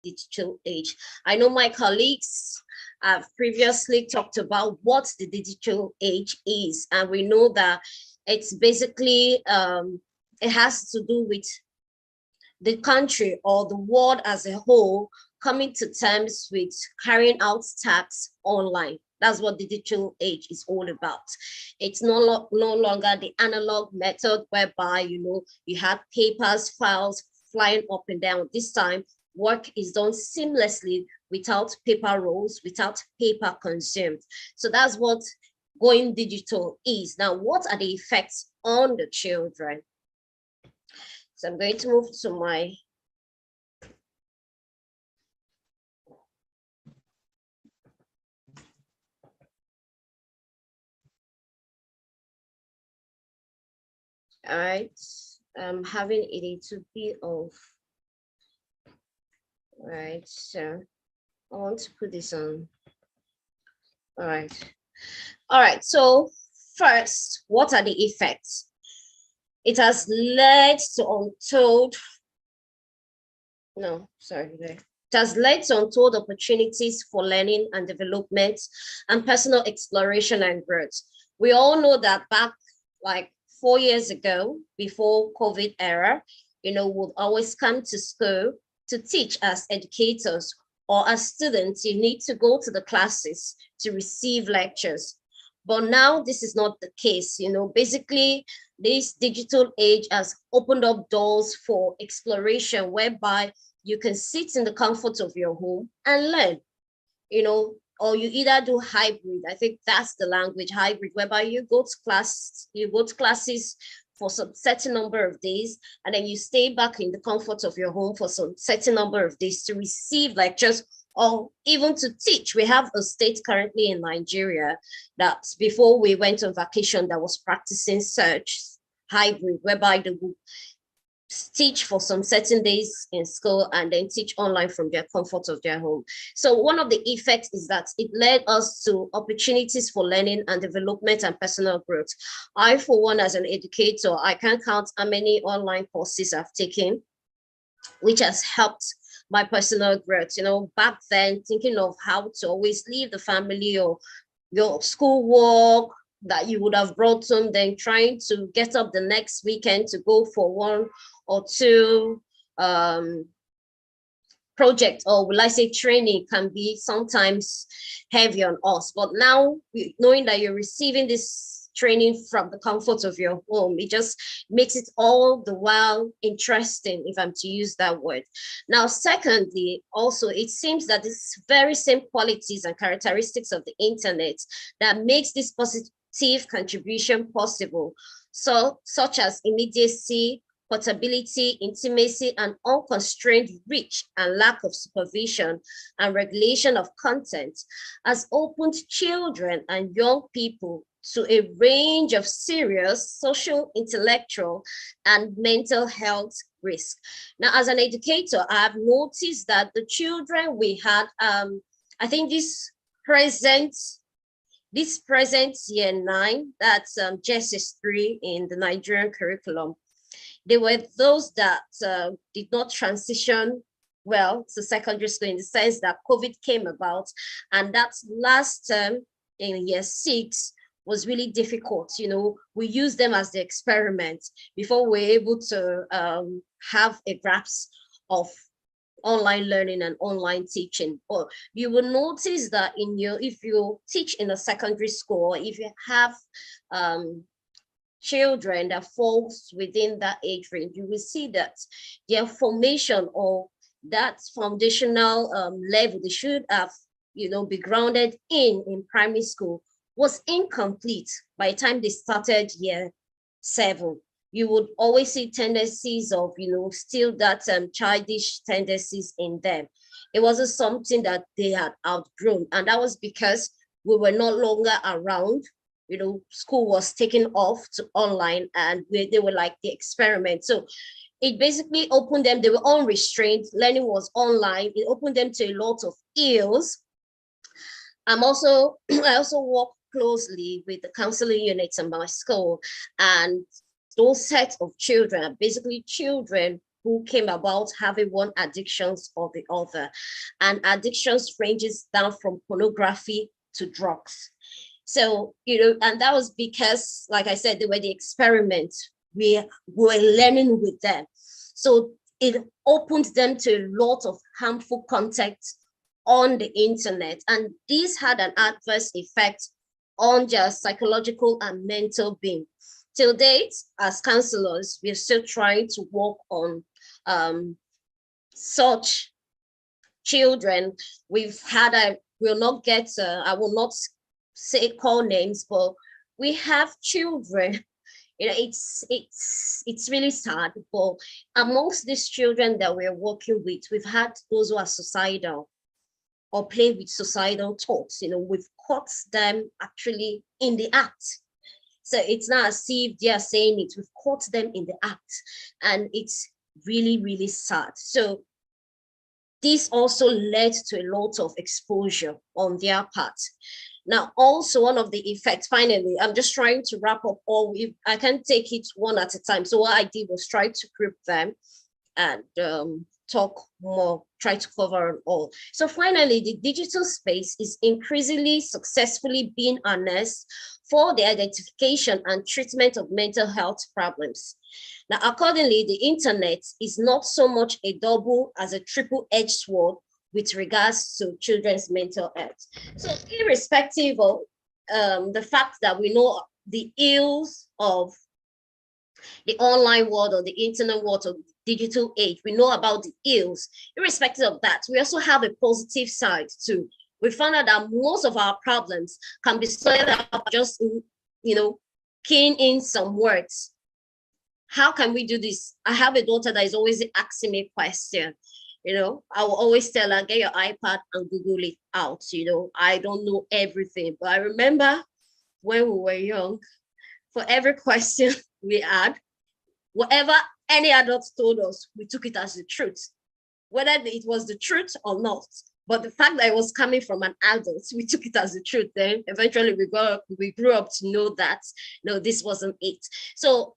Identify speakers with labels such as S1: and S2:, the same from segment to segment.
S1: digital age. I know my colleagues have previously talked about what the digital age is, and we know that it's basically it has to do with the country or the world as a whole coming to terms with carrying out tasks online. That's what the digital age is all about. It's no longer the analog method whereby, you have papers, files flying up and down. This time, work is done seamlessly without paper rolls, without paper consumed. So that's what going digital is. Now, what are the effects on the children? So I'm going to move to my all right. I'm having it to be off. All right, so I want to put this on. All right. So first, what are the effects? It has led to untold. No, sorry. It has led to untold opportunities for learning and development and personal exploration and growth. We all know that back like 4 years ago, before COVID era, would always come to school to teach as educators or as students. You need to go to the classes to receive lectures. But now this is not the case. Basically, this digital age has opened up doors for exploration whereby you can sit in the comfort of your home and learn, or you either do hybrid. I think that's the language, hybrid, whereby you go to classes for some certain number of days, and then you stay back in the comfort of your home for some certain number of days to receive lectures or even to teach. We have a state currently in Nigeria that before we went on vacation that was practicing such hybrid, whereby they would teach for some certain days in school and then teach online from their comfort of their home. So one of the effects is that it led us to opportunities for learning and development and personal growth. I, for one, as an educator, I can't count how many online courses I've taken, which has helped my personal growth. Back then, thinking of how to always leave the family or your schoolwork that you would have brought home, then trying to get up the next weekend to go for one or two project, or will I say training, can be sometimes heavy on us. But now, knowing that you're receiving this training from the comfort of your home, it just makes it all the while interesting, if I'm to use that word. Now, secondly, also, it seems that this very same qualities and characteristics of the internet that makes this positive contribution possible, so such as immediacy, portability, intimacy, and unconstrained reach and lack of supervision and regulation of content, has opened children and young people to a range of serious social, intellectual, and mental health risk. Now, as an educator, I have noticed that the children we had, I think this present year 9, that's JSS3 in the Nigerian curriculum, they were those that did not transition well to secondary school, in the sense that COVID came about, and that last term in year 6 was really difficult. We used them as the experiment before we were able to have a grasp of online learning and online teaching. Or you will notice that if you teach in a secondary school, if you have children that falls within that age range, you will see that their formation or that foundational level they should have, be grounded in primary school was incomplete by the time they started year 7. You would always see tendencies of, still that childish tendencies in them. It wasn't something that they had outgrown. And that was because we were no longer around. School was taken off to online, and they were like the experiment. So it basically opened them. They were unrestrained. Learning was online. It opened them to a lot of ills. I also work closely with the counseling units in my school, and those sets of children are basically children who came about having one addictions or the other. And addictions ranges down from pornography to drugs. So, and that was because, like I said, they were the experiment. We were learning with them. So it opened them to a lot of harmful content on the internet. And this had an adverse effect on their psychological and mental being. Till date, as counselors, we're still trying to work on such children. We've had, I will not say call names, but we have children. It's really sad, but amongst these children that we're working with, we've had those who are suicidal or play with suicidal thoughts. We've caught them actually in the act. So it's not as if they are saying it, we've caught them in the act, and it's really, really sad. So this also led to a lot of exposure on their part. Now, also one of the effects, finally, I'm just trying to wrap up all, I can take it one at a time. So what I did was try to group them and talk more, try to cover all. So finally, the digital space is increasingly successfully being harnessed for the identification and treatment of mental health problems. Now, accordingly, the internet is not so much a double as a triple-edged sword with regards to children's mental health. So irrespective of the fact that we know the ills of the online world or the internet world or digital age, we know about the ills. Irrespective of that, we also have a positive side too. We found out that most of our problems can be solved up just keying in some words. How can we do this? I have a daughter that is always asking me a question. I will always tell her, get your iPad and Google it out. I don't know everything, but I remember when we were young, for every question we had, whatever any adult told us, we took it as the truth, whether it was the truth or not. But the fact that it was coming from an adult, we took it as the truth. Then eventually we grew up to know that, no, this wasn't it. So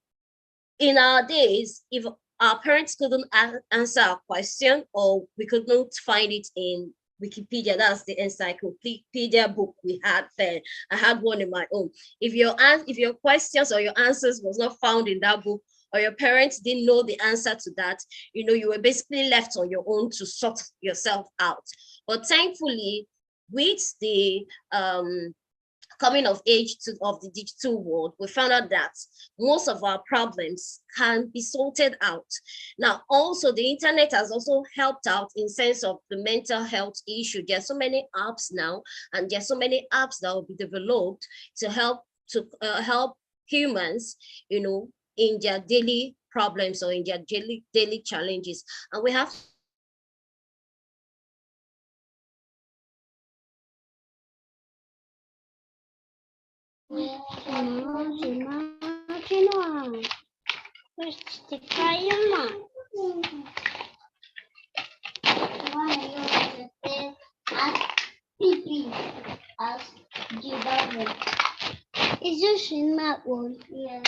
S1: in our days, if our parents couldn't answer our question, or we could not find it in Wikipedia, that's the encyclopedia book we had then. I had one in my own. If your questions or your answers was not found in that book, or your parents didn't know the answer to that, you were basically left on your own to sort yourself out. But thankfully, with the coming of age of the digital world, we found out that most of our problems can be sorted out. Now, also the internet has also helped out in sense of the mental health issue. There are so many apps now, and there are so many apps that will be developed to help humans, in their daily problems or in their daily challenges. And we have
S2: Is just in that one? Yes.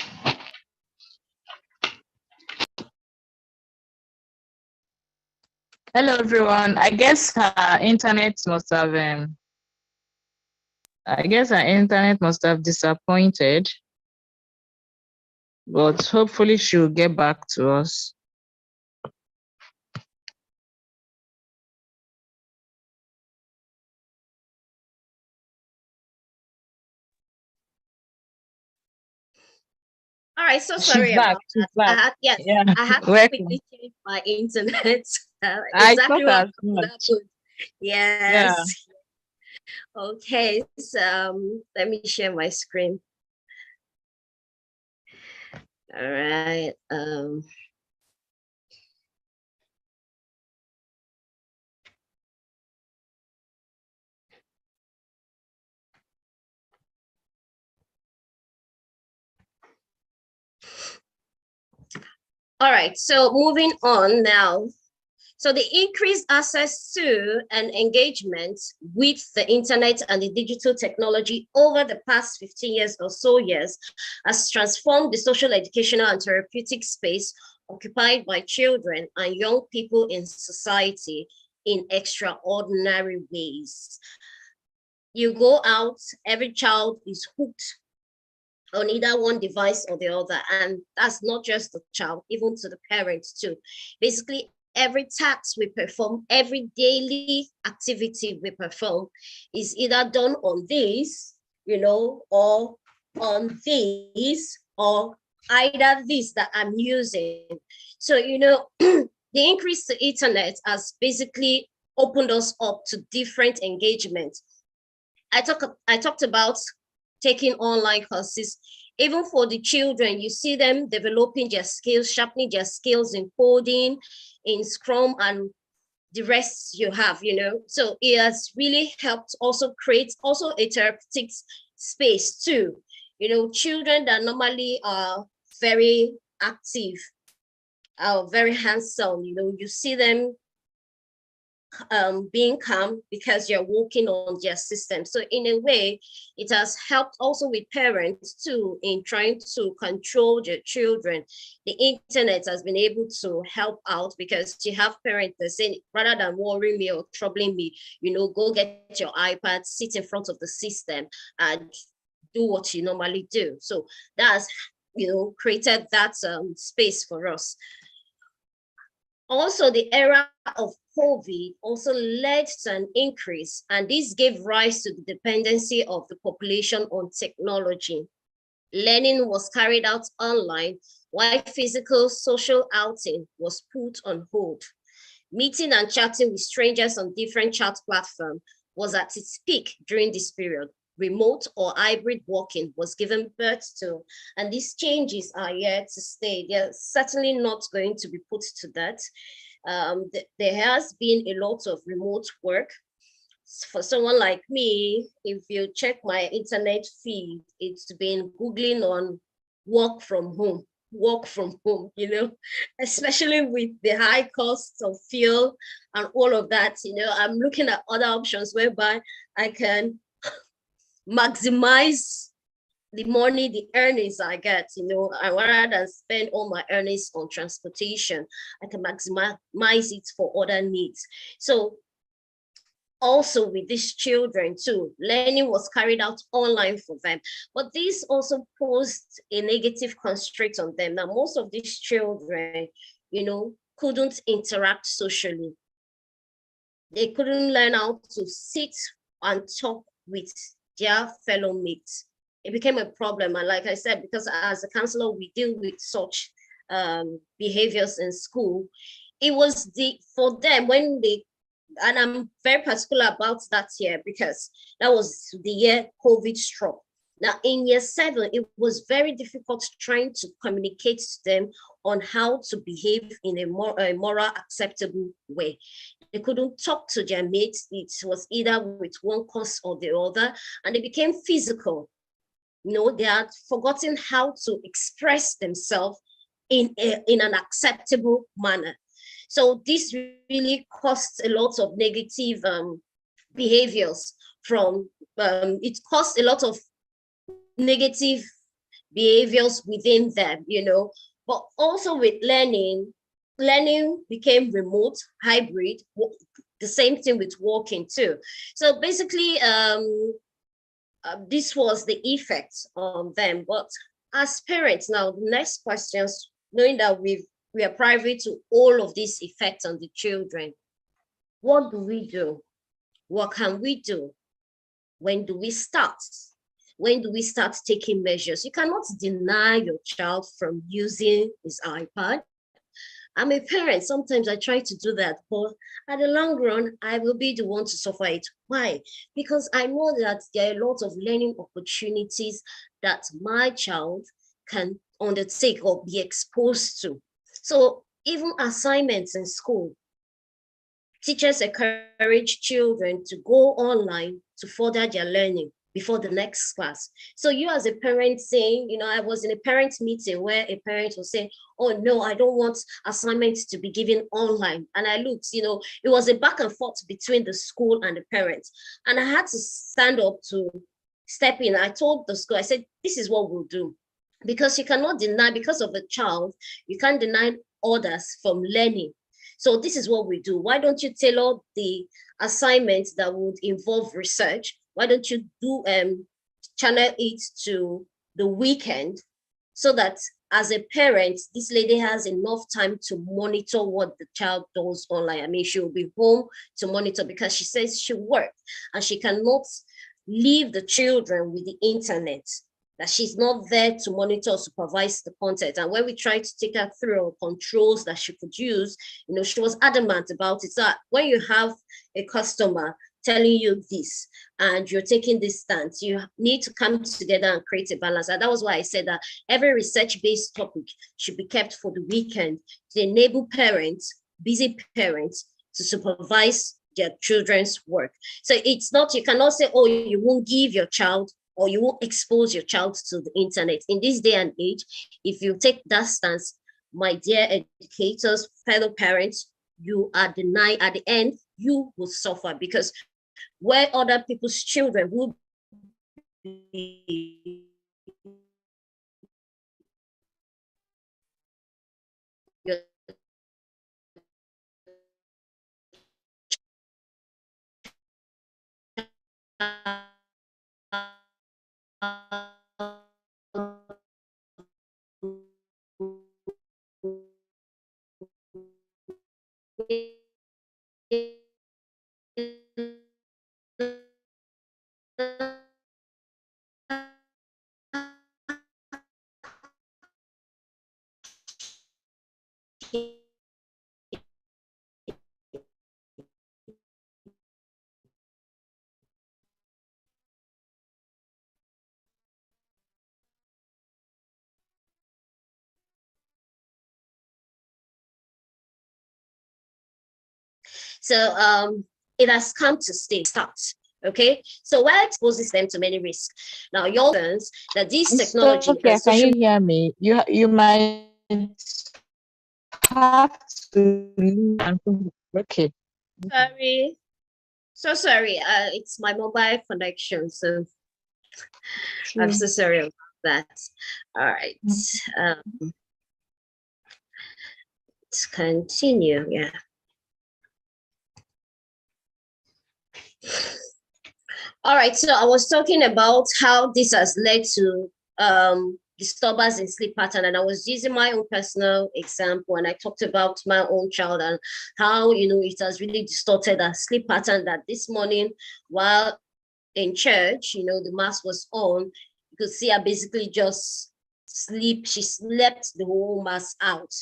S3: Hello, everyone. I guess her internet must have disappointed, but hopefully she'll get back to us.
S1: All right, so sorry about that. I had to quickly change my internet. Exactly what happened. Yes. Yeah. Okay, so let me share my screen. All right. All right, so moving on now. So the increased access to and engagement with the internet and the digital technology over the past 15 years or so years has transformed the social, educational, and therapeutic space occupied by children and young people in society in extraordinary ways. You go out, every child is hooked on either one device or the other. And that's not just the child, even to the parents too. Basically, every task we perform, every daily activity we perform is either done on this, or on this, or either this that I'm using. So, the increase to internet has basically opened us up to different engagements. I talked about taking online courses. Even for the children, you see them developing their skills, sharpening their skills in coding, in Scrum, and the rest you have, So it has really helped also create also a therapeutic space too. Children that normally are very active, are very handsome, you see them being calm because you're working on their system. So in a way, it has helped also with parents too in trying to control their children. The internet has been able to help out because you have parents that say, rather than worrying me or troubling me, go get your iPad, sit in front of the system and do what you normally do. So that's, created that space for us. Also, the era of COVID also led to an increase, and this gave rise to the dependency of the population on technology. Learning was carried out online, while physical social outing was put on hold. Meeting and chatting with strangers on different chat platforms was at its peak during this period. Remote or hybrid working was given birth to, and these changes are here to stay. They're certainly not going to be put to that. There has been a lot of remote work. For someone like me, if you check my internet feed, it's been Googling on work from home, especially with the high costs of fuel and all of that. I'm looking at other options whereby I can maximize the money, the earnings I get, rather than spend all my earnings on transportation, I can maximize it for other needs. So also with these children too, learning was carried out online for them, but this also posed a negative constraint on them. Now, most of these children, couldn't interact socially. They couldn't learn how to sit and talk with their fellow mates. It became a problem. And like I said, because as a counselor, we deal with such behaviors in school, it was for them when they, and I'm very particular about that year because that was the year COVID struck. Now in year 7, it was very difficult trying to communicate to them on how to behave in a moral acceptable way. They couldn't talk to their mates. It was either with one cause or the other, and it became physical. They had forgotten how to express themselves in an acceptable manner. So this really caused a lot of negative behaviors from, it caused a lot of negative behaviors within them, but also with learning became remote, hybrid, the same thing with working too. So basically, this was the effect on them. But as parents now, the next questions, knowing that we are privy to all of these effects on the children, what do we do? What can we do? When do we start? When do we start taking measures? You cannot deny your child from using his iPad. I'm a parent. Sometimes I try to do that, but at the long run, I will be the one to suffer it. Why? Because I know that there are a lot of learning opportunities that my child can undertake or be exposed to. So even assignments in school, teachers encourage children to go online to further their learning before the next class. So you as a parent saying, I was in a parent meeting where a parent was saying, oh no, I don't want assignments to be given online. And I looked, it was a back and forth between the school and the parents. And I had to stand up to step in. I told the school, I said, this is what we'll do. Because you cannot deny, because of a child, you can't deny others from learning. So this is what we do. Why don't you tailor the assignments that would involve research? Why don't you do channel it to the weekend, so that as a parent, this lady has enough time to monitor what the child does online. I mean, she will be home to monitor because she says she works and she cannot leave the children with the internet, that she's not there to monitor or supervise the content. And when we tried to take her through controls that she could use, you know, she was adamant about it. So when you have a customer telling you this and you're taking this stance, you need to come together and create a balance. And that was why I said that every research-based topic should be kept for the weekend to enable parents, busy parents, to supervise their children's work. So it's not, you cannot say, oh, you won't give your child or you won't expose your child to the internet. In this day and age, if you take that stance, my dear educators, fellow parents, you are denied. At the end, you will suffer, because where other people's children will be So it has come to stay, start. Okay, so what exposes them to many risks? Now, your sense that this technology
S3: Sophia, can you hear me? You might have to leave and come. Okay.
S1: sorry, so sorry. It's my mobile connection, so I'm so sorry about that. All right, let's continue. Yeah. All right, so I was talking about how this has led to disturbance in sleep pattern, and I was using my own personal example, and I talked about my own child and how, you know, it has really distorted her sleep pattern. That this morning, while in church, you know, the mass was on, you could see her basically just sleep. She slept the whole mass out.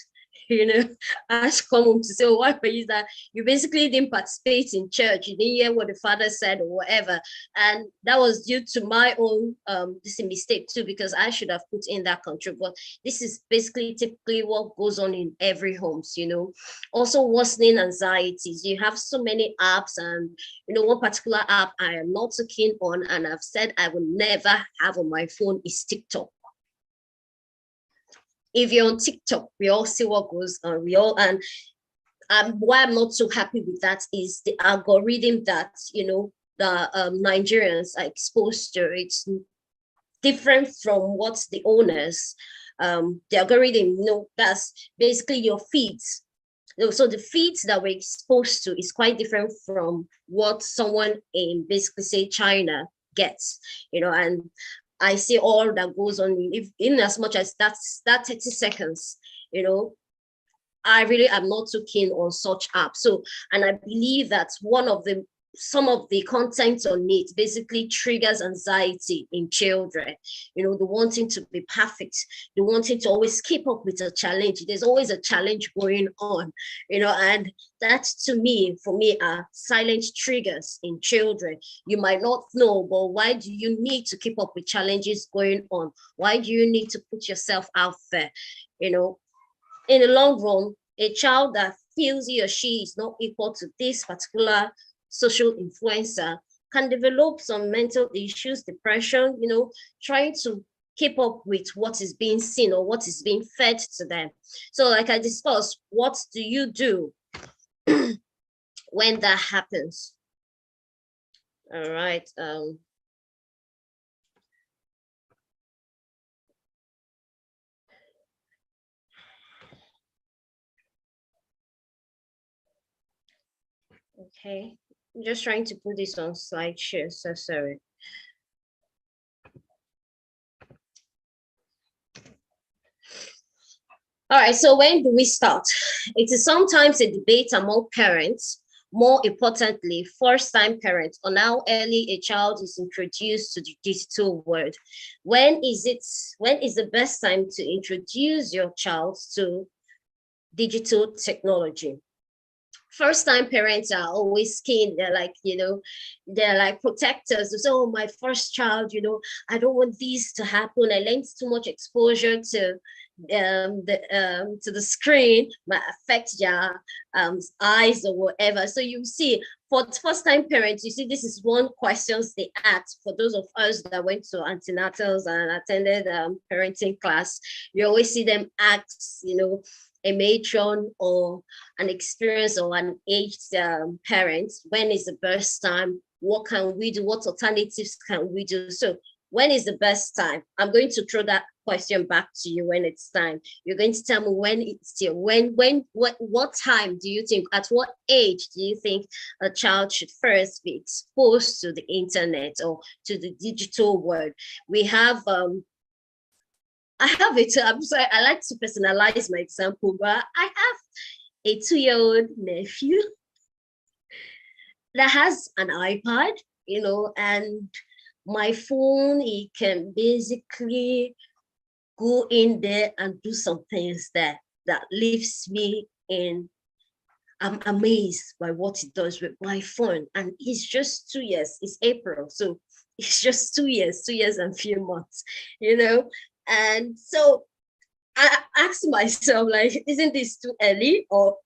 S1: You know, I had to come home to say, oh, why were you that? You basically didn't participate in church. You didn't hear what the father said or whatever. And that was due to my own this is a mistake too, because I should have put in that control. But this is basically typically what goes on in every homes, you know. Also worsening anxieties. You have so many apps, and you know, one particular app I am not so keen on, and I've said I will never have on my phone, is TikTok. If you're on TikTok, we all see what goes on. And why I'm not so happy with that is the algorithm that, you know, the Nigerians are exposed to. It's different from what the owners, the algorithm, you know, that's basically your feeds. So the feeds that we're exposed to is quite different from what someone in basically say China gets, you know, and I see all that goes on in as much as that 30 seconds, you know, I really am not too keen on such apps. So, and I believe that some of the content on it basically triggers anxiety in children, you know, the wanting to be perfect, the wanting to always keep up with a challenge. There's always a challenge going on, you know, and that to me, for me, are silent triggers in children. You might not know, but why do you need to keep up with challenges going on? Why do you need to put yourself out there? You know, in the long run, a child that feels he or she is not equal to this particular social influencer can develop some mental issues, depression, you know, trying to keep up with what is being seen or what is being fed to them. So like I discussed, what do you do when that happens? All right. Okay, I'm just trying to put this on slideshow, so sorry. All right, so when do we start? It is sometimes a debate among parents, more importantly, first-time parents, on how early a child is introduced to the digital world. When is the best time to introduce your child to digital technology? First-time parents are always keen. They're like, they're like protectors. They say, oh, my first child, I don't want this to happen. I learned too much exposure to the screen might affect their eyes or whatever. So you see, for first-time parents, you see, this is one questions they ask. For those of us that went to antenatals and attended parenting class, you always see them ask, a matron or an experienced or an aged parent, when is the best time? What can we do? What alternatives can we do? So when is the best time? I'm going to throw that question back to you when it's time. You're going to tell me when it's here. What time do you think, at what age do you think a child should first be exposed to the internet or to the digital world? We have I have it. I'm sorry, I like to personalize my example, but I have a 2-year-old nephew that has an iPad, and my phone, he can basically go in there and do some things that leaves me in. I'm amazed by what he does with my phone. And he's just 2 years. It's April. So it's just 2 years and a few months, And so I asked myself, like, isn't this too early? Or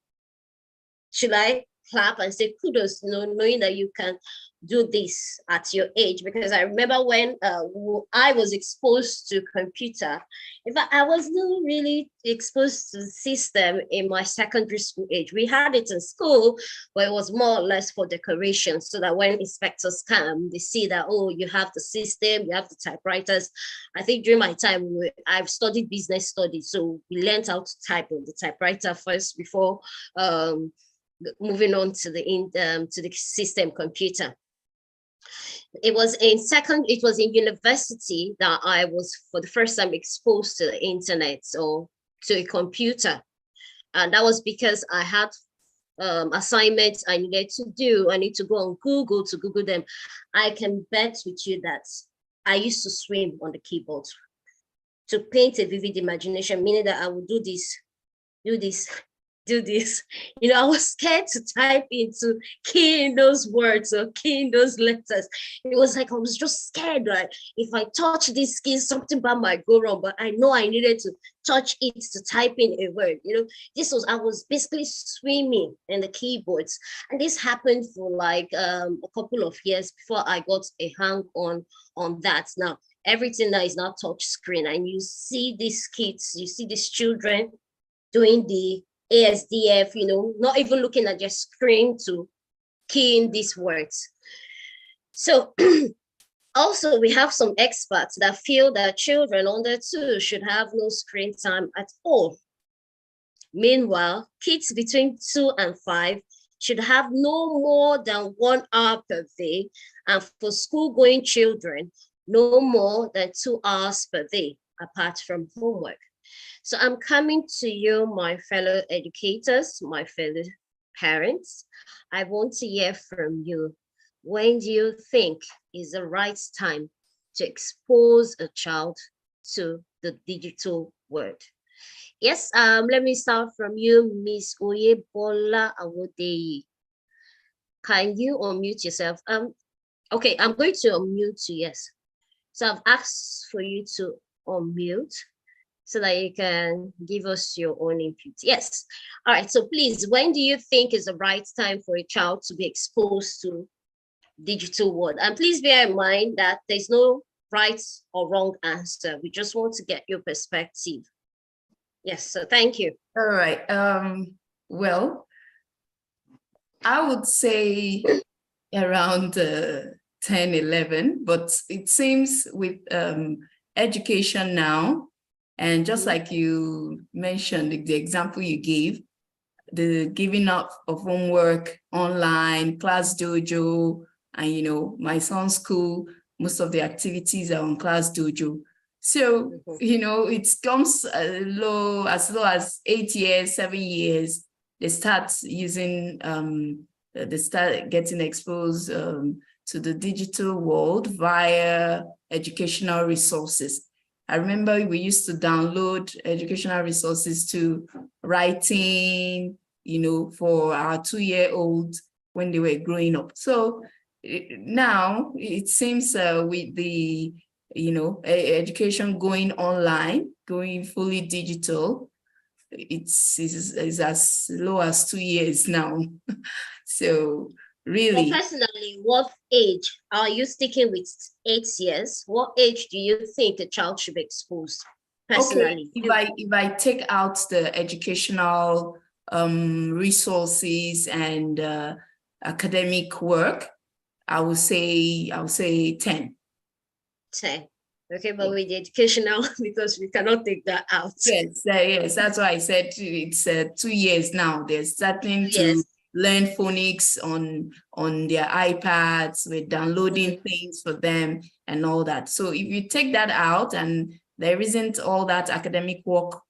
S1: should I clap and say kudos, knowing that you can do this at your age? Because I remember when I was exposed to computer, in fact, I was not really exposed to the system in my secondary school age. We had it in school, but it was more or less for decoration, so that when inspectors come, they see that, oh, you have the system, you have the typewriters. I think during my time, I've studied business studies, so we learned how to type on the typewriter first before moving on to the system computer. It was in university that I was for the first time exposed to the internet or to a computer. And that was because I had assignments I needed to do. I need to go on Google to Google them. I can bet with you that I used to swim on the keyboard to paint a vivid imagination, meaning that I would do this, do this. I was scared to type into key in those words or key in those letters. It was like I was just scared, right? If I touch this key, something bad might go wrong, but I know I needed to touch it to type in a word. I was basically swimming in the keyboards. And this happened for like a couple of years before I got a hang on that. Now, everything now is now touch screen, and you see these kids, you see these children doing the ASDF, not even looking at your screen to key in these words. So also, we have some experts that feel that children under 2 should have no screen time at all. Meanwhile, kids between 2 and 5 should have no more than 1 hour per day, and for school-going children, no more than 2 hours per day, apart from homework. So I'm coming to you, my fellow educators, my fellow parents. I want to hear from you. When do you think is the right time to expose a child to the digital world? Yes, let me start from you, Miss Oyebola Awodeyi. Can you unmute yourself? Okay, I'm going to unmute you, yes. So I've asked for you to unmute so that you can give us your own input. Yes. All right. So please, when do you think is the right time for a child to be exposed to digital world? And please bear in mind that there's no right or wrong answer. We just want to get your perspective. Yes. So thank you.
S4: All right. Well, I would say around 10, 11, but it seems with education now, and just like you mentioned, the example you gave, the giving up of homework online, Class Dojo, and my son's school, most of the activities are on Class Dojo. So, it comes as low as 8 years, 7 years, they start using, they start getting exposed to the digital world via educational resources. I remember we used to download educational resources to writing, for our 2-year-olds when they were growing up. So now it seems with the, education going online, going fully digital, it's as low as 2 years now. So really.
S1: Well, personally, what age are you sticking with? 8 years? What age do you think a child should be exposed? Personally,
S4: okay, if I take out the educational resources and academic work, I would say 10.
S1: 10. Okay, but with the educational, because we cannot take that out.
S4: Yes, that's why I said it's 2 years now. They're starting to learn phonics on their iPads. We're downloading things for them and all that. So if you take that out and there isn't all that academic work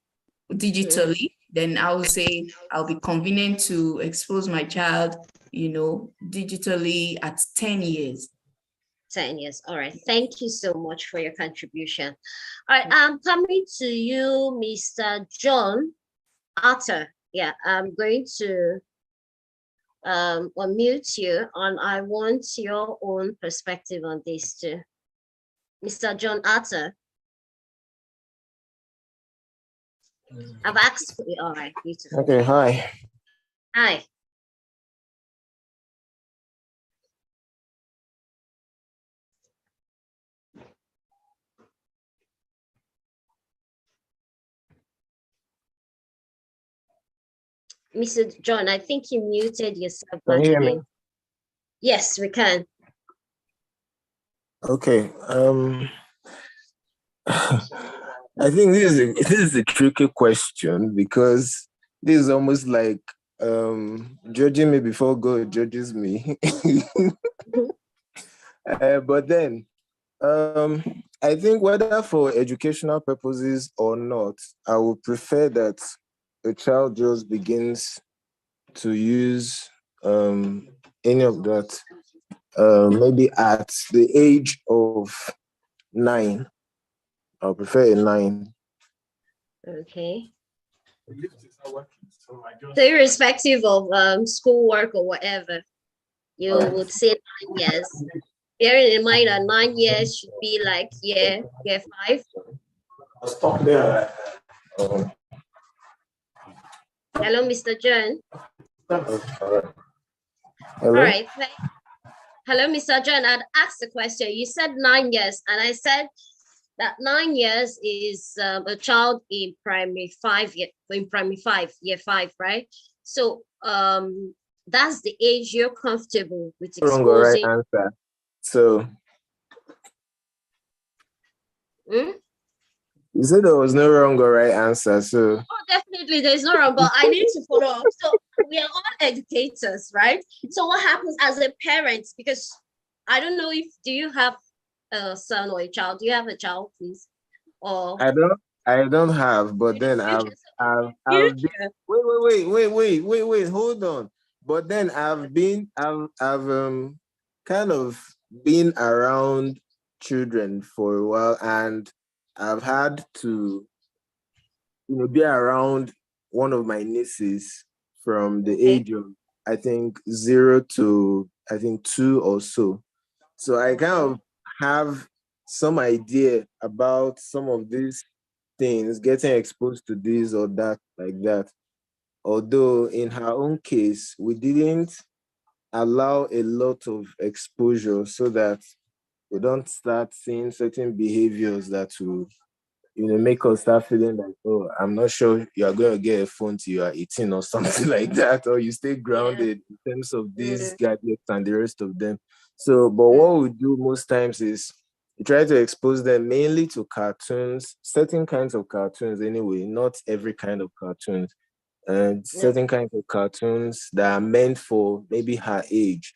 S4: digitally, then I would say I'll be convenient to expose my child, digitally at 10 years.
S1: 10 years. All right. Thank you so much for your contribution. All right. I'm coming to you, Mr. John Arthur. Yeah, I'm going to unmute you, and I want your own perspective on this too. Mr. John Arthur. I've asked for you. All right, beautiful.
S5: Okay, hi.
S1: Hi. Mr. John, I think you muted yourself.
S5: Can you hear me?
S1: Yes, we can.
S5: Okay. I think this is a tricky question because this is almost like judging me before God judges me. But then I think whether for educational purposes or not, I would prefer that a child just begins to use any of that maybe at the age of 9. I'll prefer a 9.
S1: Okay. So irrespective of schoolwork or whatever, you would say 9 years. Bearing in mind that 9 years should be like year 5.
S5: I'll stop there.
S1: Hello, Mr. John.
S5: Hello?
S1: All right. Hello, Mr. John. I'd asked the question. You said 9 years, and I said that 9 years is a child in primary 5, year 5, right? So that's the age you're comfortable with exposing.
S5: Wrong or right answer. So you said there was no wrong or right answer. So
S1: definitely there's no wrong, but I need to follow up. So we are all educators, right? So what happens as a parent? Because I don't know do you have a son or a child? Do you have a child, please? Or
S5: I don't have, but then I've wait, hold on. But then I've kind of been around children for a while, and I've had to be around one of my nieces from the age of I think 0 to 2 or so. So I kind of have some idea about some of these things, getting exposed to this or that, like that. Although in her own case, we didn't allow a lot of exposure so that we don't start seeing certain behaviors that will make us start feeling like, oh, I'm not sure you are going to get a phone till you are 18 or something like that, or you stay grounded in terms of these gadgets and the rest of them. So, but what we do most times is we try to expose them mainly to cartoons, certain kinds of cartoons anyway, not every kind of cartoons. and certain kinds of cartoons that are meant for maybe her age.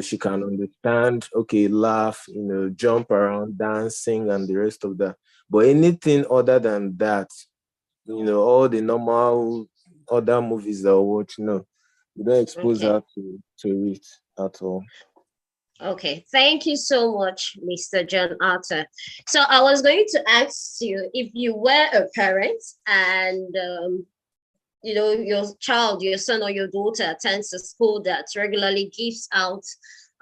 S5: She can understand, okay, laugh, jump around, dancing, and the rest of that. But anything other than that, all the normal other movies that I watch, no, you don't expose
S1: Okay.
S5: her to it at all.
S1: Okay, thank you so much, Mr. John Arthur. So I was going to ask you, if you were a parent and your child, your son or your daughter attends a school that regularly gives out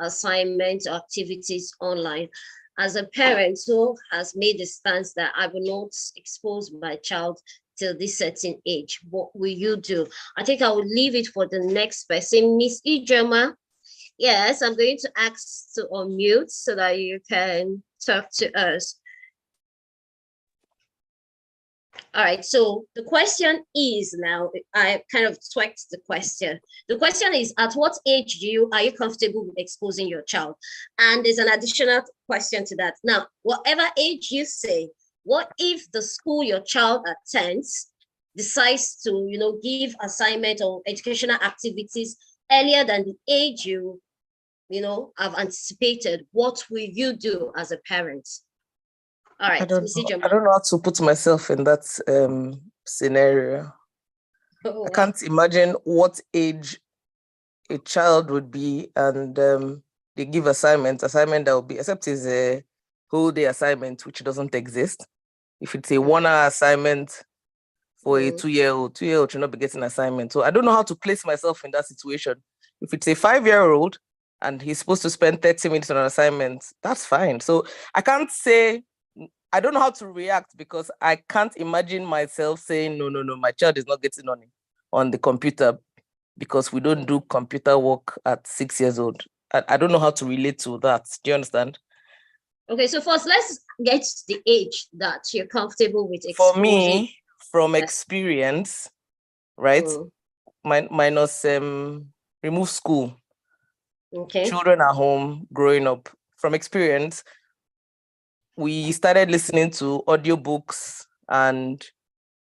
S1: assignments or activities online. As a parent who has made the stance that I will not expose my child till this certain age, what will you do? I think I will leave it for the next person. Miss Ijoma. Yes, I'm going to ask to unmute so that you can talk to us. All right, so the question is now, I kind of tweaked the question. The question is, at what age are you comfortable with exposing your child? And there's an additional question to that. Now, whatever age you say, what if the school your child attends decides to, give assignment or educational activities earlier than the age you have anticipated? What will you do as a parent? All right,
S6: I don't know how to put myself in that scenario.
S1: Oh,
S6: I can't imagine what age a child would be, and they give assignment that will be, except it's a whole day assignment, which doesn't exist. If it's a 1 hour assignment for a 2-year-old should not be getting assignment. So I don't know how to place myself in that situation. If it's a 5-year-old and he's supposed to spend 30 minutes on an assignment, that's fine. So I can't say, I don't know how to react, because I can't imagine myself saying, no, my child is not getting on the computer because we don't do computer work at 6 years old. I don't know how to relate to that. Do you understand?
S1: Okay, so first, let's get the age that you're comfortable with exposing.
S6: For me, from experience, right? Minus remove school.
S1: Okay.
S6: Children at home growing up. From experience, we started listening to audiobooks and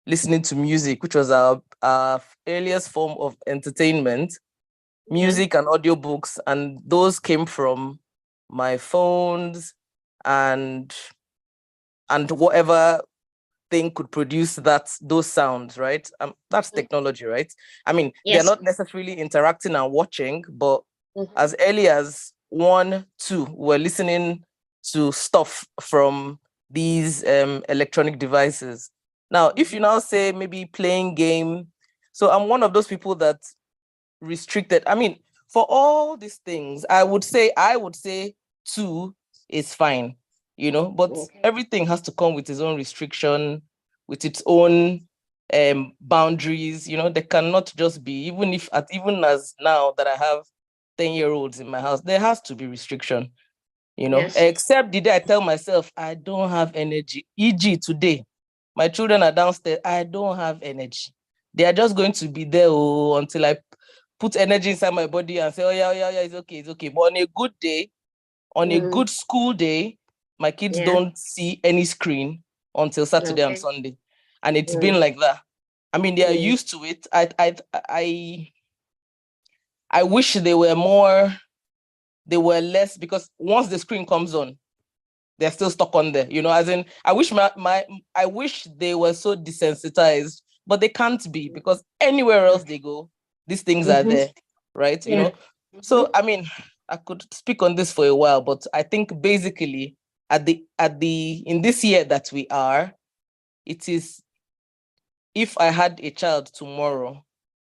S6: listening to music, which was our earliest form of entertainment. Music and audiobooks, and those came from my phones and whatever thing could produce those sounds, right? That's technology, right? I mean,
S1: yes.
S6: They're not necessarily interacting and watching, but as early as 1, 2, we're listening to stuff from these electronic devices. Now, if you now say maybe playing game, so I'm one of those people that restricted. I mean, for all these things, I would say 2 is fine, but everything has to come with its own restriction, with its own boundaries. There cannot just be, even as now that I have 10-year-olds in my house, there has to be restriction, except the day I tell myself I don't have energy, e.g. today, my children are downstairs, I don't have energy. They are just going to be there until I put energy inside my body and say, oh yeah, it's okay. But on a good day, on a good school day, my kids don't see any screen until Saturday and Sunday. And it's been like that. I mean, they are used to it. I wish they were less, because once the screen comes on, they're still stuck on there. As in, I wish I wish they were so desensitized, but they can't be, because anywhere else they go, these things are there, right? So I mean, I could speak on this for a while, but I think basically in this year that we are, it is, if I had a child tomorrow,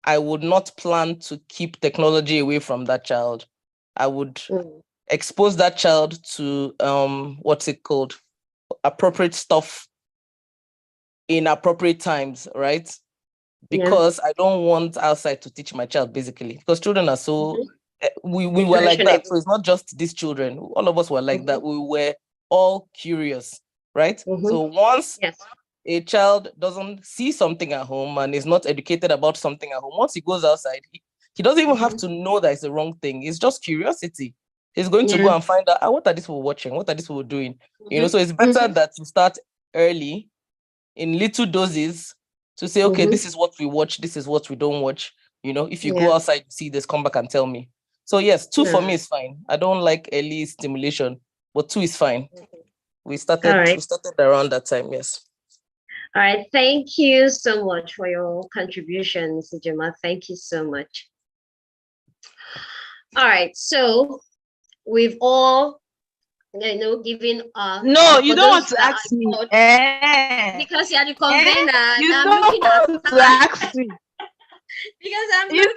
S6: I would not plan to keep technology away from that child. I would expose that child to appropriate stuff in appropriate times, right? Because I don't want outside to teach my child, basically, because children are so we were like that. So it's not just these children, all of us were like that. We were all curious, right? So once a child doesn't see something at home and is not educated about something at home, once he goes outside, he doesn't even have to know that it's the wrong thing. It's just curiosity. He's going to go and find out, what are these people watching? What are these people doing? So it's better that you start early in little doses to say, okay, this is what we watch, this is what we don't watch. You know, if you go outside, see this, come back and tell me. So yes, 2 for me is fine. I don't like early stimulation, but 2 is fine. We started around that time, yes.
S1: All right, thank you so much for your contribution, Mr. Juma. Thank you so much. All right, so we've all, given
S7: no, you don't want to ask me.
S1: Because you're the convener.
S7: You don't want to ask me.
S1: Because I'm looking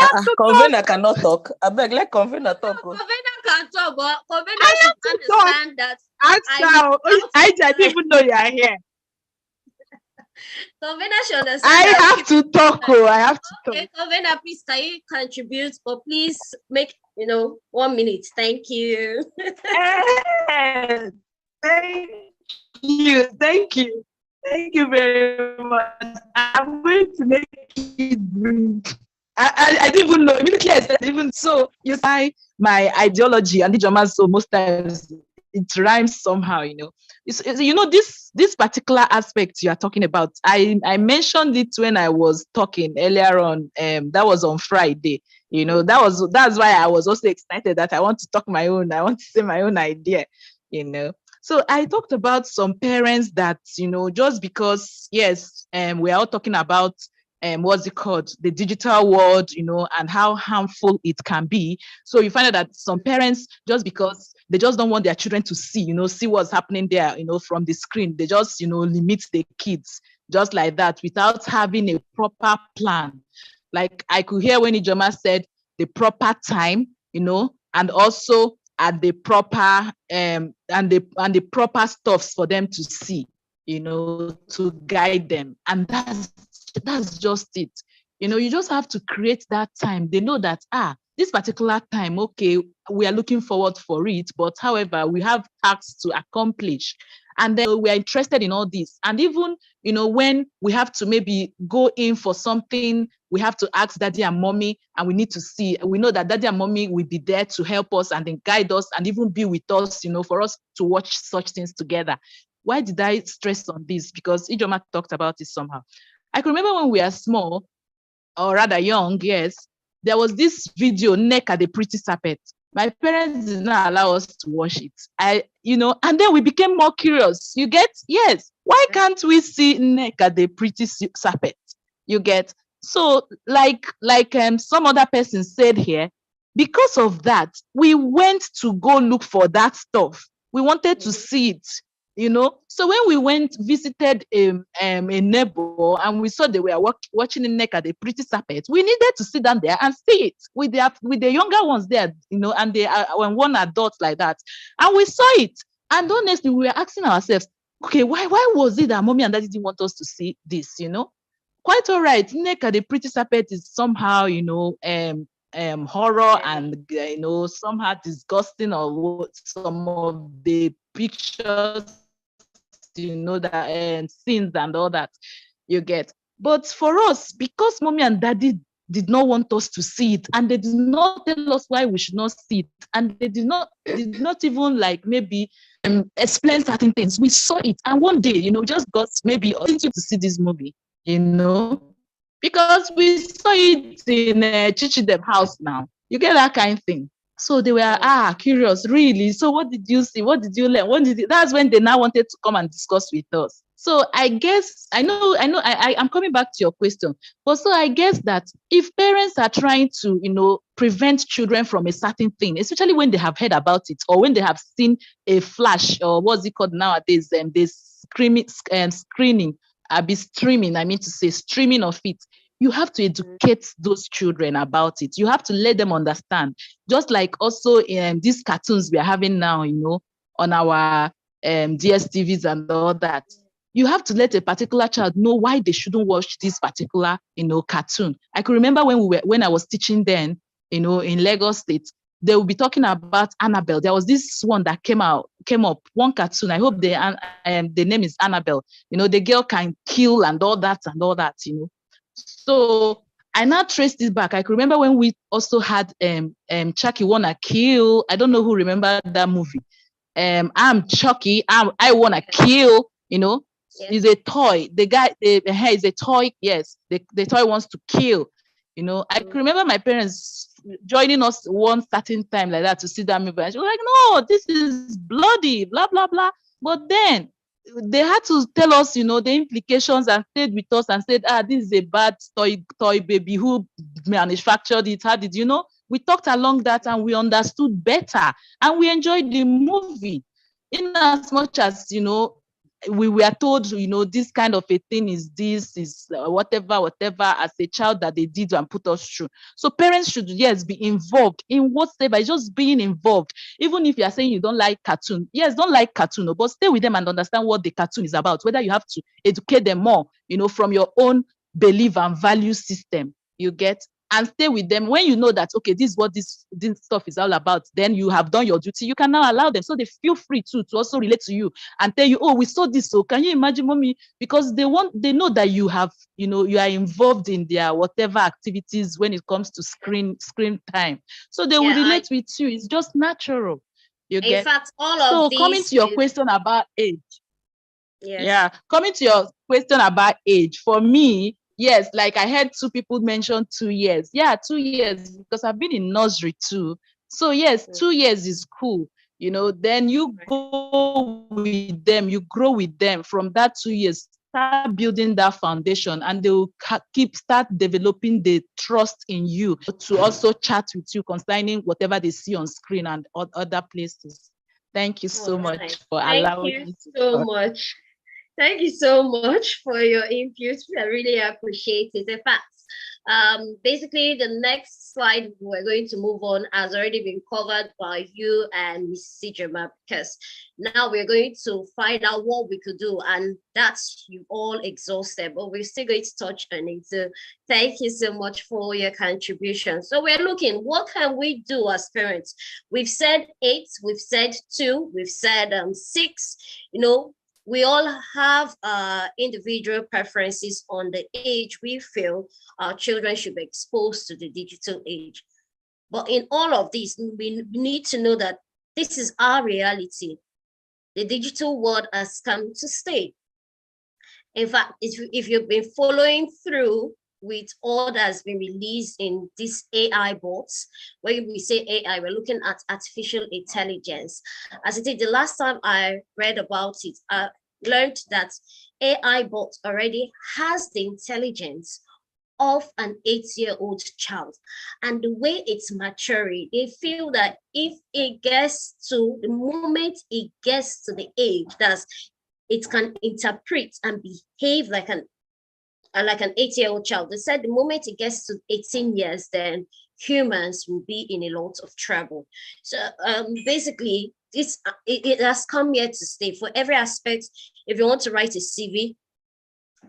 S1: at
S6: convener cannot talk. I beg, let convener talk.
S1: Convener can talk, but convener should understand that.
S7: I didn't even know you are here.
S1: Convener should understand.
S7: I have to talk. I have to talk.
S1: Okay, convener, please, can you contribute? But please make 1 minute. Thank you.
S7: Thank you very much. I'm going to make it brief. I didn't even know. Immediately I said, even so, you say my ideology and the German, so most times it rhymes somehow, this particular aspect you are talking about. I mentioned it when I was talking earlier on. That was on Friday. That's why I was also excited that I want to talk my own. I want to say my own idea. So I talked about some parents that, just because, yes, we are all talking about what's it called, the digital world, and how harmful it can be. So you find out that some parents, just because they just don't want their children to see what's happening there, from the screen, they just, limit the kids just like that without having a proper plan. Like I could hear when Ijoma said the proper time, and also at the proper and the proper stuffs for them to see, to guide them. And that's just it. You just have to create that time. They know that this particular time, okay, we are looking forward for it, but however, we have tasks to accomplish. And then we are interested in all this. And even, when we have to maybe go in for something, we have to ask daddy and mommy, and we need to see, we know that daddy and mommy will be there to help us and then guide us and even be with us, for us to watch such things together. Why did I stress on this? Because Ijoma talked about it somehow. I can remember when we were small, or rather young, yes, there was this video, Nneka the Pretty Serpent. My parents did not allow us to watch it. And then we became more curious. You get? Yes. Why can't we see Nneka the Pretty Serpent? You get? So, like some other person said here, because of that, we went to go look for that stuff. We wanted to see it. So when we visited a neighbor and we saw they were watching Nneka the Pretty Serpent, we needed to sit down there and see it with the younger ones there, and they when one adult like that, and we saw it. And honestly, we were asking ourselves, okay, why was it that mommy and daddy didn't want us to see this? Quite all right. Nneka the Pretty Serpent is somehow, horror and somehow disgusting, or some of the pictures, that scenes and all that you get. But for us, because mommy and daddy did not want us to see it, and they did not tell us why we should not see it, and they did not even maybe explain certain things. We saw it, and one day, just got maybe to see this movie, because we saw it in Chichidem house now. You get that kind of thing. So they were curious, really. So what did you see? What did you learn? That's when they now wanted to come and discuss with us. So I guess I'm coming back to your question. But so I guess that if parents are trying to, prevent children from a certain thing, especially when they have heard about it or when they have seen a flash, or what's it called nowadays, this streaming of it. You have to educate those children about it. You have to let them understand. Just like also in these cartoons we are having now, on our DSTVs and all that. You have to let a particular child know why they shouldn't watch this particular, cartoon. I can remember when I was teaching then, in Lagos State, they will be talking about Annabelle. There was this one that came up, one cartoon. I hope the name is Annabelle. The girl can kill and all that. So I now traced it back. I can remember when we also had Chucky Wanna Kill. I don't know who remembered that movie. I'm Chucky. I wanna kill. is a toy. The guy, the hair is a toy. Yes, the toy wants to kill. You know, I can remember my parents joining us one certain time like that to see that movie. And she was like, no, this is bloody, blah, blah, blah. But then they had to tell us, you know, the implications and stayed with us and said, this is a bad toy baby. Who manufactured it? How did you know? We talked along that and we understood better and we enjoyed the movie. In as much as, you know, we were told, you know, this kind of a thing is whatever as a child that they did and put us through. So parents should, yes, be involved in whatever, just being involved. Even if you are saying you don't like cartoon, yes, don't like cartoon, but stay with them and understand what the cartoon is about, whether you have to educate them more, you know, from your own belief and value system, you get, and stay with them. When you know that, okay, this is what this stuff is all about, then you have done your duty. You can now allow them, so they feel free to also relate to you and tell you, oh, we saw this, so can you imagine, mommy? Because they know that you have, you know, you are involved in their whatever activities when it comes to screen time, so they will relate with you. It's just natural, you get.
S1: In fact, all
S7: so
S1: of these,
S7: coming to your question about age,
S1: yes.
S7: Coming to your question about age, for me, yes, like I heard two people mention 2 years. Yeah, 2 years, because I've been in nursery too. So yes, 2 years is cool. You know, then you go with them, you grow with them from that 2 years, start building that foundation, and they will start developing the trust in you to also chat with you concerning whatever they see on screen and other places. Thank you so much for allowing me to
S1: so
S7: talk.
S1: much. Thank you so much for your input. I really appreciate it. In fact, basically the next slide we're going to move on has already been covered by you and Ms. Sijema, because now we're going to find out what we could do, and that's you all exhausted, but we're still going to touch on it. So thank you so much for your contribution. So we're looking, what can we do as parents? We've said 8, we've said 2, we've said 6, you know. We all have individual preferences on the age we feel our children should be exposed to the digital age. But in all of this, we need to know that this is our reality. The digital world has come to stay. In fact, if you've been following through with all that has been released in these AI bots, when we say AI, we're looking at artificial intelligence. As it is, the last time I read about it, I learned that AI bot already has the intelligence of an 8-year-old child. And the way it's maturing, they feel that if it gets to the moment it gets to the age that it can interpret and behave like an 8-year-old child. They said the moment it gets to 18 years, then humans will be in a lot of trouble. So basically, it has come here to stay for every aspect. If you want to write a CV,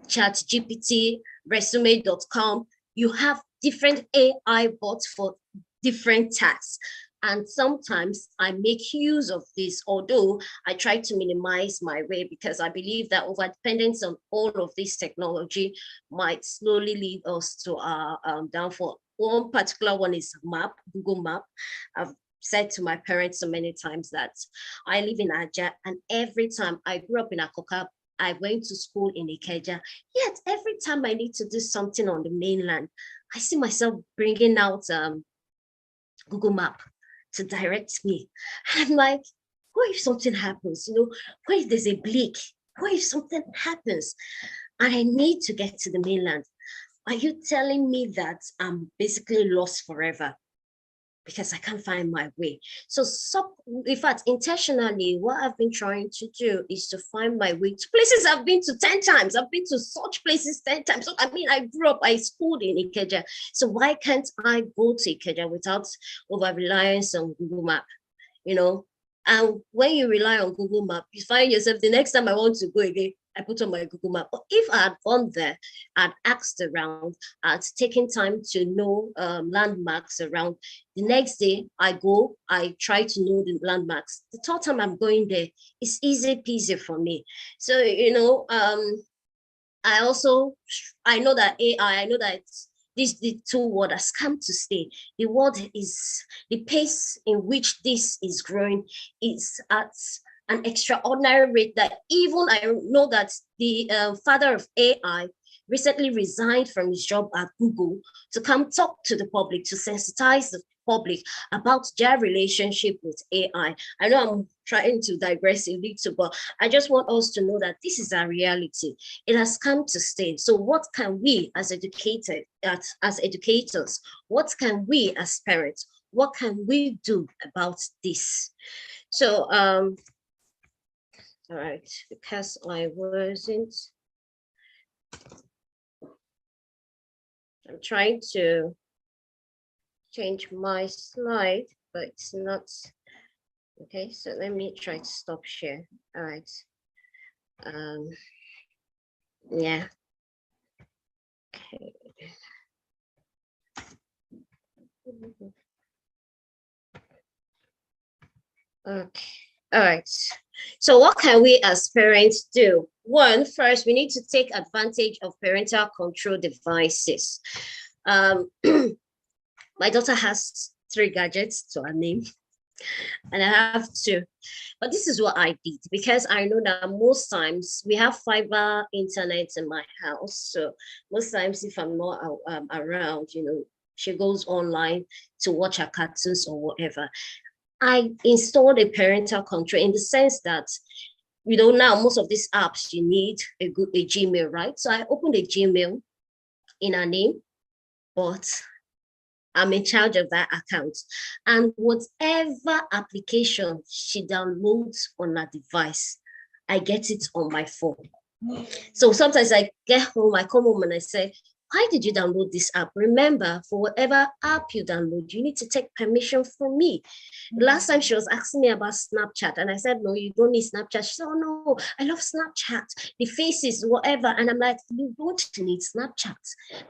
S1: ChatGPT, resume.com, you have different AI bots for different tasks. And sometimes I make use of this, although I try to minimize my way, because I believe that overdependence on all of this technology might slowly lead us to our downfall. One particular one is Map, Google Map. I've said to my parents so many times that I live in Aja, and every time I grew up in Akoka, I went to school in Ikeja, yet every time I need to do something on the mainland, I see myself bringing out Google Map to direct me. And I'm like, what if something happens? You know, what if there's a bleak? What if something happens and I need to get to the mainland? Are you telling me that I'm basically lost forever because I can't find my way? So in fact, intentionally, what I've been trying to do is to find my way to places I've been to 10 times. I've been to such places 10 times. So I mean, I grew up, I schooled in Ikeja. So why can't I go to Ikeja without over-reliance on Google Map, you know? And when you rely on Google Map, you find yourself, the next time I want to go again, I put on my Google Map. But if I had gone there, I'd asked around, I'd taken time to know landmarks around. The next day I go, I try to know the landmarks. The third time I'm going there, it's easy peasy for me. So, you know, I know that AI, I know that the two world has come to stay. The world is, the pace in which this is growing is at an extraordinary rate that even I know that the father of AI recently resigned from his job at Google to come talk to the public, to sensitize the public about their relationship with AI. I know I'm trying to digress a little, but I just want us to know that this is a reality. It has come to stay. So what can we as educators, what can we as parents, what can we do about this? So, all right, because I wasn't, I'm trying to change my slide, but it's not. Okay, so let me try to stop share. All right. Yeah. Okay. Okay. All right. So what can we as parents do? One, first, we need to take advantage of parental control devices. My daughter has 3 gadgets to her name, and I have 2. But this is what I did, because I know that most times we have fiber internet in my house. So most times if I'm not around, she goes online to watch her cartoons or whatever. I installed a parental control in the sense that, now most of these apps, you need a Gmail, right? So I opened a Gmail in her name, but I'm in charge of that account. And whatever application she downloads on her device, I get it on my phone. So sometimes I get home, I come home and I say, why did you download this app? Remember, for whatever app you download, you need to take permission from me. The last time she was asking me about Snapchat, and I said, no, you don't need Snapchat. She said, oh no, I love Snapchat, the faces, whatever. And I'm like, you don't need Snapchat.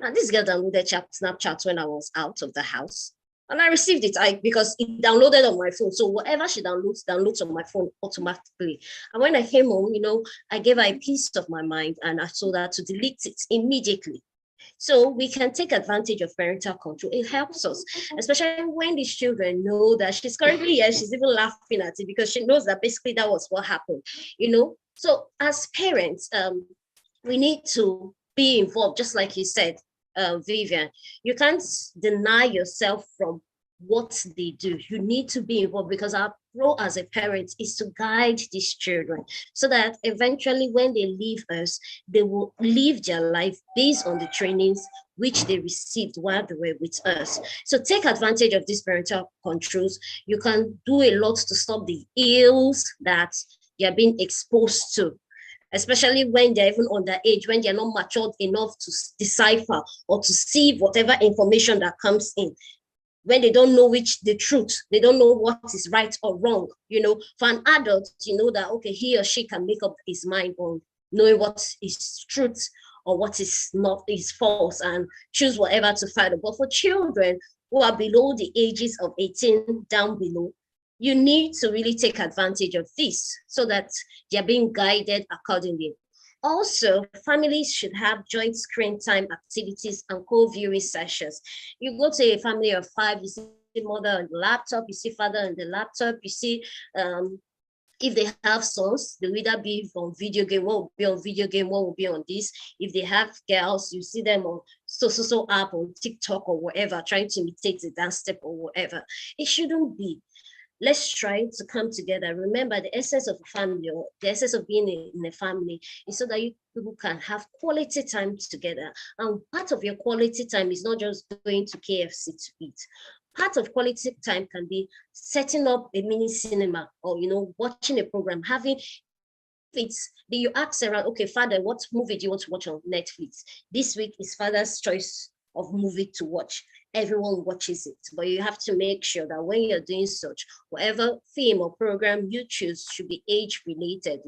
S1: Now this girl downloaded Snapchat when I was out of the house. And I received it because it downloaded on my phone. So whatever she downloads on my phone automatically. And when I came home, I gave her a piece of my mind and I told her to delete it immediately. So we can take advantage of parental control. It helps us, especially when these children know that she's currently here. She's even laughing at it because she knows that basically that was what happened, So as parents, we need to be involved, just like you said, Vivian. You can't deny yourself from what they do. You need to be involved because our role as a parent is to guide these children so that eventually when they leave us, they will live their life based on the trainings which they received while they were with us. So take advantage of these parental controls. You can do a lot to stop the ills that they are being exposed to, especially when they're even underage, when they're not matured enough to decipher or to see whatever information that comes in. When they don't know the truth, they don't know what is right or wrong. For an adult, that, okay, he or she can make up his mind on knowing what is truth or what is not, is false, and choose whatever to follow. But for children who are below the ages of 18 down below, you need to really take advantage of this so that they're being guided accordingly. Also, families should have joint screen time activities and co-viewing sessions. You go to a family of 5, you see mother on the laptop, you see father on the laptop, you see if they have sons, they'll either be on video game, one will be on video game, one will be on this. If they have girls, you see them on so app, on TikTok or whatever, trying to imitate the dance step or whatever. It shouldn't be. Let's try to come together. Remember, the essence of a family, or the essence of being in a family, is so that you people can have quality time together. And part of your quality time is not just going to KFC to eat. Part of quality time can be setting up a mini cinema or, watching a program, having you ask around, okay, father, what movie do you want to watch on Netflix? This week is father's choice of movie to watch. Everyone watches it, but you have to make sure that when you're doing such, whatever film or program you choose should be age related.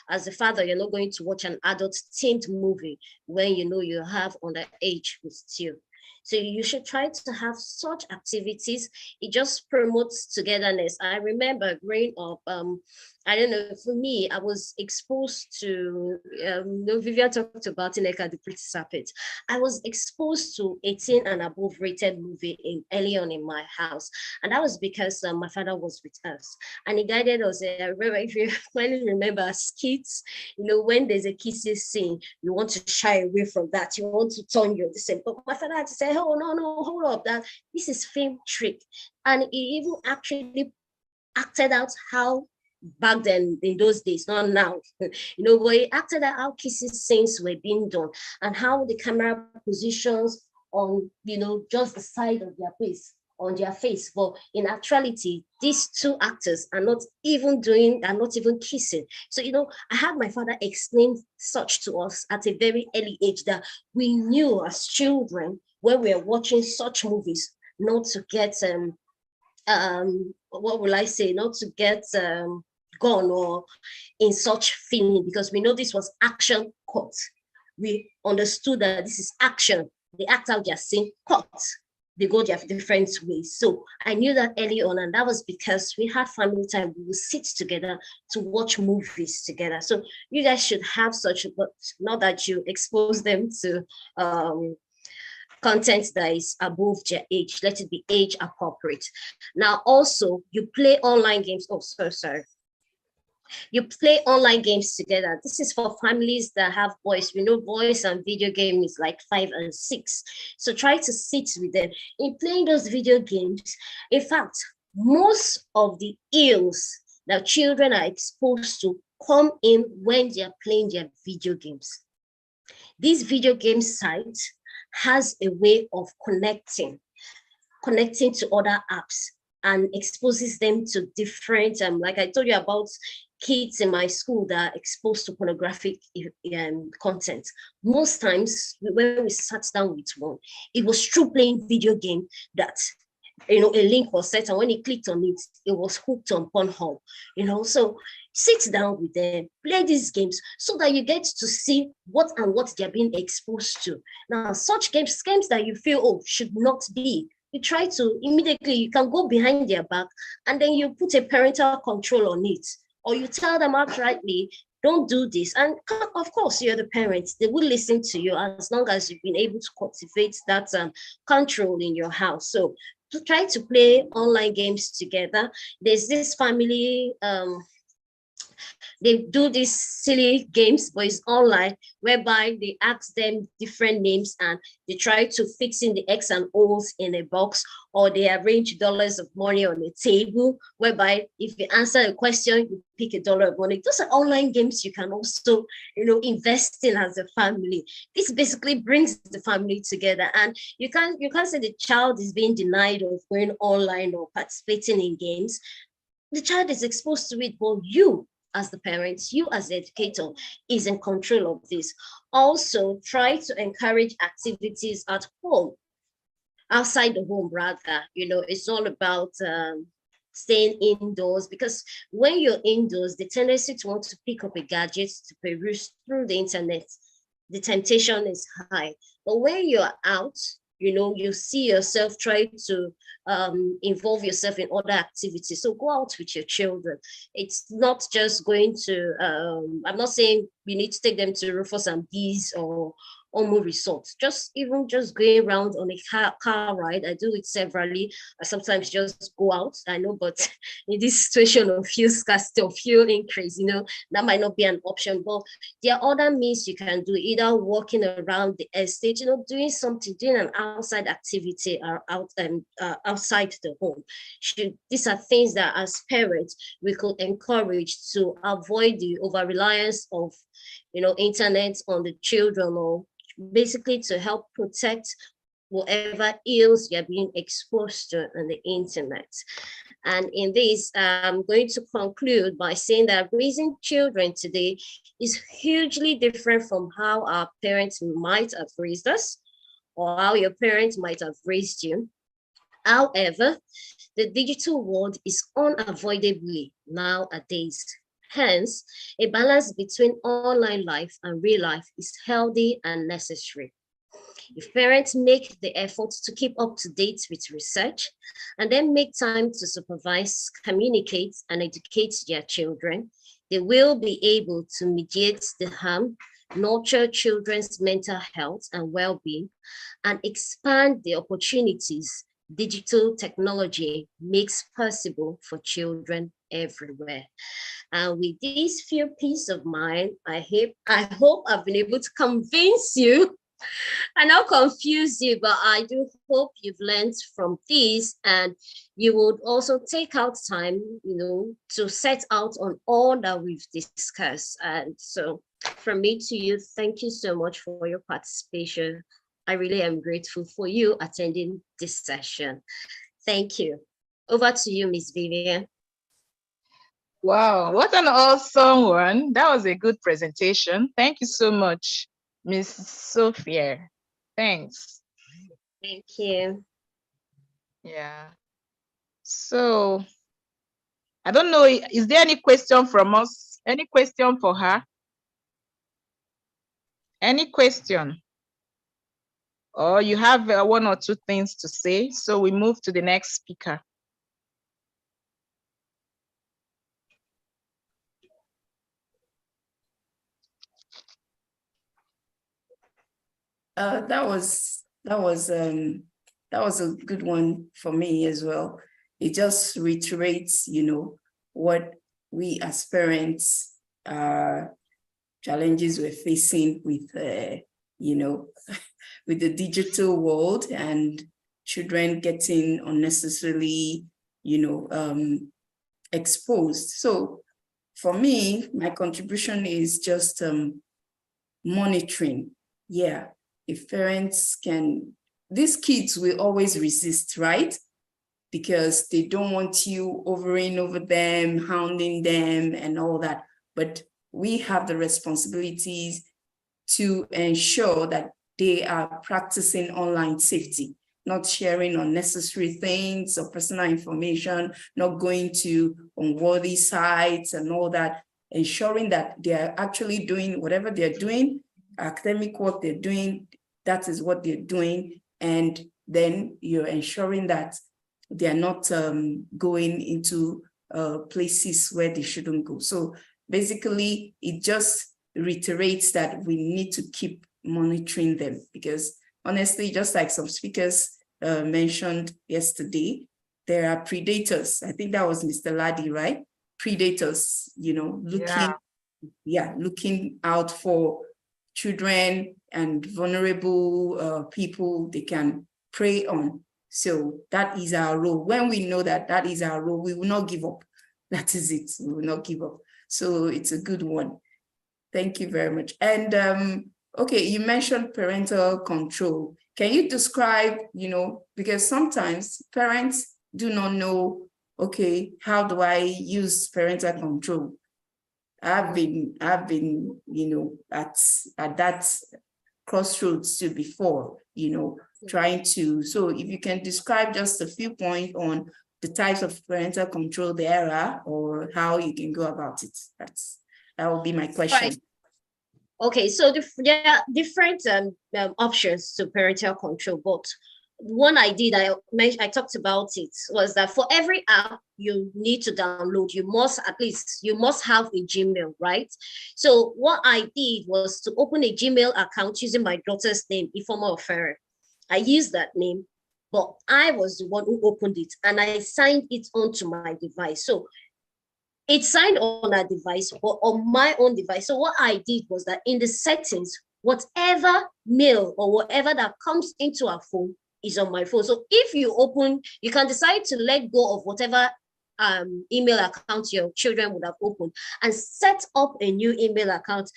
S1: As a father, you're not going to watch an adult themed movie when you have underage with you. So you should try to have such activities. It just promotes togetherness. I remember growing up, I don't know, for me, I was exposed to, Vivian talked about Nneka the Pretty Serpent. I was exposed to 18 and above rated movie early on in my house. And that was because my father was with us. And he guided us. I remember, if you clearly remember, as kids, when there's a kissing scene, you want to shy away from that. You want to turn your this. But my father had to say, oh, no, hold up, that this is film trick. And he even actually acted out how back then in those days, not now, but he acted out how kissing scenes were being done and how the camera positions on, just the side of their face, on their face. But in actuality, these two actors are not even kissing. So, I had my father explain such to us at a very early age that we knew as children when we were watching such movies not to get, what will I say, not to get gone or in such feeling, because we know this was action cut. We understood that this is action. They act out their scene, cut. They go their different ways. So I knew that early on, and that was because we had family time. We would sit together to watch movies together. So you guys should have such, but not that you expose them to content that is above their age. Let it be age appropriate. Now, also, you play online games. Oh, sorry. You play online games together. This is for families that have boys. We know boys and video game is like 5 and 6. So try to sit with them. In playing those video games, in fact, most of the ills that children are exposed to come in when they are playing their video games. This video game site has a way of connecting to other apps and exposes them to different, like I told you about kids in my school that are exposed to pornographic content. Most times when we sat down with one, it was through playing video game that, a link was set, and when he clicked on it, it was hooked on Pornhub, so sit down with them, play these games so that you get to see what they're being exposed to. Now, such games that you feel, should not be, you try to immediately, you can go behind their back and then you put a parental control on it, or you tell them outrightly, don't do this. And of course, you're the parents, they will listen to you as long as you've been able to cultivate that control in your house. So to try to play online games together. There's this family, they do these silly games, but it's online, whereby they ask them different names and they try to fix in the X and O's in a box, or they arrange dollars of money on a table, whereby if you answer a question, you pick $1 of money. Those are online games you can also, invest in as a family. This basically brings the family together, and you can't say the child is being denied of going online or participating in games. The child is exposed to it, but you as the parents, you as the educator is in control of this. Also, try to encourage activities at home, outside the home rather. It's all about staying indoors, because when you're indoors, the tendency to want to pick up a gadget to peruse through the internet, the temptation is high. But when you're out, you see yourself try to involve yourself in other activities. So go out with your children. It's not just going to, I'm not saying you need to take them to Rufus and Bees or Omo Resort. Just going around on a car ride. I do it severally. I sometimes just go out. I know, but in this situation of fuel scarcity or fuel increase, that might not be an option. But there are other means you can do, either walking around the estate, doing an outside activity or outside the home. These are things that as parents we could encourage to avoid the over-reliance of internet on the children, or basically to help protect whatever ills you're being exposed to on the internet. And in this, I'm going to conclude by saying that raising children today is hugely different from how our parents might have raised us, or how your parents might have raised you. However, the digital world is unavoidably nowadays. Hence, a balance between online life and real life is healthy and necessary. If parents make the effort to keep up to date with research and then make time to supervise, communicate, and educate their children, they will be able to mediate the harm, nurture children's mental health and well-being, and expand the opportunities digital technology makes possible for children everywhere. And with these few peace of mind, I hope I've been able to convince you and not confuse you, but I do hope you've learned from this and you would also take out time, to set out on all that we've discussed. And so from me to you, thank you so much for your participation. I really am grateful for you attending this session. Thank you. Over to you, Ms. Vivian.
S3: Wow, what an awesome one. That was a good presentation. Thank you so much, Miss Sophia. Thanks.
S1: Thank you.
S3: Yeah. So, I don't know, is there any question from us? Any question for her? Any question? Or you have one or two things to say, so we move to the next speaker.
S4: That was a good one for me as well. It just reiterates, what we as parents challenges we're facing with with the digital world and children getting unnecessarily exposed. So for me, my contribution is just monitoring. Yeah, if parents can, these kids will always resist, right? Because they don't want you hovering over them, hounding them and all that. But we have the responsibilities to ensure that they are practicing online safety, not sharing unnecessary things or personal information, not going to unworthy sites and all that, ensuring that they are actually doing whatever they're doing, academic work they're doing, that is what they're doing. And then you're ensuring that they are not going into places where they shouldn't go. So basically, it just reiterates that we need to keep monitoring them because honestly, just like some speakers mentioned yesterday, there are predators. I think that was Mr. Ladi, right? Predators, looking out for children and vulnerable people they can prey on. So that is our role. When we know that that is our role, we will not give up. That is it. We will not give up. So it's a good one. Thank you very much. And okay, you mentioned parental control. Can you describe, because sometimes parents do not know, okay, how do I use parental control? I've been, at that crossroads too before, trying to, so if you can describe just a few points on the types of parental control there are or how you can go about it. That will be my question.
S1: Right. Okay, so there are different options to parental control, but one I did, I talked about it, was that for every app you need to download, you must have a Gmail, right? So what I did was to open a Gmail account using my daughter's name, Ifeoma Ofere. I used that name, but I was the one who opened it and I signed it onto my device. So it's signed on a device, but on my own device. So what I did was that in the settings, whatever mail or whatever that comes into our phone is on my phone. So if you open, you can decide to let go of whatever email account your children would have opened and set up a new email account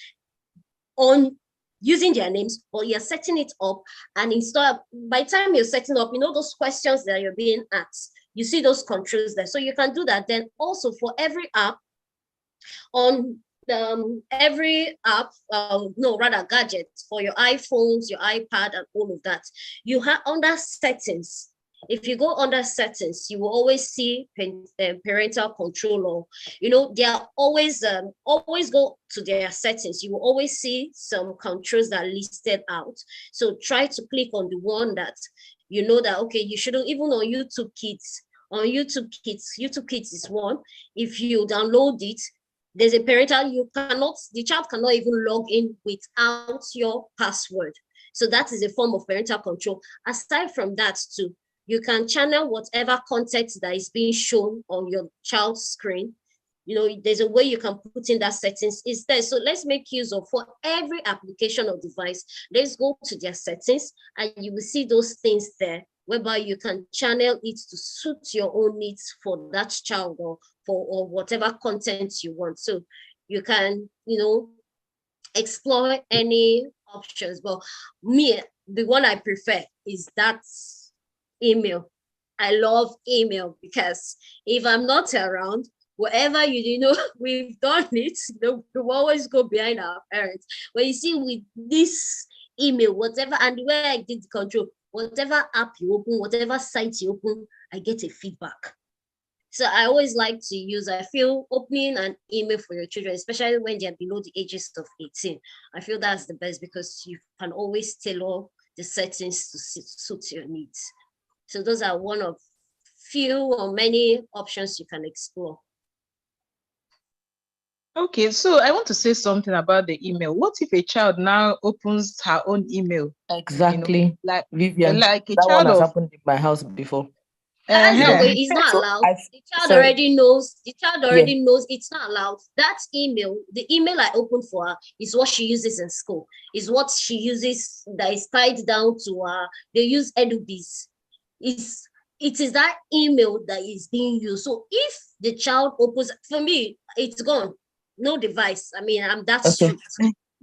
S1: on using their names, or you're setting it up and install. By the time you're setting up, those questions that you're being asked, you see those controls there. So you can do that. Then also for every app on gadgets for your iPhones, your iPad, and all of that, you have under settings, If you go under settings, you will always see parental control, or, you know, they are always go to their settings. You will always see some controls that are listed out. So try to click on the one that you know that, okay, you shouldn't, even on YouTube Kids. On YouTube Kids is one. If you download it, there's a parental, the child cannot even log in without your password. So that is a form of parental control. Aside from that too, you can channel whatever content that is being shown on your child's screen. You know, there's a way you can put in that settings. Is there. So let's make use of, for every application or device, let's go to their settings and you will see those things there, whereby you can channel it to suit your own needs for that child, or whatever content you want. So you can, you know, explore any options. But me, the one I prefer is that email. I love email, because if I'm not around, whatever you know, we've done it, you know, we always go behind our parents. When you see with this email, whatever, and the way I did the control, whatever app you open, whatever site you open, I get a feedback. So I always like to use, I feel opening an email for your children, especially when they're below the ages of 18, I feel that's the best, because you can always tailor the settings to suit your needs. So those are one of few or many options you can explore.
S3: Okay, so I want to say something about the email. What if a child now opens her own email?
S6: Exactly.
S3: You know, like
S6: Vivian,
S3: like a
S6: that one
S3: child
S6: has
S3: of
S6: happened in my house before.
S1: That's
S3: uh
S1: the way, it's not
S6: So
S1: allowed.
S6: I,
S1: The child
S6: sorry,
S1: already knows. The child
S6: yeah,
S1: already knows it's not allowed. That email, the email I opened for her, is what she uses in school. Is what she uses, that is tied down to her. They use EduBiz. It is that email that is being used. So if the child opens, for me, it's gone. No device. I mean, I'm that
S6: okay.
S1: strict.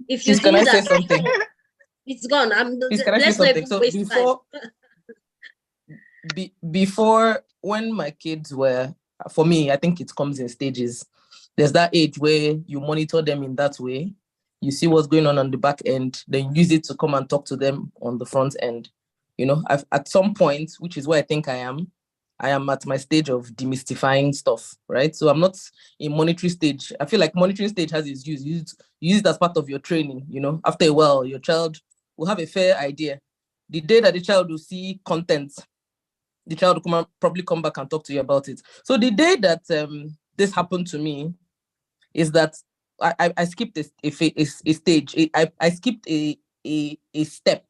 S1: If you
S6: Please, can I
S1: do
S6: say
S1: that,
S6: something?
S1: it's gone.
S6: Please, can I say
S1: Let's not
S6: something?
S1: even
S6: So
S1: waste time.
S6: before, when my kids were, for me, I think it comes in stages. There's that age where you monitor them in that way. You see what's going on the back end, then use it to come and talk to them on the front end. You know, at some point, which is where I think I am at my stage of demystifying stuff, right? So I'm not in monitoring stage. I feel like monitoring stage has its use. Use it as part of your training, you know. After a while, your child will have a fair idea. The day that the child will see content, the child will probably come back and talk to you about it. So the day that this happened to me is that I skipped a stage. I skipped a step.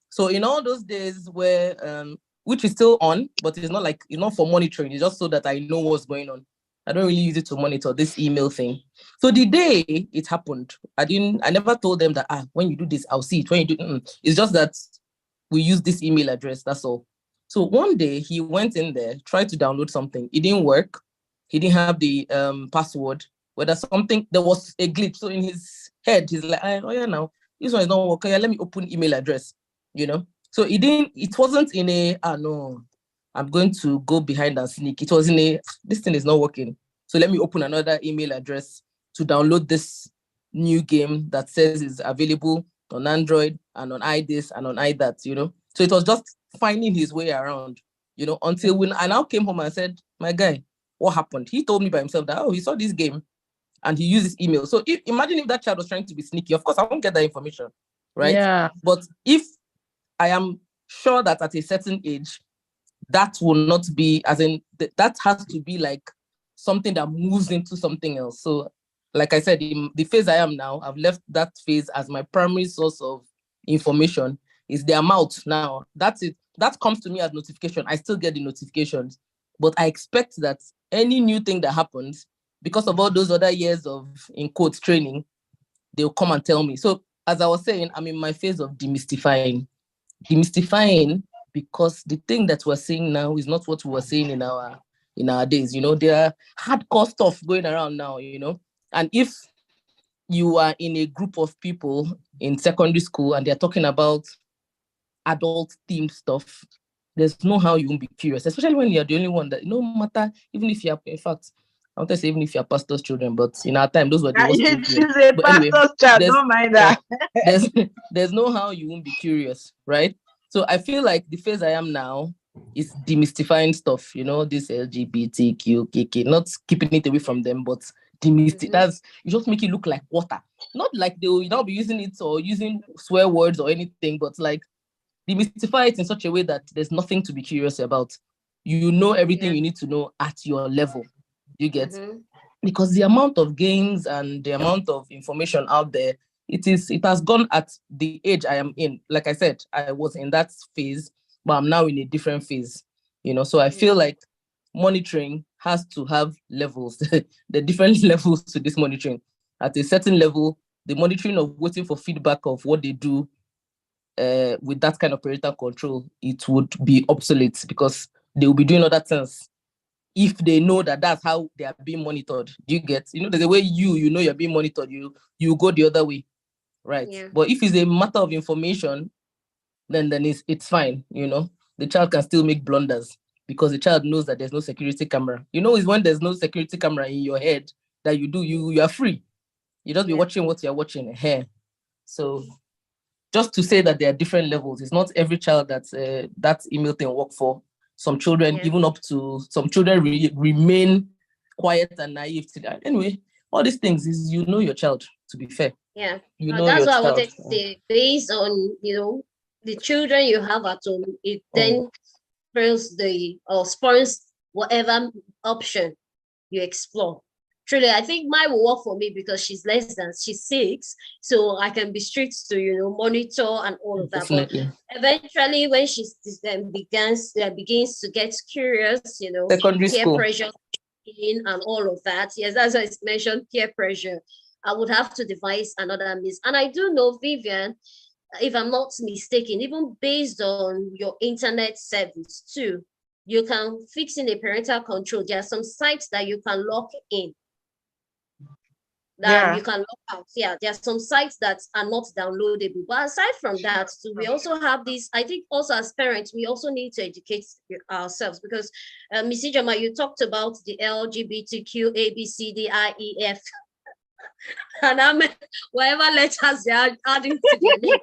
S6: So in all those days where which is still on, but it's not for monitoring, it's just so that I know what's going on. I don't really use it to monitor this email thing. So the day it happened, I never told them that when you do this, I'll see it. When you do it's just that we use this email address, that's all. So one day he went in there, tried to download something. It didn't work. He didn't have the password. Whether there was a glitch. So in his head, he's like, oh yeah, now this one is not working. Yeah, let me open email address, you know? So it wasn't in a, no, I'm going to go behind and sneak. It was in a, this thing is not working. So let me open another email address to download this new game that says it's available on Android and on iThis and on iThat, you know? So it was just finding his way around, you know, until when I now came home and said, my guy, what happened? He told me by himself that, he saw this game and he used his email. So imagine if that child was trying to be sneaky. Of course, I won't get that information, right?
S3: Yeah.
S6: But if I am sure that at a certain age, that will not be, as in, that has to be like something that moves into something else. So, like I said, in the phase I am now, I've left that phase as my primary source of information. Is their mouth now. That's it. That comes to me as notification. I still get the notifications, but I expect that any new thing that happens, because of all those other years of, in quotes, training, they'll come and tell me. So, as I was saying, I'm in my phase of demystifying, because the thing that we're seeing now is not what we were seeing in our days. You know, there are hardcore stuff going around now, you know. And if you are in a group of people in secondary school and they're talking about adult themed stuff, there's no how you won't be curious, especially when you're the only one that, no matter, even if you're, in fact, I want to say even if you're pastor's children, but in our time, those were the worst children.
S3: She's a pastor's child, don't mind that.
S6: There's no how you won't be curious, right? So I feel like the phase I am now, is demystifying stuff, this LGBTQ, KK, not keeping it away from them, but that's, you just make it look like water. Not like they will not be using it or using swear words or anything, but like demystify it in such a way that there's nothing to be curious about. You know everything you need to know at your level. You get? Because the amount of games and the amount of information out there, it has gone at the age I am in. Like I said, I was in that phase, but I'm now in a different phase. So I feel like monitoring has to have levels. The different levels to this monitoring. At a certain level, the monitoring of waiting for feedback of what they do with that kind of parental control, it would be obsolete because they will be doing other things if they know that that's how they are being monitored. Do you get? There's a way you're being monitored, you go the other way, right? Yeah. But if it's a matter of information, then it's fine. The child can still make blunders because the child knows that there's no security camera. It's when there's no security camera in your head that you are free. You just be watching what you're watching here. So just to say that there are different levels. It's not every child that email thing work for. Some children, even up to some children remain quiet and naive to that. Anyway, all these things is your child, to be fair.
S1: Yeah. That's what I wanted to say. Based on, the children you have at home, it then spawns whatever option you explore. Truly, I think mine will work for me because she's 6, so I can be strict to monitor and all of that. Definitely. But eventually, when she begins to get curious,
S6: secondary
S1: peer
S6: school
S1: pressure and all of that. Yes, that's why it's mentioned peer pressure. I would have to devise another means. And I do know, Vivian, if I'm not mistaken, even based on your internet service too, you can fix in the parental control. There are some sites that you can lock in. That you can lock out. Yeah, there are some sites that are not downloadable. But aside from that, so we also have this. I think also as parents, we also need to educate ourselves because, Ms. Ijoma, you talked about the LGBTQ, ABCDIEF, and whatever letters they are adding to their name,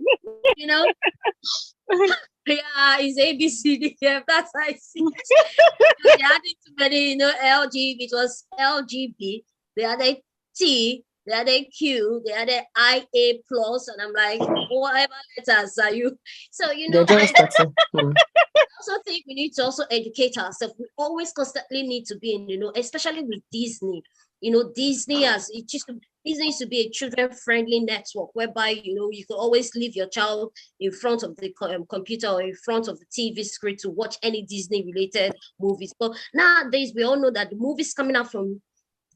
S1: Yeah, it's ABCDF. That's how I see it. They added too many, LG. It was LGB. They added T, they added Q, they added IA plus, and I'm like, whatever letters are you? So I also think we need to also educate ourselves. We always constantly need to be in, especially with Disney. Disney needs to be a children-friendly network whereby you can always leave your child in front of the computer or in front of the TV screen to watch any Disney-related movies. But nowadays, we all know that the movies coming out from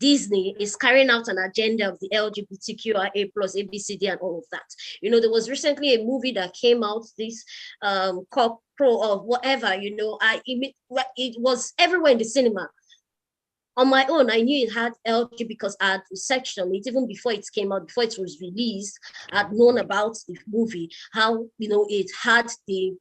S1: Disney is carrying out an agenda of the LGBTQIA plus ABCD and all of that. There was recently a movie that came out, this Cop Pro or whatever, it was everywhere in the cinema. On my own, I knew it had LG because I had researched on it even before it came out, before it was released. I'd known about the movie, how it had the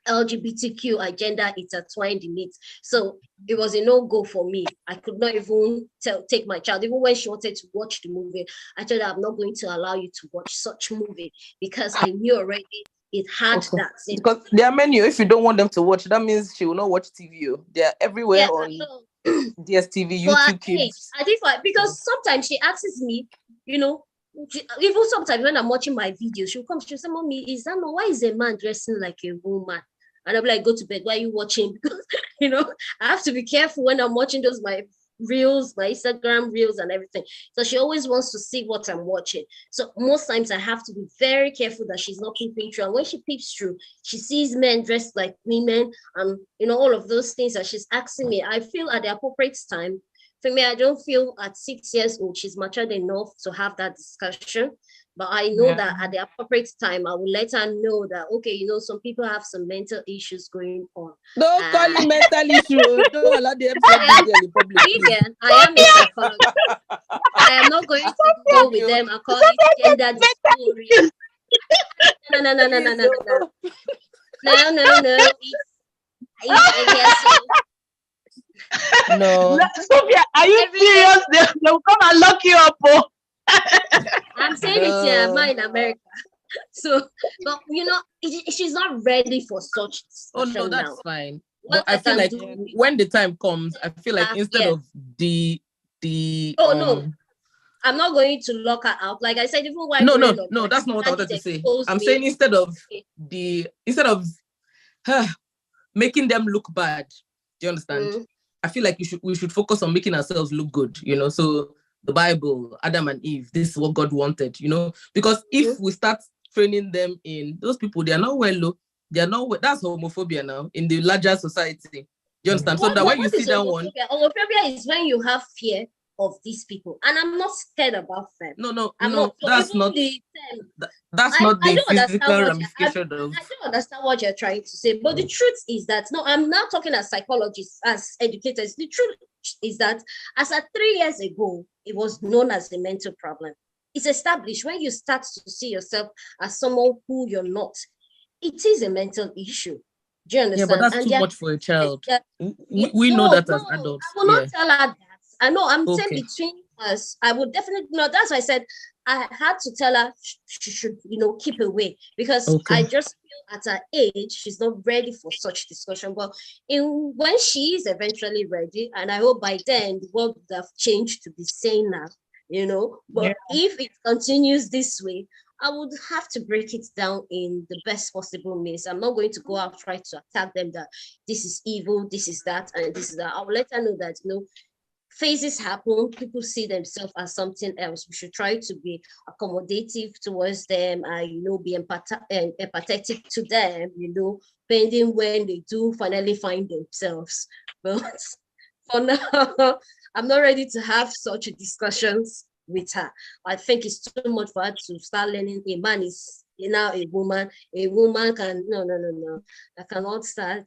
S1: LGBTQ agenda intertwined in it. So it was a no-go for me. I could not even take my child. Even when she wanted to watch the movie, I told her, I'm not going to allow you to watch such movie because I knew already it had that.
S6: Because there are many, if you don't want them to watch, that means she will not watch TV. They are everywhere on DSTV, YouTube Kids.
S1: I think because sometimes she asks me, even sometimes when I'm watching my videos, she'll say, Mommy, why is a man dressing like a woman? And I'll be like, go to bed. Why are you watching? Because, I have to be careful when I'm watching my reels, my Instagram reels and everything. So she always wants to see what I'm watching. So most times I have to be very careful that she's not peeping through. And when she peeps through, she sees men dressed like women and, all of those things that she's asking me. I feel at the appropriate time. For me, I don't feel at 6 years old, she's matured enough to have that discussion. But I know that at the appropriate time, I will let her know that, okay, some people have some mental issues going on.
S6: Don't call it mental issue. Don't allow the episode in public.
S1: Vivian, I am a psychologist. I am not going to go with them and call it gender dysphoria. No.
S6: No.
S7: Sophia, are you serious? They'll come and lock you up.
S1: I'm saying it's in America. So, but she's not ready for such.
S6: Oh no, that's fine.
S1: What
S6: I feel
S1: can
S6: like
S1: do
S6: when the time comes, I feel like instead
S1: yeah.
S6: of the
S1: No, I'm not going to lock her out. Like I said, even while
S6: no,
S1: growing up,
S6: that's not what I
S1: my dad
S6: wanted to
S1: did
S6: say.
S1: expose
S6: I'm
S1: me.
S6: saying instead of
S1: Okay.
S6: making them look bad. Do you understand? I feel like we should focus on making ourselves look good, you know. So the Bible, Adam and Eve, this is what God wanted, you know, because if we start training them in those people, they are not well, they are not well, that's homophobia now in the larger society. Do you understand? So that when you see that one,
S1: homophobia is when you have fear of these people, and I'm not scared about them.
S6: No,
S1: I'm not. So
S6: that's not that's not the physical ramification of.
S1: I don't understand what you're trying to say, but the truth is that no, I'm not talking as psychologists, as educators. The truth is that as at 3 years ago, it was known as a mental problem. It's established when you start to see yourself as someone who you're not. It is a mental issue. Do you understand?
S6: Yeah, but that's too much for a child. We know that as adults.
S1: I will not tell her that. I know I'm saying between us, I would definitely not. That's why I said I had to tell her she should, keep away, because I just feel at her age, she's not ready for such discussion. But when she is eventually ready, and I hope by then the world would have changed to be sane now, but if it continues this way, I would have to break it down in the best possible means. I'm not going to go out try to attack them that this is evil, this is that, and this is that. I will let her know that, phases happen, people see themselves as something else. We should try to be accommodative towards them and, be empathetic to them, pending when they do finally find themselves. But for now, I'm not ready to have such discussions with her. I think it's too much for her to start learning a man is now a woman can, no. I cannot start.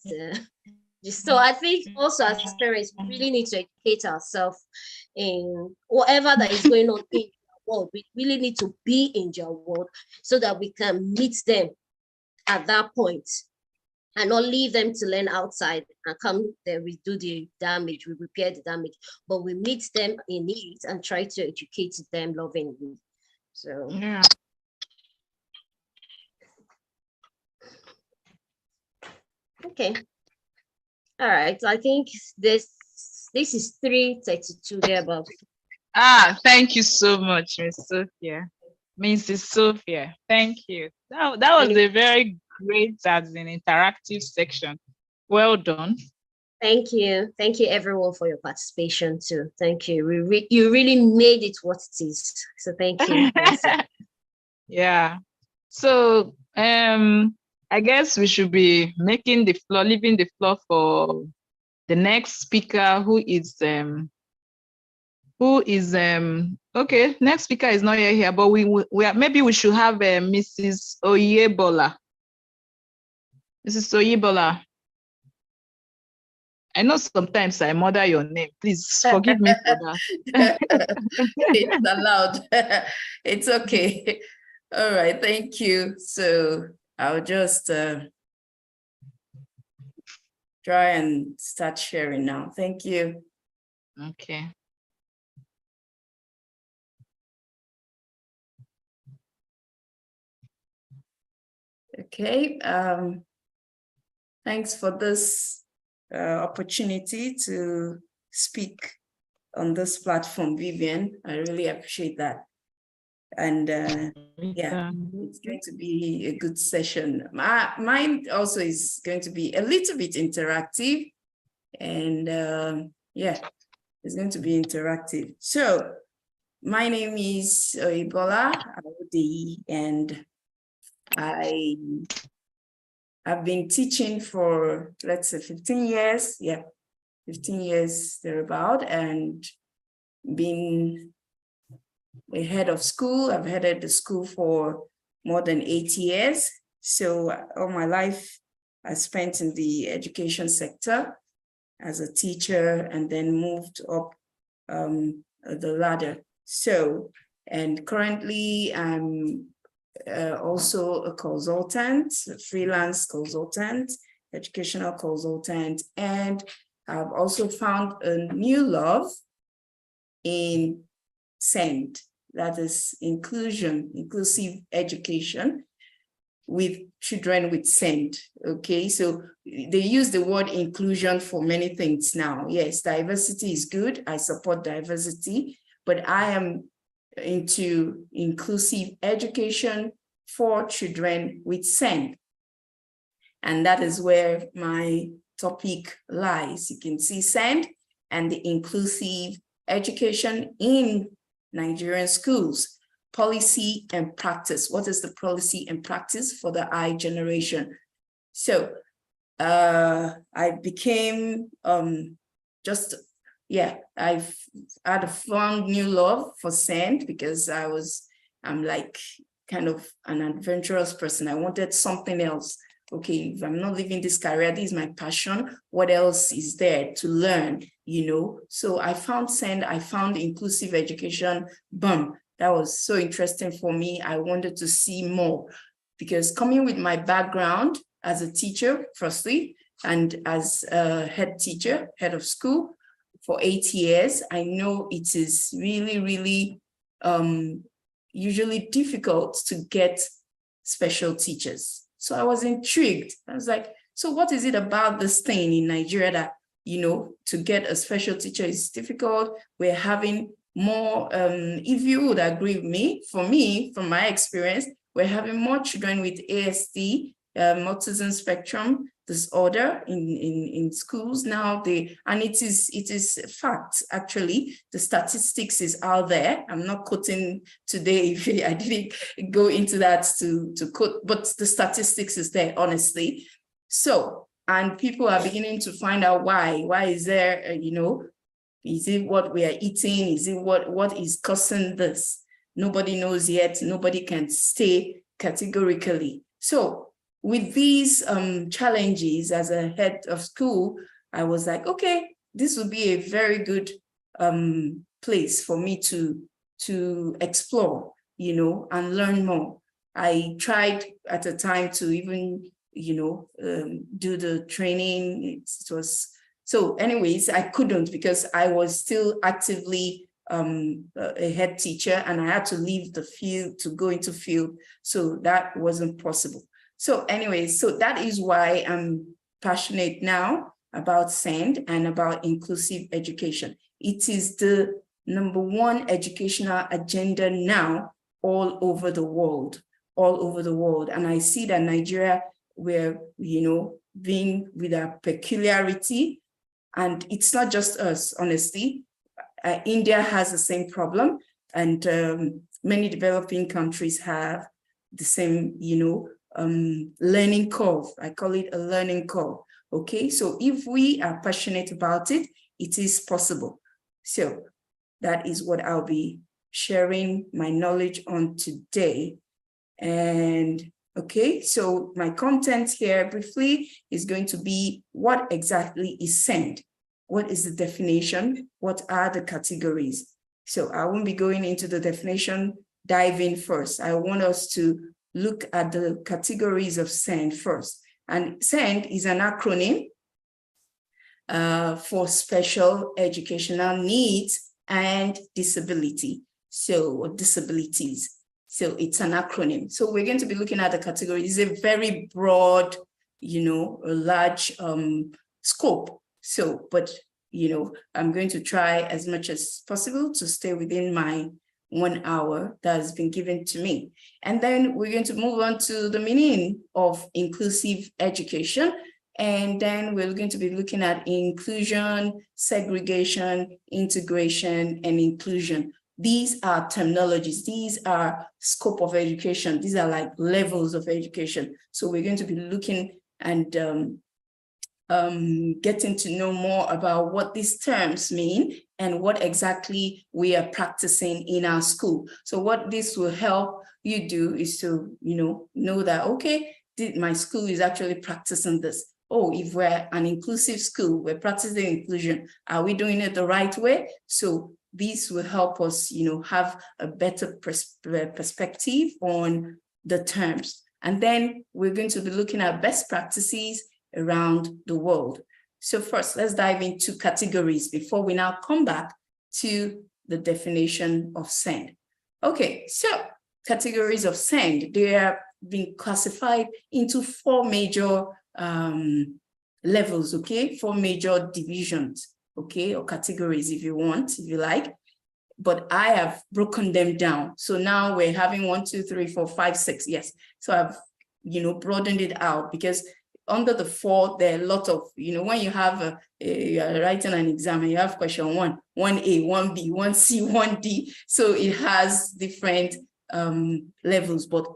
S1: So I think also as parents, we really need to educate ourselves in whatever that is going on in their world. We really need to be in their world so that we can meet them at that point and not leave them to learn outside and come there, we do the damage, we repair the damage, but we meet them in it and try to educate them lovingly. So
S3: yeah.
S1: Okay. All right. I think this is 3:32 thereabouts.
S3: Thank you so much, Mrs. Sophia. Thank you. That was a very great as an interactive section. Well done.
S1: Thank you. Thank you everyone for your participation too. Thank you. You really made it what it is. So thank you.
S3: Yeah. So I guess we should be leaving the floor for the next speaker, who is okay, next speaker is not yet here, but maybe we should have Mrs. Oyebola. Mrs. Oyebola. I know sometimes I murder your name. Please forgive me for that.
S4: It's allowed. It's okay. All right, thank you. So I'll just try and start sharing now. Thank you.
S3: Okay.
S4: Okay. Thanks for this opportunity to speak on this platform, Vivian. I really appreciate that. And yeah, it's going to be a good session. Mine also is going to be a little bit interactive. And yeah, it's going to be interactive. So my name is Oyebola Awode, and I've been teaching for, let's say, 15 years. Yeah, 15 years thereabout, and been a head of school. I've headed the school for more than 8 years. So all my life I spent in the education sector as a teacher, and then moved up the ladder. So, and currently I'm also a consultant, a freelance consultant, educational consultant, and I've also found a new love in SEND, that is inclusive education. with children with SEND. Okay, so they use the word inclusion for many things now. Yes, diversity is good. I support diversity, but I am into inclusive education for children with SEND. And that is where my topic lies. You can see SEND and the inclusive education in Nigerian schools. Policy and practice. What is the policy and practice for the I generation? So I became I've had a fond new love for SEND because I'm like kind of an adventurous person. I wanted something else. Okay, if I'm not living this career, this is my passion. What else is there to learn, you know? So I found SEND, I found inclusive education, boom. That was so interesting for me. I wanted to see more because coming with my background as a teacher, firstly, and as a head teacher, head of school for 8 years, I know it is really, really usually difficult to get special teachers. So I was intrigued. I was like, so what is it about this thing in Nigeria that, you know, to get a special teacher is difficult? We're having more, if you would agree with me, from my experience, we're having more children with ASD, autism spectrum disorder in schools now. And it is fact, actually. The statistics is out there. I'm not quoting today. I didn't go into that to quote, but the statistics is there, honestly. So, and people are beginning to find out why. Why is there, you know, is it what we are eating? Is it what is causing this? Nobody knows yet. Nobody can say categorically. So with these challenges as a head of school, I was like, okay, this would be a very good place for me to explore, you know, and learn more. I tried at a time to even, you know, do the training. It was, so anyways, I couldn't because I was still actively a head teacher and I had to leave the field to go into field. So that wasn't possible. So anyways, so that is why I'm passionate now about SEND and about inclusive education. It is the #1 educational agenda now all over the world. And I see that Nigeria, we're, you know, being with our peculiarity, and it's not just us, honestly. India has the same problem, and many developing countries have the same, you know, learning curve. I call it a learning curve. Okay, so if we are passionate about it, it is possible. So that is what I'll be sharing my knowledge on today. And okay, so my content here briefly is going to be what exactly is SEND? What is the definition? What are the categories? So I won't be going into the definition, dive in first. I want us to look at the categories of SEND first. And SEND is an acronym for special educational needs and disability. So disabilities. So it's an acronym. So we're going to be looking at the categories. It's a very broad, you know, a large scope. So, but, you know, I'm going to try as much as possible to stay within my 1 hour that has been given to me. And then we're going to move on to the meaning of inclusive education. And then we're going to be looking at inclusion, segregation, integration, and inclusion. These are terminologies. These are scope of education. These are like levels of education. So we're going to be looking and getting to know more about what these terms mean and what exactly we are practicing in our school. So what this will help you do is to, you know that, okay, my school is actually practicing this. Oh, if we're an inclusive school, we're practicing inclusion. Are we doing it the right way? So this will help us, you know, have a better perspective on the terms. And then we're going to be looking at best practices around the world. So first, let's dive into categories before we now come back to the definition of SEND. Okay, so categories of SEND, they are been classified into 4 major levels, okay? 4 major divisions, okay? Or categories if you want, if you like. But I have broken them down. So now we're having 1, 2, 3, 4, 5, 6. Yes. So I've, broadened it out, because under the 4, there are a lot of, when you have you're writing an exam and you have question 1, 1A, 1B, 1C, 1D. So it has different levels, but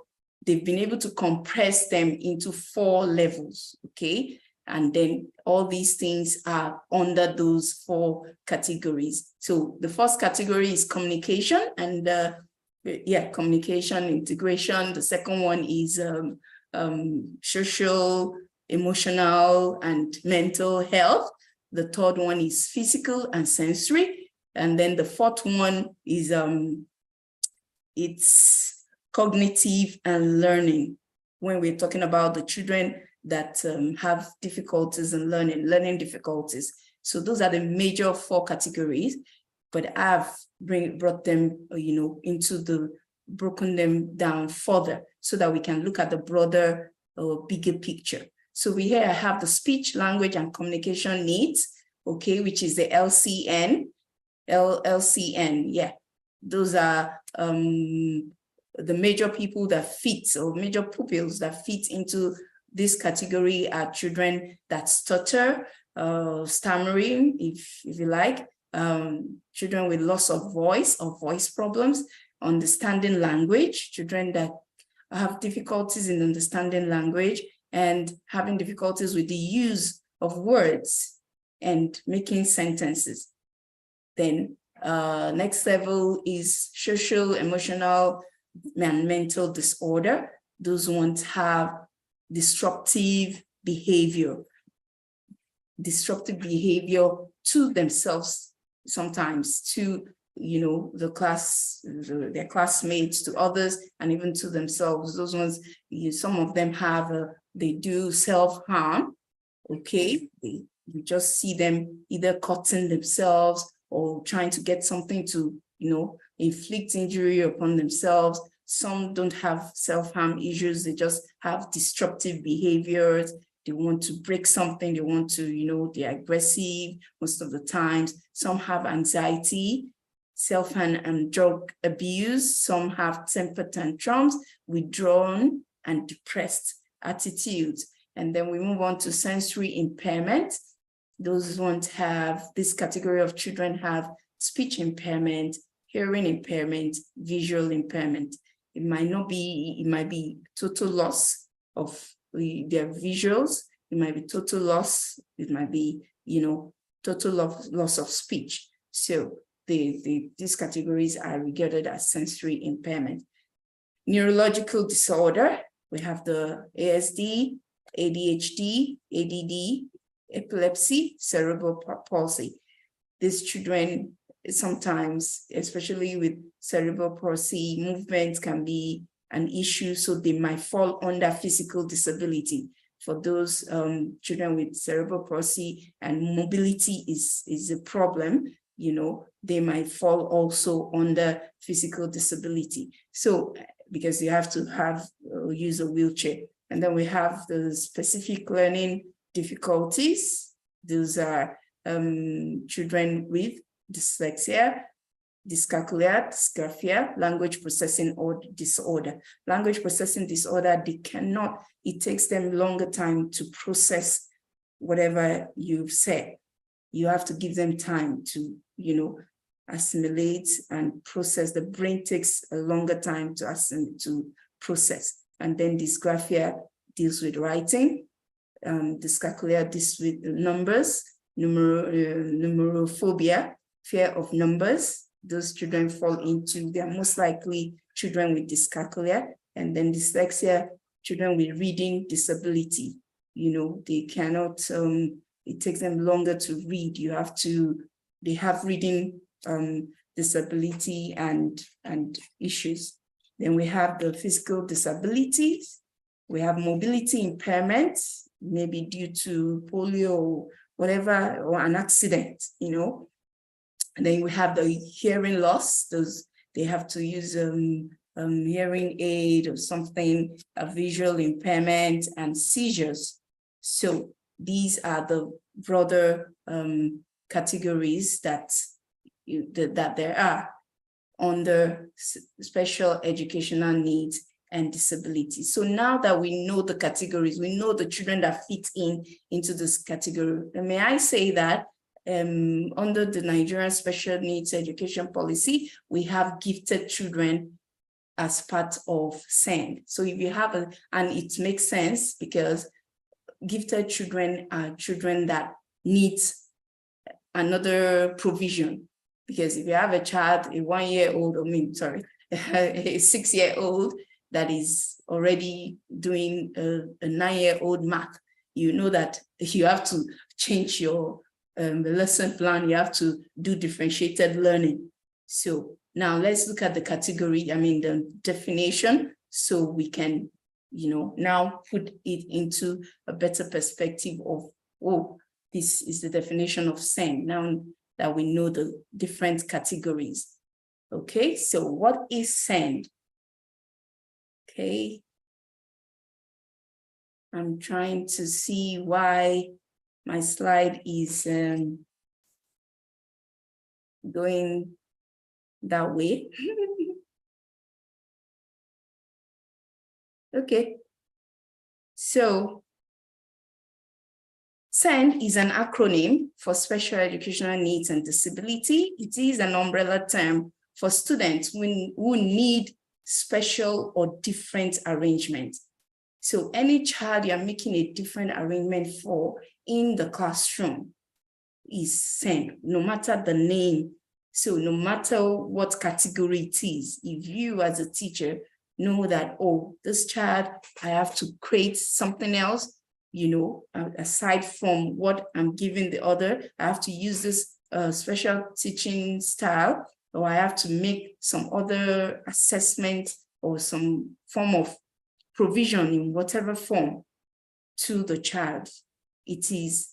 S4: they've been able to compress them into 4 levels, okay? And then all these things are under those 4 categories. So the first category is communication, and communication integration. The second one is social, emotional, and mental health. The third one is physical and sensory. And then the fourth one is it's cognitive and learning. When we're talking about the children that have difficulties in learning difficulties. So those are the major 4 categories, but I've brought them, broken them down further so that we can look at the broader, bigger picture. So here I have the speech, language, and communication needs, okay, which is the LCN, yeah. Those are the major people that fit, or major pupils that fit into this category are children that stutter, stammering, if you like, children with loss of voice or voice problems, understanding language, children that have difficulties in understanding language and having difficulties with the use of words and making sentences. Then next level is social, emotional, and mental disorder. Those ones have disruptive behavior to themselves, sometimes to their classmates, to others, and even to themselves. Those ones, some of them have they do self-harm, okay? You just see them either cutting themselves or trying to get something to inflict injury upon themselves. Some don't have self-harm issues, they just have disruptive behaviors. They want to break something, they want to, they're aggressive most of the times. Some have anxiety, self-harm and drug abuse. Some have temper tantrums, withdrawn and depressed attitudes. And then we move on to sensory impairment. Those ones have, this category of children have speech impairment, hearing impairment, visual impairment. It might be total loss of their visuals. It might be total loss. It might be, total loss of speech. So these categories are regarded as sensory impairment. Neurological disorder, we have the ASD, ADHD, ADD, epilepsy, cerebral palsy. These children sometimes, especially with cerebral palsy, movement can be an issue, so they might fall under physical disability. For those children with cerebral palsy and mobility is a problem, they might fall also under physical disability. So, because you have to use a wheelchair. And then we have the specific learning difficulties. Those are children with dyslexia, dyscalculia, dysgraphia, language processing disorder. Language processing disorder, it takes them longer time to process whatever you've said. You have to give them time to, assimilate and process. The brain takes a longer time to process. And then dysgraphia deals with writing. Dyscalculia deals with numbers, numerophobia, fear of numbers. Those children fall into, they're most likely children with dyscalculia. And then dyslexia, children with reading disability. They cannot, it takes them longer to read. They have reading disability and issues. Then we have the physical disabilities. We have mobility impairments, maybe due to polio or whatever, or an accident, And then we have the hearing loss. They have to use hearing aid or something, a visual impairment, and seizures. So these are the broader categories that there are under special educational needs and disabilities. So now that we know the categories, we know the children that fit into this category. And may I say that under the Nigerian Special Needs Education Policy, we have gifted children as part of SEND. So if you have and it makes sense because gifted children are children that need another provision. Because if you have a child, a 1-year-old, a 6-year-old that is already doing a 9-year-old math, you know that you have to change your lesson plan, you have to do differentiated learning. So now let's look at the category, the definition, so we can, now put it into a better perspective of, oh, this is the definition of SEND. Now that we know the different categories. Okay, so what is SEND? Okay. I'm trying to see why my slide is going that way. Okay, so SEND is an acronym for Special Educational Needs and Disability. It is an umbrella term for students who need special or different arrangement. So any child you're making a different arrangement for in the classroom is SEND, no matter the name. So no matter what category it is, if you as a teacher know that, oh, this child, I have to create something else, aside from what I'm giving the other, I have to use this special teaching style, or I have to make some other assessment or some form of provision in whatever form to the child. It is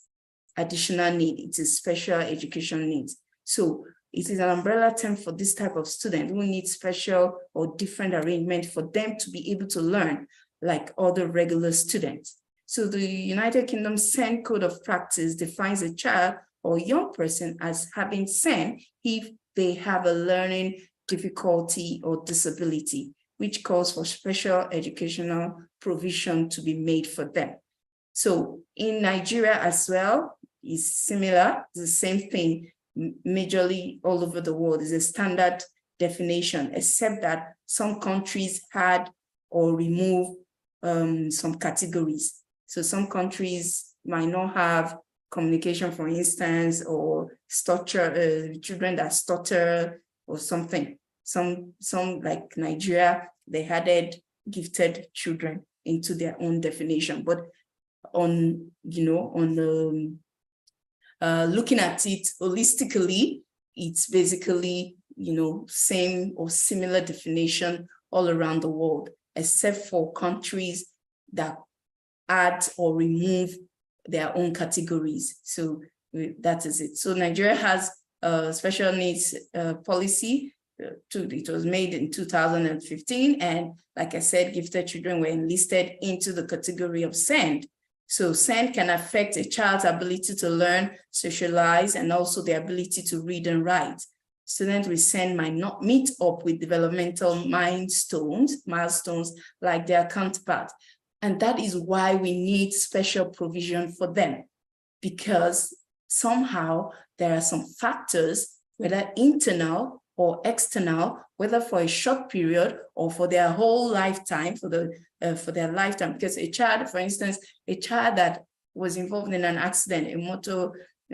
S4: additional need, it is special education needs. So it is an umbrella term for this type of student who needs special or different arrangement for them to be able to learn like other regular students. So the United Kingdom SEND Code of Practice defines a child or young person as having SEND if they have a learning difficulty or disability, which calls for special educational provision to be made for them. So in Nigeria as well, is similar, the same thing, majorly all over the world is a standard definition, except that some countries had or removed some categories. So some countries might not have communication, for instance, or stutter, children that stutter or something. Some like Nigeria, they added gifted children into their own definition. But on, looking at it holistically, it's basically, same or similar definition all around the world, except for countries that add or remove their own categories. So that is it. So Nigeria has a special needs policy. It was made in 2015. And like I said, gifted children were enlisted into the category of SEND. So SEND can affect a child's ability to learn, socialize, and also the ability to read and write. Students with SEND might not meet up with developmental milestones like their counterparts. And that is why we need special provision for them, because somehow there are some factors, whether internal or external, whether for a short period or for their whole lifetime, for their lifetime. Because a child, for instance, a child that was involved in an accident, a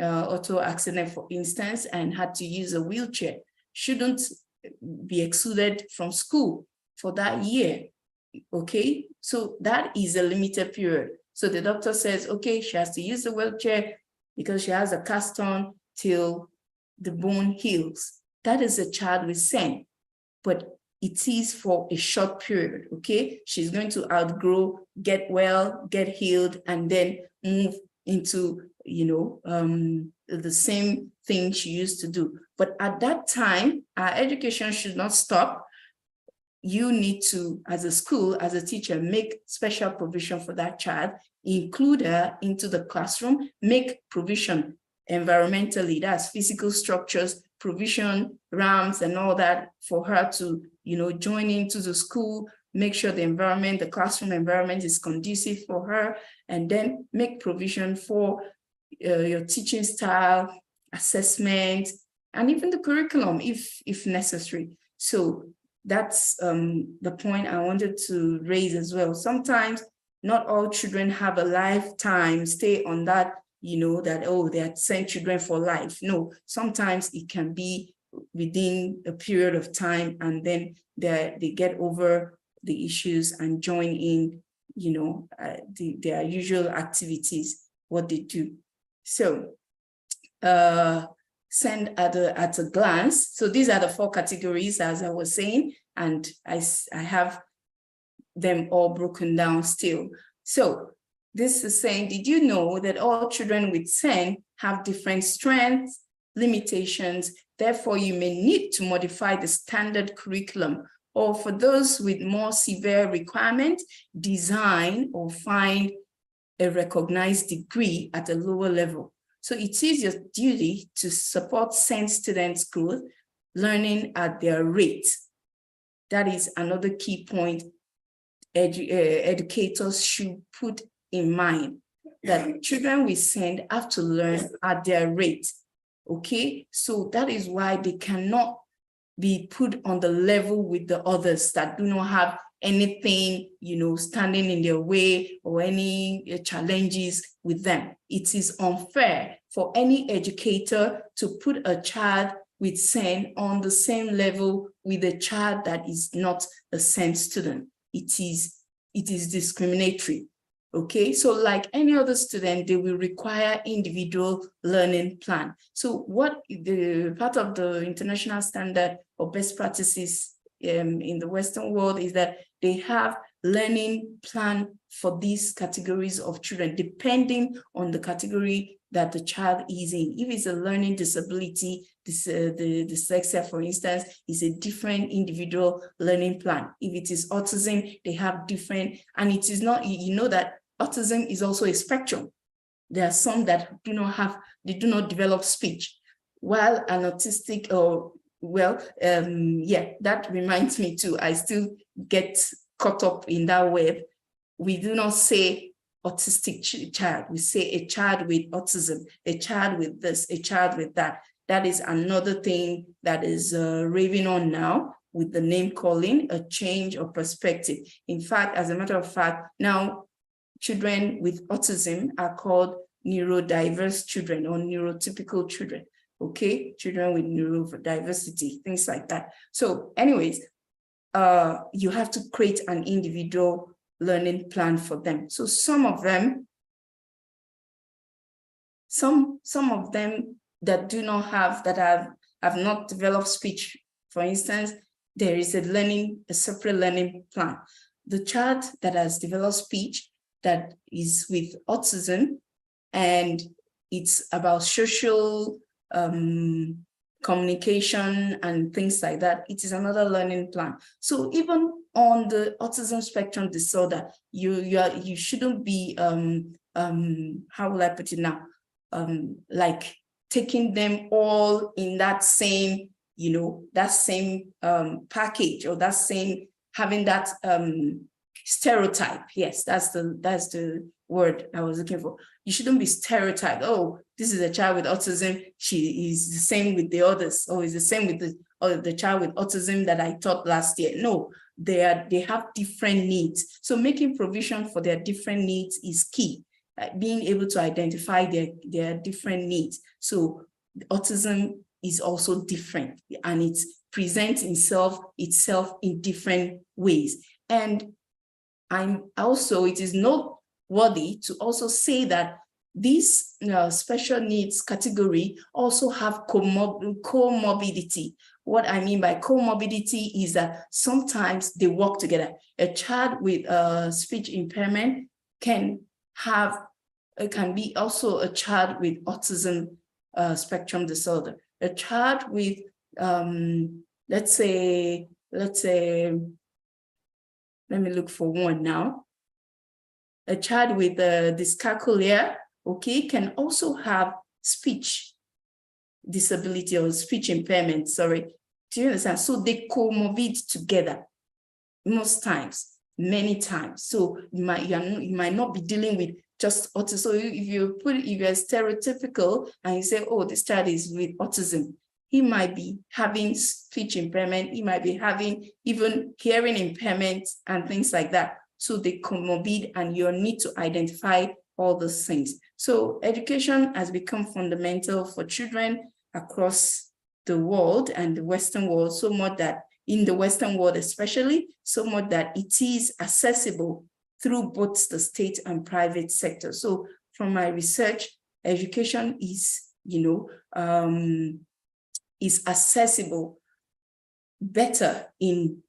S4: auto accident, for instance, and had to use a wheelchair, shouldn't be excluded from school for that year. Okay, so that is a limited period. So the doctor says, okay, she has to use the wheelchair because she has a cast on till the bone heals. That is a child with SEND, but it is for a short period, okay? She's going to outgrow, get well, get healed, and then move into, the same thing she used to do. But at that time, our education should not stop. you need to, as a school, as a teacher, make special provision for that child, include her into the classroom, make provision environmentally, that's physical structures, provision, ramps and all that for her to, join into the school, make sure the environment, the classroom environment is conducive for her, and then make provision for your teaching style, assessment, and even the curriculum if necessary. So that's the point I wanted to raise as well. Sometimes not all children have a lifetime stay on that, that, oh, they are sent children for life. No, sometimes it can be within a period of time, and then they get over the issues and join in, their usual activities, what they do. So send at a glance. So these are the 4 categories, as I was saying, and I have them all broken down still. So this is saying, did you know that all children with SEN have different strengths, limitations, therefore you may need to modify the standard curriculum, or for those with more severe requirements, design or find a recognized degree at a lower level. So it is your duty to support SEN students' growth, learning at their rate. That is another key point educators should put in mind, that children with SEN have to learn at their rate. Okay, so that is why they cannot be put on the level with the others that do not have anything, standing in their way or any challenges with them. It is unfair for any educator to put a child with SEN on the same level with a child that is not a SEN student. It is discriminatory. Okay, so like any other student, they will require individual learning plan. So what the part of the international standard or best practices in the Western world is that they have learning plan for these categories of children, depending on the category that the child is in. If it's a learning disability, the dyslexia, for instance, is a different individual learning plan. If it is autism, they have different, and it is not, that autism is also a spectrum. There are some that do not develop speech, while an autistic that reminds me too, I still get caught up in that web. We do not say autistic child, we say a child with autism, a child with this, a child with that. That is another thing that is raving on now with the name calling, a change of perspective. In fact, as a matter of fact, now children with autism are called neurodiverse children or neurotypical children. Okay, children with neurodiversity, things like that. So anyways, you have to create an individual learning plan for them. So some of them that do not have, that have not developed speech, for instance, there is a separate learning plan. The child that has developed speech, that is with autism, and it's about social communication and things like that, it is another learning plan. So even on the autism spectrum disorder, you shouldn't be how will I put it now, like taking them all in that same package, or that same, having that stereotype. Yes, that's the word I was looking for. You shouldn't be stereotyped. Oh, this is a child with autism, she is the same with the others, or is the same with the child with autism that I taught last year. No, they have different needs. So making provision for their different needs is key. Being able to identify their different needs. So autism is also different, and it presents itself in different ways. And it is noteworthy to also say that these special needs category also have comorbidity. What I mean by comorbidity is that sometimes they work together. A child with speech impairment can be also a child with autism spectrum disorder. A child with let's say Let me look for one now. A child with dyscalculia, okay, can also have speech disability or speech impairment, sorry. Do you understand? So they comorbid together most times, many times. So you might not be dealing with just autism. So if you're stereotypical and you say, oh, this child is with autism, he might be having speech impairment, he might be having even hearing impairment and things like that. So they comorbid, and you need to identify all those things. So education has become fundamental for children across the world and the Western world, so much that in the Western world especially, so much that it is accessible through both the state and private sector. So from my research, education is, is accessible better in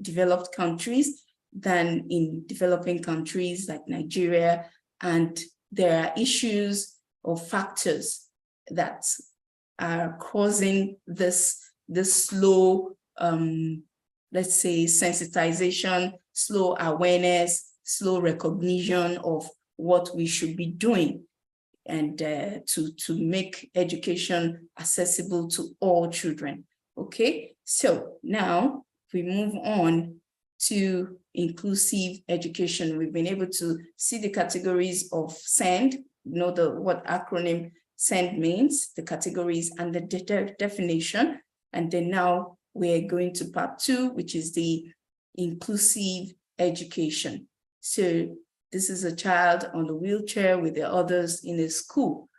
S4: developed countries than in developing countries like Nigeria. And there are issues or factors that are causing this slow, let's say, sensitization, slow awareness, slow recognition of what we should be doing, and to make education accessible to all children. Okay, so now we move on to inclusive education. We've been able to see the categories of SEND, what acronym SEND means, the categories and the definition. And then now we're going to part 2, which is the inclusive education. So this is a child on a wheelchair with the others in a school.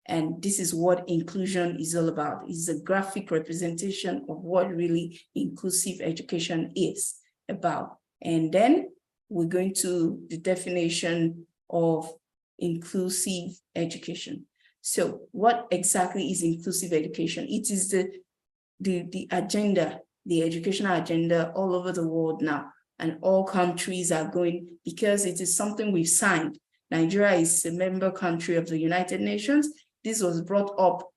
S4: And this is what inclusion is all about. It's a graphic representation of what really inclusive education is about. And then we're going to the definition of inclusive education. So what exactly is inclusive education? It is the agenda, the educational agenda all over the world now. And all countries are going, because it is something we've signed. Nigeria is a member country of the United Nations. This was brought up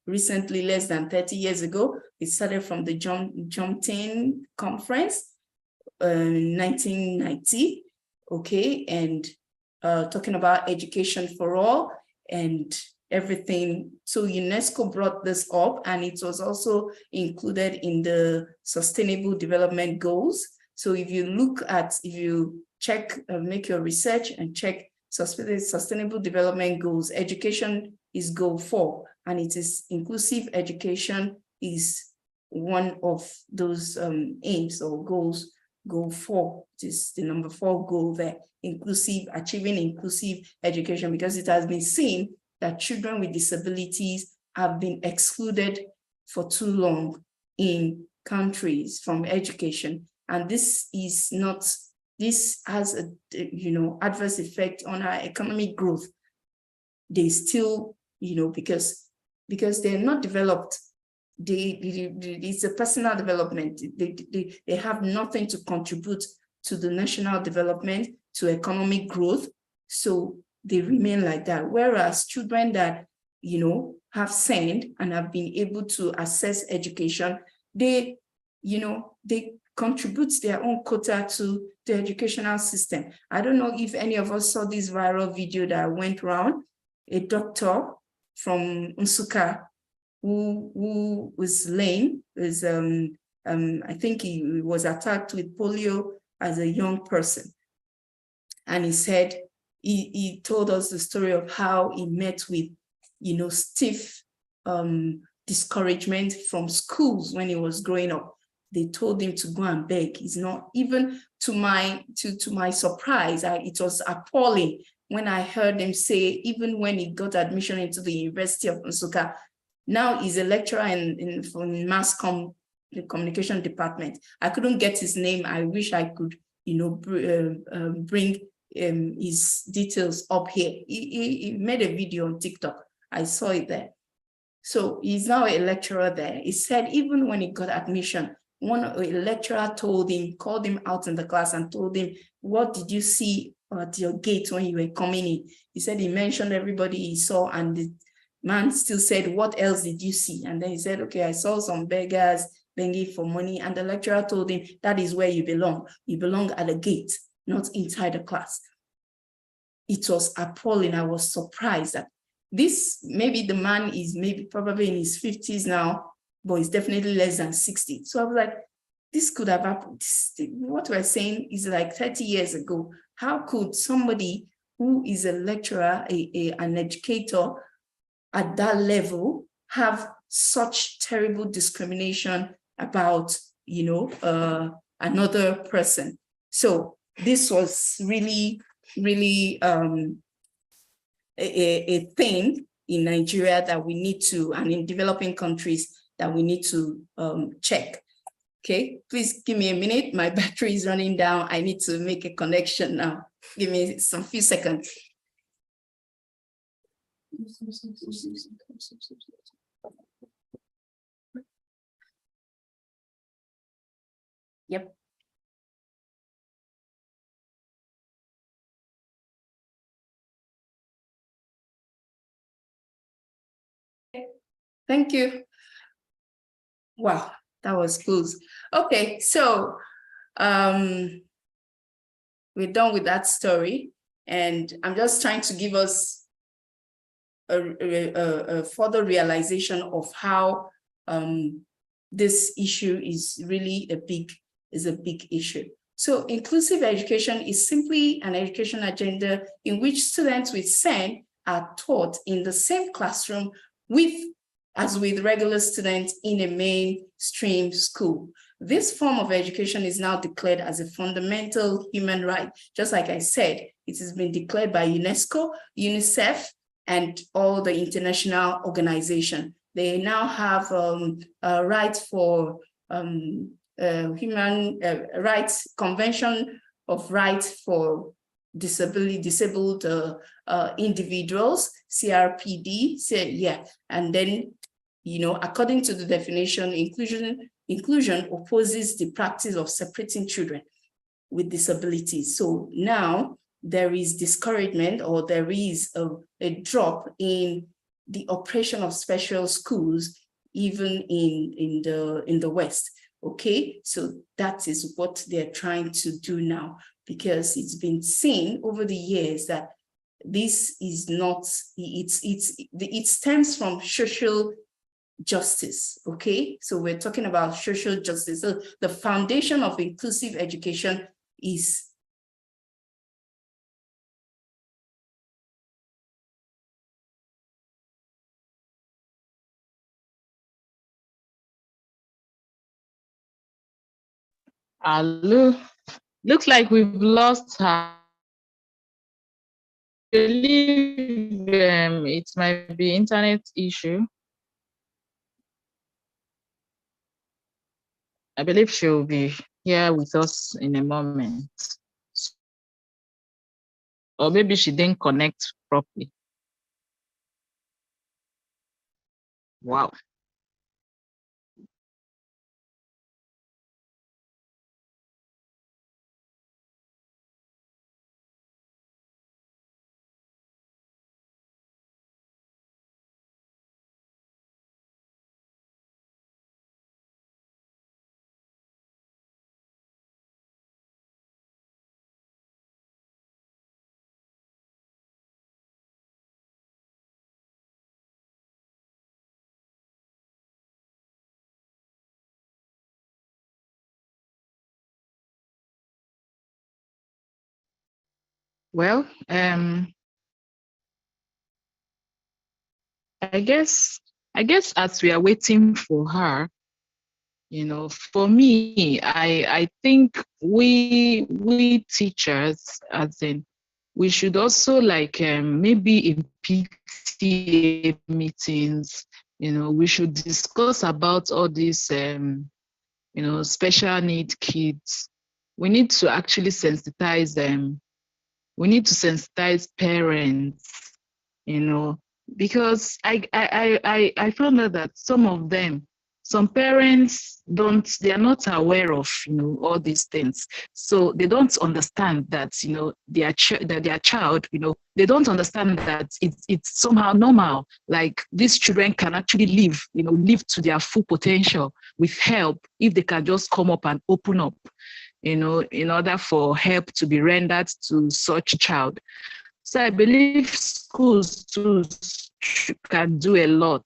S4: recently, less than 30 years ago. It started from the Jomtien Conference, 1990, okay, and talking about education for all and everything. So UNESCO brought this up, and it was also included in the Sustainable Development Goals. So if you check, make your research and check Sustainable Development Goals, education is goal 4, and it is inclusive education is one of those aims or goals. Goal 4, it is the number 4 goal there, achieving inclusive education, because it has been seen that children with disabilities have been excluded for too long in countries from education. And this has a adverse effect on our economic growth. They still, because they're not developed, it's a personal development. They have nothing to contribute to the national development, to economic growth. So they remain like that. Whereas children that, have SEND and have been able to access education, they contribute their own quota to the educational system. I don't know if any of us saw this viral video that went around, a doctor from Nsukka who was lame, I think he was attacked with polio as a young person. And he said, he told us the story of how he met with, stiff discouragement from schools when he was growing up. They told him to go and beg. He's not, even to my surprise, it was appalling when I heard him say, even when he got admission into the University of Nsukka, now he's a lecturer in mass communication department. I couldn't get his name. I wish I could, bring his details up here. He made a video on TikTok. I saw it there. So he's now a lecturer there. He said even when he got admission, a lecturer called him out in the class and told him, what did you see at your gate when you were coming in? He said he mentioned everybody he saw, and the man still said, what else did you see? And then he said, okay, I saw some beggars begging for money. And the lecturer told him, that is where you belong. You belong at the gate, not inside the class. It was appalling. I was surprised that this, maybe the man is probably in his 50s now, but he's definitely less than 60. So I was like, this could have happened. What we're saying is like 30 years ago. How could somebody who is a lecturer, an educator at that level have such terrible discrimination about, another person? So this was really, really a thing in Nigeria that we need to, and in developing countries that we need to check. Okay, please give me a minute. My battery is running down. I need to make a connection now. Give me some few seconds. Yep. Thank you. Wow, that was close. Okay, so we're done with that story, and I'm just trying to give us a further realization of how this issue is really a big issue. So inclusive education is simply an education agenda in which students with SEN are taught in the same classroom as with regular students in a mainstream school. This form of education is now declared as a fundamental human right. Just like I said, it has been declared by UNESCO, UNICEF, and all the international organizations. They now have a right for human rights, Convention of Rights for disabled individuals, CRPD, and then, according to the definition, inclusion opposes the practice of separating children with disabilities. So now there is discouragement, or there is a drop in the operation of special schools, even in the West. Okay, so that is what they're trying to do now, because it's been seen over the years that this is not, it stems from social justice. Okay, so we're talking about social justice. So the foundation of inclusive education is
S3: looks like we've lost her. I believe it might be internet issue. I believe she'll be here with us in a moment. Or maybe she didn't connect properly. Wow. Well, I guess as we are waiting for her, for me, I think we teachers, as in, we should also maybe in PTA meetings, we should discuss about all these special need kids. We need to actually sensitize them. We need to sensitize parents, because I found out that some parents they are not aware of all these things, so they don't understand that their child, they don't understand that it's somehow normal, like these children can actually live to their full potential. with help, if they can just come up and open up, you know, in order for help to be rendered to such child. So I believe schools too can do a lot,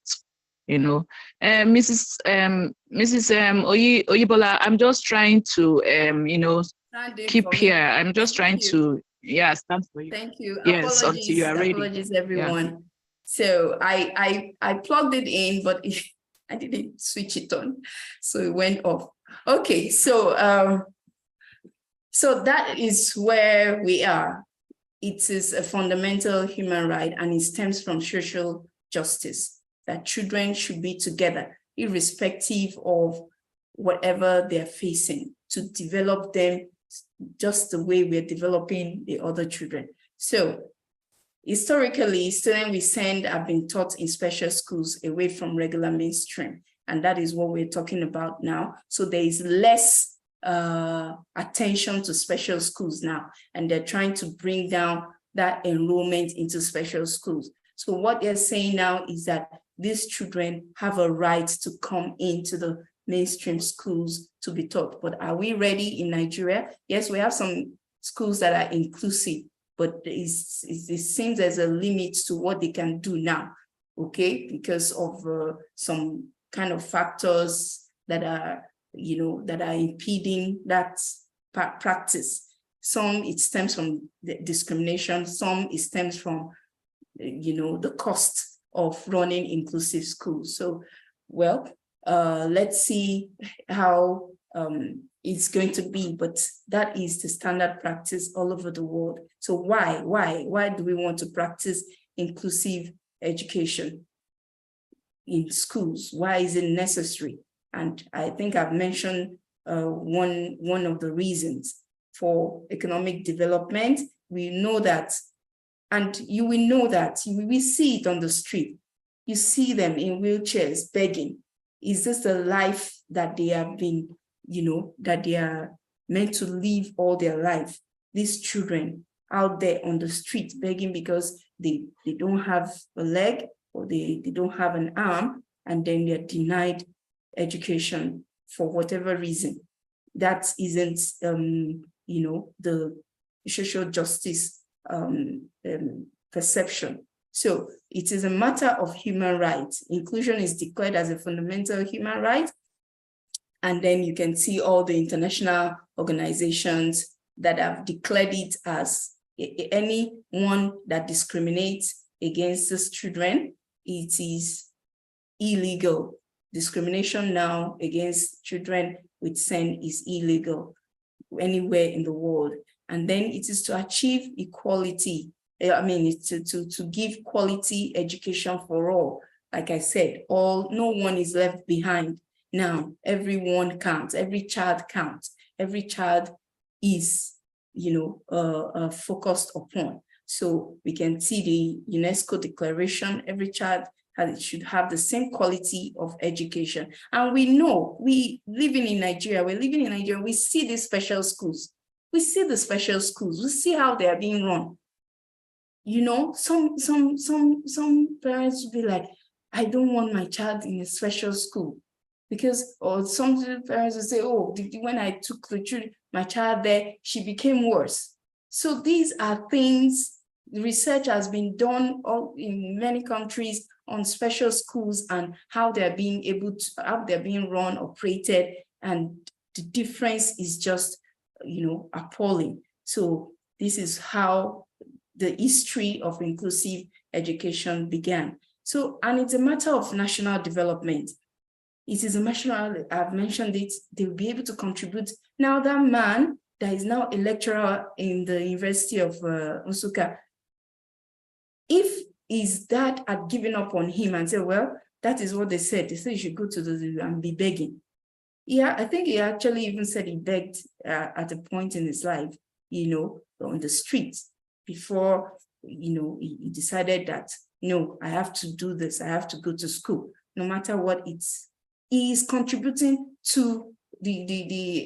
S3: you know. Mrs. Oyibola, I'm just trying to, you know, keep here. I'm just trying to, yeah, stand for you.
S4: Thank you.
S3: Yes, until you are ready.
S4: Apologies, everyone. Yeah. So I plugged it in, but I didn't switch it on, so it went off. Okay, so so that is where we are. It is a fundamental human right, and it stems from social justice, that children should be together, irrespective of whatever they're facing, to develop them just the way we're developing the other children. So historically, students we send have been taught in special schools away from regular mainstream, and that is what we're talking about now. So there is less attention to special schools now, and they're trying to bring down that enrollment into special schools. So what they're saying now is that these children have a right to come into the mainstream schools to be taught. But are we ready in Nigeria? Yes, we have some schools that are inclusive, but it seems there's a limit to what they can do now, okay? Because of some kind of factors that are, you know, that are impeding that practice. Some it stems from the discrimination, some it stems from, you know, the cost of running inclusive schools. So, well, let's see how it's going to be, but that is the standard practice all over the world. So why do we want to practice inclusive education in schools? Why is it necessary? And I think I've mentioned one of the reasons. For economic development, we know that, and you will know that, you will see it on the street. You see them in wheelchairs begging. Is this the life that they have been, you know, that they are meant to live all their life? These children out there on the street begging because they don't have a leg or they don't have an arm, and then they're denied education for whatever reason. That isn't, you know, the social justice perception. So it is a matter of human rights. Inclusion is declared as a fundamental human right. And then you can see all the international organizations that have declared it as anyone that discriminates against these children, it is illegal. Discrimination now against children with SEND is illegal anywhere in the world. And then it is to achieve equality. I mean, it's to give quality education for all. Like I said, no one is left behind. Now, everyone counts, every child counts, every child is, you know, focused upon. So we can see the UNESCO declaration, every child should have the same quality of education. And we know, we're living in Nigeria, we see these special schools. We see the special schools, we see how they are being run. You know, some parents will be like, I don't want my child in a special school. Because, or some parents will say, oh, when I took my child there, she became worse. So these are things, research has been done in many countries on special schools and how they're being how they're being run, operated, and the difference is just, you know, appalling. So this is how the history of inclusive education began. So, and it's a matter of national development. It is a national, I've mentioned it, they'll be able to contribute. Now that man that is now a lecturer in the University of Nsukka, if his dad had given up on him and said, well, that is what they said you should go to the zoo and be begging. Yeah, I think he actually even said he begged at a point in his life, you know, on the streets before, you know, he decided that, no, I have to do this, I have to go to school, no matter what it's. He is contributing to the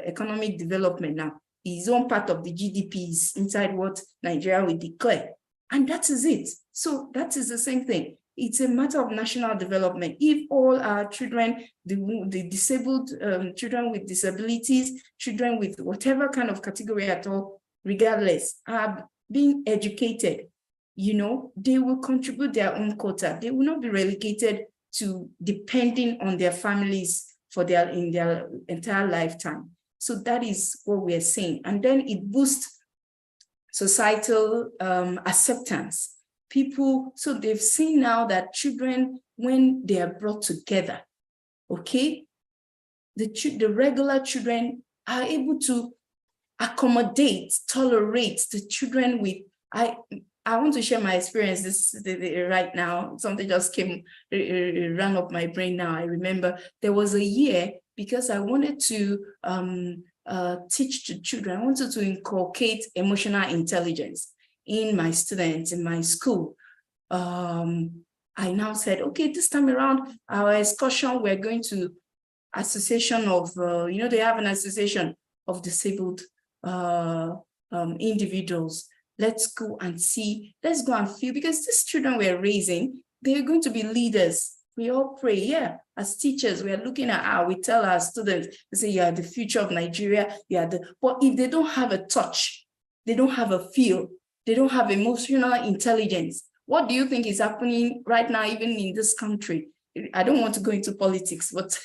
S4: economic development now. His own part of the GDP is inside what Nigeria will declare. And that is it. So that is the same thing. it's a matter of national development. If all our children, the disabled children with disabilities, children with whatever kind of category at all, regardless, are being educated, you know, they will contribute their own quota. They will not be relegated to depending on their families for their entire lifetime. So that is what we are saying. And then it boosts societal acceptance. People, so they've seen now that children, when they are brought together, okay, the regular children are able to accommodate, tolerate the children with, I want to share my experience right now. Something just ran up my brain now. I remember there was a year, because I wanted to teach the children, I wanted to inculcate emotional intelligence in my students, in my school. I now said, okay, this time around, our excursion, we're going to association of, you know, they have an association of disabled individuals. Let's go and see, let's go and feel, because these children we're raising, they're going to be leaders. We all pray, yeah, as teachers, we are looking at how we tell our students, we say, you are the future of Nigeria, but if they don't have a touch, they don't have a feel, they don't have emotional intelligence, what do you think is happening right now, even in this country? I don't want to go into politics, but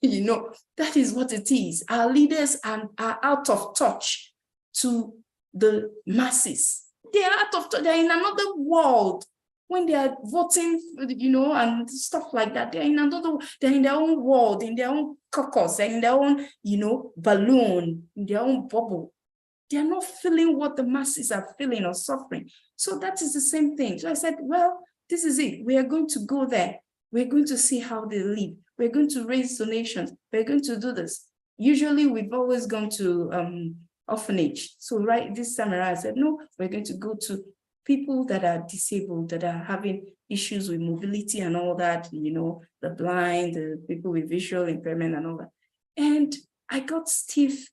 S4: you know, that is what it is. Our leaders are out of touch to the masses. They are out of touch, they're in another world. When they are voting, you know, and stuff like that, they're in another, they're in their own world, in their own caucus, they're in their own, you know, balloon, in their own bubble. They're not feeling what the masses are feeling or suffering. So that is the same thing. So I said, well, this is it. We are going to go there. We're going to see how they live. We're going to raise donations. We're going to do this. Usually we've always gone to orphanage. So right this time around, I said, no, we're going to go to people that are disabled, that are having issues with mobility and all that, you know, the blind, the people with visual impairment and all that. And I got stiff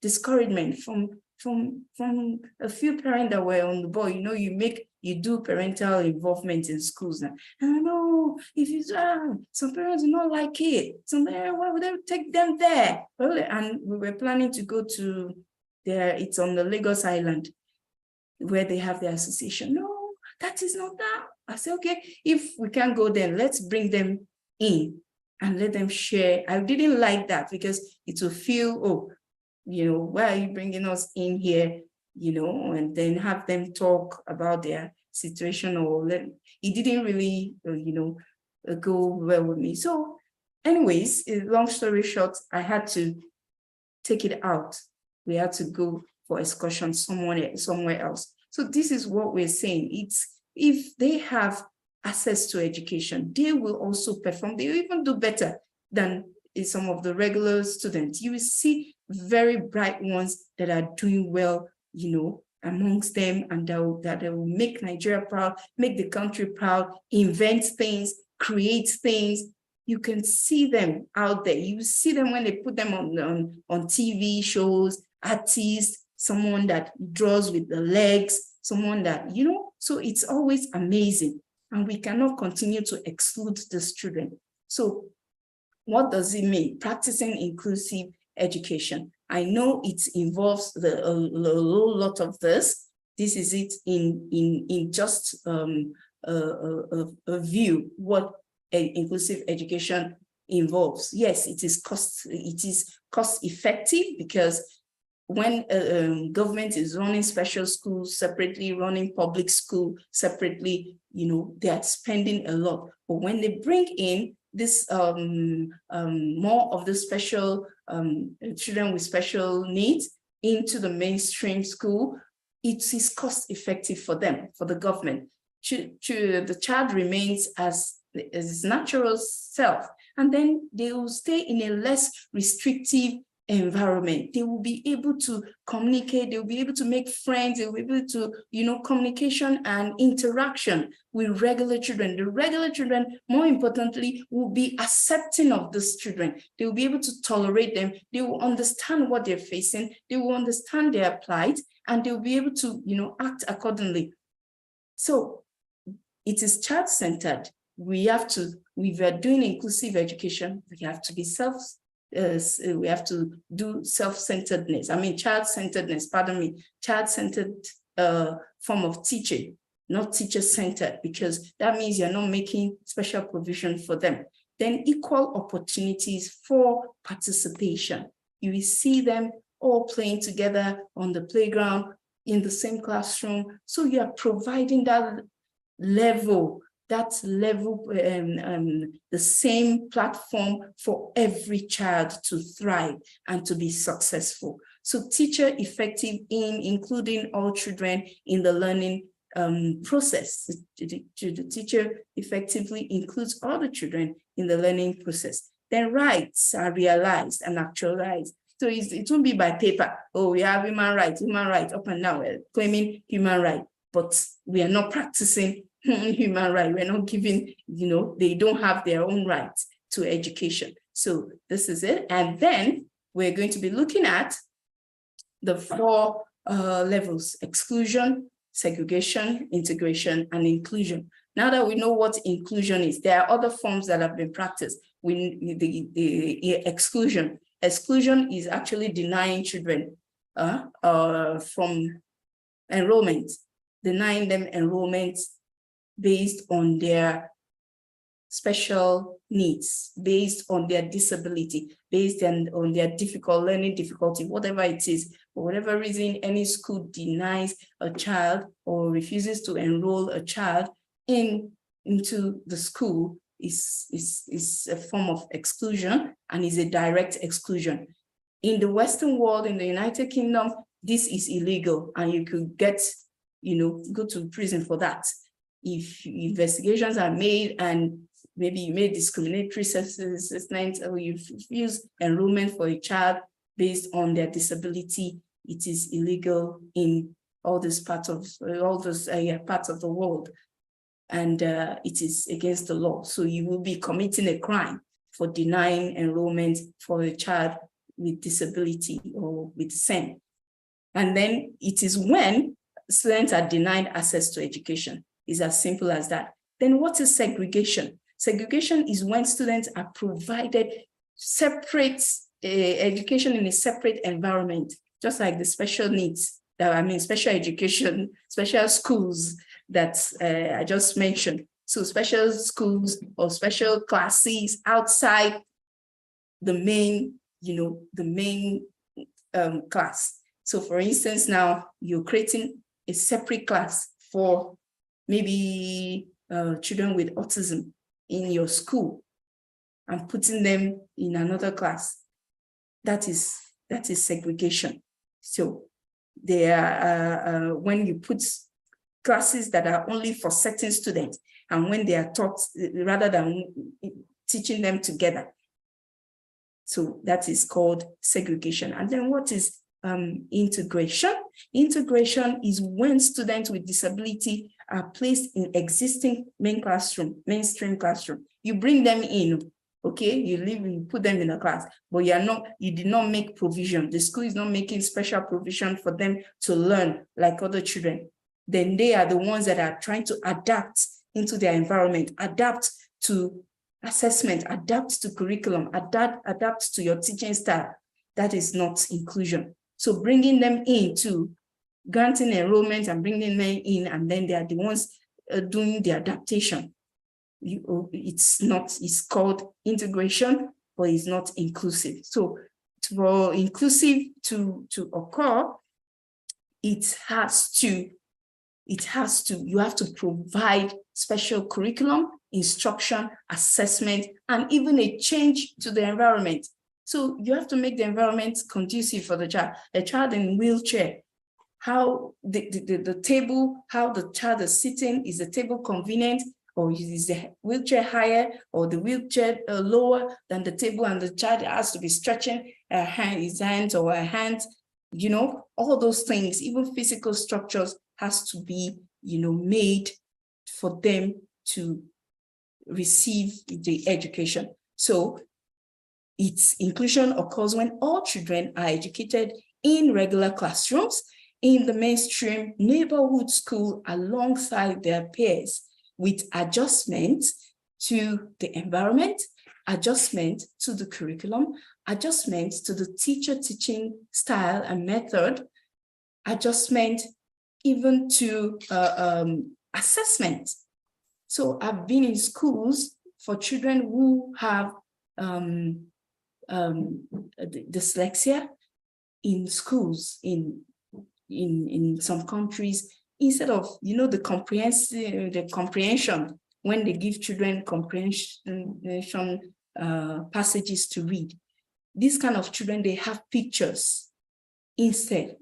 S4: discouragement from a few parents that were on the board. You know, you do parental involvement in schools now. And I know if you some parents do not like it. Some parents, why would they take them there? Well, and we were planning to go to there. It's on the Lagos Island, where they have their association. No, that is not that. I said, okay, if we can't go there, let's bring them in and let them share. I didn't like that because it will feel, oh, you know, why are you bringing us in here, you know, and then have them talk about their situation, or it didn't really, you know, go well with me. So anyways, long story short, I had to take it out. We had to go for excursion somewhere else. So this is what we're saying. It's if they have access to education, they will also perform. They will even do better than some of the regular students. You will see very bright ones that are doing well, you know, amongst them, and that will make Nigeria proud, make the country proud, invent things, create things. You can see them out there. You see them when they put them on TV shows, artists, someone that draws with the legs, someone that, you know, so it's always amazing. And we cannot continue to exclude these children. So what does it mean? Practicing inclusive education. I know it involves a lot of this. This is it in just a view what inclusive education involves. Yes, it is cost effective, because when government is running special schools separately, running public school separately, you know, they are spending a lot. But when they bring in this more of the special children with special needs into the mainstream school, it is cost effective for them, for the government. The child remains as its natural self, and then they will stay in a less restrictive environment. They will be able to communicate, they will be able to make friends, they will be able to, you know, communication and interaction with regular children. The regular children, more importantly, will be accepting of these children. They will be able to tolerate them. They will understand what they're facing. They will understand their plight, and they will be able to, you know, act accordingly. So it is child-centered. We have to, if we're doing inclusive education, we have to be we have to do self-centeredness. I mean, child-centeredness, pardon me, child-centered form of teaching, not teacher-centered, because that means you're not making special provision for them. Then equal opportunities for participation. You will see them all playing together on the playground, in the same classroom. So you are providing that level, the same platform for every child to thrive and to be successful. So teacher effective in including all children in the learning process. The teacher effectively includes all the children in the learning process. Then rights are realized and actualized. So it won't be by paper. Oh, we have human rights up and down. We're claiming human right, but we are not practicing human right. We're not giving, they don't have their own rights to education. So this is it. And then we're going to be looking at the 4 levels: exclusion, segregation, integration, and inclusion. Now that we know what inclusion is, there are other forms that have been practiced. The exclusion. Exclusion is actually denying children from enrollment, denying them enrollment based on their special needs, based on their disability, based on their learning difficulty, whatever it is. For whatever reason, any school denies a child or refuses to enroll a child into the school is a form of exclusion and is a direct exclusion. In the Western world, in the United Kingdom, this is illegal and you could get, go to prison for that. If investigations are made and maybe you made discriminatory assessment or you refuse enrollment for a child based on their disability, it is illegal in all those parts of the world. And it is against the law. So you will be committing a crime for denying enrollment for a child with disability or with SEN. And then it is when students are denied access to education. It's as simple as that. Then what is segregation? Segregation is when students are provided separate education in a separate environment, just like the special needs, special education, special schools that I just mentioned. So special schools or special classes outside the main, class. So for instance, now you're creating a separate class for maybe children with autism in your school and putting them in another class. That is segregation. So there when you put classes that are only for certain students and when they are taught rather than teaching them together. So that is called segregation. And then what is integration? Integration is when students with disability are placed in existing mainstream classroom. You bring them in, okay? You put them in a class, but you did not make provision. The school is not making special provision for them to learn like other children. Then they are the ones that are trying to adapt into their environment, adapt to assessment, adapt to curriculum, adapt to your teaching style. That is not inclusion. So bringing them into granting enrollment and bringing them in, and then they are the ones doing the adaptation. It's called integration, but it's not inclusive. So for inclusive to occur, you have to provide special curriculum, instruction, assessment, and even a change to the environment. So you have to make the environment conducive for the child. A child in wheelchair, how the table, how the child is sitting, is the table convenient, or is the wheelchair higher or the wheelchair lower than the table, and the child has to be stretching his hands or her hands, all those things, even physical structures has to be, made for them to receive the education. So its inclusion occurs when all children are educated in regular classrooms in the mainstream neighborhood school alongside their peers. with adjustment to the environment, adjustment to the curriculum, adjustment to the teacher teaching style and method, adjustment even to assessment. So I've been in schools for children who have dyslexia in schools in some countries. Instead of, you know, the comprehension, when they give children comprehension passages to read, these kind of children, they have pictures instead.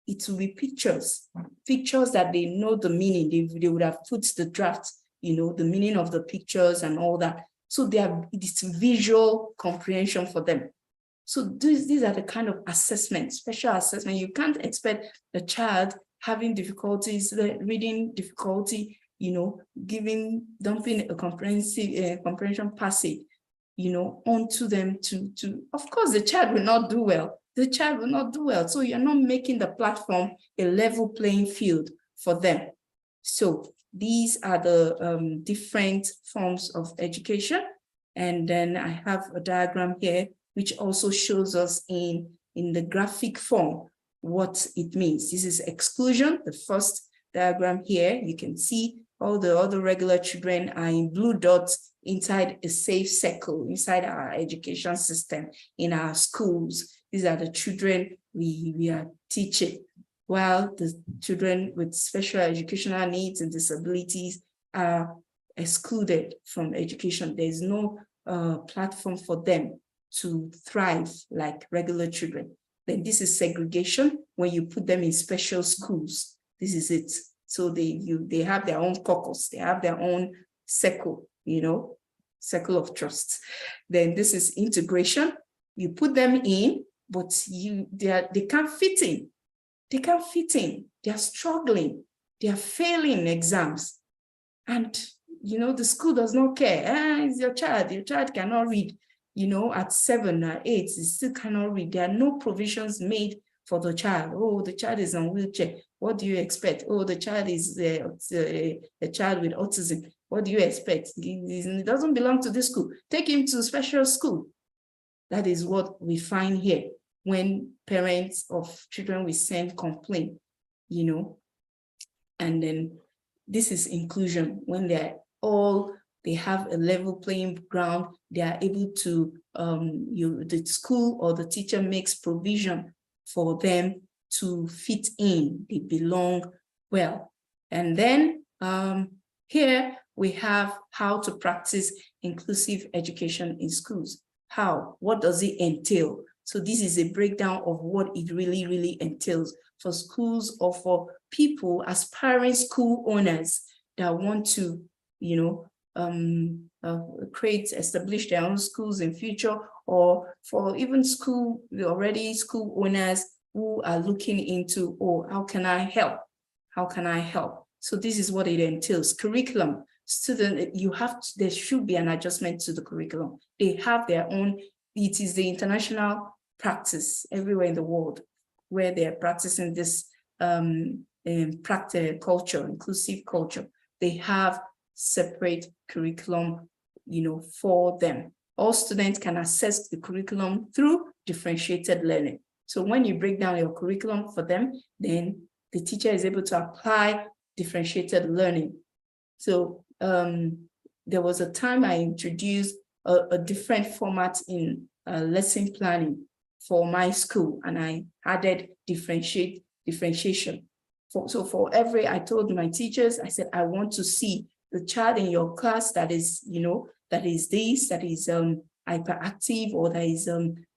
S4: It will be pictures that they know the meaning. They would have put the draft, you know, the meaning of the pictures and all that. So it's visual comprehension for them. So these are the kind of assessment, special assessment. You can't expect a child having difficulties, reading difficulty, you know, dumping a comprehension passage, you know, onto them to, of course, the child will not do well. The child will not do well. So you're not making the platform a level playing field for them. So these are the different forms of education. And then I have a diagram here, which also shows us in the graphic form what it means. This is exclusion. The first diagram here, you can see all the other regular children are in blue dots inside a safe circle, inside our education system, in our schools. These are the children we are teaching, while the children with special educational needs and disabilities are excluded from education. There is no platform for them to thrive like regular children. Then this is segregation, when you put them in special schools. This is it. So they have their own caucus, they have their own circle, you know, circle of trust. Then this is integration. You put them in, but they can't fit in. They can't fit in. They are struggling. They are failing exams. And, you know, the school does not care. It's your child. Your child cannot read, you know, at 7 or 8, he still cannot read. There are no provisions made for the child. Oh, the child is on wheelchair. What do you expect? Oh, the child is a child with autism. What do you expect? He doesn't belong to this school. Take him to special school. That is what we find here when parents of children we send complain, you know. And then this is inclusion, when they have a level playing ground, they are able to, the school or the teacher makes provision for them to fit in, they belong well. And then here we have how to practice inclusive education in schools. How? What does it entail? So this is a breakdown of what it really, really entails for schools or for people, aspiring school owners that want to, you know, establish their own schools in future, or for even already school owners who are looking into, oh, how can I help? How can I help? So this is what it entails. Curriculum. Student, there should be an adjustment to the curriculum. They have their own, it is the international practice everywhere in the world where they're practicing this culture, inclusive culture. They have separate curriculum, you know, for them. All students can access the curriculum through differentiated learning. So when you break down your curriculum for them, then the teacher is able to apply differentiated learning. So there was a time I introduced a different format in lesson planning for my school, and I added differentiation. I told my teachers, I said, I want to see the child in your class that is, you know, that is hyperactive, or that is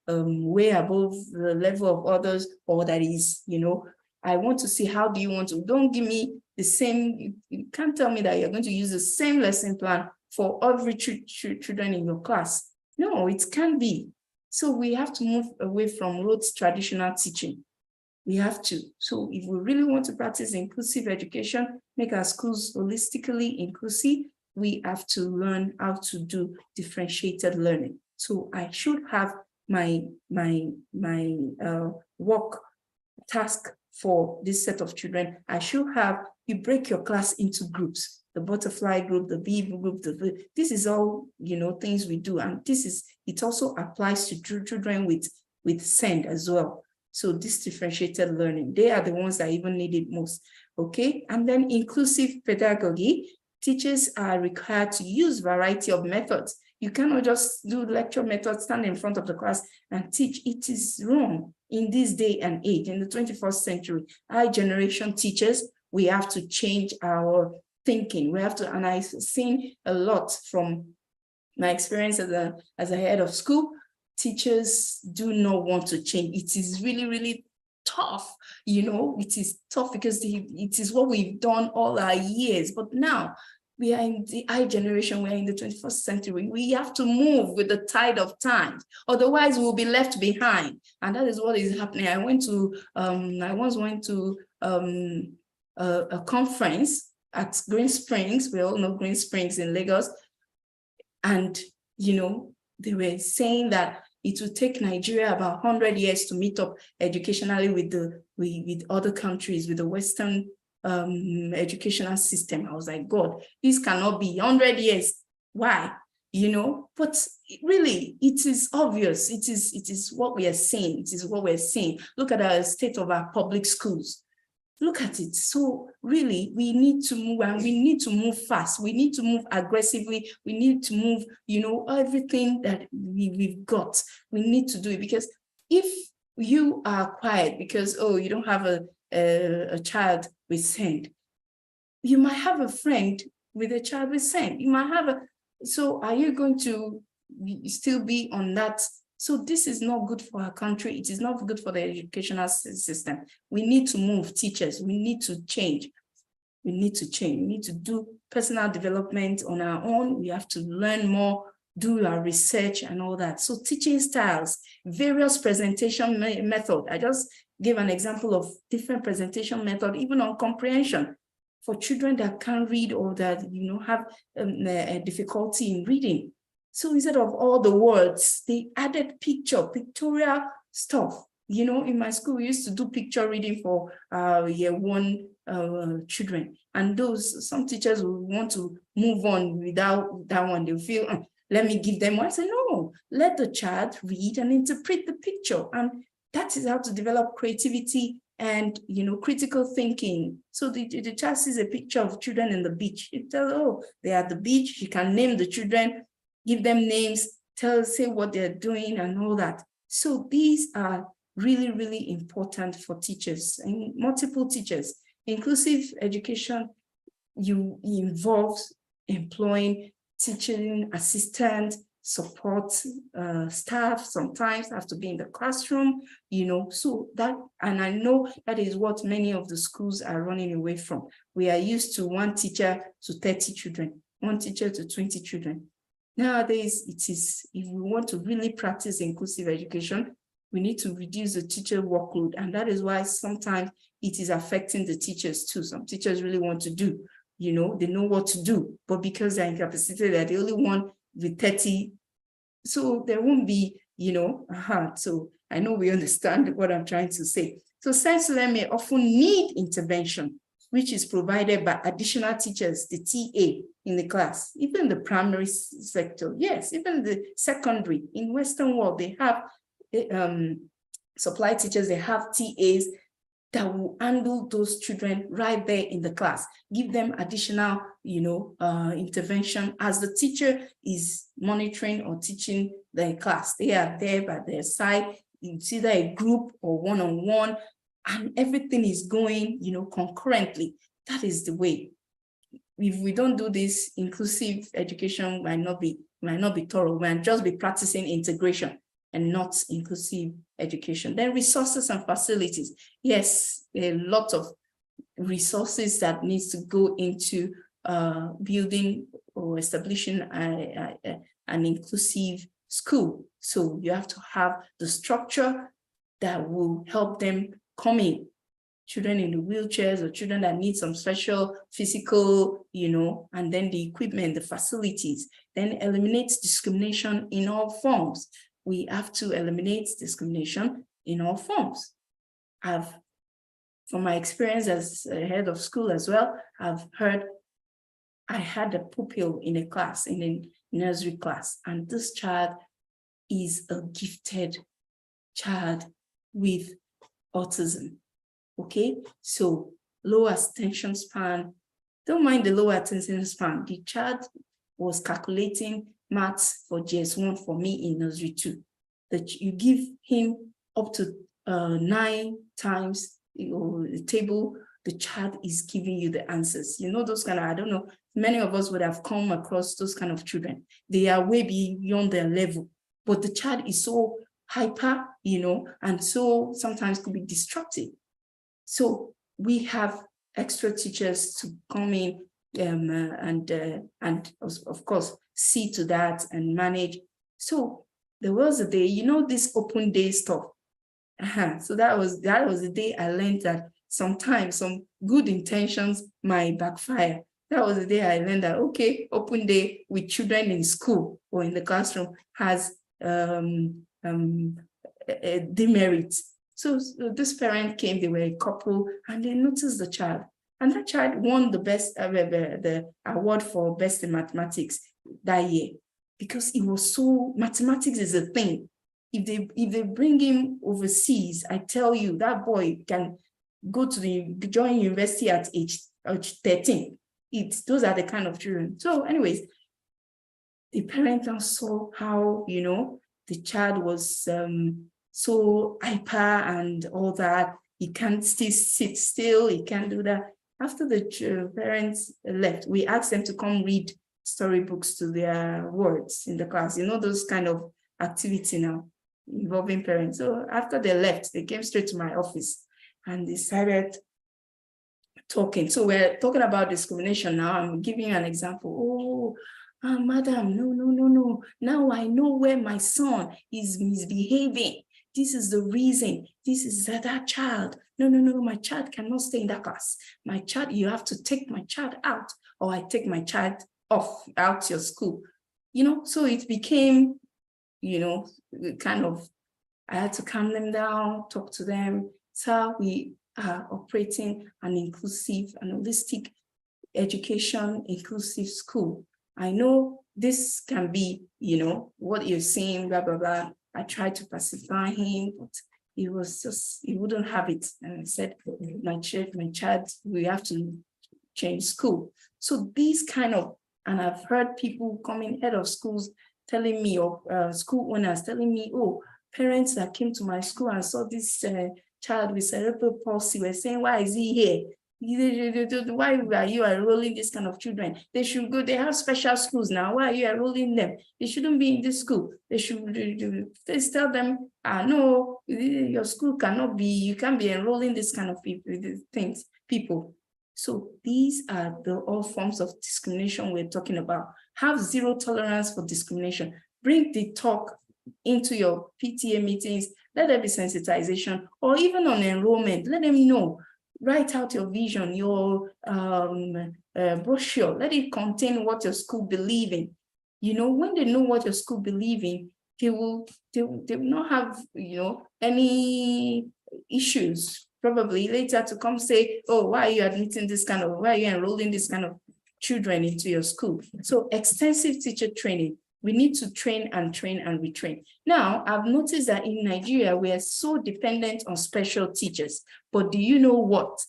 S4: way above the level of others, or that is, you know, I want to see how do you want to, don't give me the same, you can't tell me that you're going to use the same lesson plan for every children in your class. No, it can't be. So we have to move away from rote traditional teaching. We have to. So if we really want to practice inclusive education, make our schools holistically inclusive, we have to learn how to do differentiated learning. So I should have my work task for this set of children. I should have you break your class into groups, the butterfly group, the bee group, this is all, things we do. And it also applies to children with SEND as well. So this differentiated learning, they are the ones that even need it most, okay? And then inclusive pedagogy, teachers are required to use variety of methods. You cannot just do lecture methods, stand in front of the class and teach. It is wrong in this day and age, in the 21st century. Our generation teachers, we have to change our thinking. We have to, and I've seen a lot from my experience as a head of school. Teachers do not want to change. It is really, really tough. It is tough because it is what we've done all our years. But now we are in the I generation, we are in the 21st century. We have to move with the tide of time. Otherwise, we'll be left behind. And that is what is happening. I once went to a conference at Green Springs. We all know Green Springs in Lagos. And, they were saying that it will take Nigeria about 100 years to meet up educationally with other countries, with the Western educational system. I was like, God, this cannot be 100 years. Why? But really, it is obvious. It is what we are seeing. It is what we're seeing. Look at the state of our public schools. Look at it. So really, we need to move, and we need to move fast. We need to move aggressively. We need to move, everything that we've got. We need to do it, because if you are quiet because, you don't have a child with SEND, you might have a friend with a child with SEND. You might have so are you going to still be on that? So this is not good for our country. It is not good for the educational system. We need to move, teachers. We need to change. We need to change. We need to do personal development on our own. We have to learn more, do our research and all that. So teaching styles, various presentation method. I just gave an example of different presentation method, even on comprehension for children that can't read or that have a difficulty in reading. So instead of all the words, they added pictorial stuff. In my school, we used to do picture reading for year one children. And some teachers will want to move on without that one. They'll feel, let me give them one. I say, no, let the child read and interpret the picture. And that is how to develop creativity and, critical thinking. So the child sees a picture of children in the beach. It tells, they're at the beach. You can name the children, give them names, say what they're doing and all that. So these are really, really important for teachers and multiple teachers. Inclusive education, involves employing teaching assistant, support staff, sometimes have to be in the classroom, so that, and I know that is what many of the schools are running away from. We are used to one teacher to 30 children, one teacher to 20 children. Nowadays, it is, if we want to really practice inclusive education, we need to reduce the teacher workload. And that is why sometimes it is affecting the teachers too. Some teachers really want to do, they know what to do, but because they're incapacitated, they're the only one with 30. So there won't be, so I know we understand what I'm trying to say. So science learning may often need intervention, which is provided by additional teachers, the TA in the class, even the primary sector. Yes, even the secondary. In Western world, they have supply teachers, they have TAs that will handle those children right there in the class, give them additional, intervention as the teacher is monitoring or teaching the class. They are there by their side. It's either a group or one-on-one, and everything is going, concurrently. That is the way. If we don't do this, inclusive education might not be thorough. We might just be practicing integration and not inclusive education. Then resources and facilities. Yes, a lot of resources that needs to go into building or establishing an inclusive school. So you have to have the structure that will help them come in. Children in the wheelchairs or children that need some special physical, and then the equipment, the facilities. Then eliminate discrimination in all forms. We have to eliminate discrimination in all forms. I've from my experience as a head of school as well, I had a pupil in a class, in a nursery class, and this child is a gifted child with autism. Okay, so low attention span. Don't mind the low attention span. The child was calculating maths for GS1 for me in nursery 2. That you give him up to 9 times the table, the child is giving you the answers. You know, those kind of, I don't know, many of us would have come across those kind of children. They are way beyond their level, but the child is so hyper, you know, and so sometimes could be destructive. So we have extra teachers to come in and of course see to that and manage. So there was a day, you know, this open day stuff. So that was the day I learned that sometimes some good intentions might backfire. That was the day I learned that, okay, open day with children in school or in the classroom has a demerit. So this parent came, they were a couple, and they noticed the child. And that child won the best, the award for best in mathematics that year, because it was so, mathematics is a thing. If they bring him overseas, I tell you, that boy can go to join university at age 13. Those are the kind of children. So anyways, the parent now saw how, you know, the child was so hyper and all that. He can't still sit still, he can't do that. After the parents left, we asked them to come read storybooks to their wards in the class. You know, those kind of activity now involving parents. So after they left, they came straight to my office and they started talking. So we're talking about discrimination now. I'm giving you an example. Oh, madam, no. Now I know where my son is misbehaving. This is the reason. This is that child. No, my child cannot stay in that class. My child, you have to take my child out, or I take my child out your school. You know, so it became, you know, kind of, I had to calm them down, talk to them. So we are operating an inclusive and holistic education, inclusive school. I know this can be, you know, what you're saying, blah, blah, blah. I tried to pacify him, but he was just, he wouldn't have it. And I said, my child, we have to change school. So these kind of, and I've heard people coming head of schools telling me, or school owners telling me, oh, parents that came to my school and saw this child with cerebral palsy were saying, why is he here? Why are you enrolling this kind of children? They should go, they have special schools now. Why are you enrolling them? They shouldn't be in this school. They should just tell them, no, your school cannot be, you can't be enrolling this kind of people. So these are all forms of discrimination we're talking about. Have zero tolerance for discrimination. Bring the talk into your PTA meetings. Let there be sensitization, or even on enrollment. Let them know. Write out your vision, your brochure. Let it contain what your school believes in. You know, when they know what your school believes in, they will not have, you know, any issues probably later to come say, oh, why are you admitting this kind of, why are you enrolling this kind of children into your school? So extensive teacher training. We need to train and retrain. Now, I've noticed that in Nigeria, we are so dependent on special teachers. But do you know what?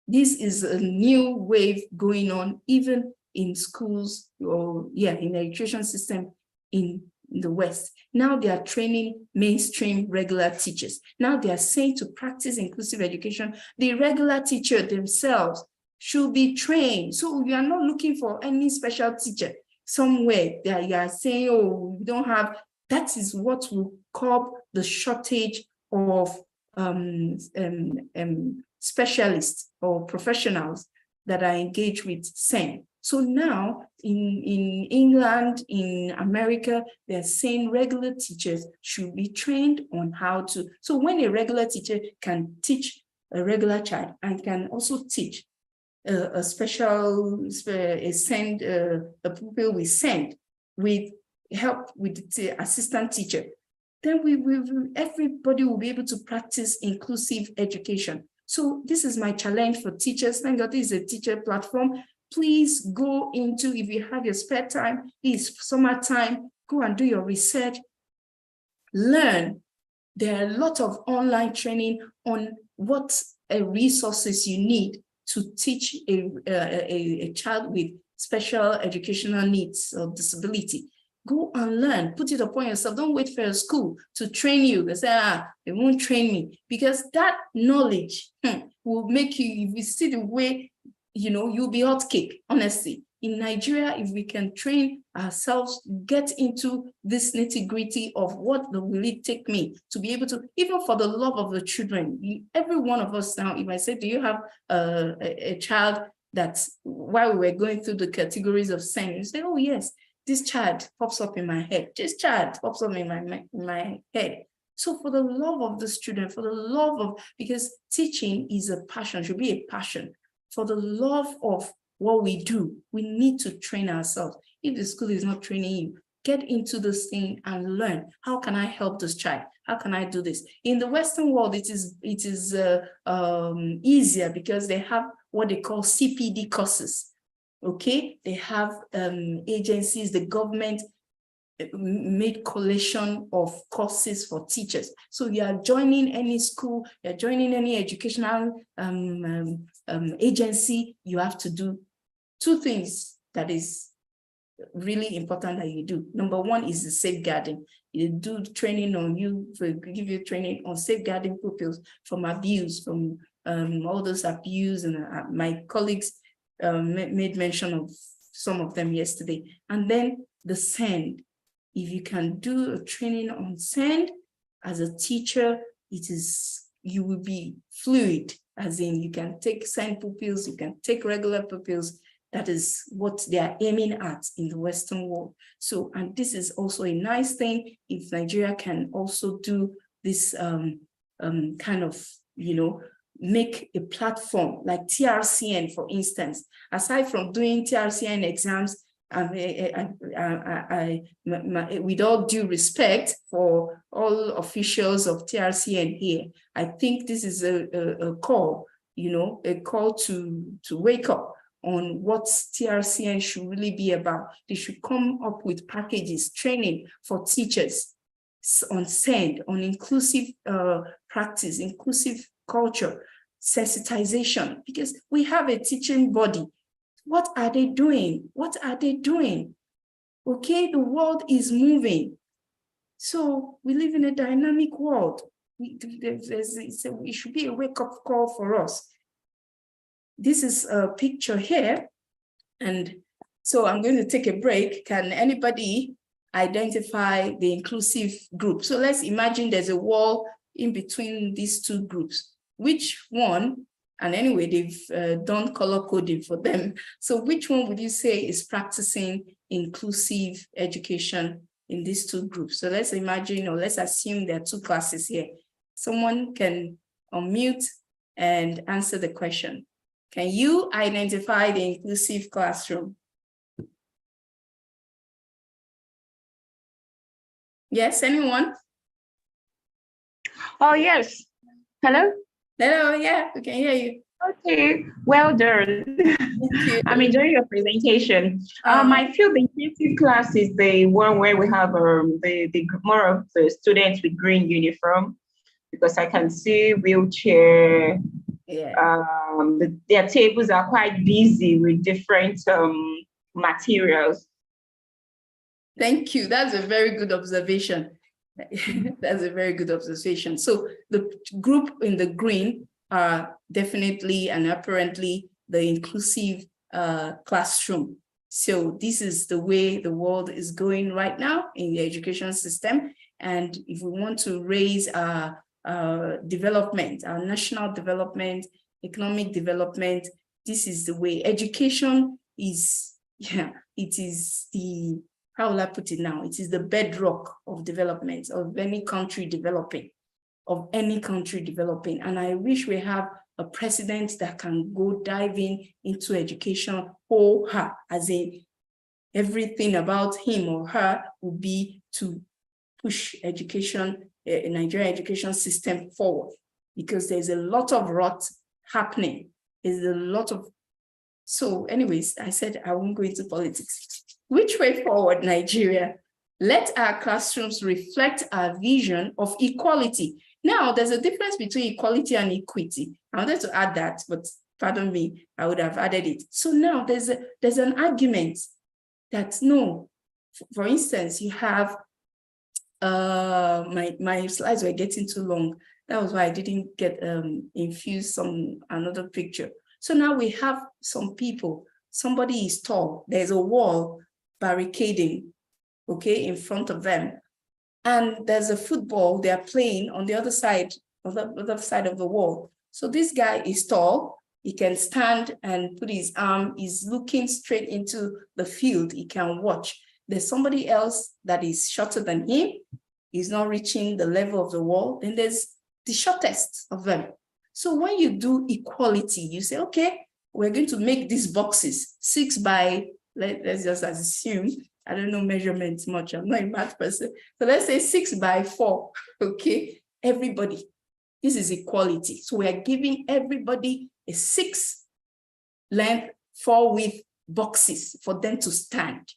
S4: This is a new wave going on, even in schools, or in the education system in the West. Now they are training mainstream regular teachers. Now they are saying to practice inclusive education, the regular teacher themselves should be trained. So you are not looking for any special teacher somewhere that you are saying, oh, we don't have. That is what will curb the shortage of specialists or professionals that are engaged with SEN. So now in England, in America, they're saying regular teachers should be trained on how to. So when a regular teacher can teach a regular child and can also teach a special, a pupil we send with help with the assistant teacher, then everybody will be able to practice inclusive education. So this is my challenge for teachers. Thank God this is a teacher platform. Please go into, if you have your spare time, it's summertime, go and do your research, learn. There are a lot of online training on what resources you need to teach a child with special educational needs or disability. Go and learn, put it upon yourself. Don't wait for a school to train you. They say, they won't train me, because that knowledge will make you, if you see the way, you'll be hot cake, honestly. In Nigeria, if we can train ourselves, get into this nitty-gritty of what will it take me to be able to, even for the love of the children, every one of us now, if I say, do you have a child that, while we were going through the categories of sin, you say, oh yes, this child pops up in my head. This child pops up in my head. So for the love of the student, for the love of, because teaching is a passion, should be a passion. For the love of what we do, we need to train ourselves. If the school is not training you, get into this thing and learn. How can I help this child? How can I do this? In the Western world, it is easier because they have what they call CPD courses. Okay, they have agencies, the government made collation of courses for teachers. So you are joining any school, you're joining any educational agency, you have to do two things that is really important that you do. Number one is the safeguarding. You do training on you, give you training on safeguarding pupils from abuse, from all those abuse, and my colleagues made mention of some of them yesterday. And then the SEND. If you can do a training on SEND as a teacher, you will be fluid, as in you can take SEND pupils, you can take regular pupils. That is what they are aiming at in the Western world. So, and this is also a nice thing if Nigeria can also do this kind of, make a platform like TRCN, for instance. Aside from doing TRCN exams, with all due respect for all officials of TRCN here, I think this is a call, a call to wake up on what TRCN should really be about. They should come up with packages, training for teachers on SEND, on inclusive practice, inclusive culture, sensitization, because we have a teaching body. What are they doing? What are they doing? Okay, the world is moving. So we live in a dynamic world. It should be a wake-up call for us. This is a picture here. And so I'm going to take a break. Can anybody identify the inclusive group? So let's imagine there's a wall in between these two groups. Which one? And anyway, they've done color coding for them. So which one would you say is practicing inclusive education in these two groups? So let's imagine, or let's assume there are two classes here. Someone can unmute and answer the question. Can you identify the inclusive classroom? Yes, anyone?
S8: Oh, yes. Hello?
S4: Hello, yeah, we can hear you.
S8: Okay, well done. I'm enjoying your presentation. I feel the inclusive class is the one where we have the more of the students with green uniform, because I can see wheelchair. Yeah. Their tables are quite busy with different materials.
S4: Thank you. That's a very good observation. That's a very good observation. So the group in the green are definitely and apparently the inclusive classroom. So this is the way the world is going right now in the education system. And if we want to raise our development, our national development, economic development, this is the way. Education is, it is the, how will I put it now? It is the bedrock of development, of any country developing, And I wish we have a president that can go diving into education, as in everything about him or her would be to push education, Nigerian education system forward. because there's a lot of rot happening. There's a lot of, so anyways, I said I won't go into politics. Which way forward, Nigeria? Let our classrooms reflect our vision of equality. Now, there's a difference between equality and equity. I wanted to add that, but pardon me, I would have added it. So now there's an argument that no, for instance, you have, my slides were getting too long. That was why I didn't get infuse another picture. So now we have some people, somebody is tall, there's a wall barricading, okay, in front of them. And there's a football they're playing on the other side of the wall. So this guy is tall, he can stand and put his arm, he's looking straight into the field, he can watch. There's somebody else that is shorter than him, he's not reaching the level of the wall, and there's the shortest of them. So when you do equality, you say, okay, we're going to make these boxes 6 by, let's just assume, I don't know measurements much, I'm not a math person. So let's say 6 by 4, okay? Everybody, this is equality. So we are giving everybody a 6 length, 4 width boxes for them to stand.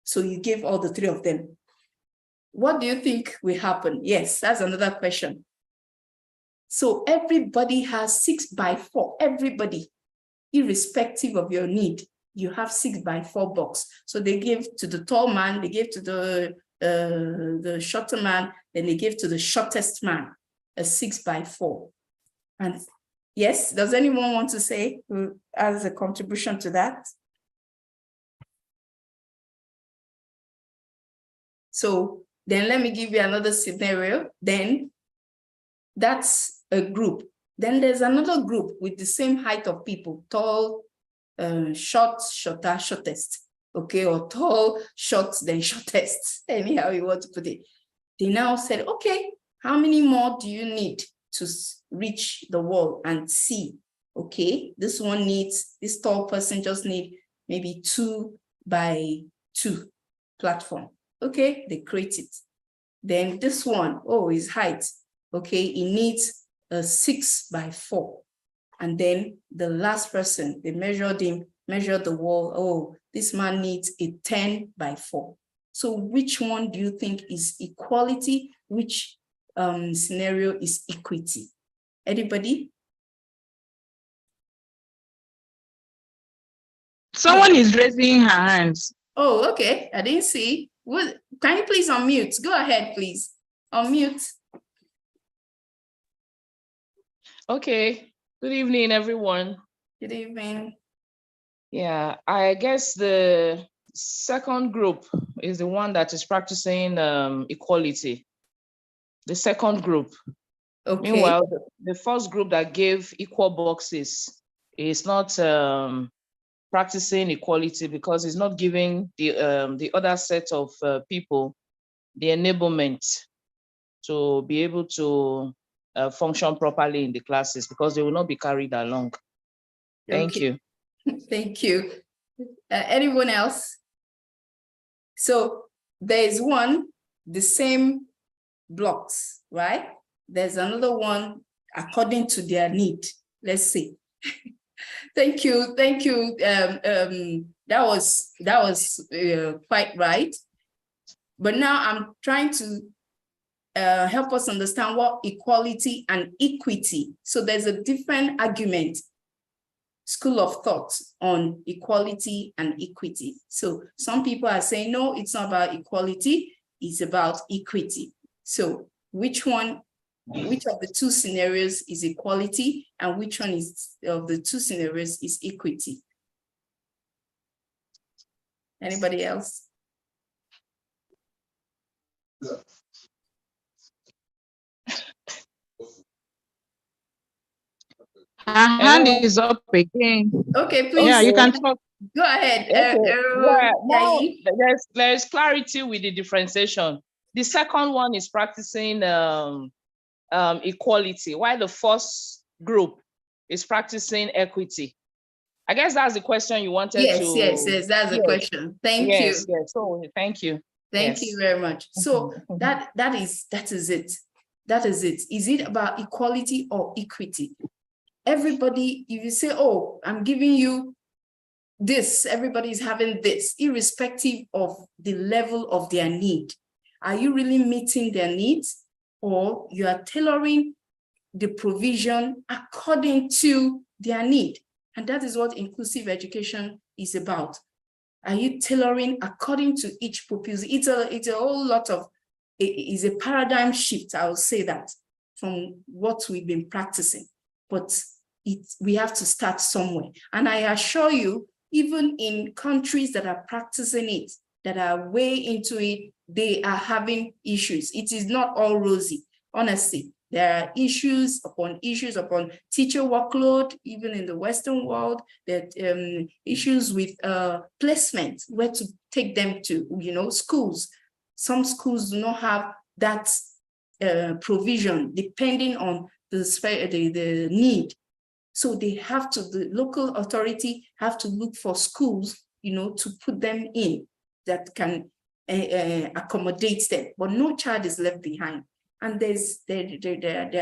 S4: So you give all the 3 of them. What do you think will happen? Yes, that's another question. So everybody has 6 by 4, everybody, irrespective of your need. You have 6 by 4 box. So they give to the tall man, they give to the shorter man, then they give to the shortest man a 6 by 4. And yes, does anyone want to say as a contribution to that? So then let me give you another scenario. Then that's a group. Then there's another group with the same height of people, tall, short, shorter, shortest, okay, or tall, short, then shortest, anyhow you want to put it. They now said, okay, how many more do you need to reach the wall and see? Okay, this one needs, this tall person just need maybe 2 by 2 platform. Okay, they create it. Then this one, oh, his height, okay, it needs a 6 by 4. And then the last person, they measured him, measured the wall. Oh, this man needs a 10 by 4. So which one do you think is equality? Which scenario is equity? Anybody?
S7: Someone is raising her hands.
S4: Oh, okay. I didn't see. What? Can you please unmute? Go ahead, please. Unmute.
S9: Okay. Good evening, everyone.
S4: Good evening.
S9: Yeah, I guess the second group is the one that is practicing equality. The second group.
S4: Okay.
S9: Meanwhile, the first group that gave equal boxes is not practicing equality because it's not giving the other set of people the enablement to be able to function properly in the classes because they will not be carried along. Thank you.
S4: Thank you. Anyone else? So there's one, the same blocks, right? There's another one according to their need. Let's see. Thank you. Thank you. That was quite right. But now I'm trying to help us understand what equality and equity. So there's a different argument, school of thought on equality and equity. So some people are saying, no, it's not about equality, it's about equity. So which of the two scenarios is equality and which one is of the two scenarios is equity? Anybody else?
S5: Yeah.
S7: Her hand is up again.
S4: Okay, please.
S7: Yeah, you can talk.
S4: Go ahead.
S9: Yeah, now there's clarity with the differentiation. The second one is practicing equality, while the first group is practicing equity. I guess that's the question you wanted to.
S4: Yes, that's the question. Thank you.
S9: Yes, so thank you.
S4: Thank you very much. So that is it. That is it. Is it about equality or equity? Everybody, if you say, oh, I'm giving you this, everybody is having this, irrespective of the level of their need. Are you really meeting their needs, or you are tailoring the provision according to their need? And that is what inclusive education is about. Are you tailoring according to each pupil? It's a whole lot of, it is a paradigm shift, I will say that, from what we've been practicing. But we have to start somewhere. And I assure you, even in countries that are practicing it, that are way into it, they are having issues. It is not all rosy, honestly. There are issues upon teacher workload, even in the Western world, that issues with placement, where to take them to, schools. Some schools do not have that provision depending on the need. So they have to, the local authority have to look for schools, to put them in that can accommodate them, but no child is left behind. And there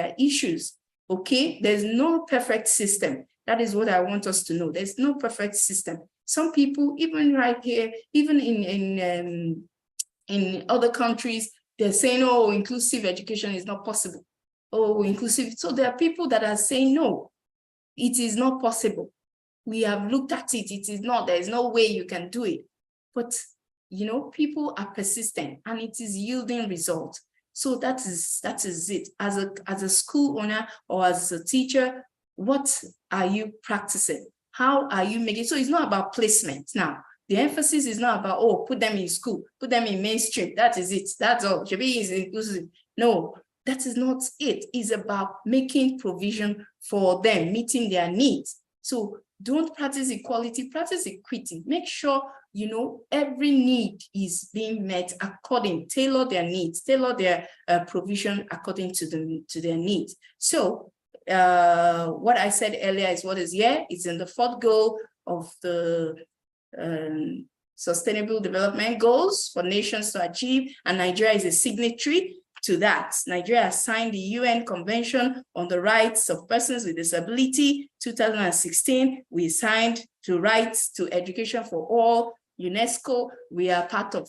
S4: are issues, okay? There's no perfect system. That is what I want us to know. There's no perfect system. Some people, even right here, even in other countries, they're saying, oh, inclusive education is not possible. Oh, inclusive. So there are people that are saying, no, it is not possible. We have looked at it. It is not, there is no way you can do it. But, people are persistent and it is yielding results. So that is it. As a school owner or as a teacher, what are you practicing? How are you making? So it's not about placement now. The emphasis is not about, oh, put them in school, put them in mainstream. That is it. That's all. Shebi is inclusive. No, that is not it. It's about making provision for them, meeting their needs. So don't practice equality, practice equity. Make sure, every need is being met tailor their needs, tailor their provision according to their needs. So what I said earlier is what is here. It's in the 4th goal of the Sustainable Development Goals for nations to achieve, and Nigeria is a signatory to that. Nigeria has signed the UN Convention on the Rights of Persons with Disability, 2016. We signed the Rights to Education for All, UNESCO. We are a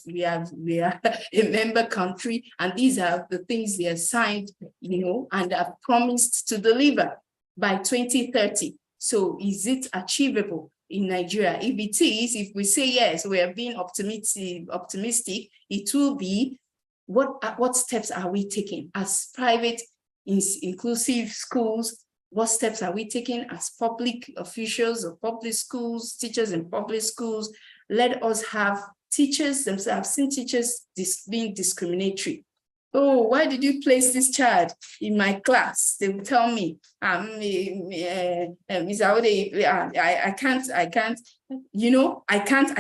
S4: member country, and these are the things they have signed, and have promised to deliver by 2030. So is it achievable in Nigeria? If it is, if we say yes, we are being optimistic, it will be, what steps are we taking as private inclusive schools? What steps are we taking as public officials of public schools, teachers in public schools? Let us have teachers themselves. I've seen teachers being discriminatory. Oh, why did you place this child in my class? They will tell me, Ms. Awode, I can't, I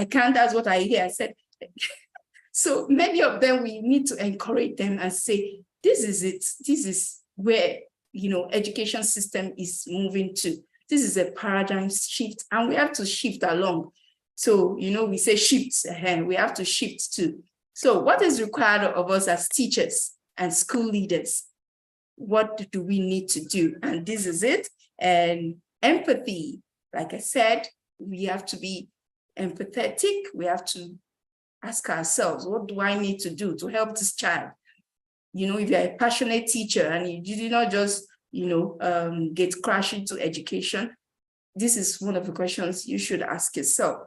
S4: can't, that's what I hear. I said, so many of them, we need to encourage them and say, this is it. This is where, education system is moving to. This is a paradigm shift, and we have to shift along. So, we say shifts, we have to shift too. So what is required of us as teachers and school leaders? What do we need to do? And this is it. And empathy, like I said, we have to be empathetic. We have to ask ourselves, what do I need to do to help this child? If you're a passionate teacher and you did not just, get crashed into education, this is one of the questions you should ask yourself.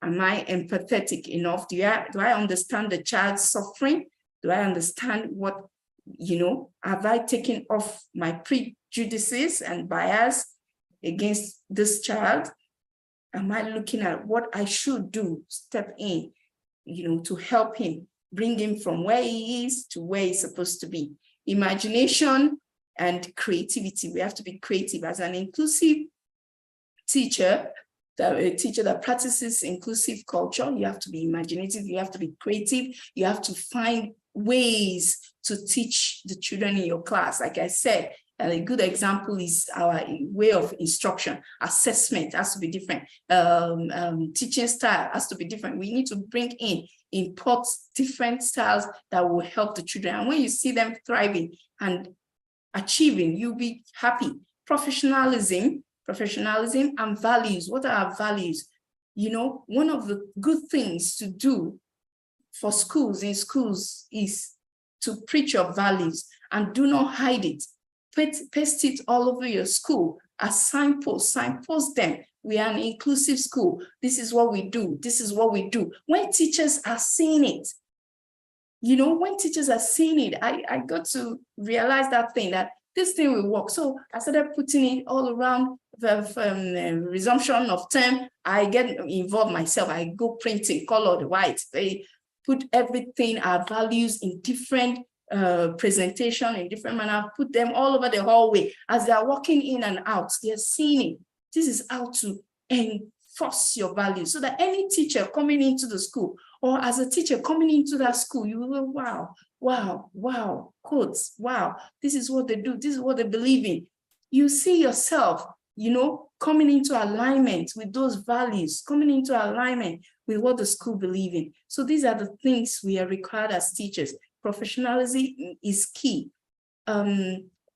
S4: Am I empathetic enough? Do I understand the child's suffering? Do I understand what, have I taken off my prejudices and bias against this child? Am I looking at what I should do, step in, to help him, bring him from where he is to where he's supposed to be? Imagination and creativity. We have to be creative. As an inclusive teacher, a teacher that practices inclusive culture, you have to be imaginative, you have to be creative, you have to find ways to teach the children in your class. Like I said, a good example is our way of instruction. Assessment has to be different. Teaching style has to be different. We need to import different styles that will help the children. And when you see them thriving and achieving, you'll be happy. Professionalism and values. What are our values? You know, one of the good things to do for schools in schools is to preach your values and do not hide it. Paste it all over your school as signposts, signpost them. We are an inclusive school. This is what we do. This is what we do. When teachers are seeing it, you know, when teachers are seeing it, I got to realize that this thing will work. So I started putting it all around the resumption of term. I get involved myself. I go printing, colored, white. They put everything, our values in different presentation, in different manner, put them all over the hallway. As they are walking in and out, they're seeing it. This is how to enforce your values so that any teacher coming into the school or as a teacher coming into that school, you will go, wow, wow, wow, quotes, wow, this is what they do, this is what they believe in. You see yourself, you know, coming into alignment with those values, coming into alignment with what the school believes in. So these are the things we are required as teachers. Professionalism is key.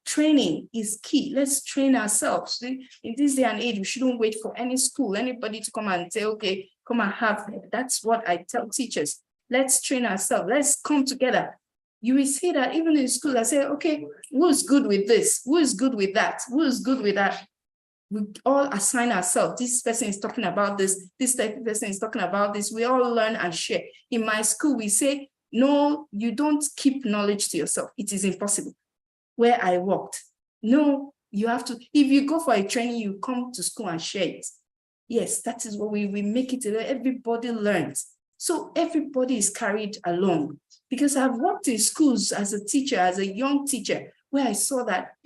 S4: Training is key. Let's train ourselves. In this day and age, we shouldn't wait for any school, anybody to come and say, okay, come and have it. That's what I tell teachers. Let's train ourselves. Let's come together. You will see that even in school, I say, okay, who's good with this? Who is good with that? Who is good with that? We all assign ourselves. This person is talking about this. This type of person is talking about this. We all learn and share. In my school, we say, no, you don't keep knowledge to yourself. It is impossible. Where I worked, no, you have to, if you go for a training, you come to school and share it. Yes, that is what we make it, everybody learns. So everybody is carried along. Because I've worked in schools as a teacher, as a young teacher, where I saw that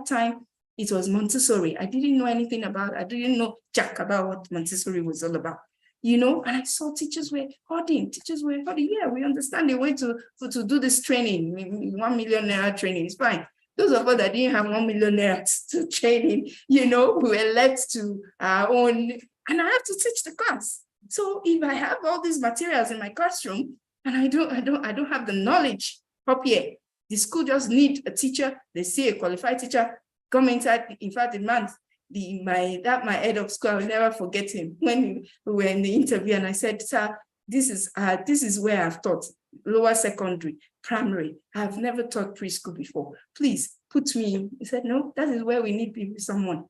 S4: time it was Montessori. I didn't know anything about, I didn't know jack about what Montessori was all about. You know, and I saw teachers were hoarding, yeah, we understand the way to do this training, 1 million naira training is fine. Those of us that didn't have 1 million naira to training, you know, we were left to our own, and I have to teach the class. So if I have all these materials in my classroom and I don't have the knowledge up here, the school just need a teacher. They see a qualified teacher come inside. In fact, the man, my head of school, I will never forget him when we were in the interview, and I said, sir, this is where I've taught lower secondary, primary. I've never taught preschool before. Please put me in. He said, no, that is where we need someone.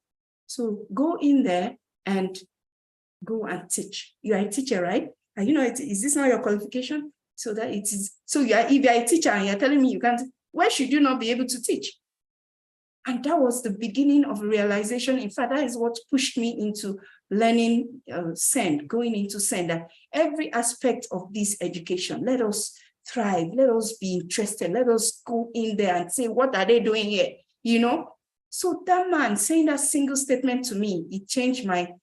S4: So go in there and go and teach. You are a teacher, right? And you know, is this not your qualification? So that it is. So if you are a teacher and you're telling me you can't, why should you not be able to teach? And that was the beginning of realization. In fact, that is what pushed me into learning SEND, going into SEND, that every aspect of this education, let us thrive, let us be interested, let us go in there and say, what are they doing here? You know? So that man saying that single statement to me, it changed my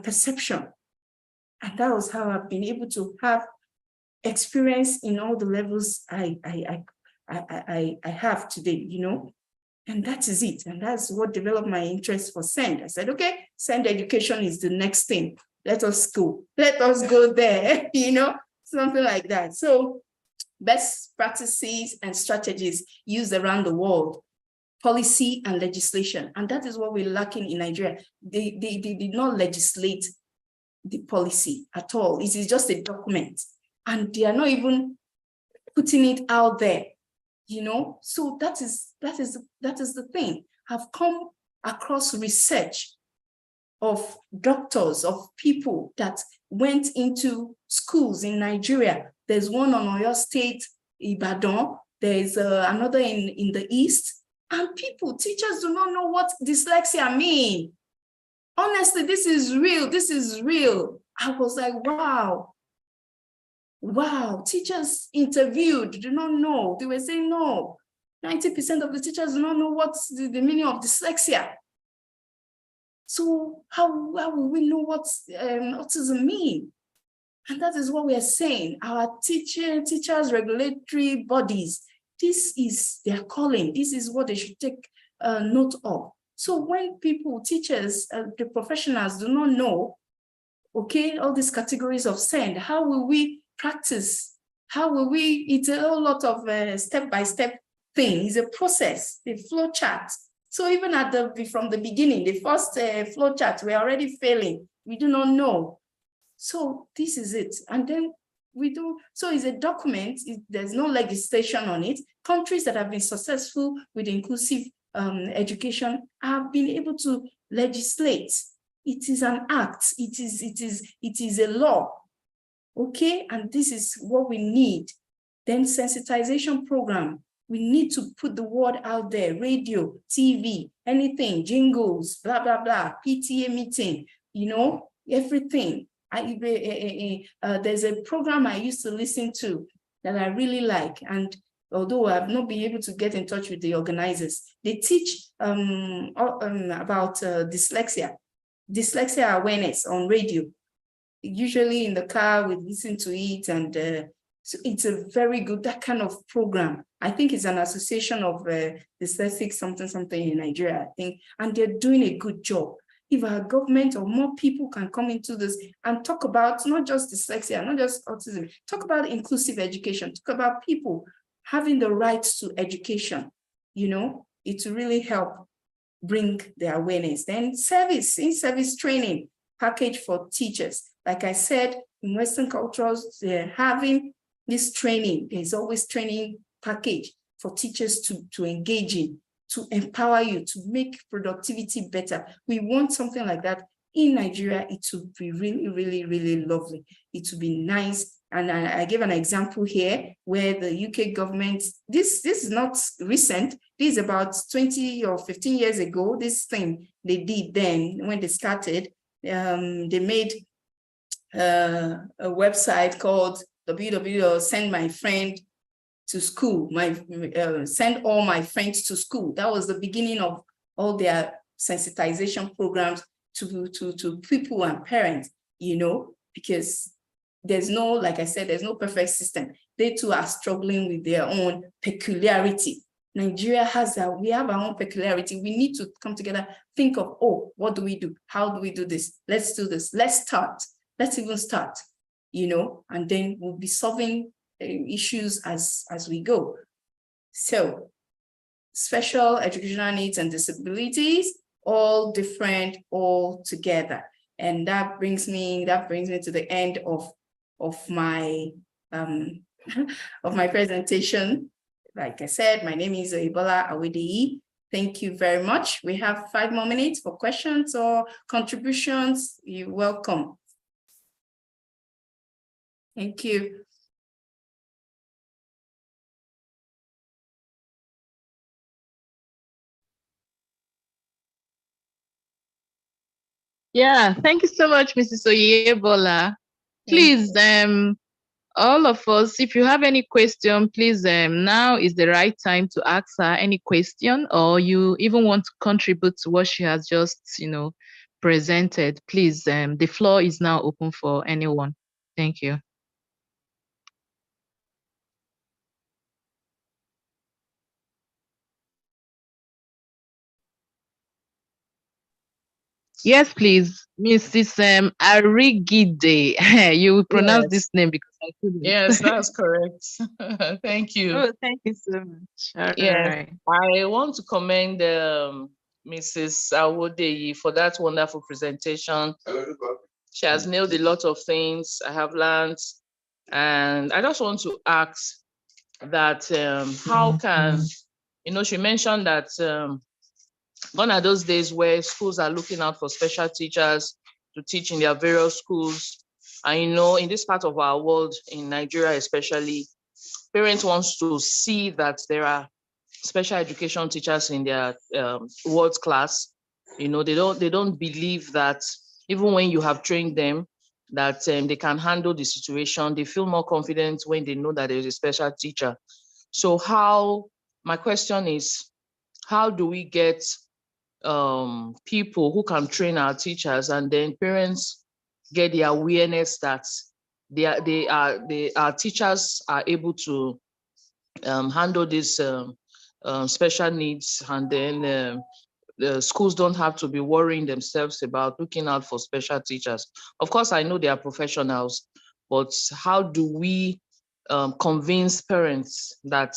S4: perception. And that was how I've been able to have experience in all the levels I have today, you know? And that is it. And that's what developed my interest for SEND. I said, okay, SEND education is the next thing. Let us go. Let us go there, you know, something like that. So best practices and strategies used around the world, policy and legislation. And that is what we're lacking in Nigeria. They did not legislate the policy at all. It is just a document. And they are not even putting it out there. You know, so that is the thing. I've come across research of doctors, of people that went into schools in Nigeria. There's one on Oyo State, Ibadan. There's another in the East. And teachers do not know what dyslexia means. Honestly, this is real. This is real. I was like, wow. Wow, teachers interviewed, do not know. They were saying no. 90% of the teachers do not know what's the meaning of dyslexia. So how will we know what autism means? And that is what we are saying. Our teachers, regulatory bodies, this is their calling. This is what they should take note of. So when teachers, the professionals do not know, okay, all these categories of SEND, how will we practice? How will we? It's a whole lot of step-by-step thing. It's a process, a flow chart. So even from the beginning, the first flow chart, we're already failing. We do not know. So this is it. And then we do, so it's a document, there's no legislation on it. Countries that have been successful with inclusive education have been able to legislate. It is an act, it is a law, okay? And this is what we need. Then sensitization program, we need to put the word out there, radio, TV, anything, jingles, blah, blah, blah, PTA meeting, you know, everything. There's a program I used to listen to that I really like, and although I've not been able to get in touch with the organizers, they teach about dyslexia awareness on radio. Usually in the car, we listen to it, and so it's a very good, that kind of program. I think it's an association of dyslexic something in Nigeria, I think, and they're doing a good job. If our government or more people can come into this and talk about not just dyslexia, not just autism, talk about inclusive education, talk about people having the rights to education, you know, it will really help bring the awareness. Then in-service training package for teachers. Like I said, in Western cultures, they're having this training. There's always training package for teachers to engage in, to empower you, to make productivity better. We want something like that in Nigeria. It would be really, really, really lovely. It would be nice. And I gave an example here where the UK government, this is not recent, this is about 20 or 15 years ago, this thing they did then when they started, they made a website called www.sendmyfriend-to-school, send all my friends to school. That was the beginning of all their sensitization programs to people and parents, you know, because there's no, like I said, there's no perfect system. They too are struggling with their own peculiarity. Nigeria has that, we have our own peculiarity. We need to come together, think of, oh, what do we do? How do we do this? Let's do this. Let's start. Let's even start, you know, and then we'll be solving issues as we go. So special educational needs and disabilities, all different, all together. And that brings me to the end of my of my presentation. Like I said, my name is Ebola Awedeyi. Thank you very much. We have 5 more minutes for questions or contributions. You're welcome. Thank you.
S3: Yeah, thank you so much, Mrs. Oyebola. Please, all of us, if you have any question, please, now is the right time to ask her any question, or you even want to contribute to what she has just, you know, presented. Please, the floor is now open for anyone. Thank you. Yes, please, Mrs. Arigide. You will pronounce this name because I couldn't.
S9: Yes, that's correct. Thank you.
S3: Oh, thank you so much. All
S9: yes,
S3: right.
S9: I want to commend Mrs. Awodeyi for that wonderful presentation. She has nailed a lot of things I have learned, and I just want to ask that how can, you know, she mentioned that gone are those days where schools are looking out for special teachers to teach in their various schools. And you know, in this part of our world, in Nigeria especially, parents want to see that there are special education teachers in their world class. You know, they don't believe that even when you have trained them, that they can handle the situation. They feel more confident when they know that there is a special teacher. So my question is, how do we get people who can train our teachers, and then parents get the awareness that our teachers are able to handle these special needs, and then the schools don't have to be worrying themselves about looking out for special teachers. Of course, I know they are professionals, but how do we convince parents that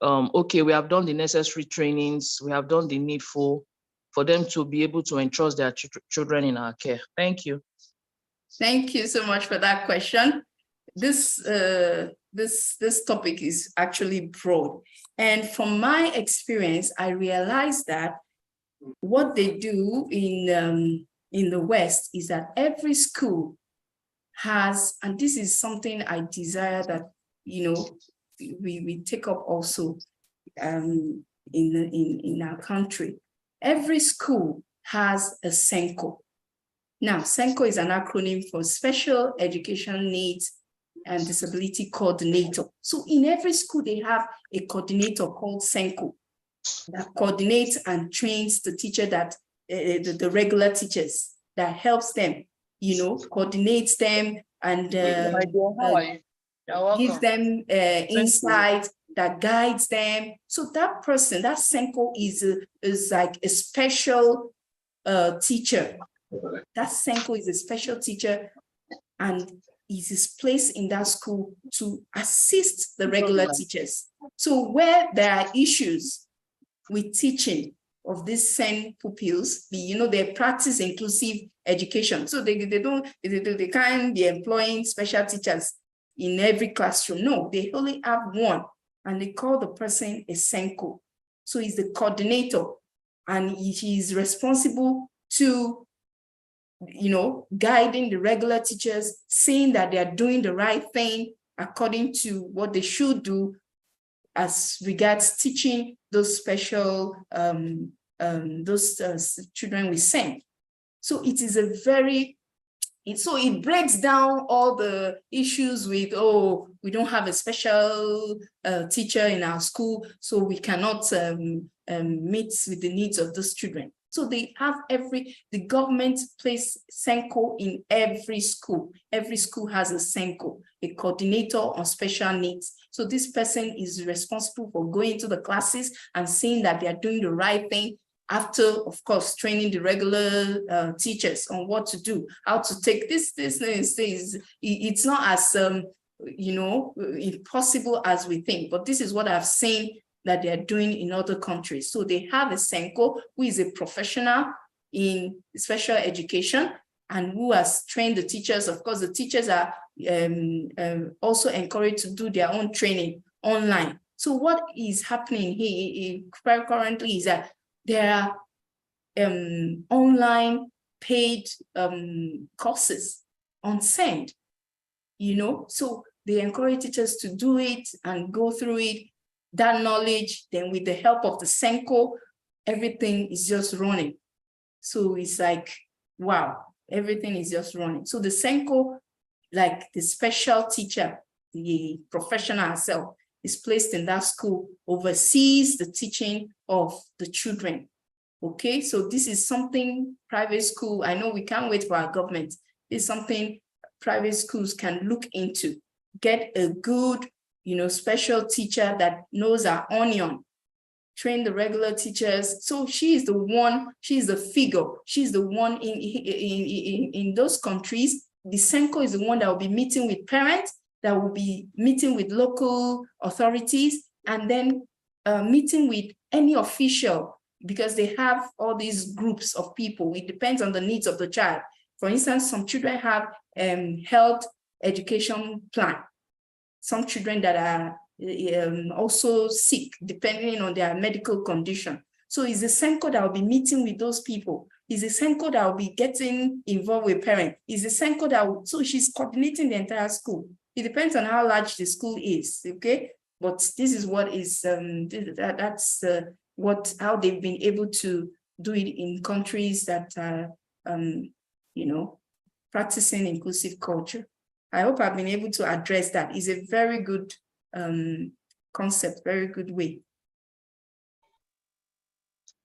S9: okay, we have done the necessary trainings, we have done the needful for them to be able to entrust their children in our care. Thank you.
S4: Thank you so much for that question. This topic is actually broad. And from my experience, I realized that what they do in the West is that every school has, and this is something I desire that, you know, we take up also in our country. Every school has a SENCO. Now, SENCO is an acronym for Special Education Needs and Disability Coordinator. So in every school, they have a coordinator called SENCO that coordinates and trains the teacher that, the regular teachers, that helps them, you know, coordinates them and gives them insight that guides them. So that person, that SENCO is like a special teacher. That SENCO is a special teacher and is placed in that school to assist the regular teachers. So where there are issues with teaching of these SEN pupils, you know, they practice inclusive education. So they can't be employing special teachers in every classroom. No, they only have one, and they call the person a SENCO. So he's the coordinator, and he is responsible to, you know, guiding the regular teachers, saying that they are doing the right thing according to what they should do as regards teaching those special, children with SEN. So it is a very, so it breaks down all the issues with, oh, we don't have a special teacher in our school, so we cannot meet with the needs of those children. So they have the government place SENCO in every school. Every school has a SENCO, a coordinator on special needs. So this person is responsible for going to the classes and seeing that they are doing the right thing, after, of course, training the regular teachers on what to do, how to take this it's not as, you know, impossible as we think, but this is what I've seen that they are doing in other countries. So they have a SENCO who is a professional in special education and who has trained the teachers. Of course, the teachers are also encouraged to do their own training online. So what is happening here currently is that there are online paid courses on SEND, you know, so they encourage teachers to do it and go through it, that knowledge, then with the help of the SENCO, everything is just running. So it's like, wow, everything is just running. So the SENCO, like the special teacher, the professional herself, is placed in that school, oversees the teaching of the children. Okay, so this is something private school, I know we can't wait for our government. It's something private schools can look into, get a good, you know, special teacher that knows our onion, train the regular teachers. So she is the one, she's the figure, she's the one in those countries. The SENCO is the one that will be meeting with parents, that will be meeting with local authorities, and then meeting with any official, because they have all these groups of people. It depends on the needs of the child. For instance, some children have health education plan. Some children that are also sick, depending on their medical condition. So it's a SENCO that will be meeting with those people. It's a SENCO that will be getting involved with parents. It's a SENCO that will, so she's coordinating the entire school. It depends on how large the school is, okay? But this is what is, how they've been able to do it in countries that are, you know, practicing inclusive culture. I hope I've been able to address that. It's a very good concept, very good way.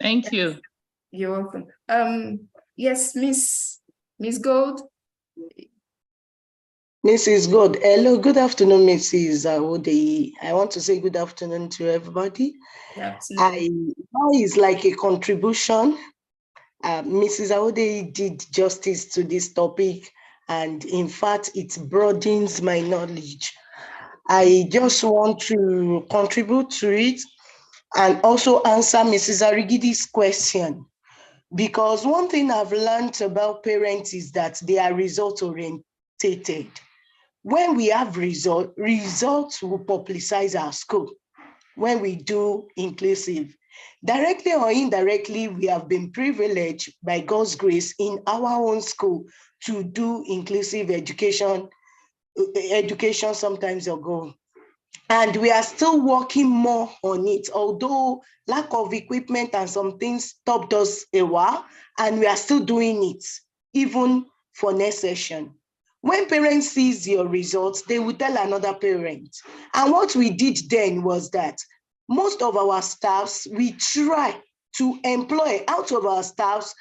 S9: Thank you.
S4: You're welcome. Yes, Miss Gold.
S10: Mrs. Gold, hello, good afternoon, Mrs. Awode. I want to say good afternoon to everybody. That is like a contribution. Mrs. Awode did justice to this topic, and in fact, it broadens my knowledge. I just want to contribute to it and also answer Mrs. Arigidi's question. Because one thing I've learned about parents is that they are result oriented. When we have results will publicize our school. When we do inclusive, directly or indirectly, we have been privileged by God's grace in our own school to do inclusive education sometimes ago. And we are still working more on it, although lack of equipment and some things stopped us a while, and we are still doing it, even for next session. When parents sees your results, they will tell another parent. And what we did then was that most of our staffs, we try to employ out of our staffs,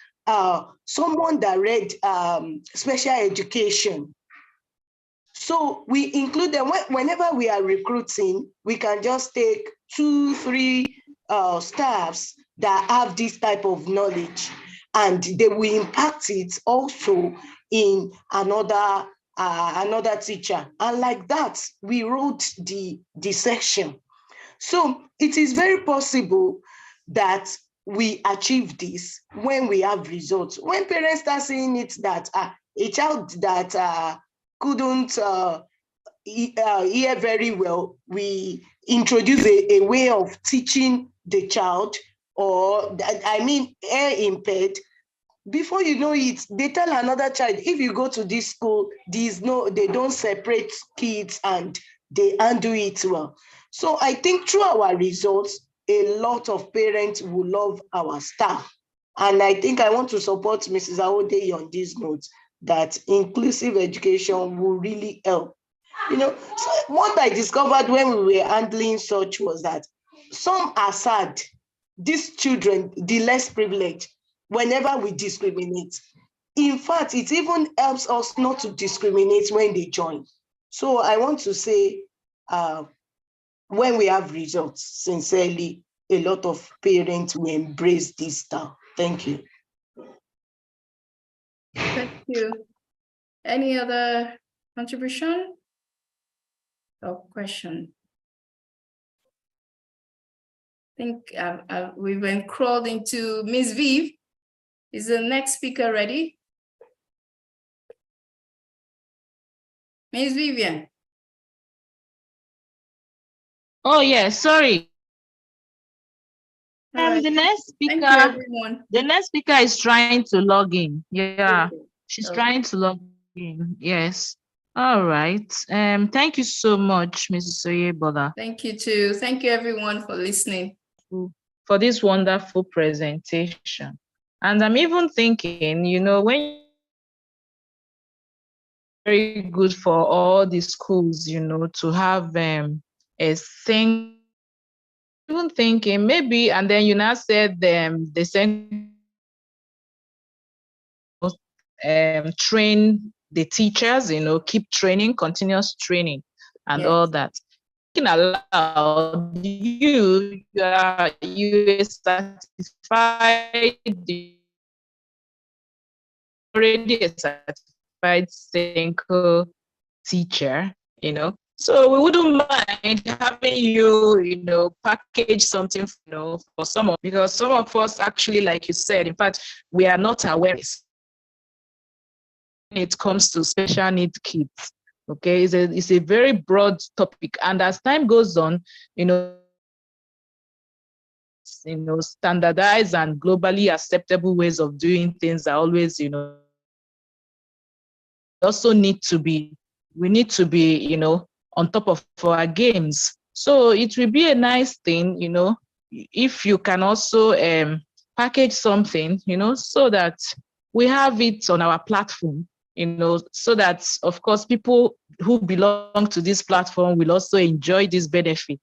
S10: someone that read special education. So we include them whenever we are recruiting. We can just take 2, 3 staffs that have this type of knowledge, and they will impact it also in another teacher. And like that, we wrote the section. So it is very possible that we achieve this when we have results. When parents start seeing it that a child that couldn't hear very well, we introduce a way of teaching the child, or hear impaired. Before you know it, they tell another child, if you go to this school, they don't separate kids and they undo it well. So I think through our results, a lot of parents will love our staff. And I think I want to support Mrs. Awode on this note, that inclusive education will really help. So what I discovered when we were handling such was that some are sad, these children, the less privileged, whenever we discriminate. In fact, it even helps us not to discriminate when they join. So I want to say, when we have results, sincerely, a lot of parents will embrace this style. Thank you.
S4: Thank you. Any other contribution or question? I think we've been crawled into Ms. Viv. Is the next speaker ready? Ms. Vivian.
S7: Oh, yeah, sorry.
S4: Right.
S7: The next speaker,
S4: thank you, everyone.
S7: The next speaker is trying to log in. Yeah, she's trying to log in. Yes. All right. Thank you so much, Mrs. Oyebola.
S4: Thank you too. Thank you, everyone, for listening.
S7: For this wonderful presentation. And I'm even thinking, when very good for all the schools, to have a thing. Even thinking maybe, and then you now said they send train the teachers, keep training, continuous training, and all that. Can allow you are certified, already a certified Senko teacher, So we wouldn't mind having you, package something, for someone, because some of us actually, like you said, in fact, we are not aware when it comes to special needs kids. Okay, it's a very broad topic, and as time goes on, standardized and globally acceptable ways of doing things are always, also need to be on top of our games. So it will be a nice thing, if you can also package something, so that we have it on our platform, so that, of course, people who belong to this platform will also enjoy this benefit,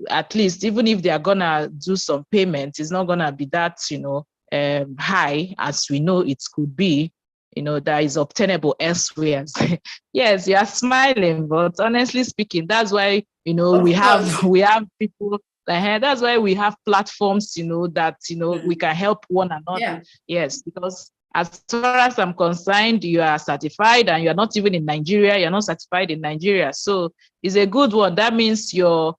S7: at least, even if they are gonna do some payments, it's not gonna be that, high as we know it could be, that is obtainable elsewhere. Yes, you are smiling, but honestly speaking, that's why, we have people. That's why we have platforms, that we can help one another.
S4: Yeah.
S7: Yes, because
S3: As far as I'm concerned, you are certified and you're not even in Nigeria, you're not certified in Nigeria. So it's a good one. That means your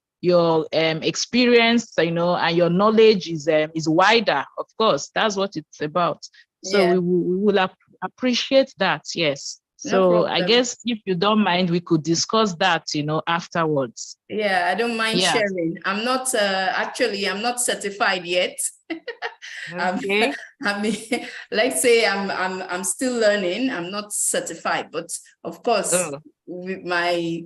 S3: experience, and your knowledge is wider. Of course, that's what it's about. So
S4: Yeah.
S3: we will appreciate that. Yes.
S4: No
S3: So I
S4: problem.
S3: guess if you don't mind, we could discuss that, afterwards.
S4: Yeah, I don't mind
S3: Yeah.
S4: sharing. I'm not actually I'm not certified yet.
S3: Okay.
S4: I mean, let's say I'm still learning. I'm not certified, but of course,
S3: Oh.
S4: with my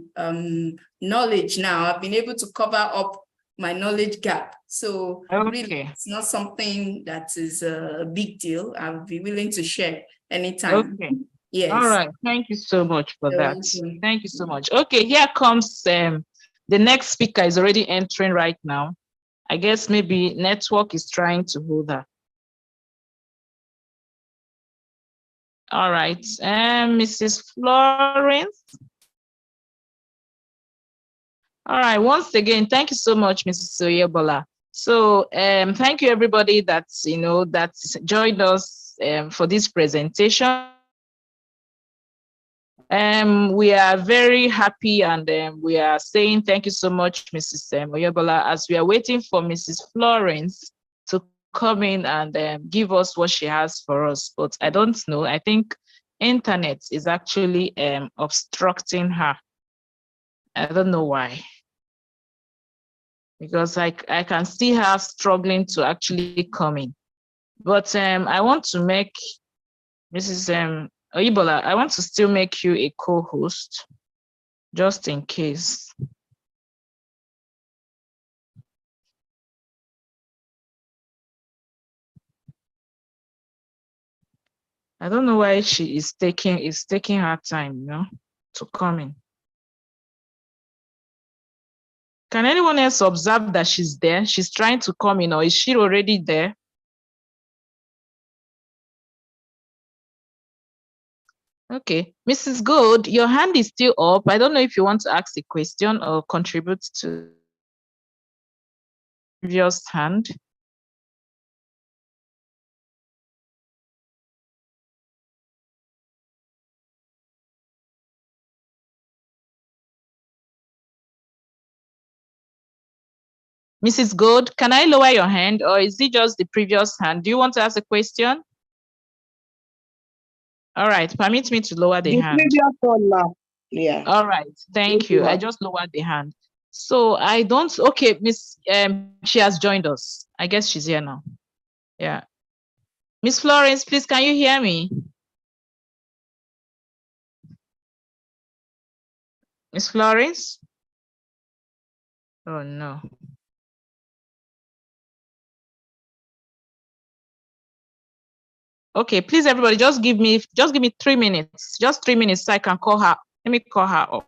S4: knowledge now, I've been able to cover up my knowledge gap. So really,
S3: Okay.
S4: it's not something that is a big deal. I'll be willing to share anytime.
S3: Okay.
S4: Yes.
S3: All right. Thank you so much for
S4: You're
S3: that.
S4: welcome.
S3: Thank you so much. Okay, here comes the next speaker is already entering right now. I guess maybe network is trying to hold her. All right. Mrs. Florence. All right. Once again, thank you so much, Mrs. Oyebola. So thank you everybody that's joined us for this presentation. We are very happy and we are saying thank you so much, Mrs. Oyebola, as we are waiting for Mrs. Florence to come in and give us what she has for us. But I don't know. I think internet is actually obstructing her. I don't know why. Because I can see her struggling to actually come in. But I want to make Mrs. Oyebola, I want to still make you a co-host, just in case. I don't know why she is taking her time, to come in. Can anyone else observe that she's there? She's trying to come in, or is she already there? Okay, Mrs. Gold, your hand is still up. I don't know if you want to ask a question or contribute to previous hand. Mrs. Gold, can I lower your hand, or is it just the previous hand? Do you want to ask a question? All right, permit me to lower the hand.
S10: Previous one now. Yeah.
S3: All right, thank you. I just lowered the hand. So I don't, okay, Miss, she has joined us. I guess she's here now. Yeah. Miss Florence, please, can you hear me? Miss Florence? Oh no. Okay, please, everybody, just give me 3 minutes. Just 3 minutes so I can call her. Let me call her up.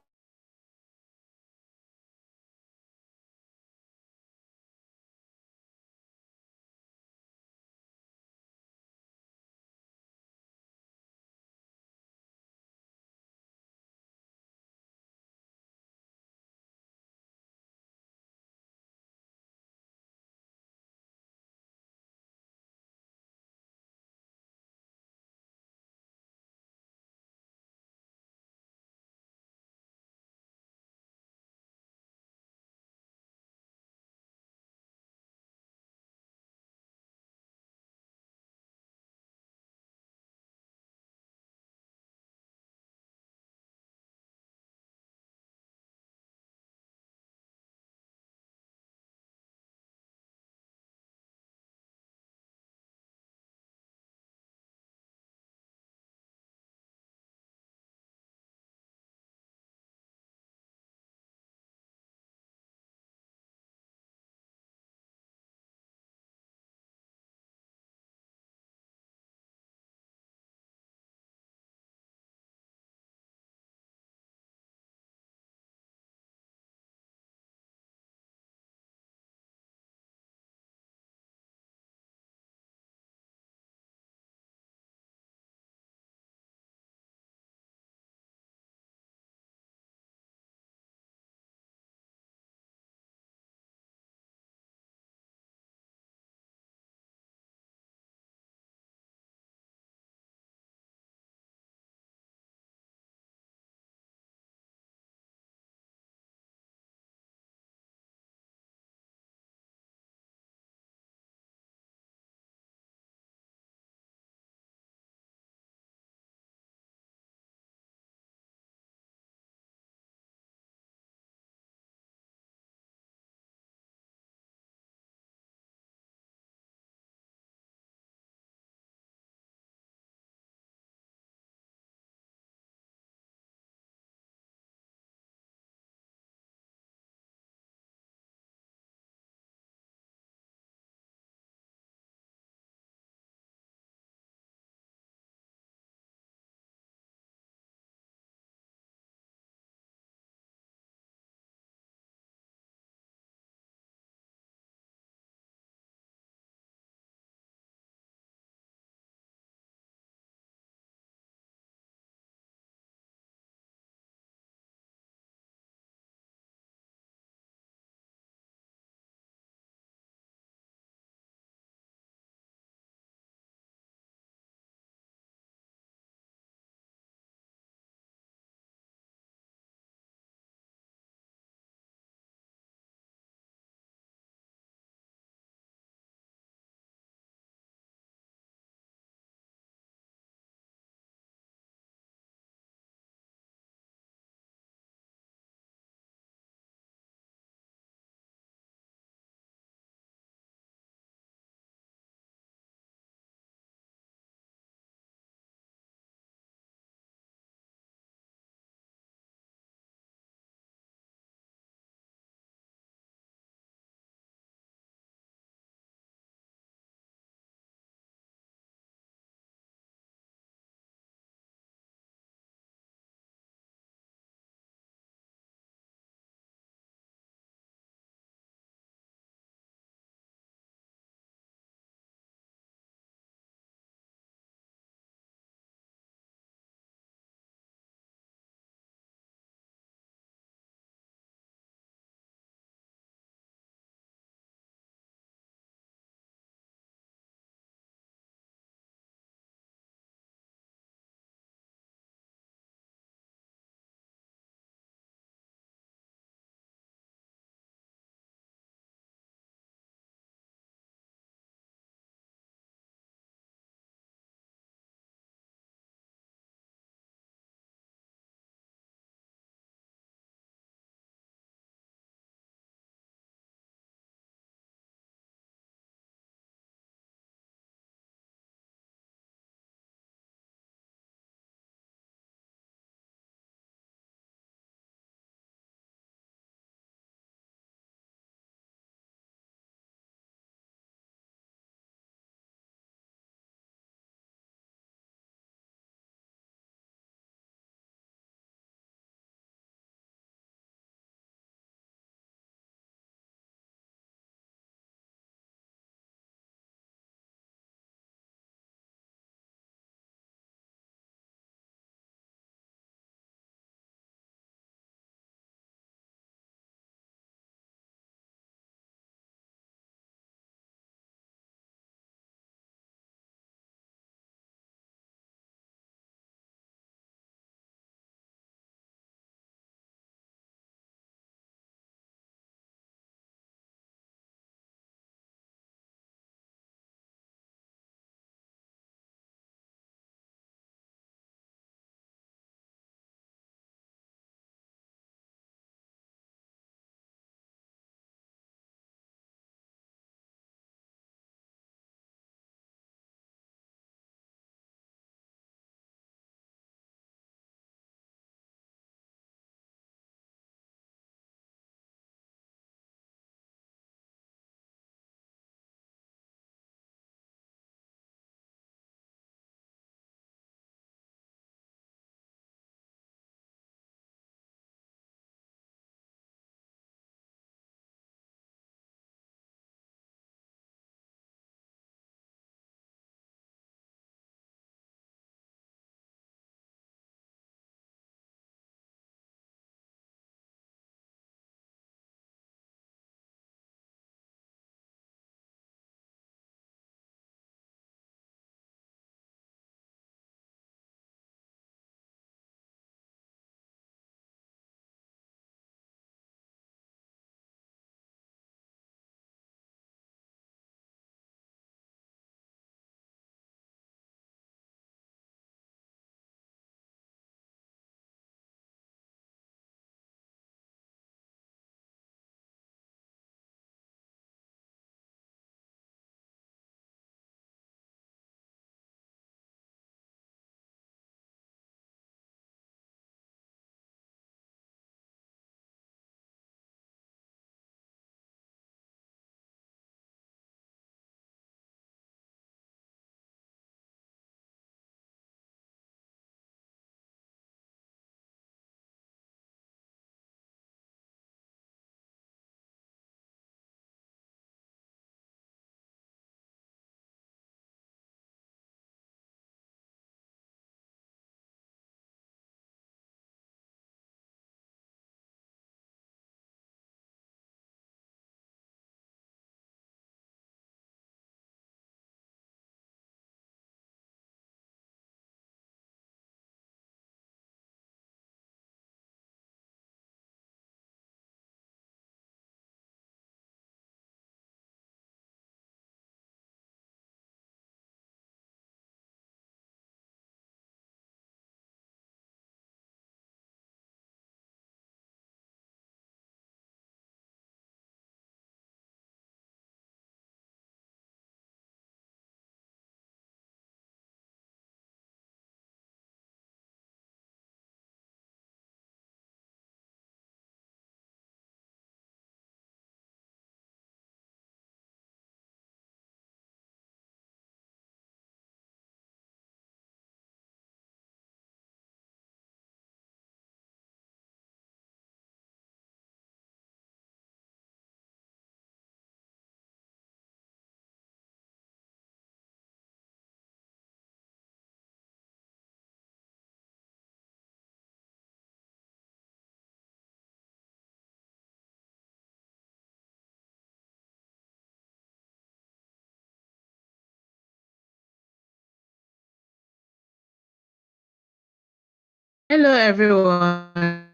S3: Hello, everyone.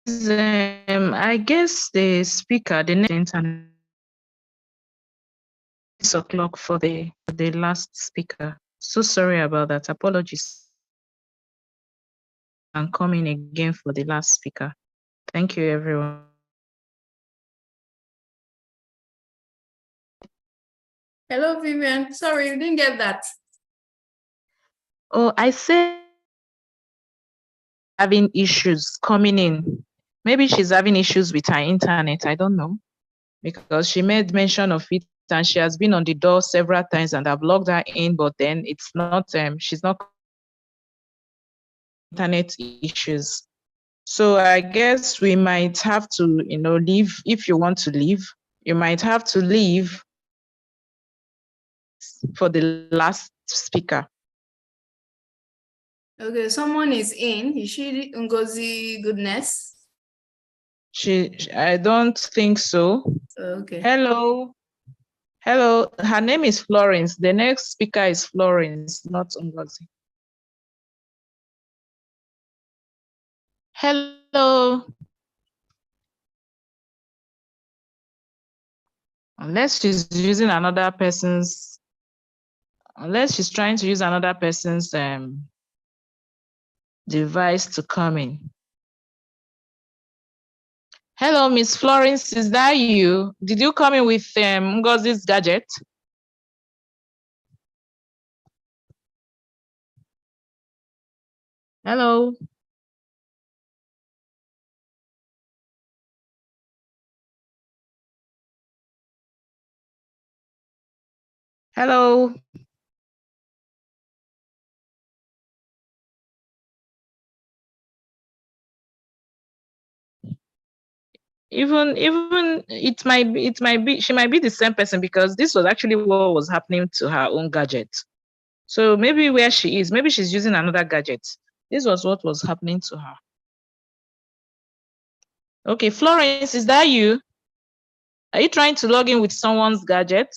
S3: I guess the speaker, the next internet, 6 o'clock for the last speaker. So sorry about that. Apologies. I'm coming again for the last speaker. Thank you, everyone.
S4: Hello, Vivian. Sorry, we didn't get that.
S3: Oh, I said having issues coming in. Maybe she's having issues with her internet. I don't know, because she made mention of it and she has been on the door several times and I've logged her in, but then it's not, she's not internet issues. So I guess we might have to, leave. If you want to leave, you might have to leave for the last speaker.
S4: Okay, someone is in. Is she Ngozi Goodness?
S3: I don't think so.
S4: Okay.
S3: Hello. Her name is Florence. The next speaker is Florence, not Ngozi. Hello. Unless she's using another person's, unless she's trying to use another person's device to come in. Hello, Miss Florence, is that you? Did you come in with Ngozi's gadget? Hello. Hello. Even she might be the same person, because this was actually what was happening to her own gadget. So maybe where she is, maybe she's using another gadget. This was what was happening to her. Okay, Florence, is that you? Are you trying to log in with someone's gadget?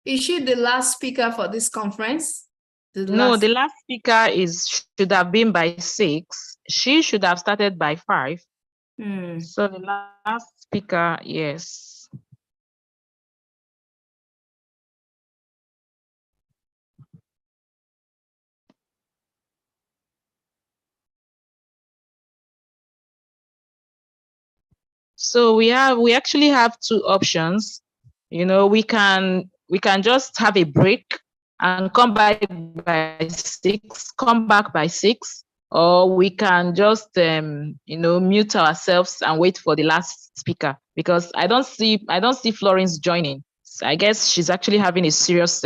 S4: Is she the last speaker for this conference?
S3: No, the last speaker should have been by 6. She should have started by 5. So the last speaker, yes. So we actually have 2 options. We can just have a break and come back by 6, or we can just mute ourselves and wait for the last speaker, because I don't see Florence joining. So I guess she's actually having a serious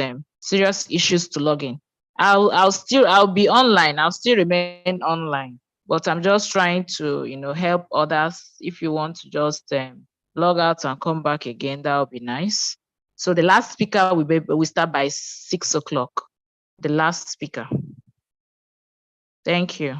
S3: issues to log in. I'll be online. I'll still remain online, but I'm just trying to help others. If you want to just log out and come back again, that would be nice. So the last speaker will start by 6 o'clock. The last speaker. Thank you.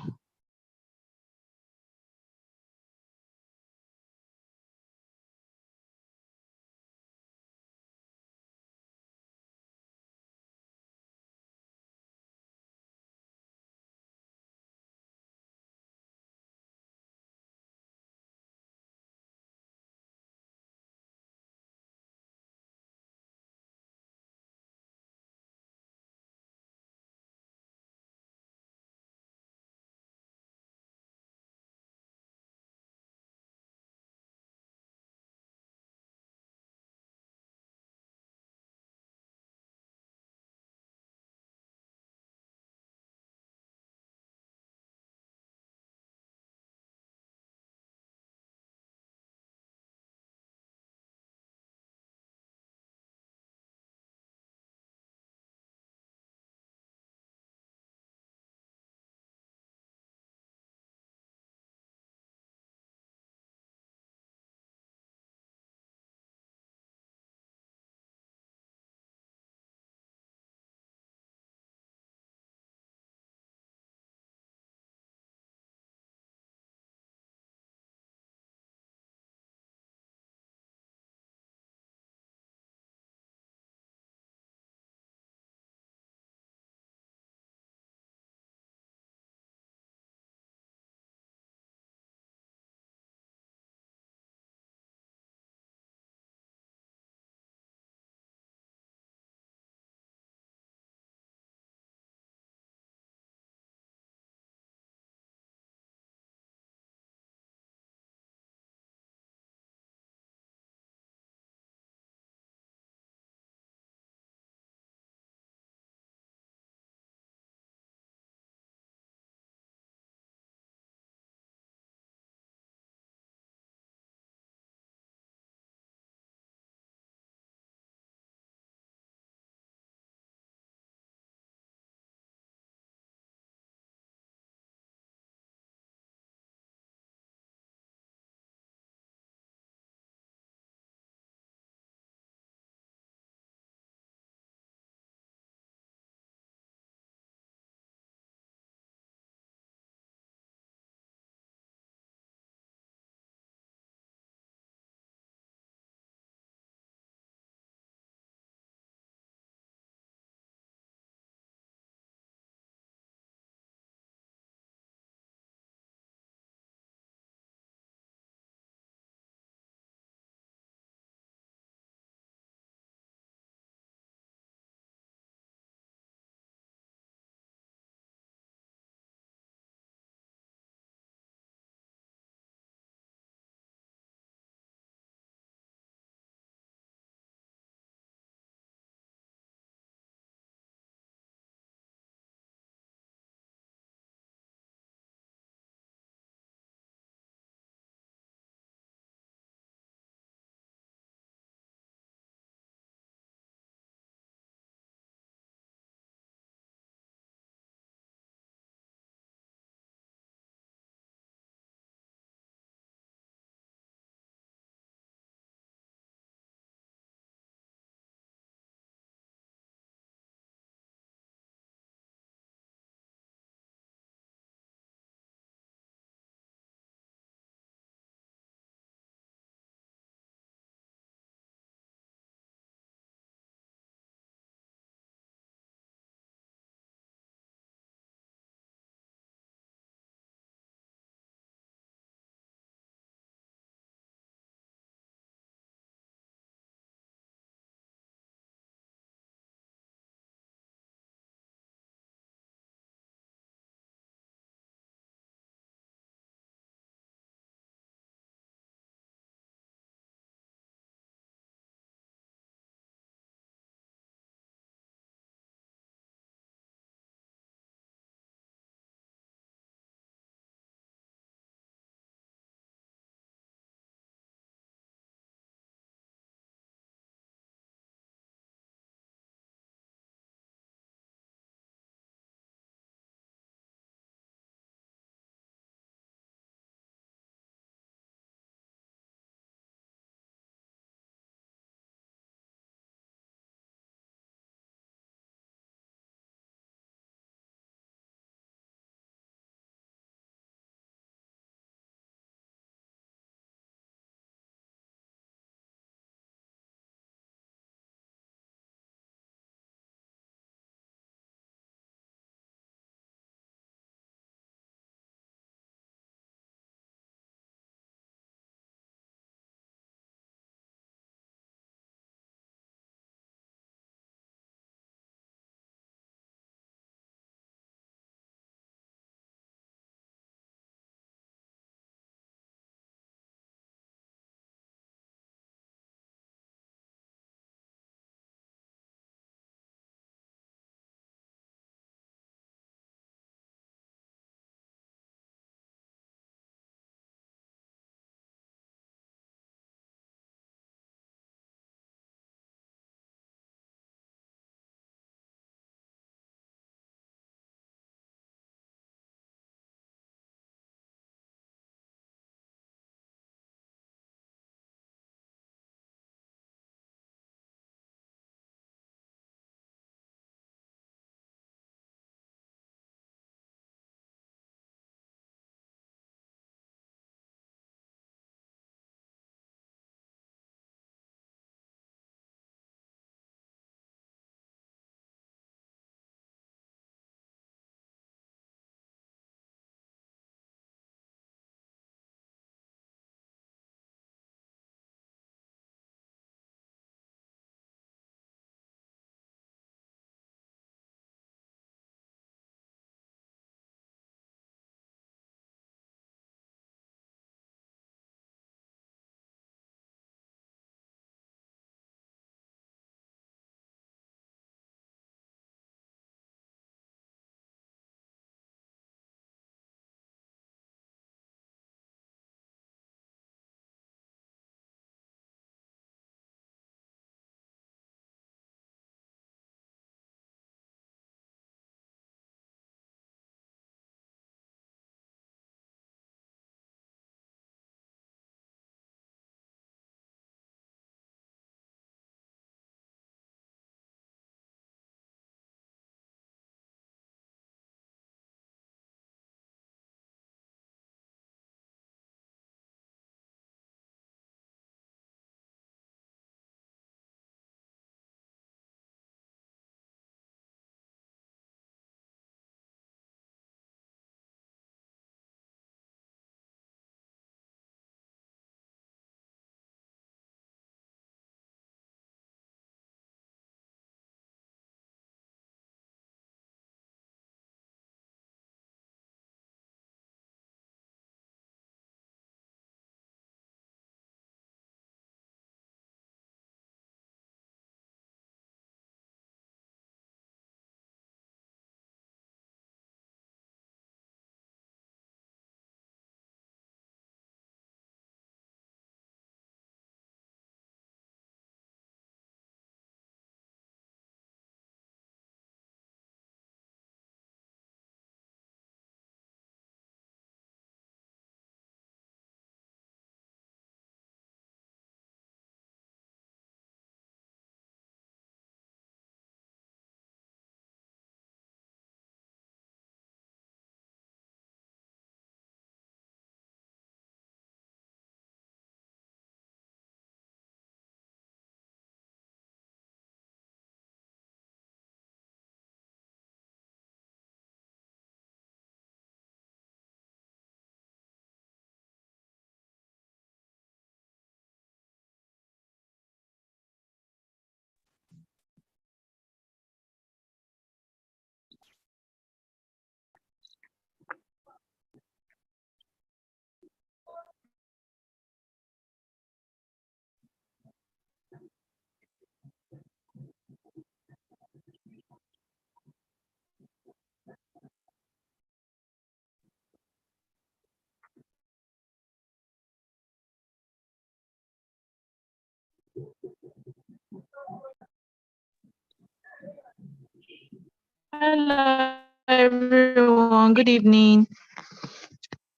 S3: Hello, everyone. Good evening.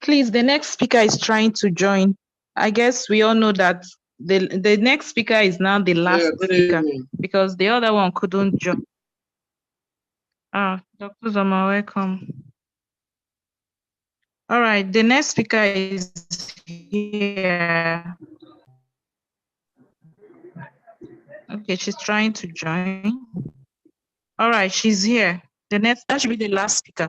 S3: Please, the next speaker is trying to join. I guess we all know that the next speaker is now the last speaker because the other one couldn't join. Dr. Zoma, welcome. All right, the next speaker is here. Okay, she's trying to join. All right, she's here. That should be the last speaker.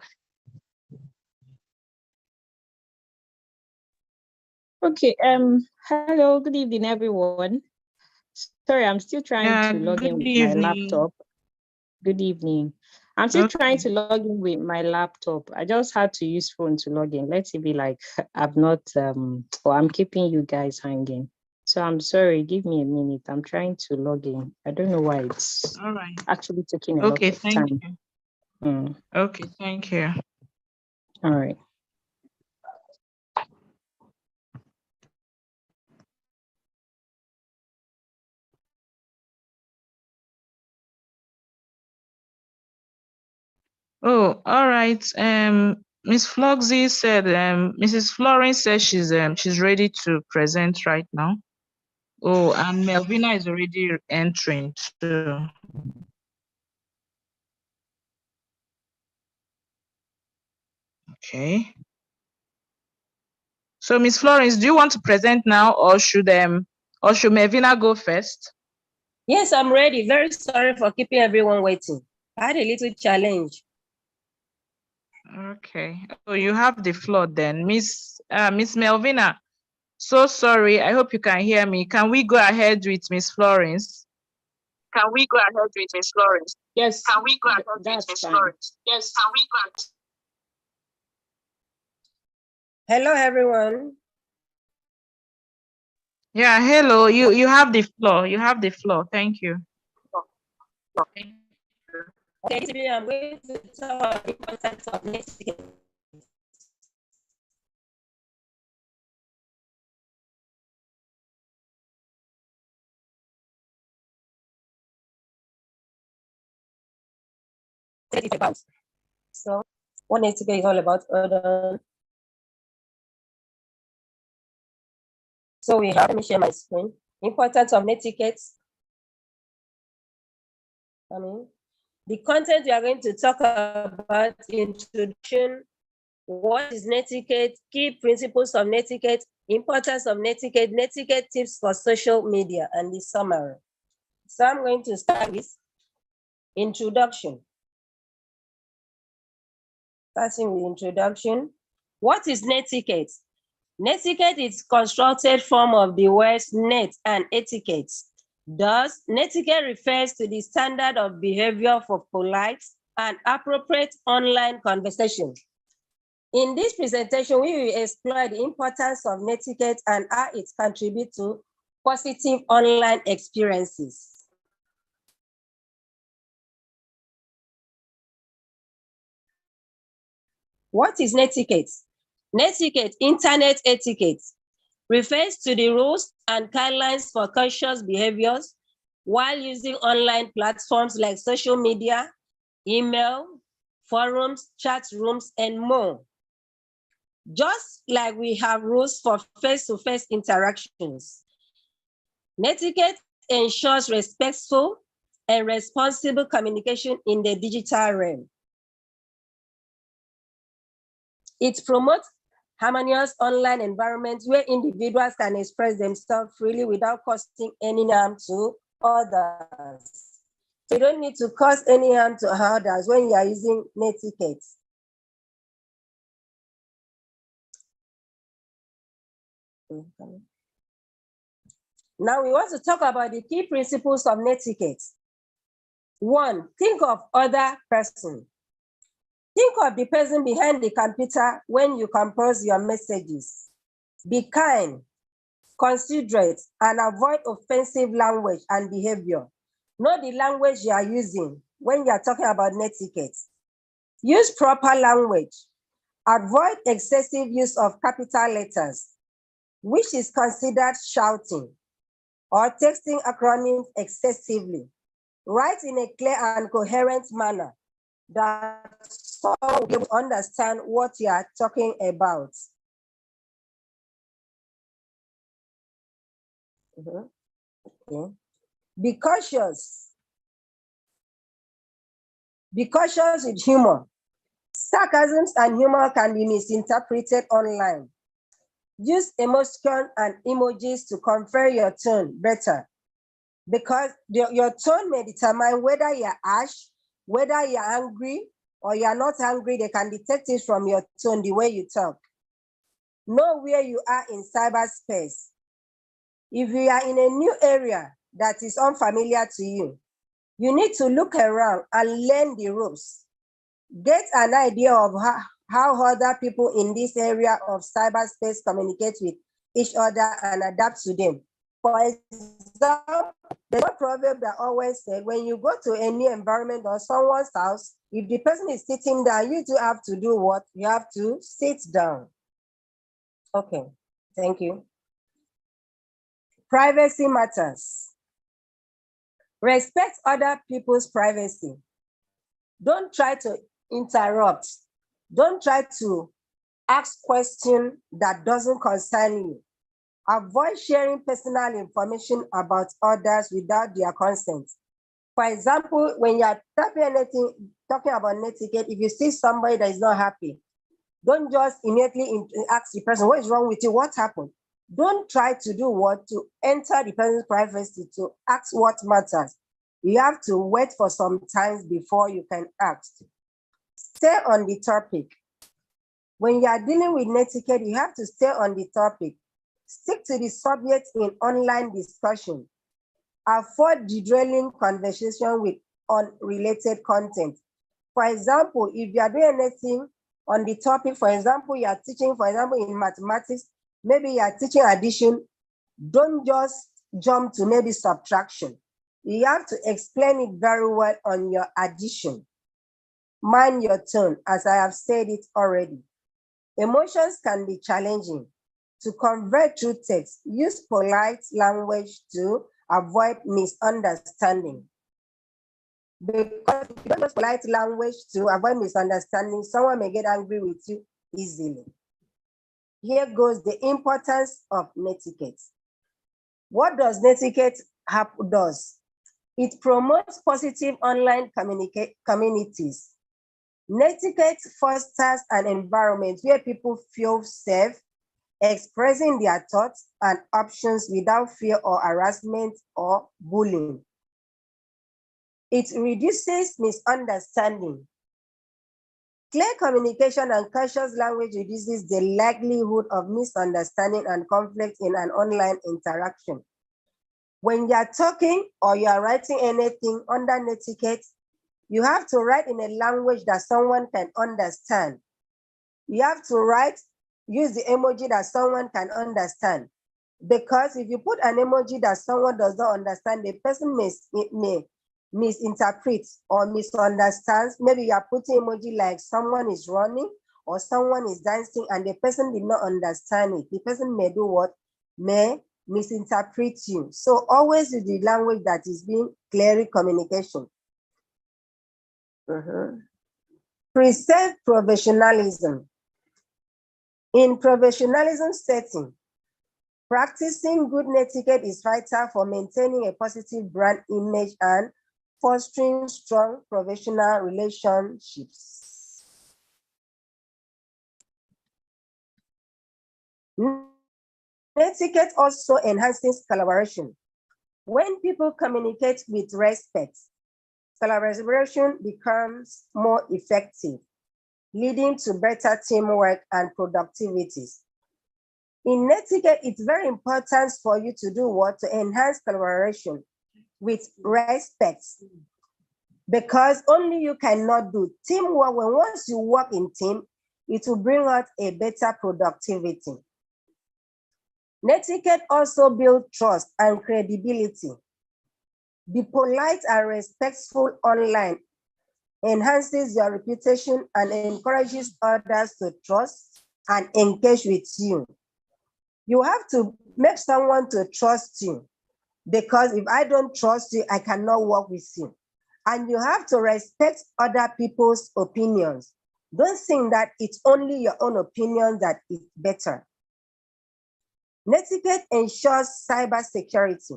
S11: Okay, hello, good evening, everyone. Sorry, I'm still trying to log in with my laptop. Good evening. I'm still trying to log in with my laptop. I just had to use phone to log in. Let's be like I've not or I'm keeping you guys hanging. So I'm sorry, give me a minute. I'm trying to log in. I don't know why it's actually taking a lot of time.
S3: Okay, thank you.
S11: All right.
S3: Oh, all right. Miss Floxy said, Mrs. Florence says she's ready to present right now. Oh, and Melvina is already entering too. Okay. So, Miss Florence, do you want to present now, or should Melvina go first?
S12: Yes, I'm ready. Very sorry for keeping everyone waiting. I had a little challenge.
S3: Okay. So you have the floor then, Miss Melvina. So sorry. I hope you can hear me. Can we go ahead with Miss Florence?
S11: Can we go ahead with Miss Florence? Yes. Can we go ahead with Miss Florence? Yes. Can we go ahead?
S12: Hello, everyone.
S3: Yeah, hello. You have the floor. You have the floor. Thank you.
S12: Okay, today I'm going to talk about the importance of networking. So, what netiquette is all about? So we have, let me share my screen. Importance of netiquette. The content we are going to talk about: introduction, what is netiquette, key principles of netiquette, importance of netiquette, netiquette tips for social media, and the summary. So I'm going to start with introduction. Starting with introduction. What is netiquette? Netiquette is constructed form of the words net and etiquette. Thus, netiquette refers to the standard of behavior for polite and appropriate online conversation. In this presentation, we will explore the importance of netiquette and how it contributes to positive online experiences. What is netiquette? Netiquette, internet etiquette, refers to the rules and guidelines for conscious behaviors while using online platforms like social media, email, forums, chat rooms, and more. Just like we have rules for face-to-face interactions, netiquette ensures respectful and responsible communication in the digital realm. It promotes harmonious online environments where individuals can express themselves freely without causing any harm to others. So you don't need to cause any harm to others when you are using netiquette. Now we want to talk about the key principles of netiquette. 1, think of other person. Think of the person behind the computer when you compose your messages. Be kind, considerate, and avoid offensive language and behavior. Know the language you are using when you are talking about netiquette. Use proper language. Avoid excessive use of capital letters, which is considered shouting. or texting acronyms excessively. Write in a clear and coherent manner that someone will be able to understand what you are talking about. Okay. Be cautious. Be cautious with humor. Sarcasms and humor can be misinterpreted online. Use emoticons and emojis to convey your tone better, because your tone may determine whether you're harsh, whether you're angry, or you're not angry. They can detect it from your tone, the way you talk. Know where you are in cyberspace. If you are in a new area that is unfamiliar to you, you need to look around and learn the ropes. Get an idea of how other people in this area of cyberspace communicate with each other and adapt to them. For example, there's a proverb that always said, when you go to a new environment or someone's house, if the person is sitting down, you do have to do what? You have to sit down. Okay, thank you. Privacy matters. Respect other people's privacy. Don't try to interrupt. Don't try to ask questions that doesn't concern you. Avoid sharing personal information about others without their consent. For example, when you're talking about etiquette, if you see somebody that is not happy, don't just immediately ask the person, what is wrong with you? What happened? Don't try to do what? To enter the person's privacy, to ask what matters. You have to wait for some time before you can ask. Stay on the topic. When you are dealing with etiquette, you have to stay on the topic. Stick to the subject in online discussion. Avoid derailing conversation with unrelated content. For example, if you are doing anything on the topic, for example, you are teaching, for example, in mathematics, maybe you are teaching addition, don't just jump to maybe subtraction. You have to explain it very well on your addition. Mind your tone, as I have said it already. Emotions can be challenging. To convey through text, use polite language to avoid misunderstanding. Because if you don't use polite language to avoid misunderstanding, someone may get angry with you easily. Here goes the importance of netiquette. What does netiquette does? It promotes positive online communities. Netiquette fosters an environment where people feel safe, expressing their thoughts and options without fear or harassment or bullying. It reduces misunderstanding. Clear communication and cautious language reduces the likelihood of misunderstanding and conflict in an online interaction. When you're talking or you're writing anything under netiquette, you have to write in a language that someone can understand. You have to use the emoji that someone can understand. Because if you put an emoji that someone does not understand, the person may misinterpret or misunderstands. Maybe you are putting emoji like someone is running or someone is dancing and the person did not understand it. The person may do what? May misinterpret you. So always use the language that is being clearly communication. Preserve professionalism. In professionalism setting, practicing good etiquette is vital for maintaining a positive brand image and fostering strong professional relationships. Etiquette also enhances collaboration. When people communicate with respect, collaboration becomes more effective, leading to better teamwork and productivities. In etiquette, it's very important for you to do what? To enhance collaboration with respect, because only you cannot do teamwork. When once you work in team, it will bring out a better productivity. Etiquette also builds trust and credibility. Be polite and respectful online, enhances your reputation and encourages others to trust and engage with you. You have to make someone to trust you.
S13: because if I don't trust you, I cannot work with you. And you have to respect other people's opinions. Don't think that it's only your own opinion that is better. Netiquette ensures cyber security.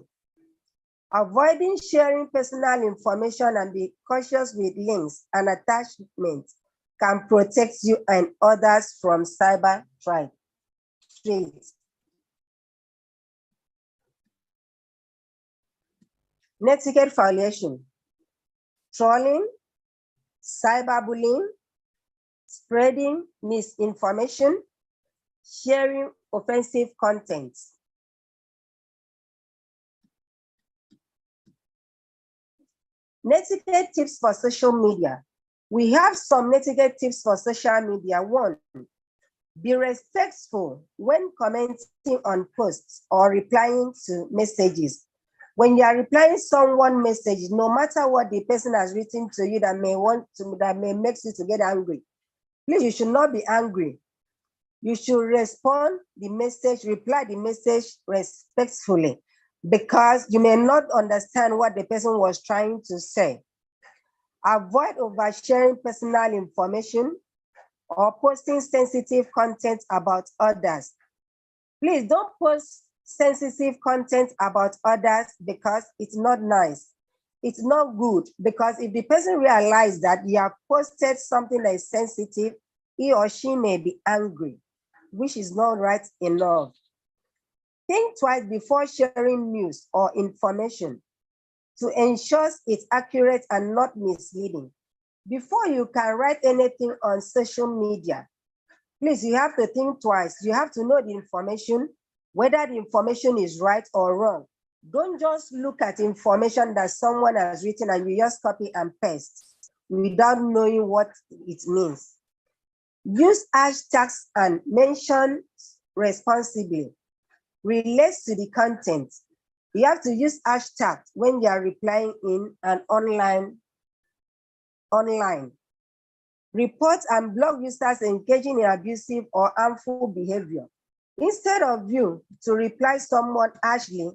S13: Avoiding sharing personal information and be cautious with links and attachments can protect you and others from cyber threats. Netiquette violation: trolling, cyberbullying, spreading misinformation, sharing offensive content. Netiquette tips for social media. We have some netiquette tips for social media. 1, be respectful when commenting on posts or replying to messages. When you are replying someone message, no matter what the person has written to you that may make you to get angry, please, you should not be angry. You should respond the message, reply the message respectfully, because you may not understand what the person was trying to say. Avoid oversharing personal information or posting sensitive content about others. Please don't post sensitive content about others because it's not nice. It's not good, because if the person realizes that you have posted something that is sensitive, he or she may be angry, which is not right enough. Think twice before sharing news or information to ensure it's accurate and not misleading. Before you can write anything on social media, please, you have to think twice. You have to know the information, whether the information is right or wrong. Don't just look at information that someone has written and you just copy and paste without knowing what it means. Use hashtags and mention responsibly. Relates to the content. You have to use hashtags when you are replying in an online. Report and block users engaging in abusive or harmful behavior. Instead of you to reply someone harshly,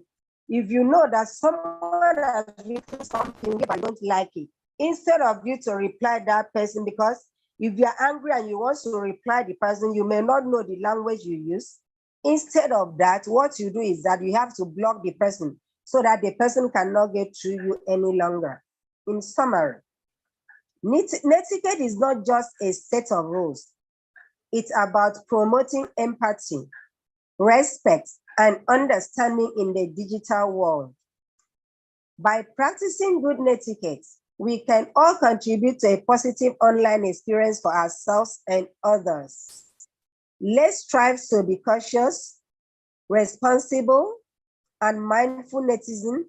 S13: if you know that someone has written something but don't like it, instead of you to reply that person, because if you're angry and you want to reply the person, you may not know the language you use. Instead of that, what you do is that you have to block the person so that the person cannot get through you any longer. In summary, netiquette is not just a set of rules. It's about promoting empathy, respect, and understanding in the digital world. By practicing good netiquette, we can all contribute to a positive online experience for ourselves and others. Let's strive to be cautious, responsible, and mindful netizen,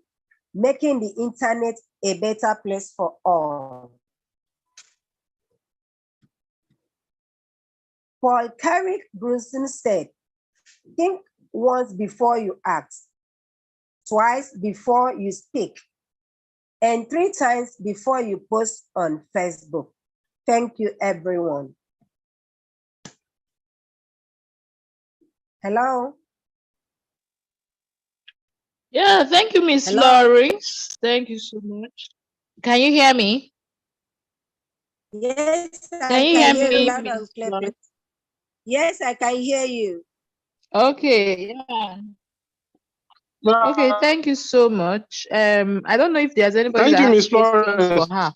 S13: making the internet a better place for all. Paul Carrick Brunson said, think once before you act, twice before you speak, and 3 times before you post on Facebook. Thank you, everyone. Hello?
S3: Yeah, thank you, Miss Lawrence. Thank you so much. Can you hear me?
S13: Yes, I
S3: can you hear me,
S13: loud and clear. Yes, I can hear you.
S3: Okay, yeah. Okay, thank you so much. I don't know if there's anybody that has questions for her.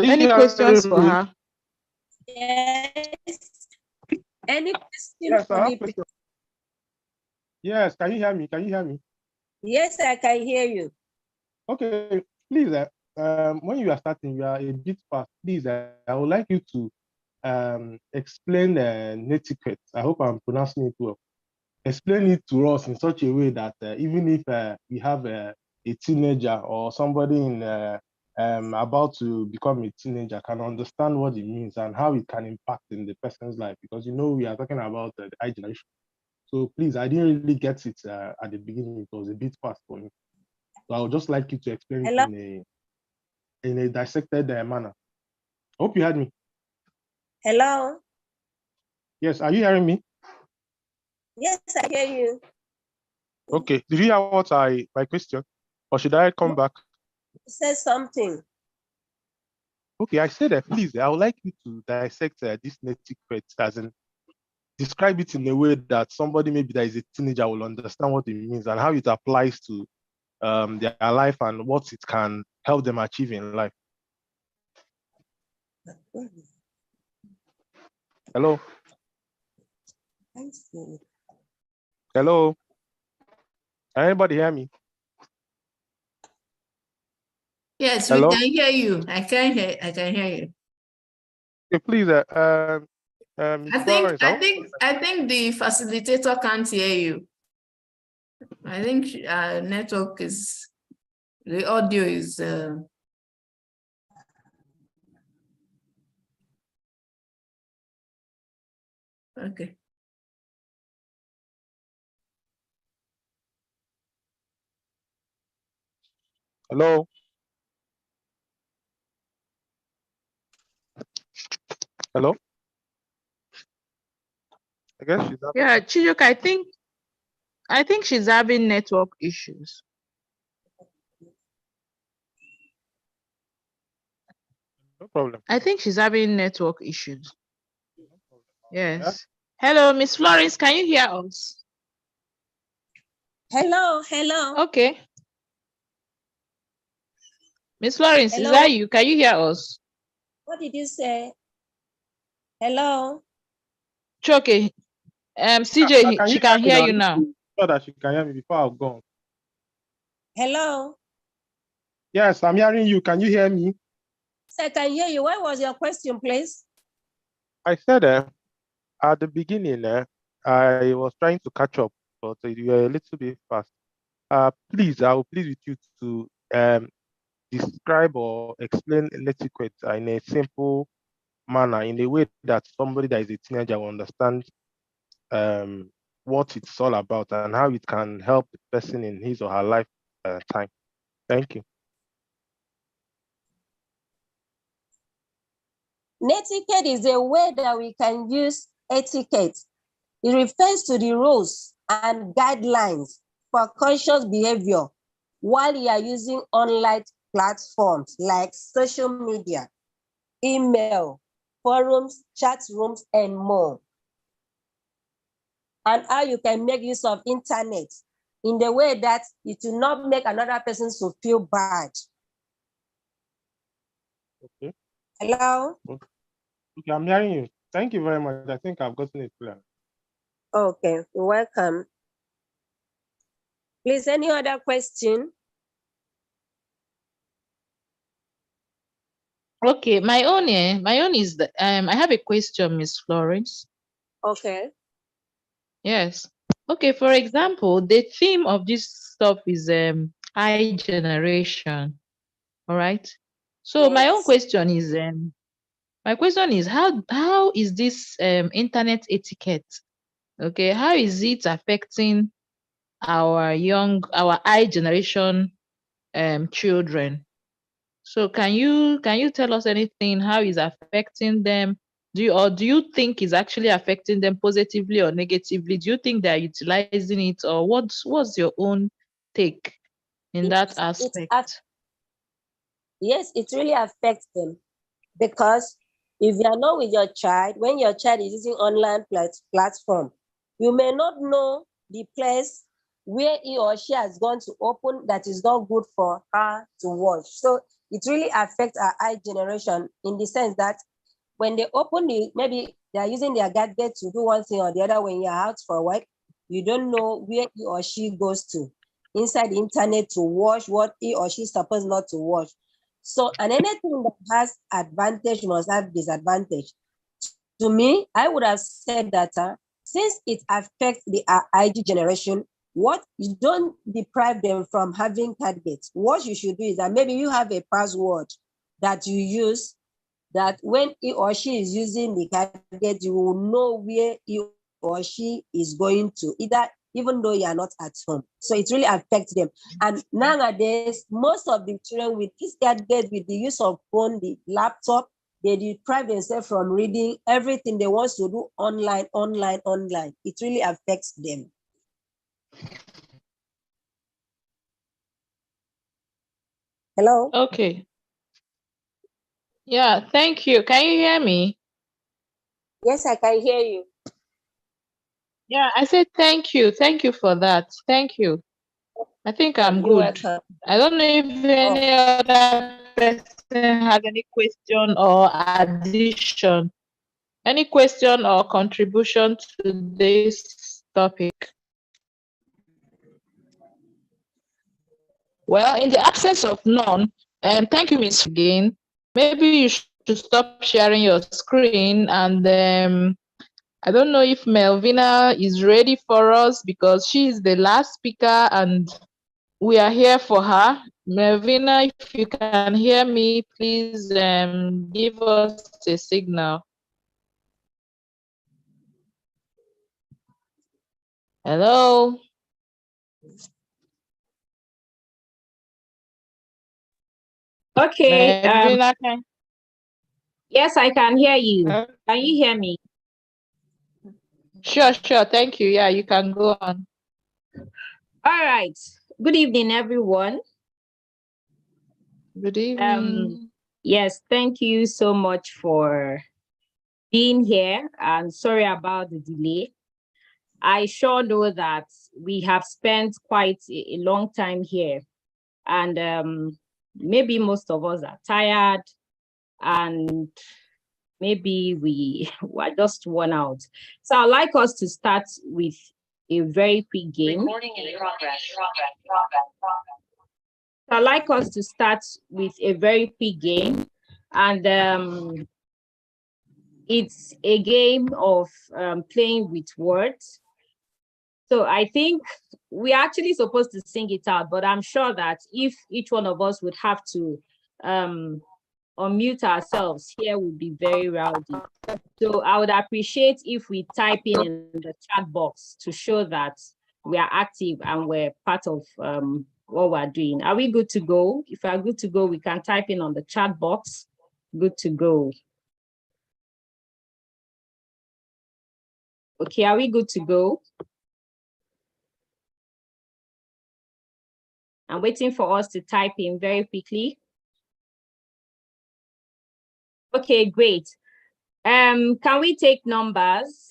S3: Any questions for her?
S13: Yes. Any questions for me?
S14: Yes, can you hear me? Can you hear me?
S13: Yes, I can hear you.
S14: Okay, please, when you are starting, you are a bit fast. Please, I would like you to explain netiquette. I hope I'm pronouncing it well. Explain it to us in such a way that even if we have a teenager or somebody in about to become a teenager can understand what it means and how it can impact in the person's life, because we are talking about the high generation. So please, I didn't really get it at the beginning. It was a bit fast for me. So I would just like you to explain it in a dissected manner. Hope you heard me.
S13: Hello?
S14: Yes, are you hearing me?
S13: Yes, I hear you.
S14: Okay, did you hear what my question? Or should I come back?
S12: Say something.
S14: Okay, I said that, please, I would like you to dissect this netiquette, as in describe it in a way that somebody maybe that is a teenager will understand what it means and how it applies to their life and what it can help them achieve in life. Hello? Hello? Can anybody hear me?
S4: Yes,
S14: Hello?
S4: we can hear you. I can hear you.
S14: Okay, please, Florence,
S4: I think the facilitator can't hear you. I think network is, the audio is okay.
S14: Hello? Hello? I guess she's up.
S3: Yeah, Chijioke, I think she's having network issues.
S14: No problem.
S3: I think she's having network issues. Yes. Hello, Miss Florence, can you hear us?
S12: Hello, hello.
S3: Okay. Miss Florence,
S12: Hello?
S3: is that you? Can you hear us?
S12: What did you say? Hello?
S3: Okay. CJ, she can hear you now.
S14: So that she can hear me before I've gone.
S12: Hello?
S14: Yes, I'm hearing you. Can you hear me?
S12: I can hear you. What was your question, please?
S14: I said at the beginning, I was trying to catch up, but you were a little bit fast. Please, I will please with you to describe or explain netiquette in a simple manner, in a way that somebody that is a teenager will understand what it's all about and how it can help the person in his or her life time. Thank you.
S12: Netiquette is a way that we can use etiquette. It refers to the rules and guidelines for conscious behavior while you are using online platforms like social media, email, forums, chat rooms, and more. And how you can make use of internet in the way that it will not make another person to feel bad.
S14: Okay.
S12: Hello?
S14: Okay, I'm hearing you. Thank you very much. I think I've gotten it clear.
S12: Okay, you're welcome. Please, any other question?
S3: Okay, my own is the I have a question, Miss Florence.
S12: Okay.
S3: Yes. Okay, for example, the theme of this stuff is high generation. All right. So my own question is how is this internet etiquette? Okay, how is it affecting our high generation children? So can you tell us anything how is affecting them? Do you think it's actually affecting them positively or negatively? Do you think they're utilizing it, or what's your own take in that aspect?
S12: Yes, it really affects them because if you are not with your child, when your child is using online platform, you may not know the place where he or she has gone to open that is not good for her to watch. So it really affects our high generation in the sense that when they open maybe they are using their gadget to do one thing or the other when you're out for work, you don't know where he or she goes to inside the internet to watch what he or she is supposed not to watch. So, and anything that has advantage must have disadvantage. To me, I would have said that since it affects the IG generation, what you don't deprive them from having targets. What you should do is that maybe you have a password that you use that when he or she is using the target, you will know where he or she is going to, even though you are not at home. So it really affects them. And nowadays, most of the children with this gadget, with the use of phone, the laptop, they deprive themselves from reading everything they want to do online. It really affects them.
S13: Hello?
S3: Okay. Yeah, thank you. Can you hear me?
S12: Yes, I can hear you.
S3: Yeah, I said thank you. Thank you for that. Thank you. I think I'm
S12: You're
S3: good.
S12: welcome.
S3: I don't know if any other person has any question or addition. Any question or contribution to this topic? Well, in the absence of none, thank you, Ms. Again. Maybe you should stop sharing your screen, and I don't know if Melvina is ready for us because she is the last speaker and we are here for her. Melvina, if you can hear me, please give us a signal. Hello?
S11: Okay.
S3: Melvina,
S11: Yes, I can hear you. Can you hear me?
S3: Sure. Thank you. Yeah, you can go on.
S11: All right. Good evening, everyone.
S3: Good evening.
S11: Yes, thank you so much for being here. And sorry about the delay. I sure know that we have spent quite a long time here. And maybe most of us are tired and maybe we were just worn out. So I'd like us to start with a very quick game.
S15: Recording in progress.
S11: So I'd like us to start with a very quick game. And it's a game of playing with words. So I think we're actually supposed to sing it out, but I'm sure that if each one of us would have to unmute ourselves, here would be very rowdy. So I would appreciate if we type in the chat box to show that we are active and we're part of what we're doing. Are we good to go? If we are good to go, we can type in on the chat box. Good to go. Okay, are we good to go? I'm waiting for us to type in very quickly. Okay, great. Can we take numbers?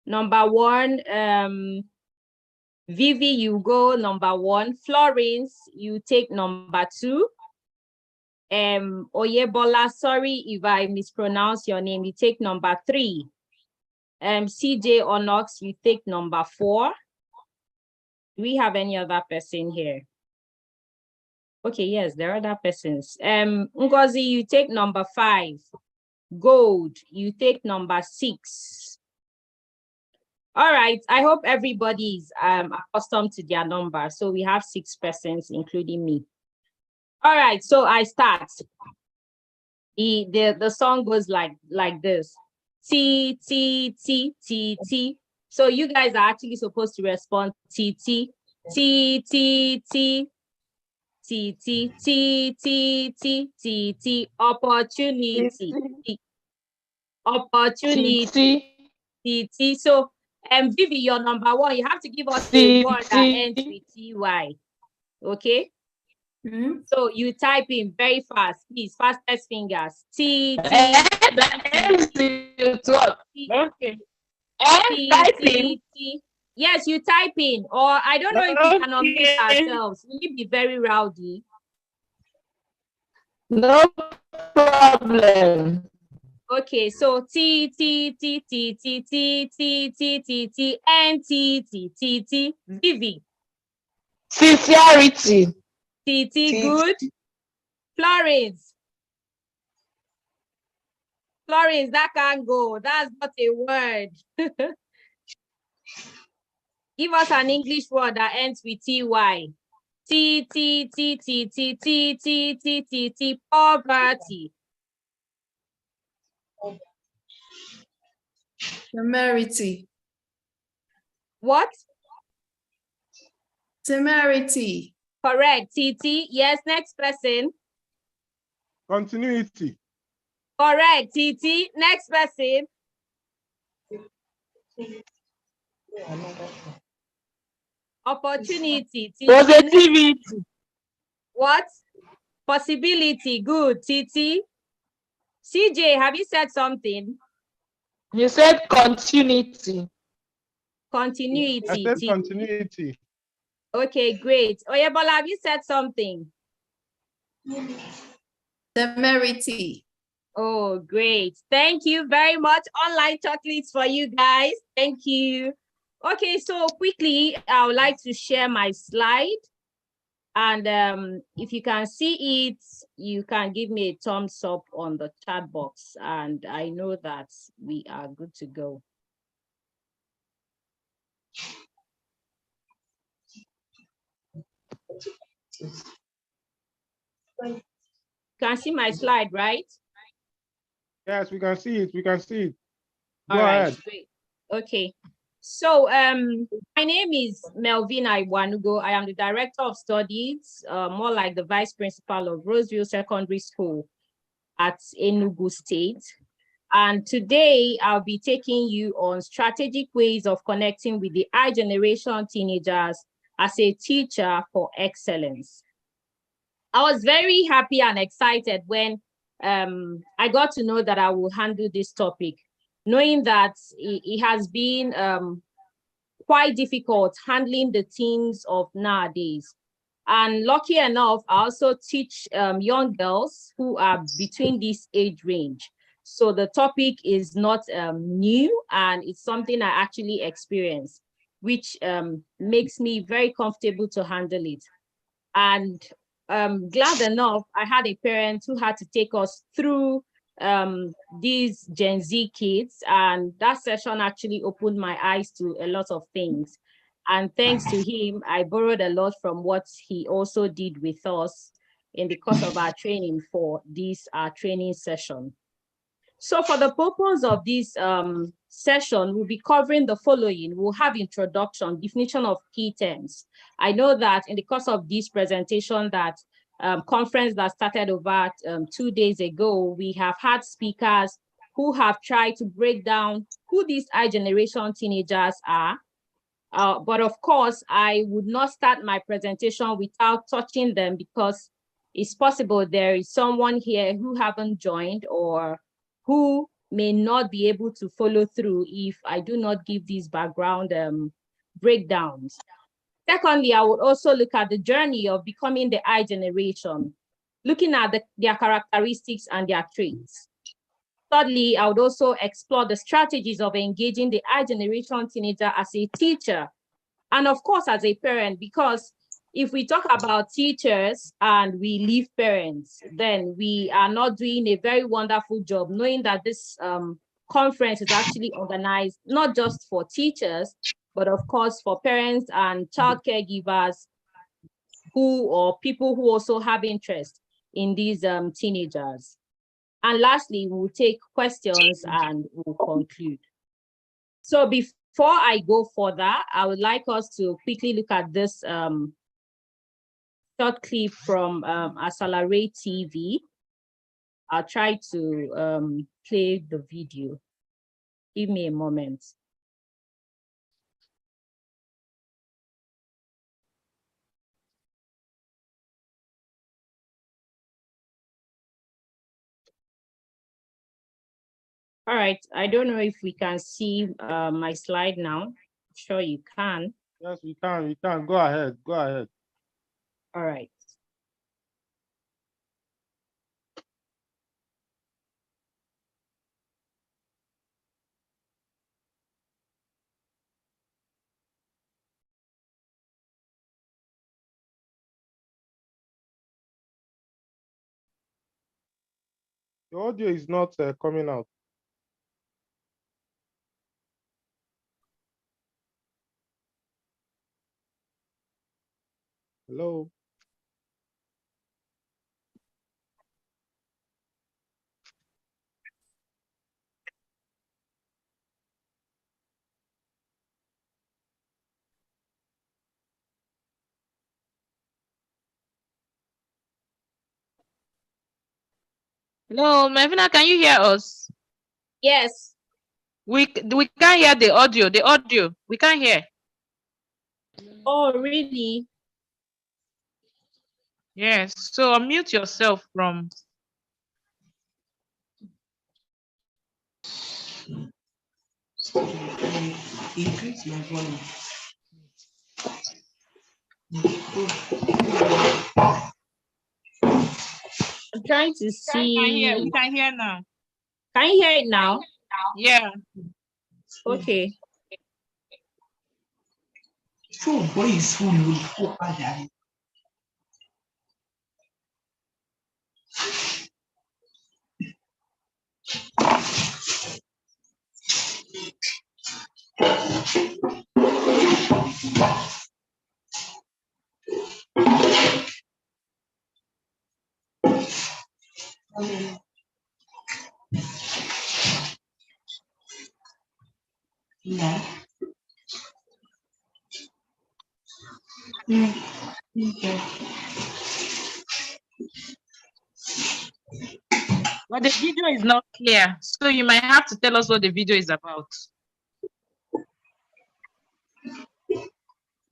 S11: Number one, Vivi, you go number one. Florence, you take number two. Oyebola, sorry if I mispronounce your name, you take number three. CJ Onox, you take number four. Do we have any other person here? Okay, yes, there are other persons. Ngozi, you take number five. Gold, you take number six. All right, I hope everybody is accustomed to their number. So we have 6 persons, including me. All right, so I start. The song goes like this. T, T, T, T, T. So you guys are actually supposed to respond T, T, T, T, T, T, T, T, T, T, T, T, opportunity, opportunity, T, T. So, Vivi, you're number one. You have to give us a word that ends with TY. Okay? So you type in very fast, please, fastest fingers. T, T,
S3: Okay.
S11: T, T. Yes, you type in, or I don't know if we can unmute ourselves. Will it be very rowdy?
S3: No problem.
S11: Okay, so T, T, T, T, T, T, T, T, T, T, N, T, T, T, T, Vivi.
S3: Sincerity.
S11: T, T, good. Florence. Florence, that can't go. That's not a word. Give us an English word that ends with TY. T, T, T, T, T, T, T, T, T, T, poverty.
S4: Temerity.
S11: What?
S4: Temerity.
S11: Correct. TT. Yes, next person.
S14: Continuity.
S11: Correct. TT. Next person. Opportunity.
S3: Positivity.
S15: What? Possibility. Good, Titi. CJ, have you said something?
S7: You said continuity.
S15: Continuity.
S14: I said
S15: Titi.
S14: continuity.
S15: Okay, great. Oyebola, have you said something?
S4: Temerity.
S15: Oh, great. Thank you very much. Online chocolates for you guys. Thank you. Okay, so quickly, I would like to share my slide. And if you can see it, you can give me a thumbs up on the chat box. And I know that we are good to go. You can see my slide, right?
S14: Yes, we can see it. We can see it. Go
S15: All right,
S14: ahead.
S15: great. Okay. So my name is Melvina Iwanugo. I am the Director of Studies, more like the Vice Principal of Roseville Secondary School at Enugu State. And today I'll be taking you on strategic ways of connecting with the I-generation teenagers as a teacher for excellence. I was very happy and excited when I got to know that I will handle this topic, knowing that it has been quite difficult handling the teens of nowadays. And lucky enough, I also teach young girls who are between this age range. So the topic is not new, and it's something I actually experienced, which makes me very comfortable to handle it. And glad enough, I had a parent who had to take us through these Gen Z kids, and that session actually opened my eyes to a lot of things. And thanks to him, I borrowed a lot from what he also did with us in the course of our training for this training session. So for the purpose of this session, we'll be covering the following. We'll have introduction, definition of key terms. I know that in the course of this presentation, that conference that started over 2 days ago, we have had speakers who have tried to break down who these I-generation teenagers are. But of course, I would not start my presentation without touching them, because it's possible there is someone here who haven't joined or who may not be able to follow through if I do not give these background breakdowns. Secondly, I would also look at the journey of becoming the I-generation, looking at their characteristics and their traits. Thirdly, I would also explore the strategies of engaging the I-generation teenager as a teacher, and of course as a parent, because if we talk about teachers and we leave parents, then we are not doing a very wonderful job, knowing that this conference is actually organized not just for teachers, but of course for parents and child caregivers or people who also have interest in these teenagers. And lastly, we'll take questions and we'll conclude. So before I go further, I would like us to quickly look at this short clip from Asalare TV. I'll try to play the video. Give me a moment. All right, I don't know if we can see my slide now. I'm sure you can.
S14: Yes, we can. We can. Go ahead. Go ahead.
S15: All right.
S14: The audio is not coming out. Hello.
S7: Hello, Melvina, can you hear us?
S15: Yes.
S7: We can't hear the audio. The audio, we can't hear.
S15: Oh, really?
S7: Yes, so unmute yourself from.
S10: Increase my volume.
S15: I'm trying to see.
S7: We can hear now.
S15: Can you hear it now?
S7: Yeah.
S15: Okay.
S10: So boy is who you will No. Okay.
S7: But the video is not clear, so you might have to tell us what the video is about.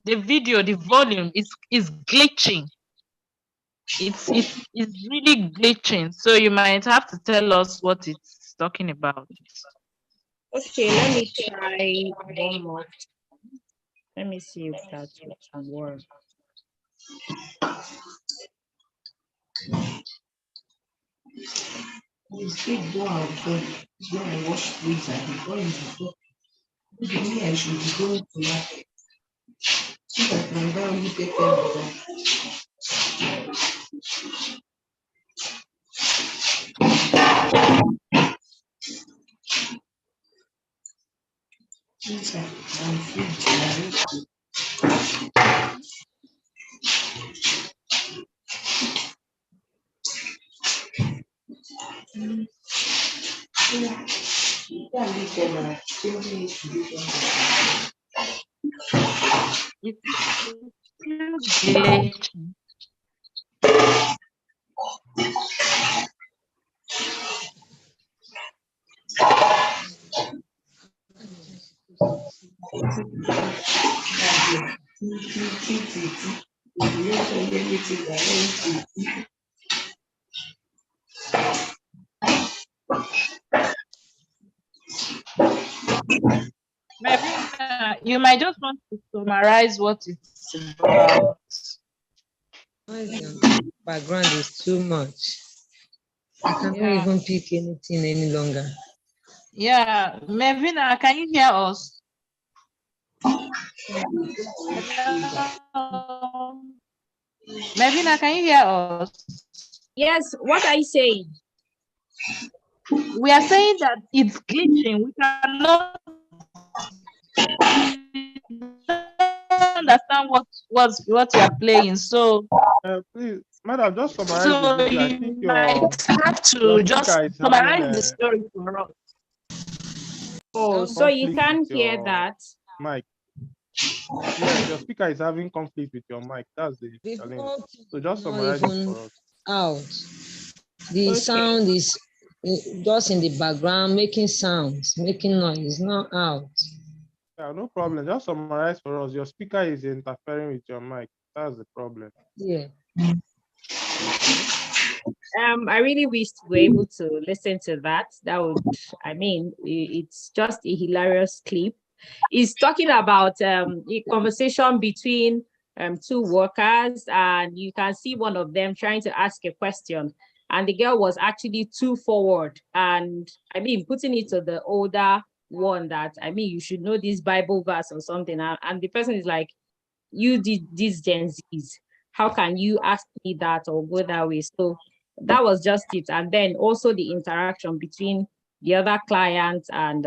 S7: The video, the volume is glitching. It's really glitching, so you might have to tell us what it's talking about.
S15: Okay, let me try one more. Let me see if that can work.
S10: It's big dog, but it's when I wash things and the boy is the maybe I should be going to market. So that my dad will take care of that. Inside, I'm free.
S7: Maybe you might just want to summarize what it's about.
S16: Background is too much. I cannot even pick anything any longer.
S7: Yeah, Mevina, can you hear us? Mevina, can you hear us?
S15: Yes, what are you saying?
S7: We are saying that it's glitching. We cannot understand what you are playing. So
S14: Please, madam, just summarize
S7: so
S14: the video. I
S7: you
S14: think
S7: might have to just summarize the
S14: having,
S7: story for us.
S15: Oh, so you can't hear that?
S14: Mic. Yes, your speaker is having conflict with your mic. That's the challenge. So just summarize it for us.
S16: Out. The sound is just in the background, making sounds, making noise, not out.
S14: Yeah, no problem. Just summarize for us. Your speaker is interfering with your mic. That's the problem.
S16: Yeah.
S15: I really wish we were able to listen to that. That would, I mean, it's just a hilarious clip. It's talking about a conversation between two workers, and you can see one of them trying to ask a question, and the girl was actually too forward, and I mean, putting it to the older one that, I mean, you should know this Bible verse or something, and the person is like, you did these Gen Zs, how can you ask me that or go that way? So that was just it. And then also the interaction between the other client and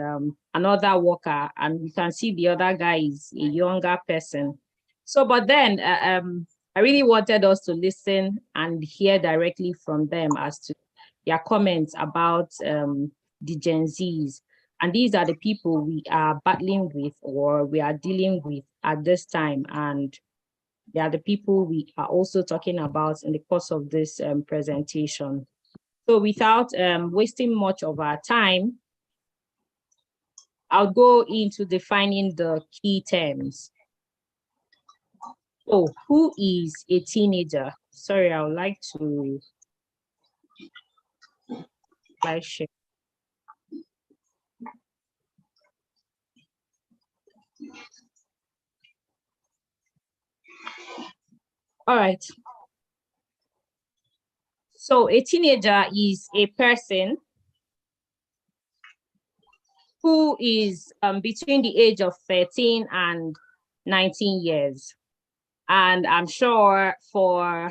S15: another worker, and you can see the other guy is a younger person. So, but then I really wanted us to listen and hear directly from them as to their comments about the Gen Zs. And these are the people we are battling with or we are dealing with at this time. And they are the people we are also talking about in the course of this presentation. So without wasting much of our time, I'll go into defining the key terms. So who is a teenager? sorry, I would like to share. All right. So a teenager is a person who is between the age of 13 and 19 years. And I'm sure for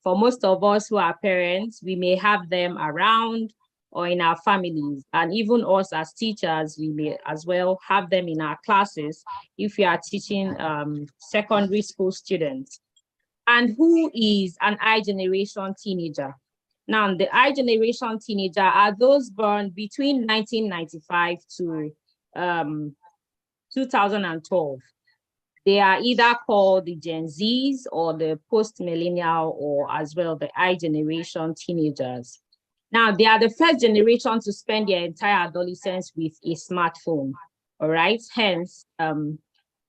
S15: most of us who are parents, we may have them around or in our families. And even us as teachers, we may as well have them in our classes if we are teaching secondary school students. And who is an I-generation teenager? Now, the I-generation teenager are those born between 1995 to 2012. They are either called the Gen Zs or the post-millennial, or as well the I-generation teenagers. Now, they are the first generation to spend their entire adolescence with a smartphone, all right? Hence,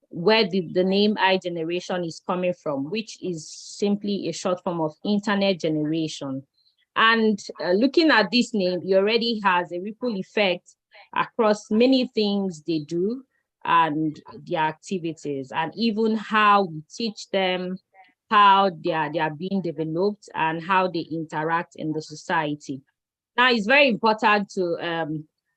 S15: where the name I-generation is coming from, which is simply a short form of internet generation. And looking at this name, it already has a ripple effect across many things they do and their activities, and even how we teach them, how they are being developed, and how they interact in the society. Now, it's very important to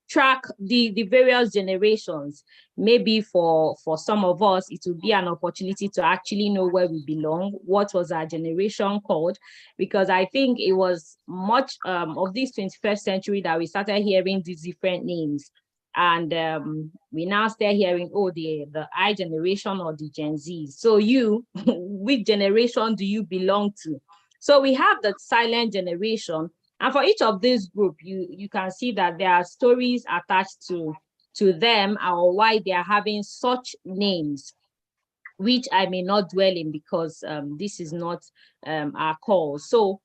S15: track the various generations. Maybe for some of us, it will be an opportunity to actually know where we belong, what was our generation called, because I think it was much of this 21st century that we started hearing these different names. And we now start hearing, oh, the I generation or the Gen Z. So you, which generation do you belong to? So we have the silent generation. And for each of these group, you can see that there are stories attached to them or why they are having such names, which I may not dwell in because this is not our call. So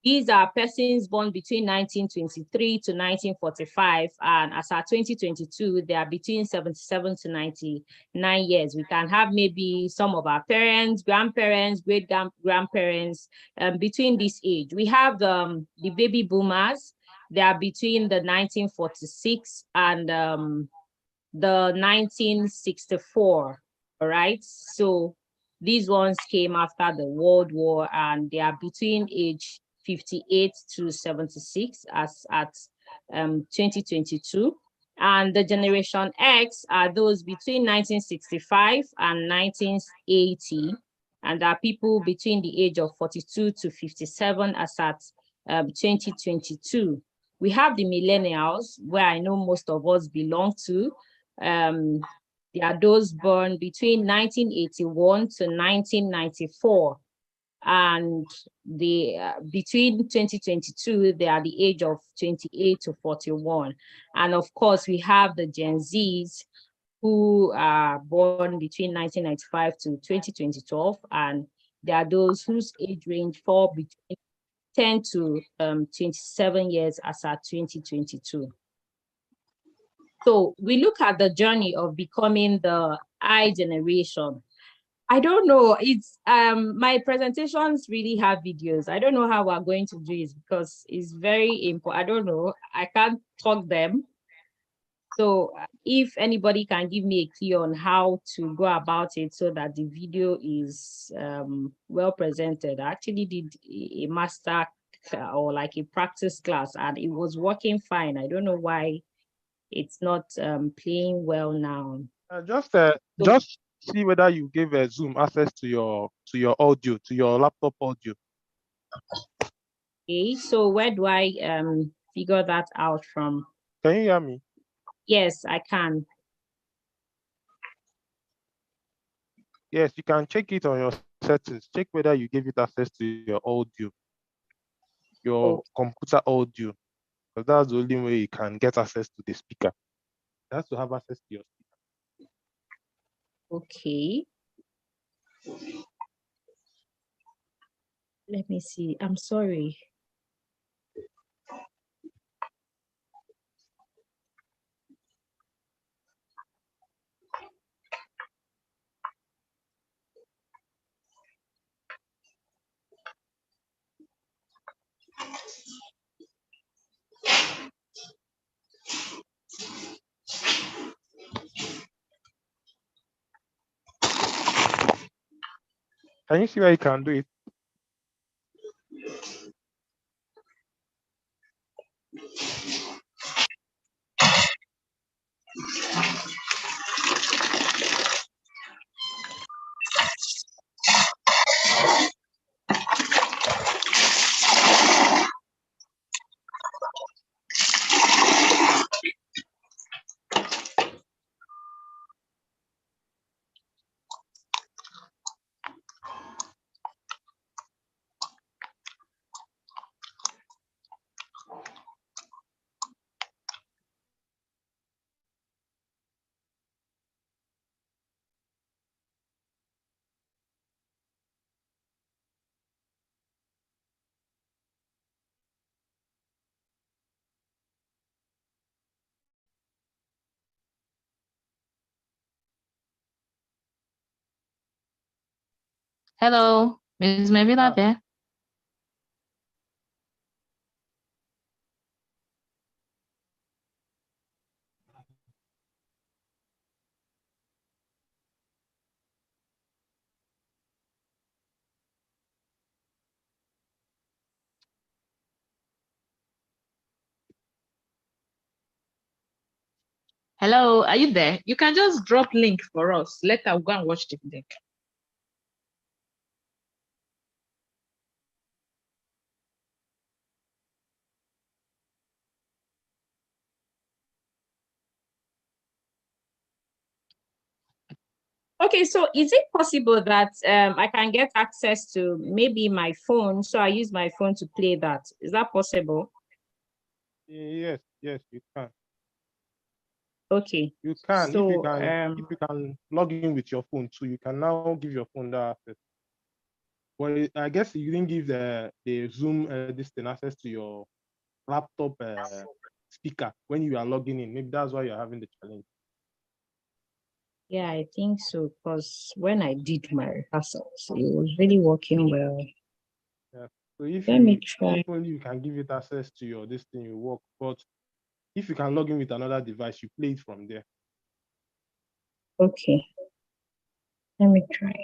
S15: these are persons born between 1923 to 1945, and as at 2022, they are between 77 to 99 years. We can have maybe some of our parents, grandparents, great-grandparents between this age. We have the baby boomers. They are between the 1946 and the 1964, all right? So these ones came after the World War, and they are between age 58 to 76 as at 2022. And the Generation X are those between 1965 and 1980, and are people between the age of 42 to 57 as at 2022. We have the Millennials, where I know most of us belong to. They are those born between 1981 to 1994. And between 2022, they are the age of 28 to 41. And of course, we have the Gen Zs who are born between 1995 to 2012, and there are those whose age range fall between 10 to 27 years as at 2022. So we look at the journey of becoming the I generation. I don't know, it's my presentations really have videos. I don't know how we're going to do it because it's very important. I don't know, I can't talk them. So if anybody can give me a key on how to go about it so that the video is well presented. I actually did a master or like a practice class and it was working fine. I don't know why it's not playing well now.
S14: Just see whether you give Zoom access to your audio, to your laptop audio.
S15: Okay, so where do I figure that out from?
S14: Can you hear me?
S15: Yes, I can.
S14: Yes, you can check it on your settings. Check whether you give it access to your audio, your computer audio, because that's the only way you can get access to the speaker. It has to have access to your speaker.
S15: Okay. Let me see. I'm sorry.
S14: Can you see where you can do it?
S3: Hello, Ms. Mevila there? Hello, are you there? You can just drop link for us. Later, go and watch the link.
S15: Okay, so is it possible that I can get access to maybe my phone? So I use my phone to play that. Is that possible?
S14: Yes, yes, you can.
S15: Okay.
S14: You can.
S15: So,
S14: If you can log in with your phone too, you can now give your phone that access. Well, I guess you didn't give the Zoom this thing access to your laptop speaker when you are logging in. Maybe that's why you're having the challenge.
S15: yeah, I think so. Because when I did my rehearsals, it was really working well.
S14: Yeah. So if
S15: Let me try.
S14: if only you can give it access to your this thing, you work. But if you can log in with another device, you play it from there.
S15: Okay. Let me try.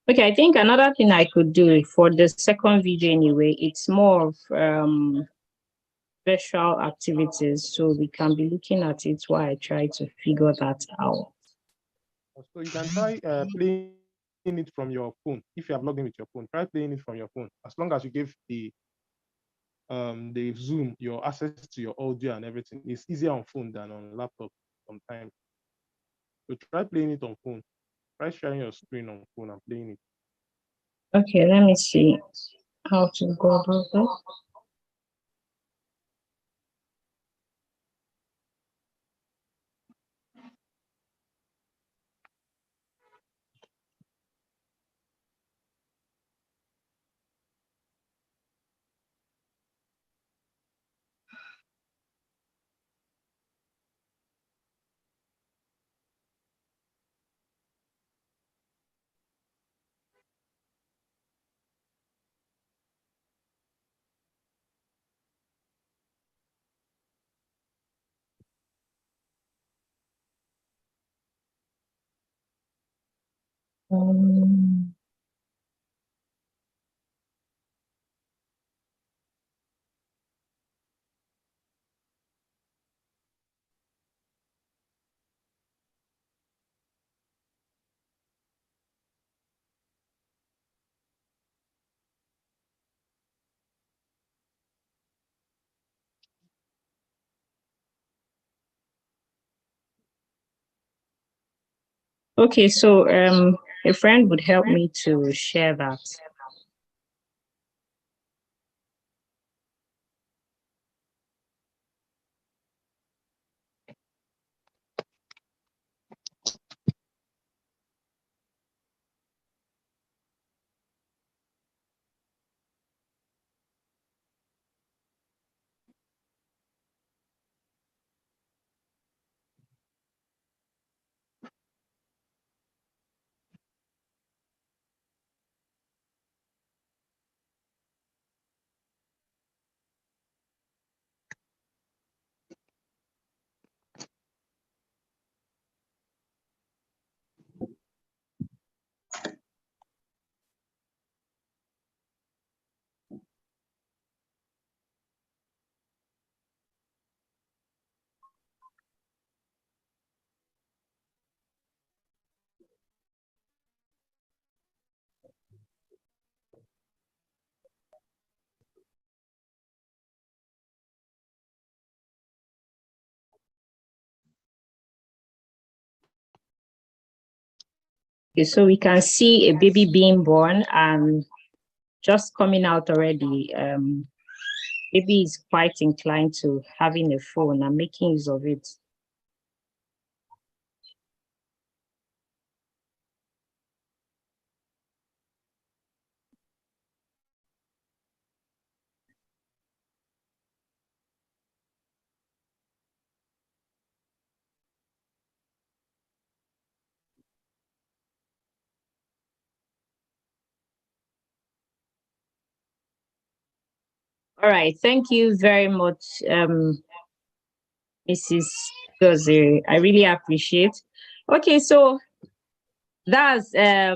S15: Okay, I think another thing I could do for the second video anyway, it's more of virtual activities. So we can be looking at it while I try to figure that out.
S14: So you can try playing it from your phone. If you have logged in with your phone, try playing it from your phone. As long as you give the Zoom your access to your audio and everything, it's easier on phone than on laptop sometimes. So try playing it on phone. Try sharing your screen on phone and playing it.
S15: Okay, let me see how to go about that. Um, okay, so a friend would help me to share that. Okay, so we can see a baby being born and just coming out already. Baby is quite inclined to having a phone and making use of it. All right, thank you very much, Mrs. Goze. I really appreciate. Okay, so that's a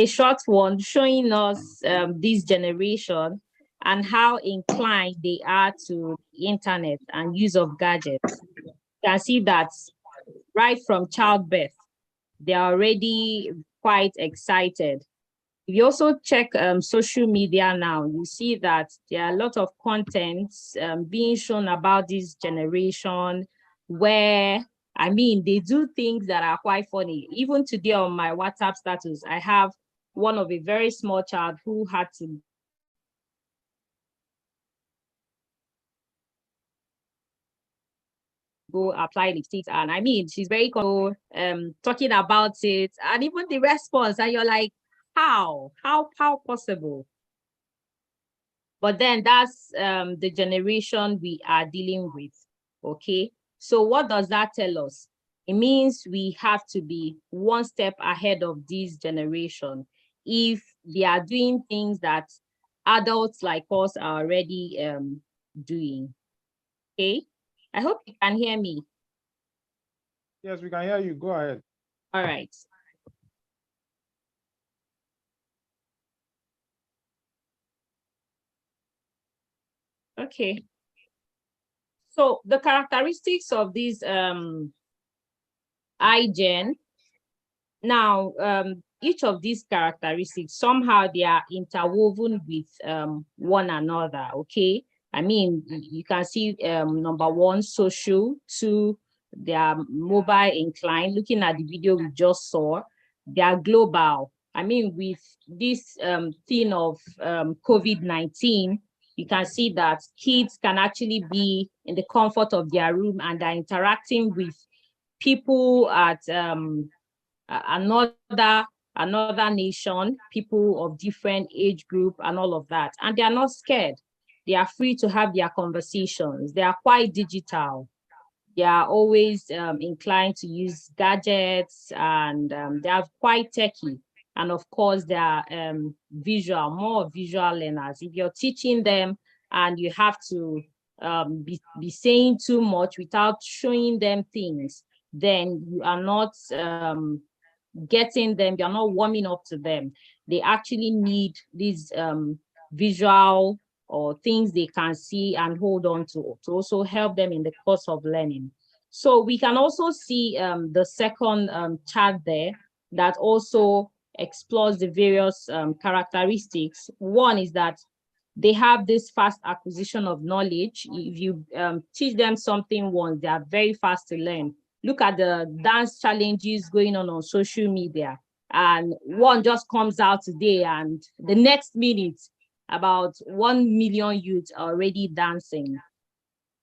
S15: short one showing us this generation and how inclined they are to the internet and use of gadgets. You can see that right from childbirth, they are already quite excited. If you also check social media now, you see that there are a lot of contents being shown about this generation where, I mean, they do things that are quite funny. Even today on my WhatsApp status, I have one of a very small child who had to go apply lipstick, and I mean, she's very talking about it, and even the response, and you're like, how possible? But then that's the generation we are dealing with. Okay, so what does that tell us? It means we have to be one step ahead of this generation if they are doing things that adults like us are already doing. Okay, I hope you can hear me.
S14: Yes, we can hear you. Go ahead.
S15: All right. Okay. So the characteristics of this iGen, now each of these characteristics, somehow they are interwoven with one another, okay? I mean, you can see number one, social, two, they are mobile inclined. Looking at the video we just saw, they are global. I mean, with this thing of COVID-19, you can see that kids can actually be in the comfort of their room and are interacting with people at another nation, people of different age group and all of that. And they are not scared. They are free to have their conversations. They are quite digital. They are always inclined to use gadgets, and they are quite techy. And of course, they are more visual learners. If you're teaching them and you have to be saying too much without showing them things, then you are not getting them, you're not warming up to them. They actually need these visual or things they can see and hold on to also help them in the course of learning. So we can also see the second chart there that also explores the various characteristics. One is that they have this fast acquisition of knowledge. If you teach them something once, they are very fast to learn. Look at the dance challenges going on social media, and one just comes out today and the next minute, about 1 million youths are already dancing.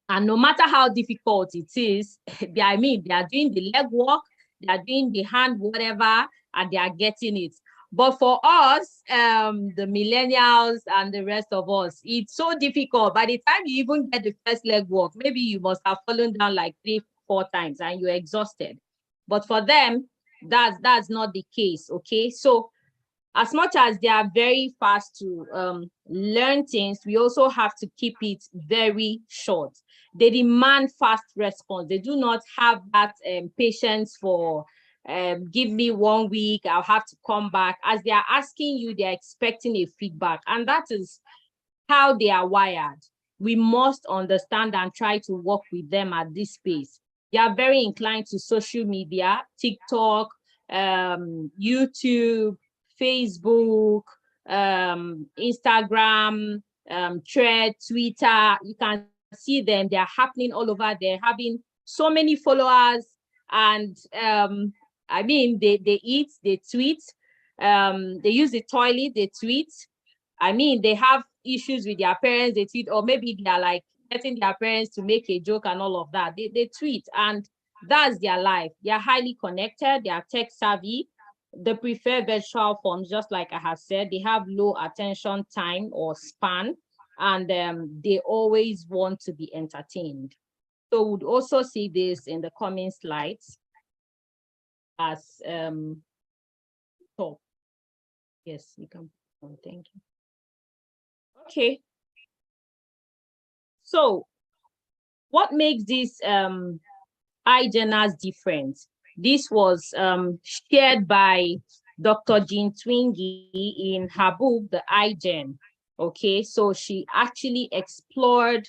S15: And no matter how difficult it is, they are doing the leg work, they are doing the hand, whatever, and they are getting it. But for us, the millennials and the rest of us, it's so difficult. By the time you even get the first leg work, maybe you must have fallen down like 3-4 times and you're exhausted. But for them, that's not the case, okay? So as much as they are very fast to learn things, we also have to keep it very short. They demand fast response. They do not have that patience for give me 1 week, I'll have to come back. As they are asking you, they're expecting a feedback. And that is how they are wired. We must understand and try to work with them at this pace. They are very inclined to social media, TikTok, YouTube, Facebook, Instagram, Thread, Twitter. You can see them. They are happening all over. They're having so many followers, And I mean, they eat, they tweet, they use the toilet, they tweet. I mean, they have issues with their parents, they tweet, or maybe they are like getting their parents to make a joke and all of that. They tweet, and that's their life. They are highly connected, they are tech savvy, they prefer virtual forms, just like I have said. They have low attention time or span, and they always want to be entertained. So we'd also see this in the coming slides as top. Yes, you can. Oh, thank you. Okay. So what makes this iGeners different? This was shared by Dr. Jean Twenge in her book, The iGen. Okay, so she actually explored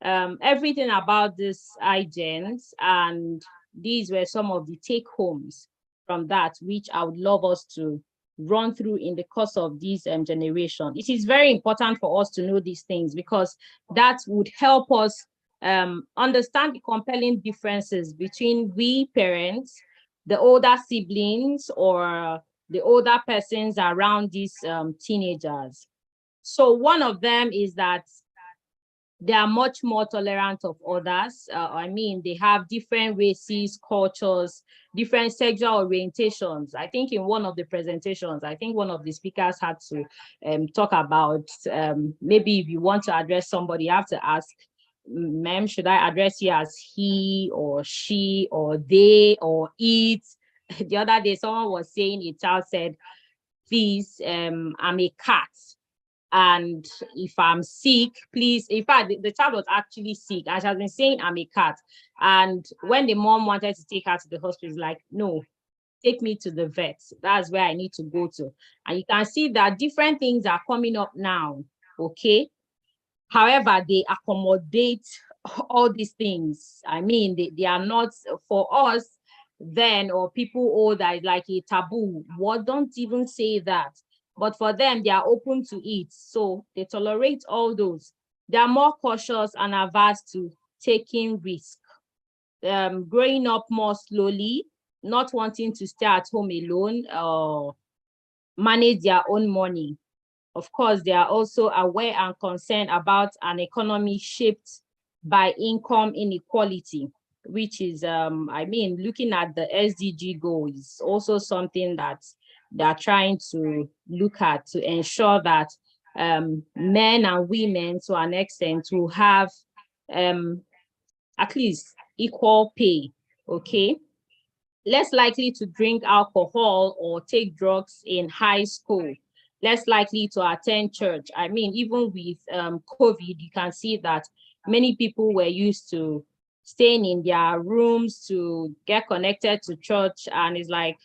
S15: everything about this iGens, and these were some of the take homes from that, which I would love us to run through in the course of this generation. It is very important for us to know these things, because that would help us understand the compelling differences between we parents, the older siblings, or the older persons around these teenagers. So one of them is that they are much more tolerant of others. I mean, they have different races, cultures, different sexual orientations. I think in one of the presentations, I think one of the speakers had to talk about, maybe if you want to address somebody, you have to ask, ma'am, should I address you as he or she or they or it? The other day, someone was saying, a child said, please, I'm a cat. And if I'm sick, please, in fact, the child was actually sick and she has been saying, I'm a cat. And when the mom wanted to take her to the hospital, it's like, no, take me to the vet. That's where I need to go to. And you can see that different things are coming up now, okay? However, they accommodate all these things. I mean, they are not, for us then, or people older, like a taboo. What, don't even say that. But for them, they are open to it. So they tolerate all those. They are more cautious and averse to taking risk. Growing up more slowly, not wanting to stay at home alone or manage their own money. Of course, they are also aware and concerned about an economy shaped by income inequality, which is, I mean, looking at the SDG goal is also something that they're trying to look at to ensure that men and women, to an extent, will have at least equal pay, okay? Less likely to drink alcohol or take drugs in high school, less likely to attend church. I mean, even with COVID, you can see that many people were used to staying in their rooms to get connected to church, and it's like,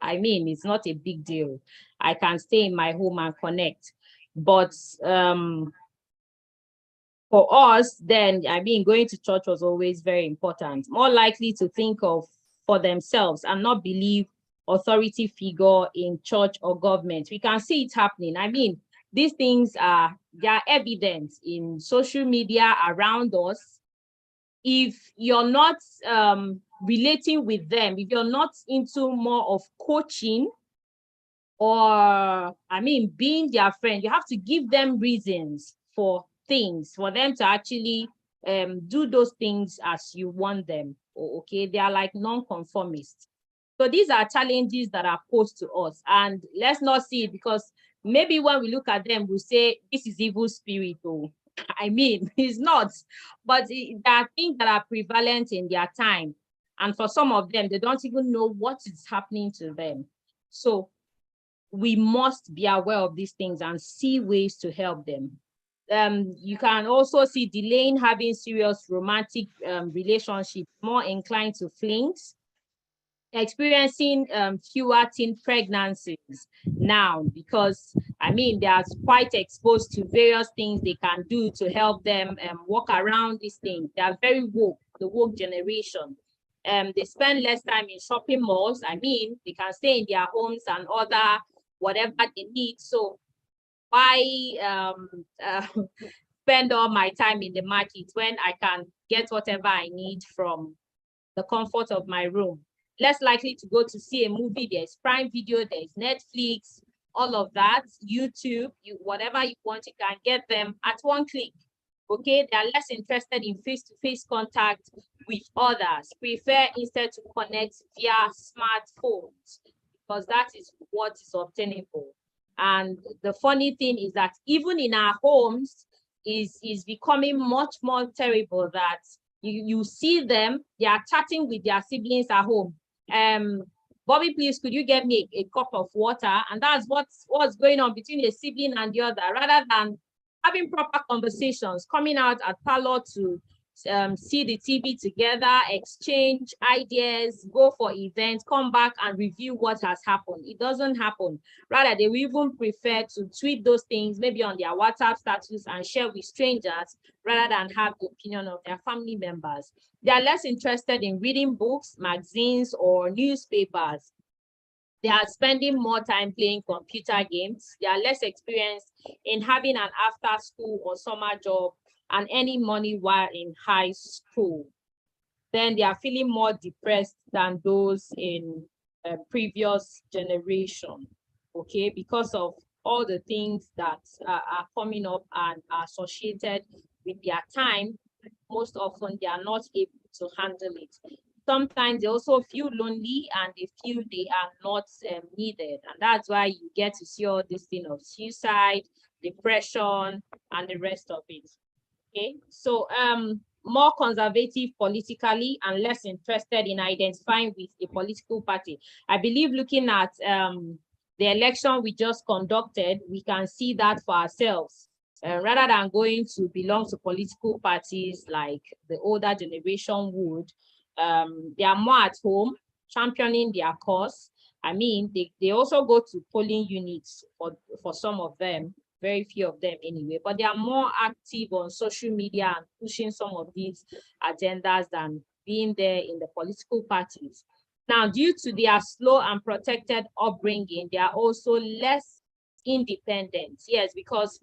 S15: I mean, it's not a big deal. I can stay in my home and connect. But for us, then, I mean, going to church was always very important. More likely to think of for themselves and not believe authority figure in church or government. We can see it happening. I mean, these things are evident in social media around us. If you're not relating with them, if you're not into more of coaching or, I mean, being their friend, you have to give them reasons for things, for them to actually do those things as you want them. Okay, they are like non-conformists. So these are challenges that are posed to us, and let's not see it, because maybe when we look at them, we say this is evil spirit. Oh, I mean, it's not, but there are things that are prevalent in their time, and for some of them, they don't even know what is happening to them. So we must be aware of these things and see ways to help them. You can also see delaying having serious romantic relationships, more inclined to flings, experiencing fewer teen pregnancies now, because I mean, they are quite exposed to various things they can do to help them walk around these things. They are very woke, the woke generation. They spend less time in shopping malls. I mean, they can stay in their homes and order whatever they need. So why spend all my time in the market when I can get whatever I need from the comfort of my room. Less likely to go to see a movie. There's Prime Video, there's Netflix, all of that, YouTube, whatever you want, you can get them at one click. Okay, they are less interested in face-to-face contact with others, prefer instead to connect via smartphones, because that is what is obtainable. And the funny thing is that even in our homes is becoming much more terrible, that you see them, they are chatting with their siblings at home. Bobby, please, could you get me a cup of water? And that's what's going on between a sibling and the other, rather than having proper conversations, coming out at parlor to see the TV together, exchange ideas, go for events, come back and review what has happened. It doesn't happen. Rather, they will even prefer to tweet those things, maybe on their WhatsApp status, and share with strangers, rather than have the opinion of their family members. They are less interested in reading books, magazines, or newspapers. They are spending more time playing computer games. They are less experienced in having an after-school or summer job and earning money while in high school. Then they are feeling more depressed than those in previous generation, okay, because of all the things that are coming up and are associated with their time. Most often they are not able to handle it. Sometimes they also feel lonely and they feel they are not needed. And that's why you get to see all this thing of suicide, depression, and the rest of it. Okay, so more conservative politically and less interested in identifying with a political party. I believe looking at the election we just conducted, we can see that for ourselves. Rather than going to belong to political parties like the older generation would, they are more at home, championing their cause. I mean, they also go to polling units for some of them, very few of them anyway, but they are more active on social media and pushing some of these agendas than being there in the political parties. Now, due to their slow and protected upbringing, they are also less independent. Yes, because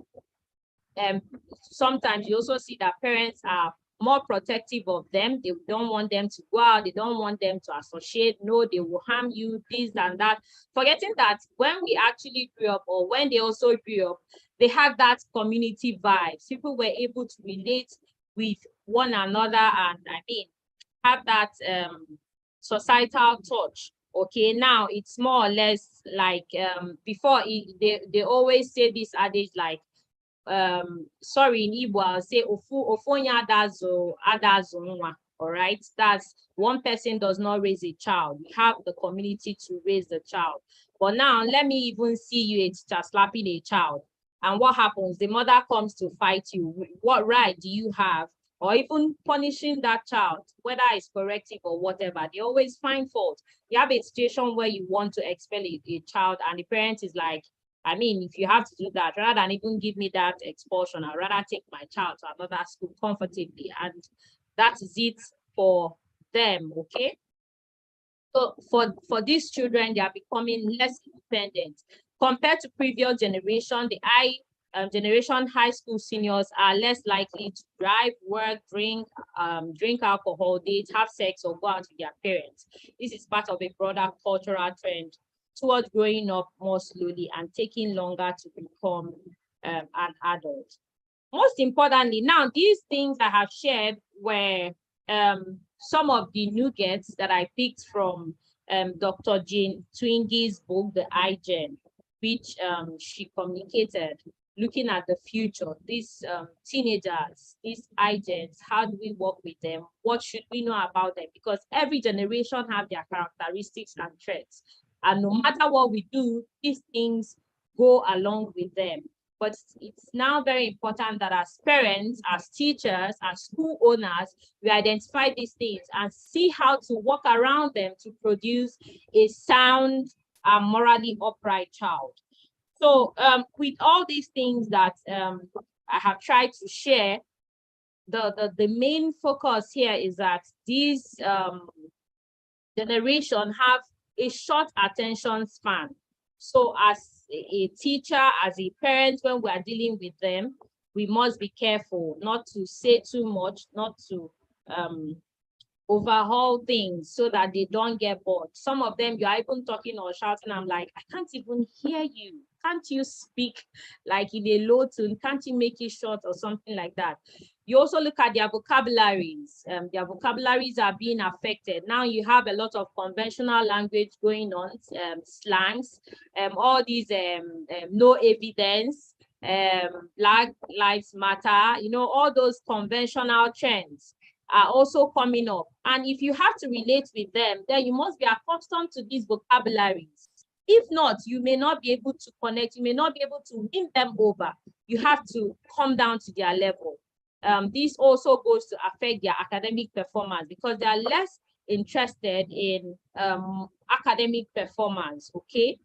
S15: sometimes you also see that parents are more protective of them. They don't want them to go out. They don't want them to associate. No, they will harm you, this and that. Forgetting that when we actually grew up, or when they also grew up, they had that community vibes. People were able to relate with one another and, I mean, have that societal touch. Okay, now it's more or less like before, they always say this adage like, sorry, in Igbo, I'll say ofonya adazo nwa. All right, that's one person does not raise a child. We have the community to raise the child. But now let me even see you a teacher slapping a child. And what happens? The mother comes to fight you. What right do you have? Or even punishing that child, whether it's corrective or whatever, they always find fault. You have a situation where you want to expel a child and the parent is like, I mean, if you have to do that, rather than even give me that expulsion, I'd rather take my child to another school comfortably. And that is it for them, okay? So for these children, they are becoming less independent. Compared to previous generation, the generation high school seniors are less likely to drive, work, drink alcohol, date, have sex, or go out with their parents. This is part of a broader cultural trend towards growing up more slowly and taking longer to become an adult. Most importantly, now these things I have shared were some of the nuggets that I picked from Dr. Jane Twingy's book, The iGen, which she communicated, looking at the future, these teenagers, these iGens, how do we work with them? What should we know about them? Because every generation have their characteristics and traits. And no matter what we do, these things go along with them. But it's now very important that as parents, as teachers, as school owners, we identify these things and see how to work around them to produce a sound and morally upright child. So with all these things that I have tried to share, the main focus here is that these generation have a short attention span. So as a teacher, as a parent, when we are dealing with them, we must be careful not to say too much, not to overhaul things so that they don't get bored. Some of them, you're even talking or shouting, I'm like, I can't even hear you. Can't you speak like in a low tone? Can't you make it short or something like that? You also look at their vocabularies. Their vocabularies are being affected. Now you have a lot of conventional language going on, slangs, all these no evidence, Black Lives Matter, you know, all those conventional trends are also coming up. And if you have to relate with them, then you must be accustomed to these vocabularies. If not, you may not be able to connect, you may not be able to win them over. You have to come down to their level. This also goes to affect their academic performance because they are less interested in academic performance, okay?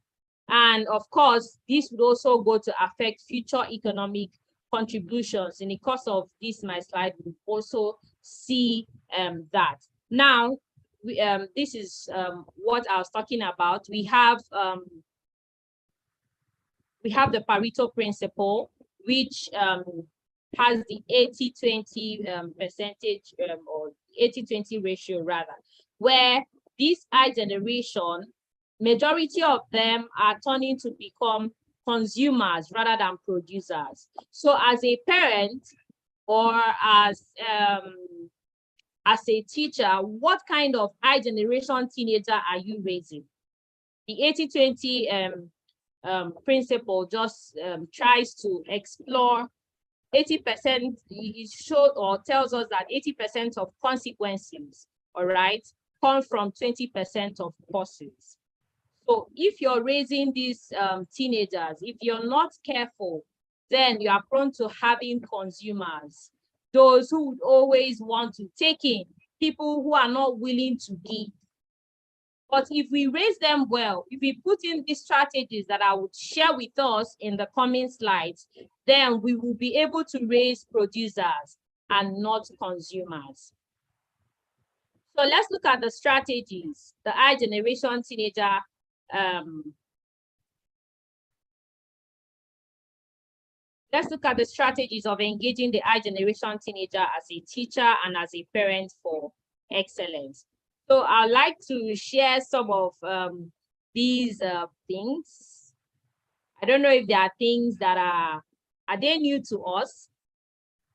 S15: And of course, this would also go to affect future economic contributions. In the course of this, my slide, we also see that. Now, this is what I was talking about. We have the Pareto principle, which has the 80-20 percentage or 80-20 ratio rather, where this I generation, majority of them are turning to become consumers rather than producers. So as a parent or as a teacher, what kind of I generation teenager are you raising? The 80-20 principle just tries to explore 80%, it shows or tells us that 80% of consequences, all right, come from 20% of causes. So if you're raising these teenagers, if you're not careful, then you are prone to having consumers, those who would always want to take in, people who are not willing to give. But if we raise them well, if we put in these strategies that I would share with us in the coming slides, then we will be able to raise producers and not consumers. So let's look at the strategies, the I generation teenager. Let's look at the strategies of engaging the I generation teenager as a teacher and as a parent for excellence. So I'd like to share some of these things. I don't know if there are things that are they new to us?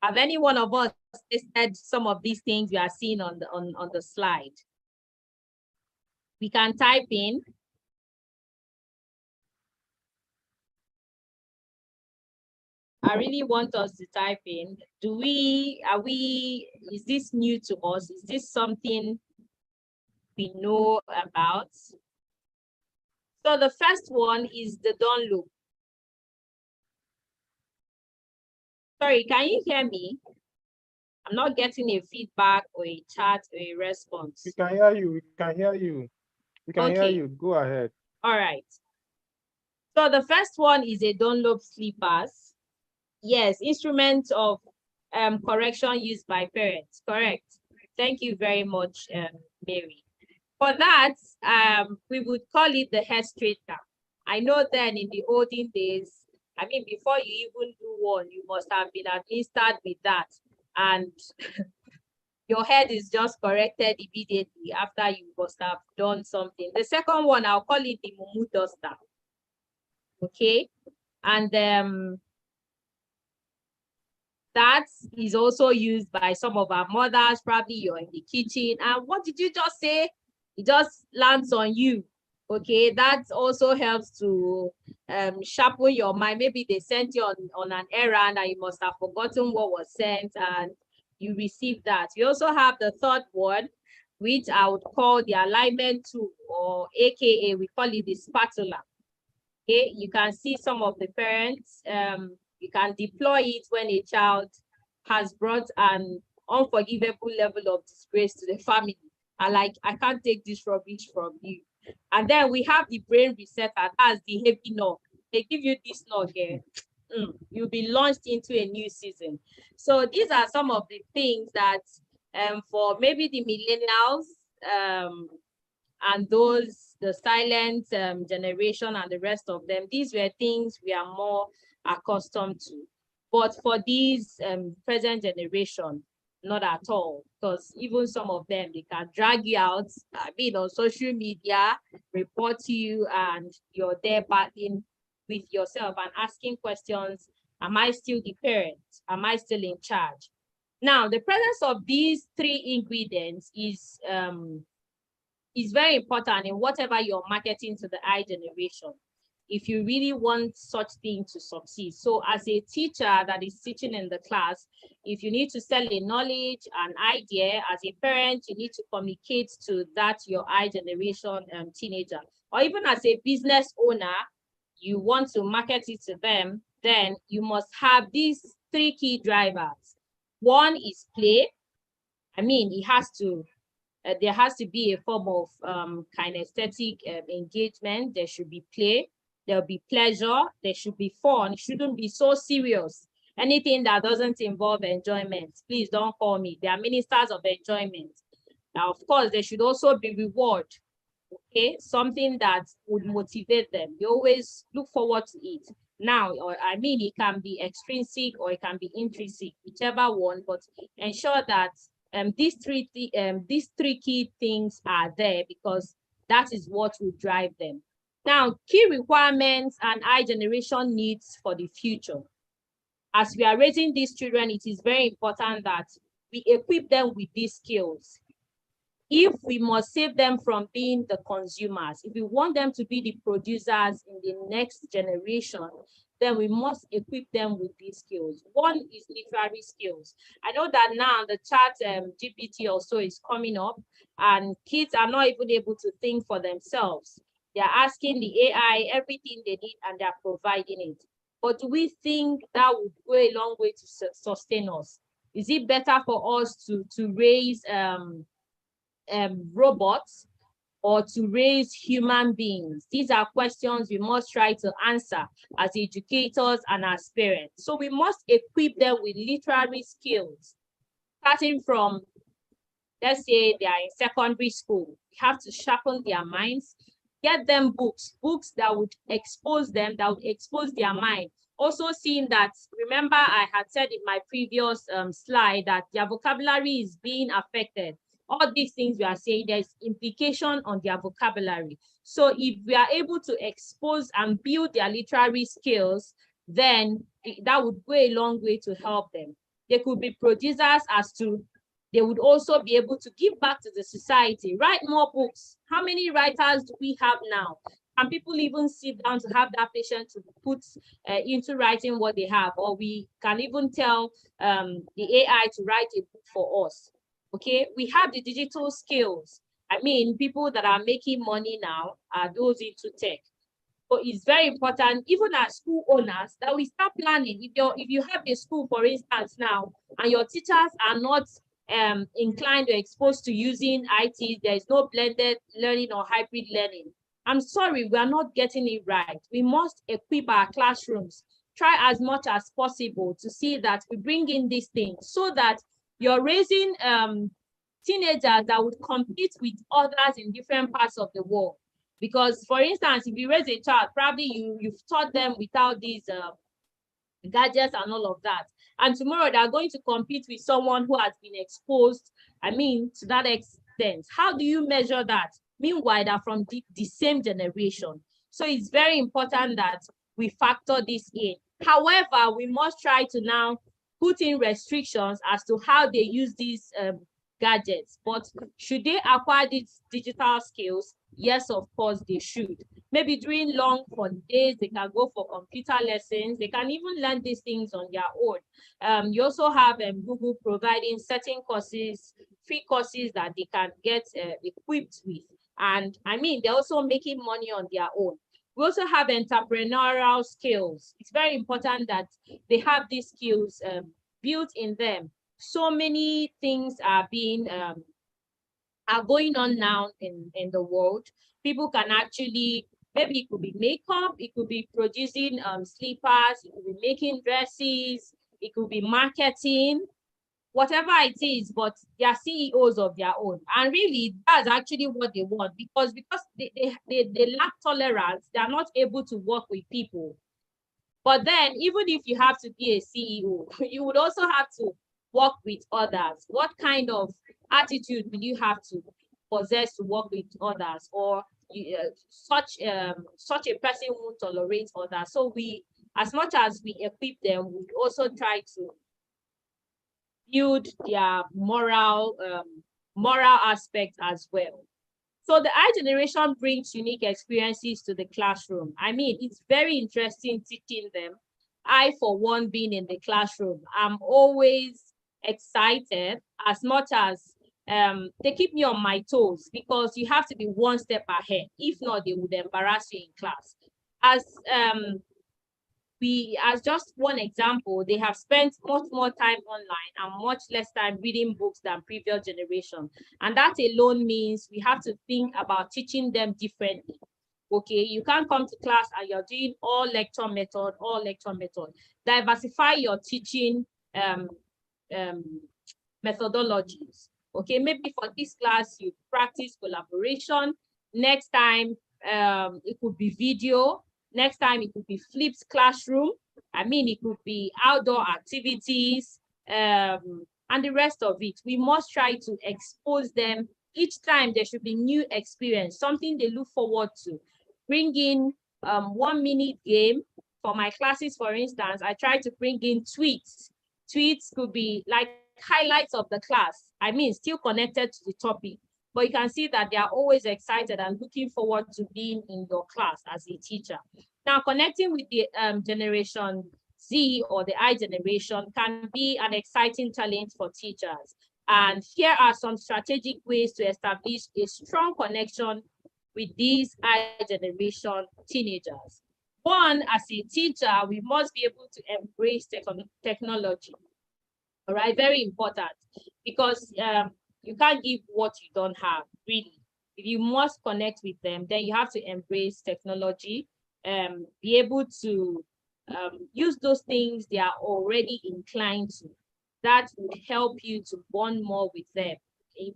S15: Have any one of us tested some of these things we are seeing on the slide? We can type in. I really want us to type in. Is this new to us? Is this something we know about? So the first one is the Dawn loop. Sorry, can you hear me? I'm not getting a feedback or a chat or a response.
S14: We can hear you. We can hear you. We can hear you. Go ahead.
S15: All right. So the first one is a Dunlop sleepers. Yes, instrument of correction used by parents. Correct. Thank you very much, Mary. For that, we would call it the head straightener. I know then in the olden days, I mean, before you even do one, you must have been administered with that. And your head is just corrected immediately after you must have done something. The second one, I'll call it the Mumu duster. Okay. And that is also used by some of our mothers. Probably you're in the kitchen. And what did you just say? It just lands on you. Okay, that also helps to sharpen your mind. Maybe they sent you on an errand and you must have forgotten what was sent and you received that. We also have the third one, which I would call the alignment tool, or AKA we call it the spatula. Okay, you can see some of the parents, you can deploy it when a child has brought an unforgivable level of disgrace to the family. I can't take this rubbish from you. And then we have the brain resetter, that's the heavy knock. They give you this knock here. You'll be launched into a new season. So these are some of the things that for maybe the millennials and those, the silent generation and the rest of them, these were things we are more accustomed to. But for these present generation, Not at all, because even some of them, they can drag you out, I mean, on social media, report you, and you're there battling with yourself and asking questions. Am I still the parent? Am I still in charge? Now, the presence of these three ingredients is very important in whatever you're marketing to the I generation, if you really want such thing to succeed. So as a teacher that is teaching in the class, if you need to sell a knowledge, an idea, as a parent, you need to communicate to that your I generation teenager, or even as a business owner, you want to market it to them, then you must have these three key drivers. One is play. I mean, it has to there has to be a form of kinesthetic engagement. There should be play, there'll be pleasure, there should be fun. It shouldn't be so serious. Anything that doesn't involve enjoyment, please don't call me. They are ministers of enjoyment. Now, of course, there should also be reward, okay? Something that would motivate them. You always look forward to it. Now, or I mean, it can be extrinsic or it can be intrinsic, whichever one, but ensure that these three key things are there, because that is what will drive them. Now, key requirements and I generation needs for the future. As we are raising these children, it is very important that we equip them with these skills. If we must save them from being the consumers, if we want them to be the producers in the next generation, then we must equip them with these skills. One is literary skills. I know that now the chat GPT also is coming up, and kids are not even able to think for themselves. They're asking the AI everything they need and they're providing it. But do we think that would go a long way to sustain us? Is it better for us to raise robots or to raise human beings? These are questions we must try to answer as educators and as parents. So we must equip them with literary skills, starting from, let's say they are in secondary school. We have to sharpen their minds, get them books that would expose them, that would expose their mind. Also seeing that, remember I had said in my previous slide that their vocabulary is being affected. All these things we are saying, there's implication on their vocabulary. So if we are able to expose and build their literary skills, then that would go a long way to help them. They could be producers as to, they would also be able to give back to the society, write more books. How many writers do we have now? Can people even sit down to have that patience to put into writing what they have? Or we can even tell the AI to write a book for us. Okay, we have the digital skills. I mean, people that are making money now are those into tech. So it's very important, even as school owners, that we start planning. If you have a school, for instance, now, and your teachers are not inclined or exposed to using IT, there is no blended learning or hybrid learning, I'm sorry, we are not getting it right. We must equip our classrooms, try as much as possible to see that we bring in these things so that you're raising teenagers that would compete with others in different parts of the world. Because, for instance, if you raise a child, probably you've taught them without these gadgets and all of that. And tomorrow they're going to compete with someone who has been exposed, I mean, to that extent. How do you measure that? Meanwhile, they're from the same generation. So it's very important that we factor this in. However, we must try to now put in restrictions as to how they use these gadgets. But should they acquire these digital skills? Yes, of course they should. Maybe during long holidays, they can go for computer lessons. They can even learn these things on their own. You also have Google providing certain courses, free courses that they can get equipped with. And I mean, they're also making money on their own. We also have entrepreneurial skills. It's very important that they have these skills built in them. So many things are being are going on now in the world. People can actually, maybe it could be makeup, it could be producing slippers, it could be making dresses, it could be marketing, whatever it is, but they are CEOs of their own. And really, that's actually what they want, because they lack tolerance, they are not able to work with people. But then, even if you have to be a CEO, you would also have to work with others? What kind of attitude will you have to possess to work with others? Or such a person won't tolerate others. So we, as much as we equip them, we also try to build their moral aspect as well. So the I generation brings unique experiences to the classroom. I mean, it's very interesting teaching them. I, for one, being in the classroom, I'm always excited as much as they keep me on my toes, because you have to be one step ahead. If not, they would embarrass you in class. As just one example, they have spent much more time online and much less time reading books than previous generation. And that alone means we have to think about teaching them differently. Okay, you can't come to class and you're doing all lecture method. Diversify your teaching methodologies. Okay, maybe for this class, you practice collaboration. Next time, it could be video. Next time, it could be flipped classroom. I mean, it could be outdoor activities and the rest of it. We must try to expose them. Each time there should be new experience, something they look forward to. Bring in 1 minute game. For my classes, for instance, I try to bring in tweets. Tweets could be like highlights of the class. I mean, still connected to the topic. But you can see that they are always excited and looking forward to being in your class as a teacher. Now, connecting with the Generation Z or the I generation can be an exciting challenge for teachers. And here are some strategic ways to establish a strong connection with these I generation teenagers. One, as a teacher, we must be able to embrace technology. All right, very important, because you can't give what you don't have, really. If you must connect with them, then you have to embrace technology, be able to use those things they are already inclined to. That would help you to bond more with them.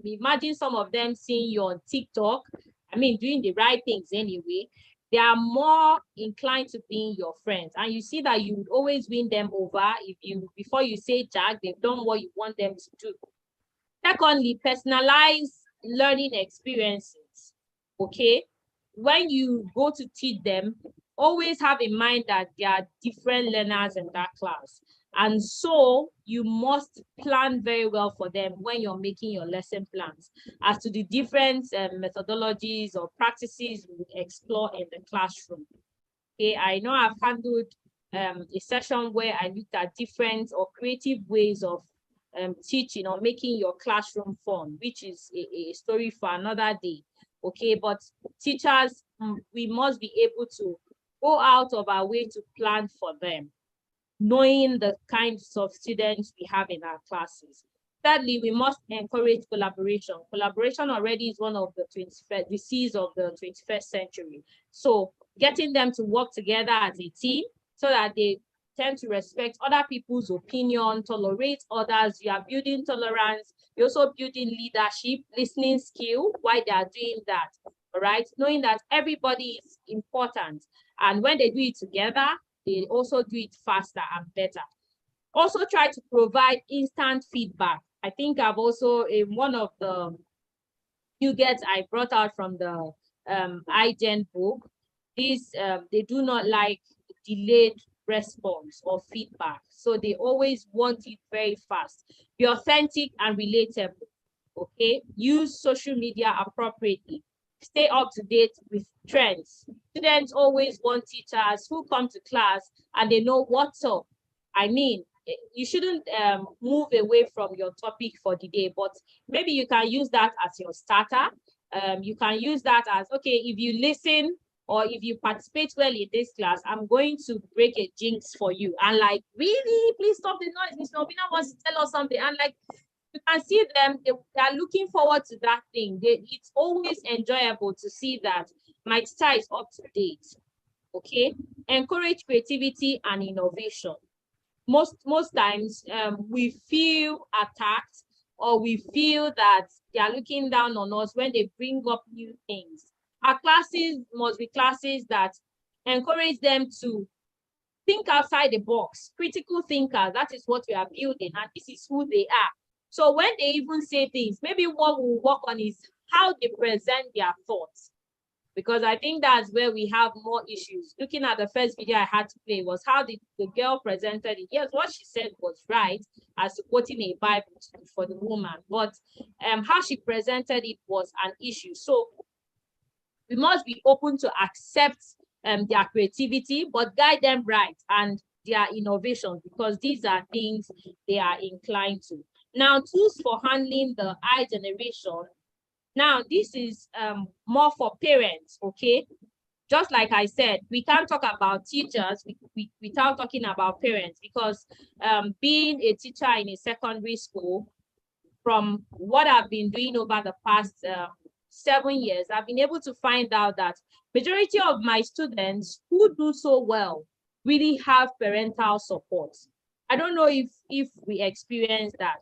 S15: Imagine some of them seeing you on TikTok, I mean, doing the right things anyway. They are more inclined to being your friends. And you see that you would always win them over if you, before you say Jack, they've done what you want them to do. Secondly, personalized learning experiences, okay? When you go to teach them, always have in mind that there are different learners in that class. And so you must plan very well for them when you're making your lesson plans as to the different methodologies or practices we explore in the classroom. Okay, I know I've handled a session where I looked at different or creative ways of teaching or making your classroom fun, which is a story for another day. Okay, but teachers, we must be able to go out of our way to plan for them, knowing the kinds of students we have in our classes. Thirdly, we must encourage collaboration. Collaboration already is one of the diseases of the 21st century. So getting them to work together as a team so that they tend to respect other people's opinion, tolerate others. You are building tolerance. You're also building leadership, listening skill while they are doing that, all right? Knowing that everybody is important. And when they do it together, they also do it faster and better. Also try to provide instant feedback. I think I've also, in one of the nuggets I brought out from the iGen book, is they do not like delayed response or feedback. So they always want it very fast. Be authentic and relatable, okay? Use social media appropriately. Stay up to date with trends. Students always want teachers who come to class and they know what's up. I mean, you shouldn't move away from your topic for the day, but maybe you can use that as your starter. You can use that as, okay, if you listen or if you participate well in this class, I'm going to break a jinx for you. And like, really, please stop the noise. Ms. Nobina wants to tell us something. And like, you can see them, they are looking forward to that thing. It's always enjoyable to see that my teacher is up to date, okay? Encourage creativity and innovation. Most times we feel attacked or we feel that they are looking down on us when they bring up new things. Our classes must be classes that encourage them to think outside the box, critical thinkers. That is what we are building, and this is who they are. So when they even say things, maybe what we'll work on is how they present their thoughts, because I think that's where we have more issues. Looking at the first video I had to play was how the girl presented it. Yes, what she said was right, as quoting a Bible for the woman, but how she presented it was an issue. So we must be open to accept their creativity, but guide them right and their innovation, because these are things they are inclined to. Now, tools for handling the I generation. Now, this is more for parents, okay? Just like I said, we can't talk about teachers without talking about parents, because being a teacher in a secondary school, from what I've been doing over the past 7 years, I've been able to find out that majority of my students who do so well really have parental support. I don't know if we experience that.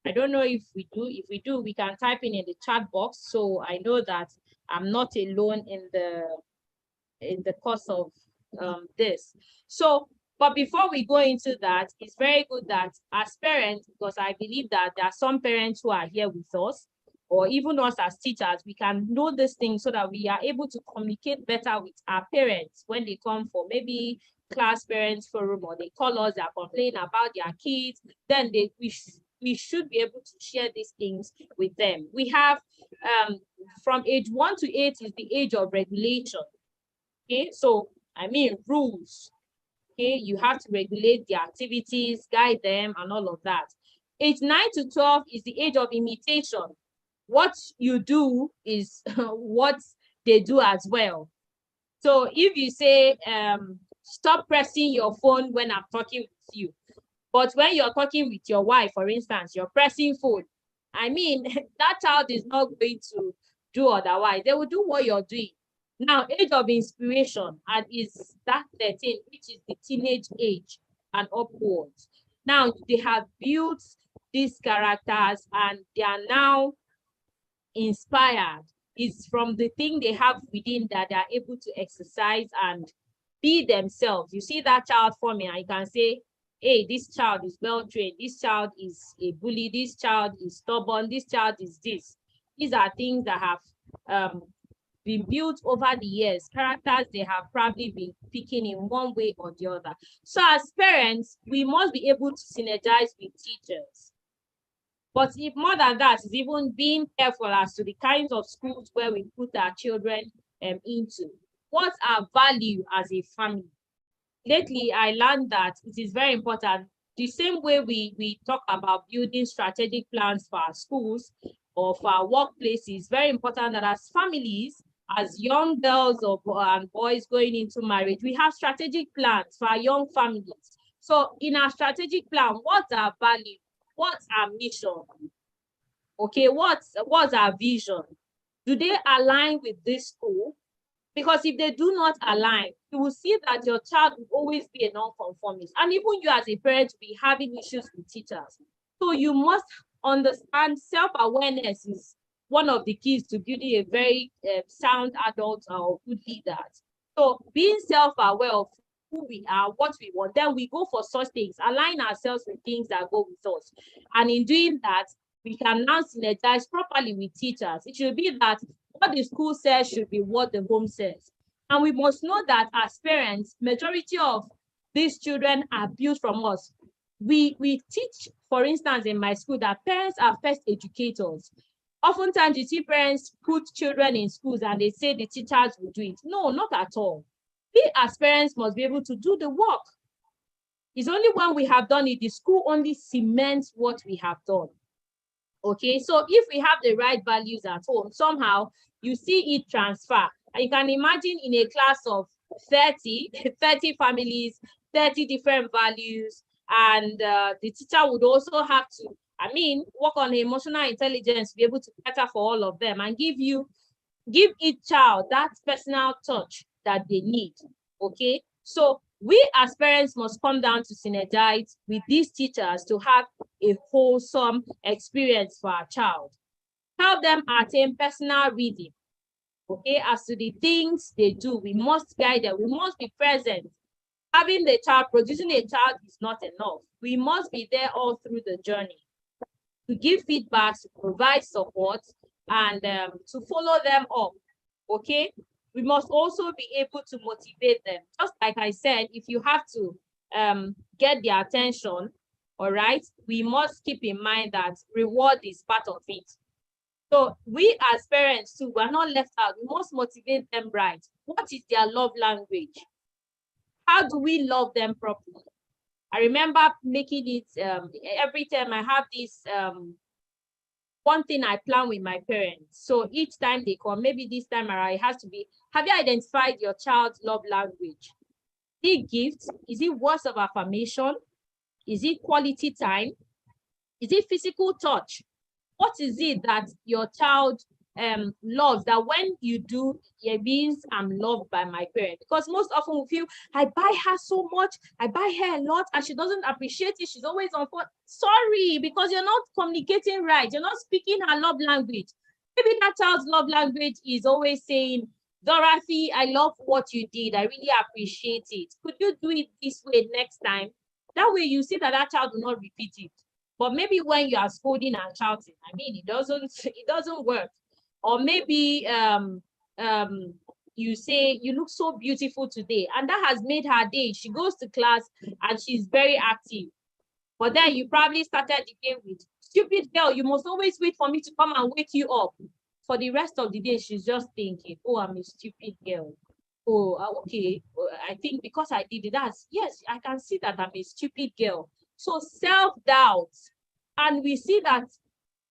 S15: I don't know if we do. If we do, we can type in the chat box, so I know that I'm not alone in the course of this. So, but before we go into that, it's very good that as parents, because I believe that there are some parents who are here with us, or even us as teachers, we can know this thing so that we are able to communicate better with our parents when they come for maybe class parents forum, or they call us, they are complaining about their kids, then we should be able to share these things with them. We have from age 1 to 8 is the age of regulation. Okay, so I mean rules. Okay, you have to regulate the activities, guide them, and all of that. Age 9 to 12 is the age of imitation. What you do is what they do as well. So if you say, stop pressing your phone when I'm talking with you, but when you're talking with your wife, for instance, you're pressing phone, I mean, that child is not going to do otherwise. They will do what you're doing. Now, age of inspiration is that 13, which is the teenage age and upwards. Now, they have built these characters and they are now inspired. It's from the thing they have within that they are able to exercise and be themselves. You see that child forming and you can say, hey, this child is well trained, this child is a bully, this child is stubborn, this child is this. These are things that have been built over the years, characters they have probably been picking in one way or the other. So as parents, we must be able to synergize with teachers. But if more than that, is even being careful as to the kinds of schools where we put our children into. What's our value as a family? Lately, I learned that it is very important. The same way we talk about building strategic plans for our schools or for our workplaces, very important that as families, as young girls or and boys going into marriage, we have strategic plans for our young families. So in our strategic plan, what's our value? What's our mission? Okay, what's our vision? Do they align with this school? Because if they do not align, you will see that your child will always be a non-conformist. And even you as a parent will be having issues with teachers. So you must understand self-awareness is one of the keys to building a very sound adult or good leader. So being self-aware of who we are, what we want, then we go for such things, align ourselves with things that go with us. And in doing that, we can now synergize properly with teachers. It should be that what the school says should be what the home says. And we must know that as parents, majority of these children are built from us. We teach, for instance, in my school, that parents are first educators. Oftentimes you see parents put children in schools and they say the teachers will do it. No, not at all. We as parents must be able to do the work. It's only when we have done it, the school only cements what we have done. Okay, so if we have the right values at home, somehow you see it transfer. And you can imagine in a class of 30 families, 30 different values, and the teacher would also have to, work on emotional intelligence to be able to cater for all of them and give each child that personal touch that they need. Okay, so we as parents must come down to synergize with these teachers to have a wholesome experience for our child. Help them attain personal reading. Okay, as to the things they do, we must guide them, we must be present. having the child, producing a child is not enough. We must be there all through the journey to give feedback, to provide support, and to follow them up, okay? We must also be able to motivate them. Just like I said, if you have to get their attention, all right, we must keep in mind that reward is part of it. So we as parents too, we're not left out. We must motivate them right. What is their love language? How do we love them properly? I remember making it every time I have this one thing I plan with my parents. So each time they come, maybe this time around, it has to be, have you identified your child's love language? Is it gifts? Is it words of affirmation? Is it quality time? Is it physical touch? What is it that your child loves, that when you do, it means I'm loved by my parent? Because most often we feel, I buy her so much, I buy her a lot, and she doesn't appreciate it. She's always on phone. Sorry, because you're not communicating right. You're not speaking her love language. Maybe that child's love language is always saying, Dorothy, I love what you did. I really appreciate it. Could you do it this way next time? That way you see that that child will not repeat it. But maybe when you are scolding and shouting, I mean, it doesn't work. Or maybe you say, you look so beautiful today, and that has made her day. She goes to class and she's very active. But then you probably started the game with, stupid girl, you must always wait for me to come and wake you up. For the rest of the day, she's just thinking, oh, I'm a stupid girl. Oh, okay, I think because I did it, yes, I can see that I'm a stupid girl. So self-doubt. And we see that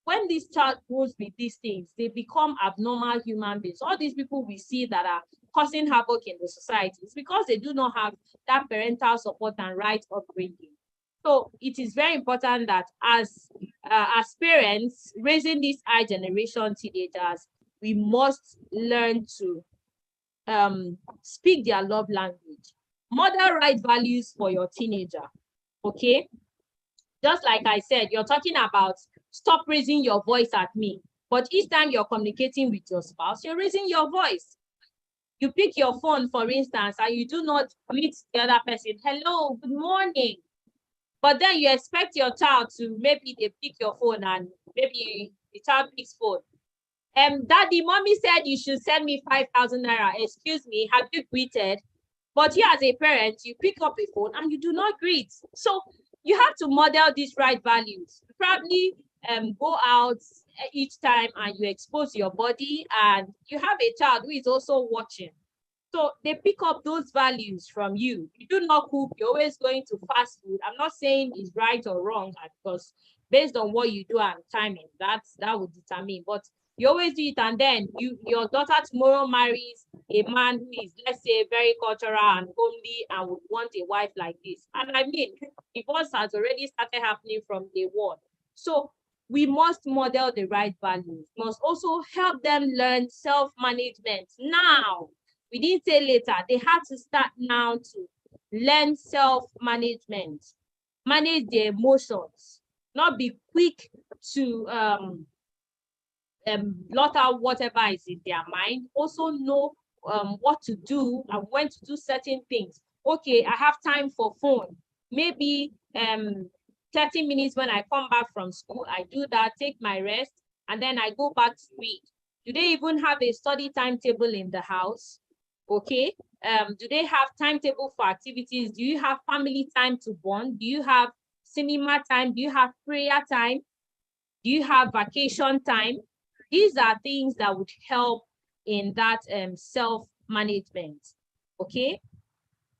S15: when this child grows with these things, they become abnormal human beings. All these people we see that are causing havoc in the society, it's because they do not have that parental support and right upbringing. So it is very important that as parents raising these high generation teenagers, we must learn to speak their love language. Model right values for your teenager, okay? Just like I said, you're talking about stop raising your voice at me. But each time you're communicating with your spouse, you're raising your voice. You pick your phone, for instance, and you do not greet the other person, hello, good morning. But then you expect your child to, maybe they pick your phone and maybe the child picks phone. Daddy, mommy said you should send me 5,000 naira. Excuse me, have you greeted? But you as a parent, you pick up a phone and you do not greet. So you have to model these right values. Probably go out each time and you expose your body, and you have a child who is also watching. So they pick up those values from you. You do not cook, you're always going to fast food. I'm not saying it's right or wrong, because based on what you do and timing, that would determine. But you always do it, and then your daughter tomorrow marries a man who is, let's say, very cultural and homely and would want a wife like this. And I mean, divorce has already started happening from day one. So we must model the right values. We must also help them learn self-management now. We didn't say later. They have to start now to learn self-management, manage their emotions, not be quick to blot out whatever is in their mind. Also know what to do and when to do certain things. Okay, I have time for phone. Maybe 30 minutes when I come back from school, I do that, take my rest, and then I go back to read. Do they even have a study timetable in the house? Okay. Do they have timetable for activities? Do you have family time to bond? Do you have cinema time? Do you have prayer time? Do you have vacation time? These are things that would help in that self-management, okay?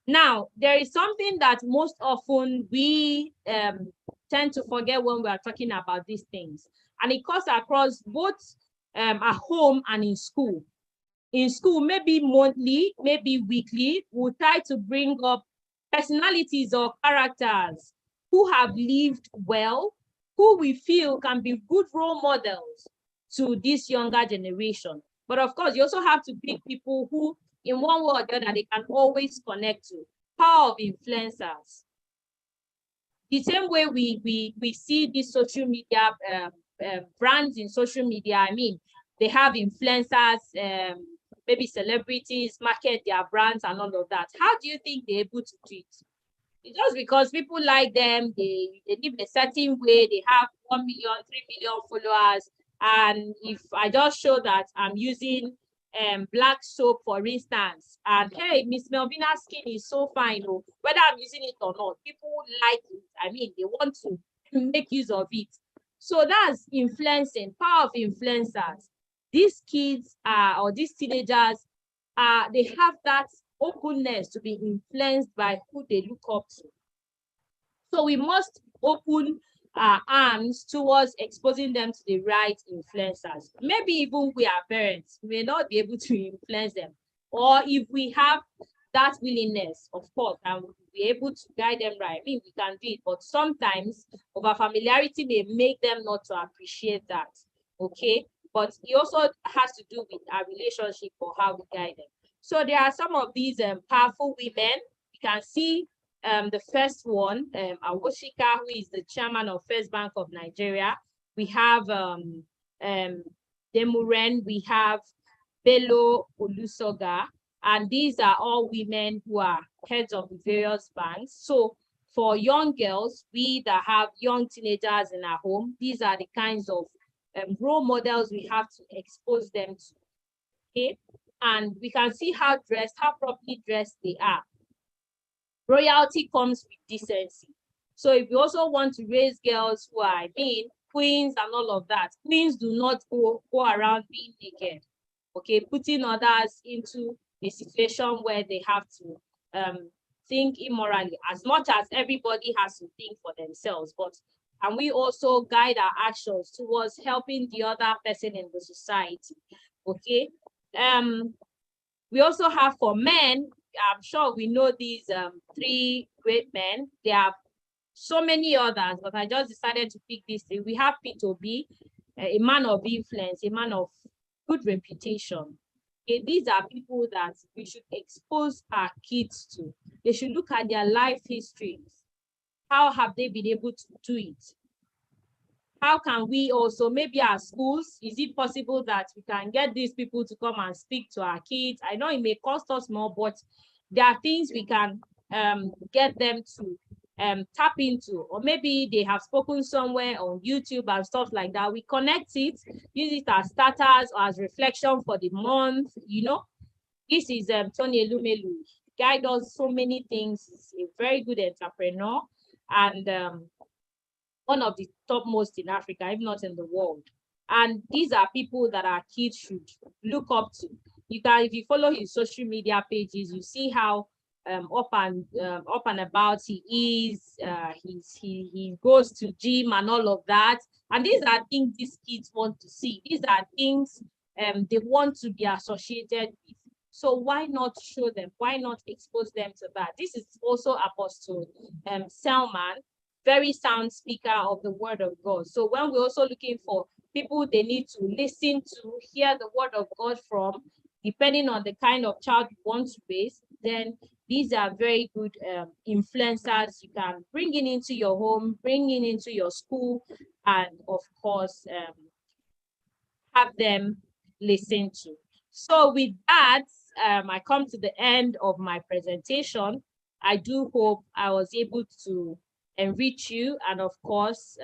S15: Now, there is something that most often we tend to forget when we are talking about these things, and it cuts across both at home and in school. In school, maybe monthly, maybe weekly, we'll try to bring up personalities or characters who have lived well, who we feel can be good role models to this younger generation. But of course, you also have to pick people who, in one way or the other, they can always connect to. Power of influencers. The same way we see these social media brands in social media, I mean, they have influencers, maybe celebrities market their brands and all of that. How do you think they're able to do it? It's just because people like them, they live a certain way, they have 1 million, 3 million followers. And if I just show that I'm using black soap, for instance, and hey, Miss Melvina's skin is so fine, oh, whether I'm using it or not, people like it. I mean, they want to make use of it. So that's influencing, power of influencers. These kids or these teenagers, they have that openness to be influenced by who they look up to. So we must open our arms towards exposing them to the right influencers. Maybe even we are parents, we may not be able to influence them. Or if we have that willingness, of course, and we'll be able to guide them right. I mean, we can do it, but sometimes over familiarity may make them not to appreciate that. Okay, but it also has to do with our relationship or how we guide them. So there are some of these powerful women. You can see the first one, Awoshika, who is the chairman of First Bank of Nigeria. We have Demuren, we have Bello Olusoga, and these are all women who are heads of the various banks. So for young girls, we that have young teenagers in our home, these are the kinds of role models we have to expose them to. Okay, and we can see how properly dressed they are. Royalty comes with decency. So if you also want to raise girls who are, queens and all of that, queens do not go around being naked, okay, putting others into a situation where they have to think immorally, as much as everybody has to think for themselves. But can we also guide our actions towards helping the other person in the society? Okay. We also have for men, I'm sure we know these 3 great men. There are so many others, but I just decided to pick these 3. We have Peter B, a man of influence, a man of good reputation. Okay, these are people that we should expose our kids to. They should look at their life histories. How have they been able to do it? How can we also, maybe our schools, is it possible that we can get these people to come and speak to our kids? I know it may cost us more, but there are things we can get them to tap into, or maybe they have spoken somewhere on YouTube and stuff like that. We connect it, use it as starters or as reflection for the month. This is Tony Elumelu. Guy does so many things. He's a very good entrepreneur and one of the topmost in Africa, if not in the world. And these are people that our kids should look up to. If you follow his social media pages, you see how up and about he is. He goes to gym and all of that. And these are things these kids want to see. These are things they want to be associated with. So why not show them? Why not expose them to that? This is also Apostle Selman, very sound speaker of the word of God. So when we're also looking for people they need to listen to, hear the word of God from, depending on the kind of child you want to raise, then these are very good influencers you can bring in into your home, bring in into your school, and of course, have them listen to. So with that, I come to the end of my presentation. I do hope I was able to enrich you and of course,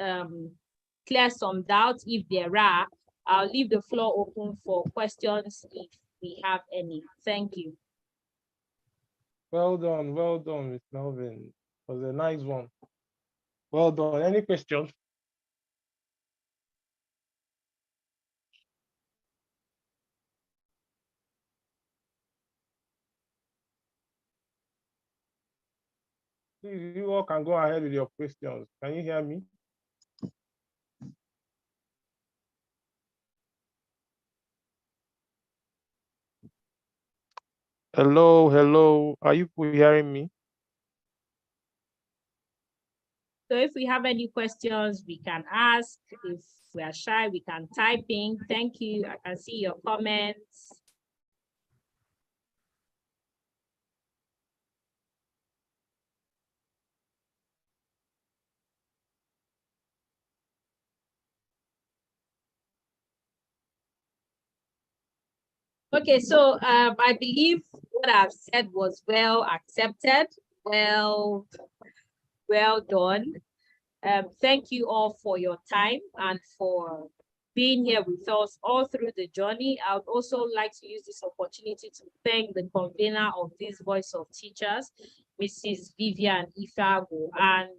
S15: clear some doubts if there are. I'll leave the floor open for questions if we have any. Thank you.
S14: Well done, Ms. Melvin. It was a nice one. Well done. Any questions? Please, you all can go ahead with your questions. Can you hear me? Hello. Are you hearing me?
S15: So if we have any questions, we can ask. If we are shy, we can type in. Thank you. I can see your comments. Okay, so I believe what I've said was well accepted, well done. Thank you all for your time and for being here with us all through the journey. I would also like to use this opportunity to thank the convener of this Voice of Teachers, Mrs. Vivian Ifago, and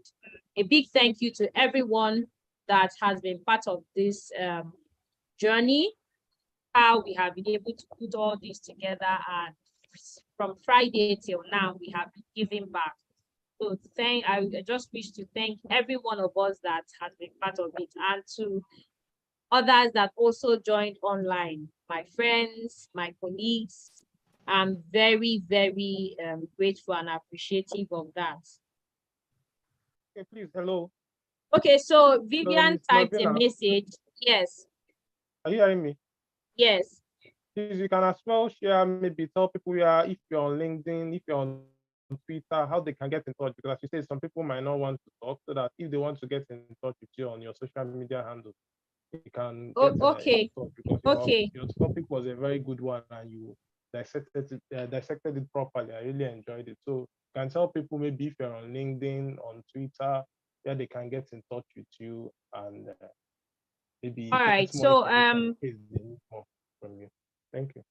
S15: a big thank you to everyone that has been part of this journey, how we have been able to put all this together, and from Friday till now, we have been giving back. So I just wish to thank every one of us that has been part of it, and to others that also joined online, my friends, my colleagues. I'm very, very grateful and appreciative of that.
S14: Okay, please, hello.
S15: Okay, so Vivian
S14: Miss
S15: typed a
S14: Malvina.
S15: message. Yes.
S14: Are you hearing me?
S15: Yes.
S14: Please, you can as well share, maybe tell people if you're on LinkedIn, if you're on Twitter, how they can get in touch. Because as you say, some people might not want to talk, so that if they want to get in touch with you on your social media handle, you can get
S15: okay.
S14: in touch, because your topic was a very good one and you dissected it properly. I really enjoyed it. So you can tell people, maybe if you're on LinkedIn, on Twitter, yeah, they can get in touch with you and maybe
S15: all right.
S14: get more
S15: So
S14: information in case they need more from you. Thank you.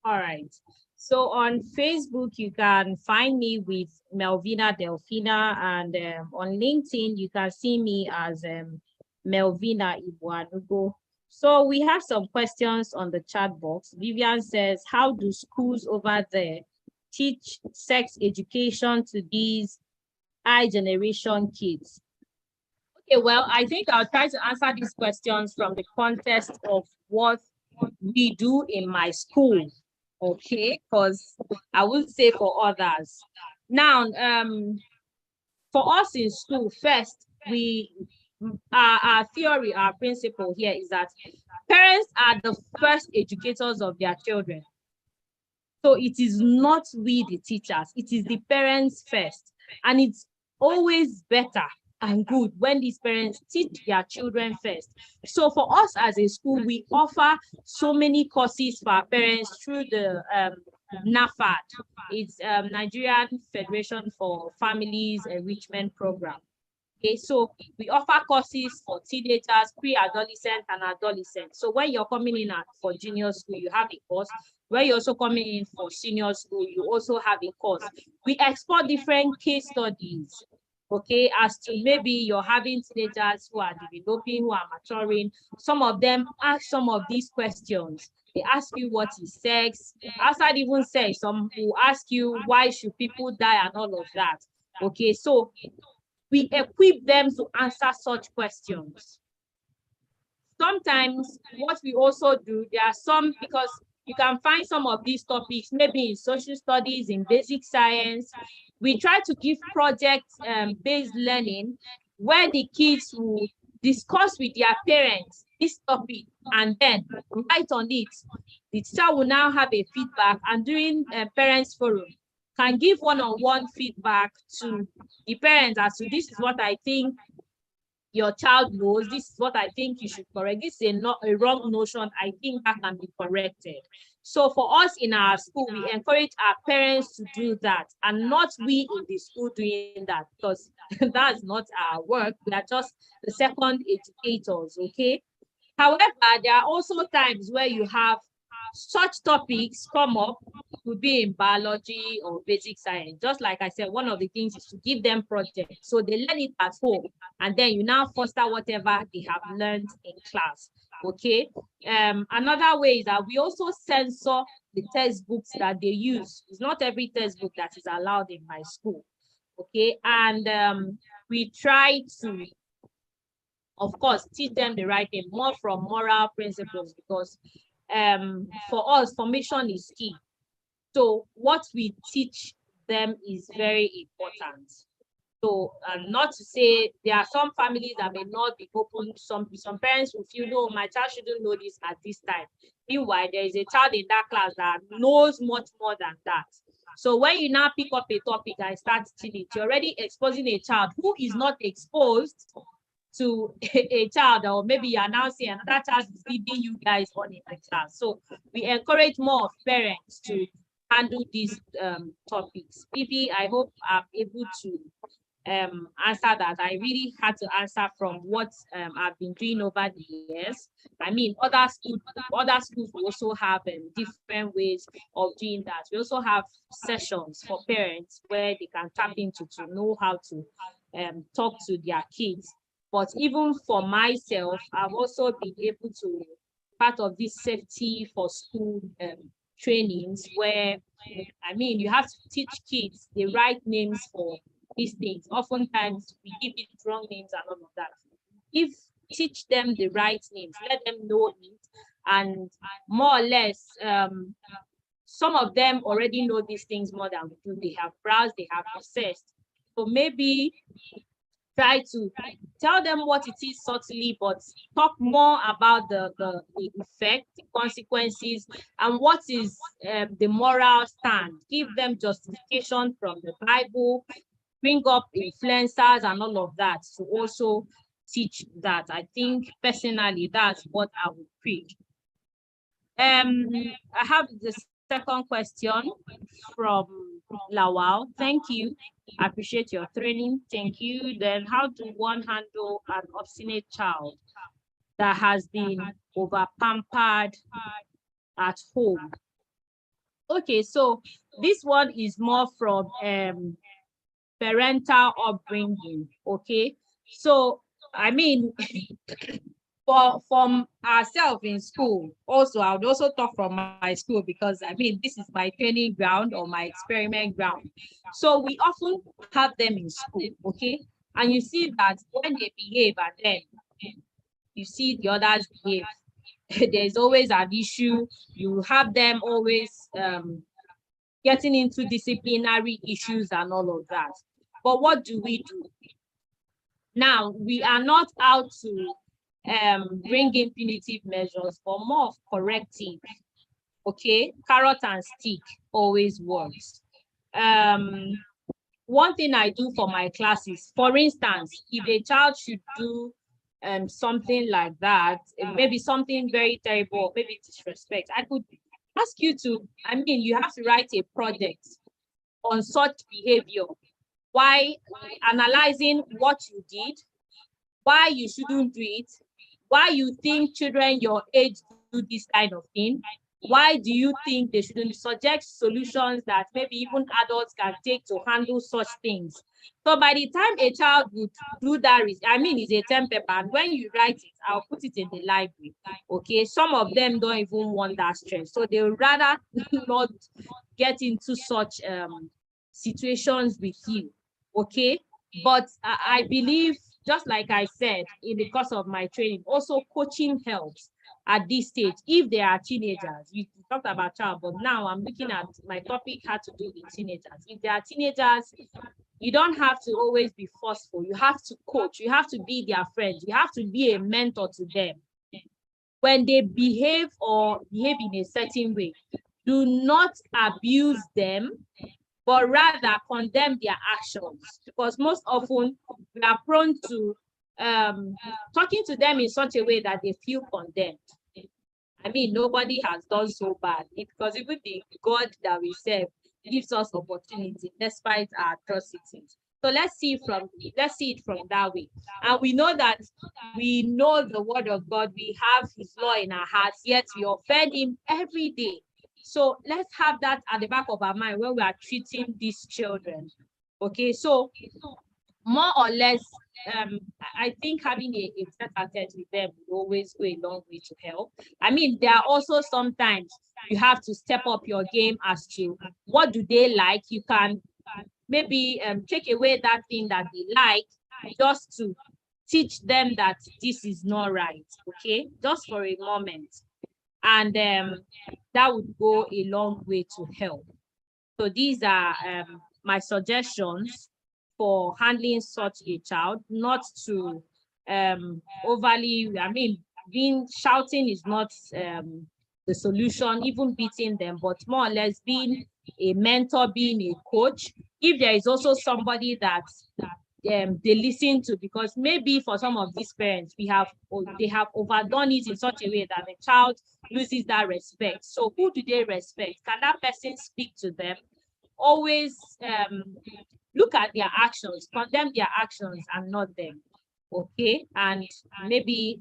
S15: All right. So on Facebook, you can find me with Melvina Delfina, and on LinkedIn, you can see me as Melvina Ibuanugo. So we have some questions on the chat box. Vivian says, how do schools over there teach sex education to these I-generation kids? Okay, well, I think I'll try to answer these questions from the context of what we do in my school. Okay, because I would say for others. Now, for us in school, first, our theory, our principle here is that parents are the first educators of their children. So it is not we, the teachers, it is the parents first. And it's always better and good when these parents teach their children first. So for us as a school, we offer so many courses for our parents through the NAFAD. It's Nigerian Federation for Families Enrichment Program. Okay, so we offer courses for teenagers, pre-adolescent and adolescents. So when you're coming in for junior school, you have a course. When you're also coming in for senior school, you also have a course. We explore different case studies, okay, as to maybe you're having teenagers who are developing, who are maturing. Some of them ask some of these questions. They ask you what is sex. Outside even sex, some will ask you why should people die and all of that. Okay, so we equip them to answer such questions. Sometimes what we also do, there are some, because you can find some of these topics maybe in social studies, in basic science. We try to give project-based learning where the kids will discuss with their parents this topic and then write on it. The teacher will now have a feedback, and during parents forum, can give one-on-one feedback to the parents as to this is what I think your child knows, this is what I think you should correct, this is a wrong notion, I think that can be corrected. So for us in our school, we encourage our parents to do that, and not we in the school doing that, because that's not our work. We are just the second educators, okay? However, there are also times where you have such topics come up, could be in biology or basic science. Just like I said, one of the things is to give them projects, so they learn it at home, and then you now foster whatever they have learned in class. Okay. Another way is that we also censor the textbooks that they use. It's not every textbook that is allowed in my school. Okay, and we try to, of course, teach them the right thing, more from moral principles, because for us, formation is key. So what we teach them is very important. So not to say there are some families that may not be open. Some parents will feel, no, my child shouldn't know this at this time. Meanwhile, there is a child in that class that knows much more than that. So when you now pick up a topic and start teaching it, you're already exposing a child who is not exposed to a child, or maybe you're now seeing another child is leading you guys on in the class. So we encourage more of parents to handle these topics. Maybe I hope I'm able to answer that. I really had to answer from what I've been doing over the years. I mean, other schools will also have different ways of doing that. We also have sessions for parents where they can tap into to know how to talk to their kids. But even for myself, I've also been able to part of this safety for school trainings where, I mean, you have to teach kids the right names for these things. Oftentimes we give it wrong names and all of that. If teach them the right names, let them know it, and more or less, some of them already know these things more than we do. They have browsed, they have assessed. So maybe try to tell them what it is subtly, but talk more about the effect, the consequences, and what is the moral stand. Give them justification from the Bible, bring up influencers and all of that to also teach that. I think personally, that's what I would preach. I have the second question from Lawal. Thank you. I appreciate your training. Thank you. Then how do one handle an obstinate child that has been over pampered at home? Okay, so this one is more from parental upbringing. Okay, so I mean, from ourselves in school, also I would also talk from my school, because I mean this is my training ground or my experiment ground. So we often have them in school, okay, and you see that when they behave and then you see the others behave, there's always an issue. You have them always getting into disciplinary issues and all of that. But what do we do? Now, we are not out to bring in punitive measures, but more of corrective. Okay, carrot and stick always works. One thing I do for my classes, for instance, if a child should do something like that, maybe something very terrible, maybe disrespect, I could ask you to, I mean, you have to write a project on such behavior. Why, analyzing what you did, why you shouldn't do it, why you think children your age do this kind of thing, why do you think they shouldn't, suggest solutions that maybe even adults can take to handle such things. So by the time a child would do that, I mean, it's a term paper, and when you write it, I'll put it in the library. Okay, some of them don't even want that stress, so they would rather not get into such situations with you. Okay, but I believe, just like I said in the course of my training, also coaching helps at this stage. If they are teenagers, you talked about child, but now I'm looking at my topic had to do with teenagers. If they are teenagers, you don't have to always be forceful. You have to coach. You have to be their friend. You have to be a mentor to them. When they behave in a certain way, do not abuse them, but rather condemn their actions, because most often we are prone to talking to them in such a way that they feel condemned. I mean, nobody has done so bad, because even the God that we serve gives us opportunity despite our atrocities. So let's see it from that way. And we know that we know the word of God, we have his law in our hearts, yet we offend him every day. So let's have that at the back of our mind when we are treating these children. Okay, so more or less, I think having a tete-a-tete with them will always go a long way to help. I mean, there are also sometimes you have to step up your game as to what do they like. You can maybe take away that thing that they like, just to teach them that this is not right, okay? Just for a moment. And that would go a long way to help. So these are my suggestions for handling such a child, not to overly, I mean, shouting is not the solution, even beating them, but more or less being a mentor, being a coach. If there is also somebody that they listen to, because maybe for some of these parents, they have overdone it in such a way that the child loses that respect. So who do they respect? Can that person speak to them? Always look at their actions, condemn their actions and not them. Okay, and maybe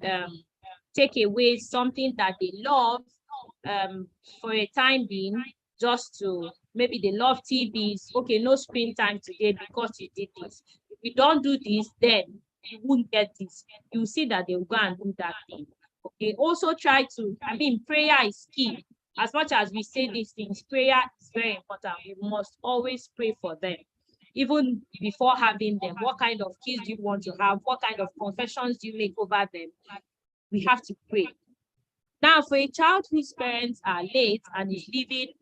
S15: take away something that they love for a time being, just to, maybe they love TVs. Okay, no screen time today because you did this. If you don't do this, then you won't get this. You see that they will go and do that thing. Okay, also try to, prayer is key. As much as we say these things, prayer is very important. We must always pray for them. Even before having them, what kind of kids do you want to have? What kind of confessions do you make over them? We have to pray. Now, for a child whose parents are late and is living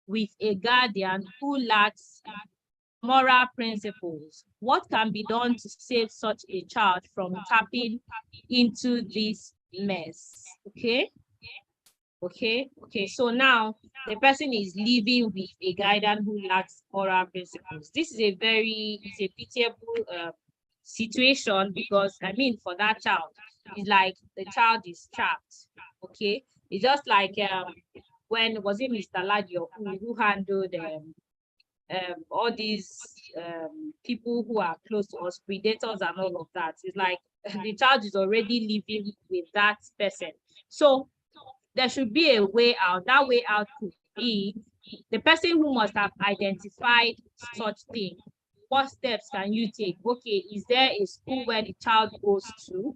S15: with a guardian who lacks moral principles, what can be done to save such a child from tapping into this mess? Okay, so now the person is living with a guardian who lacks moral principles. This is a pitiable situation, because for that child, it's like the child is trapped. Okay, it's just like when was it Mr. Ladio who handled all these people who are close to us, predators and all of that. It's like the child is already living with that person. So there should be a way out. That way out could be the person who must have identified such thing. What steps can you take? Okay, is there a school where the child goes to?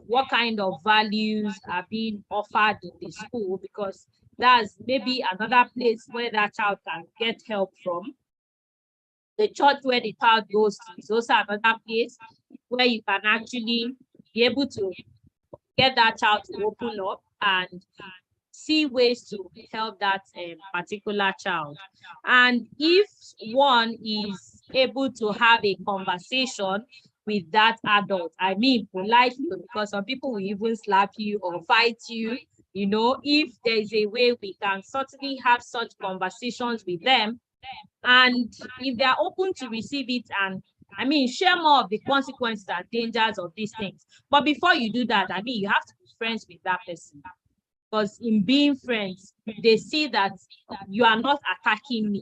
S15: What kind of values are being offered in the school? Because that's maybe another place where that child can get help from. The church where the child goes to is also another place where you can actually be able to get that child to open up and see ways to help that particular child. And if one is able to have a conversation with that adult, politely, because some people will even slap you or fight you, if there is a way, we can certainly have such conversations with them. And if they are open to receive it, and share more of the consequences and dangers of these things. But before you do that, you have to be friends with that person. Because in being friends, they see that you are not attacking me.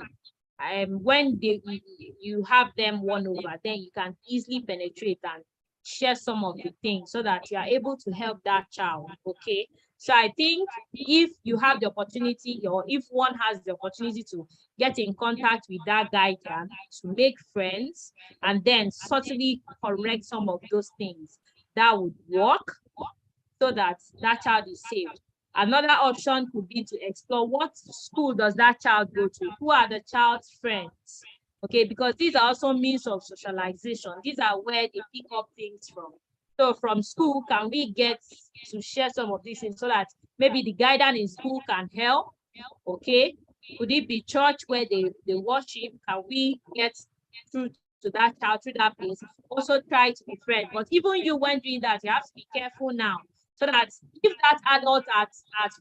S15: When you have them won over, then you can easily penetrate and share some of the things so that you are able to help that child. Okay. So I think if you have the opportunity, or if one has the opportunity to get in contact with that guardian, to make friends, and then certainly correct some of those things, that would work so that that child is saved. Another option could be to explore what school does that child go to? Who are the child's friends? Okay, because these are also means of socialization. These are where they pick up things from. So from school, can we get to share some of these things so that maybe the guidance in school can help? Okay, could it be church where they worship? Can we get through to that child through that place? Also try to be friends. But even you, when doing that, you have to be careful now, so that if that adult at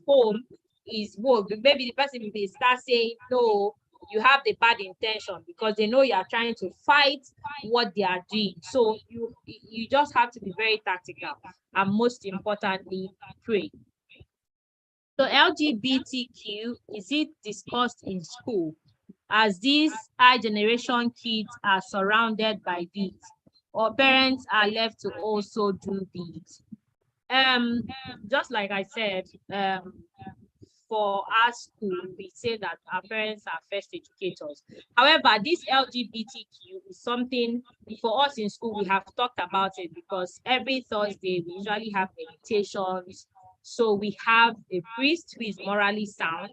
S15: home is woke, maybe the person will start saying, no, you have the bad intention, because they know you are trying to fight what they are doing. So you just have to be very tactical, and most importantly, pray. So LGBTQ, is it discussed in school, as these high generation kids are surrounded by these, or parents are left to also do these? Just like I said, for our school, we say that our parents are first educators. However, this LGBTQ is something for us in school. We have talked about it, because every Thursday we usually have meditations. So we have a priest who is morally sound,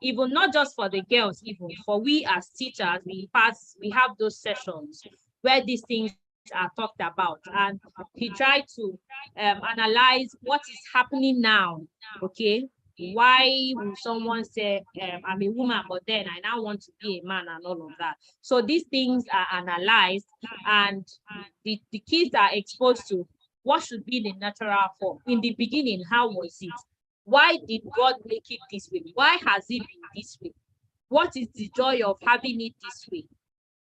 S15: even not just for the girls, even for we as teachers, we have those sessions where these things are talked about, and he tried to analyze what is happening now. Okay, why will someone say I'm a woman, but then I now want to be a man, and all of that? So these things are analyzed, and the kids are exposed to what should be the natural form. In the beginning, how was it? Why did God make it this way? Why has it been this way? What is the joy of having it this way?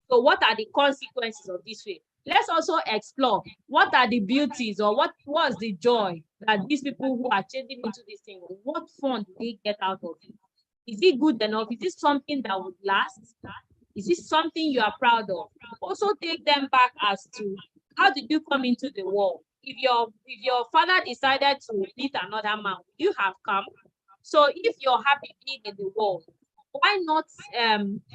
S15: So what are the consequences of this way? Let's also explore what are the beauties or what was the joy that these people who are changing into this thing, what fun do they get out of it? Is it good enough? Is it something that would last? Is it something you are proud of? Also take them back as to how did you come into the world? If your father decided to meet another man, you have come. So if you're happy being in the world, why not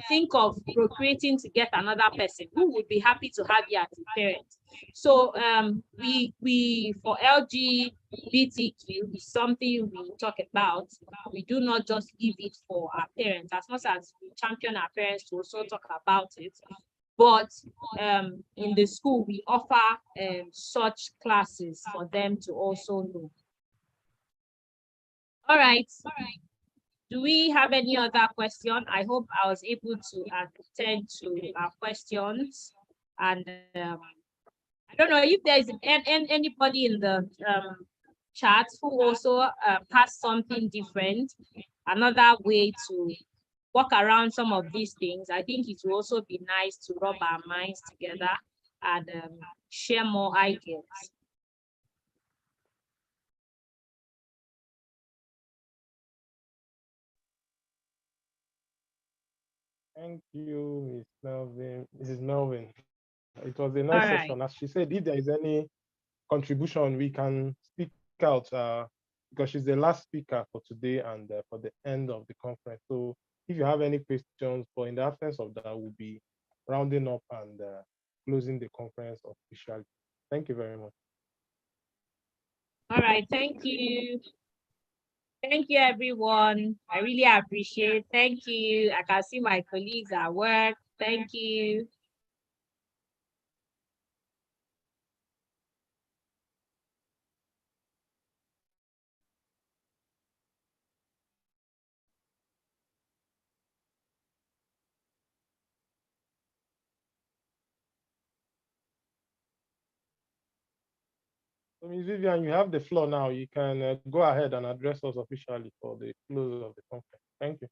S15: think of procreating to get another person who would be happy to have you as a parent? So we for LGBTQ is something we talk about. We do not just leave it for our parents, as much as we champion our parents to also talk about it. But in the school, we offer such classes for them to also know. All right. Do we have any other question? I hope I was able to attend to our questions. And I don't know if there's anybody in the chat who also has something different, another way to work around some of these things. I think it will also be nice to rub our minds together and share more ideas.
S14: Thank you, Miss Melvin, Mrs. Melvin. It was a nice session. As she said, if there is any contribution, we can speak out because she's the last speaker for today and for the end of the conference. So if you have any questions, but in the absence of that, we'll be rounding up and closing the conference officially. Thank you very much.
S15: All right, thank you. Thank you, everyone. I really appreciate it. Thank you. I can see my colleagues at work. Thank you.
S14: So, Ms. Vivian, you have the floor now. You can go ahead and address us officially for the close of the conference. Thank you.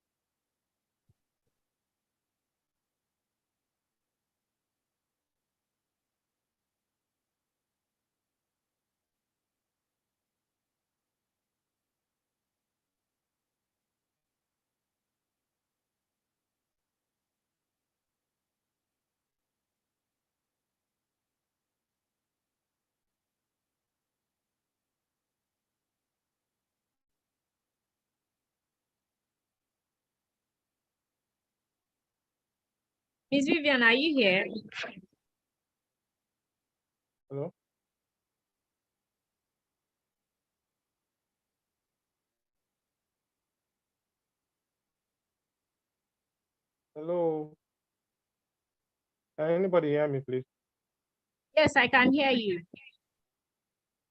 S15: Miss Vivian, are you here?
S14: Hello? Hello? Can anybody hear me, please?
S15: Yes, I can hear you.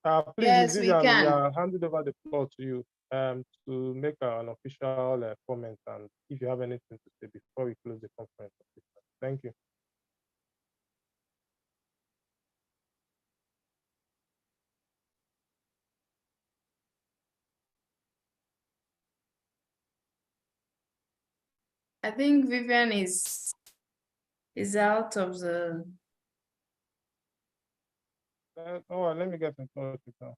S14: Please,
S12: Yes,
S14: Ms.
S12: we
S14: Vivian, we
S12: can.
S14: are handing over the floor to you to make an official comment and if you have anything to say before we close the conference. Thank you.
S4: I think Vivian is out of the.
S14: Oh, let me get in touch with her.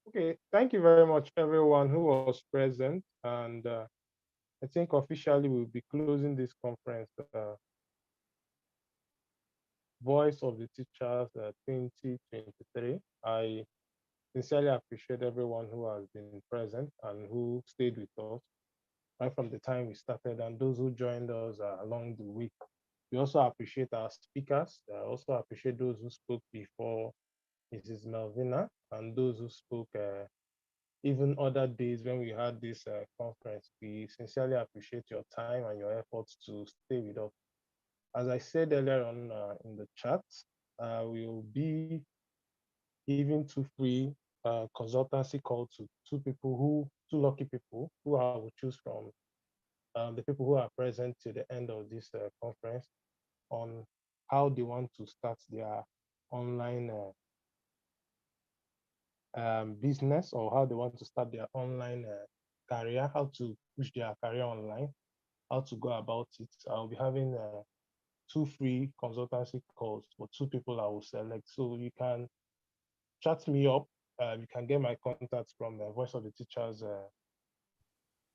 S14: Okay, thank you very much, everyone who was present. And I think officially we'll be closing this conference. Voice of the Teachers 2023. I sincerely appreciate everyone who has been present and who stayed with us right from the time we started and those who joined us along the week. We also appreciate our speakers. I also appreciate those who spoke before Mrs. Melvina and those who spoke even other days when we had this conference. We sincerely appreciate your time and your efforts to stay with us. As I said earlier on in the chat, we will be giving two free consultancy calls to two lucky people who I will choose from the people who are present to the end of this conference on how they want to start their online business, or how they want to start their online career, how to push their career online, how to go about it. I'll be having 2 free consultancy calls for 2 people I will select. So you can chat me up. You can get my contacts from the Voice of the Teachers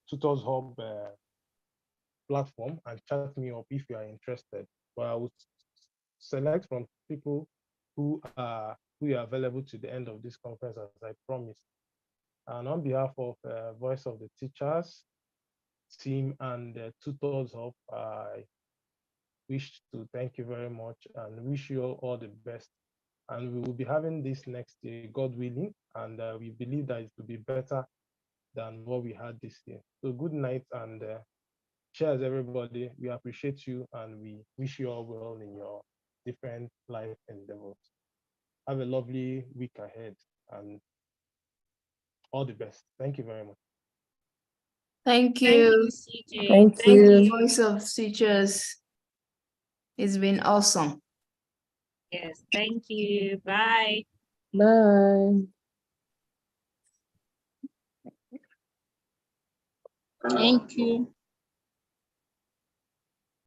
S14: Tutors Hub platform and chat me up if you are interested. But I would select from people who are available to the end of this conference, as I promised. And on behalf of Voice of the Teachers team and Tutors Hub, I wish to thank you very much and wish you all the best. And we will be having this next year, God willing, and we believe that it will be better than what we had this year. So good night and cheers, everybody. We appreciate you and we wish you all well in your different life endeavors. Have a lovely week ahead and all the best. Thank you very much.
S4: Thank you.
S15: CJ.
S4: Thank you, Voice of Teachers. It's been awesome.
S15: Yes, thank you. Bye.
S16: Bye.
S15: Thank you.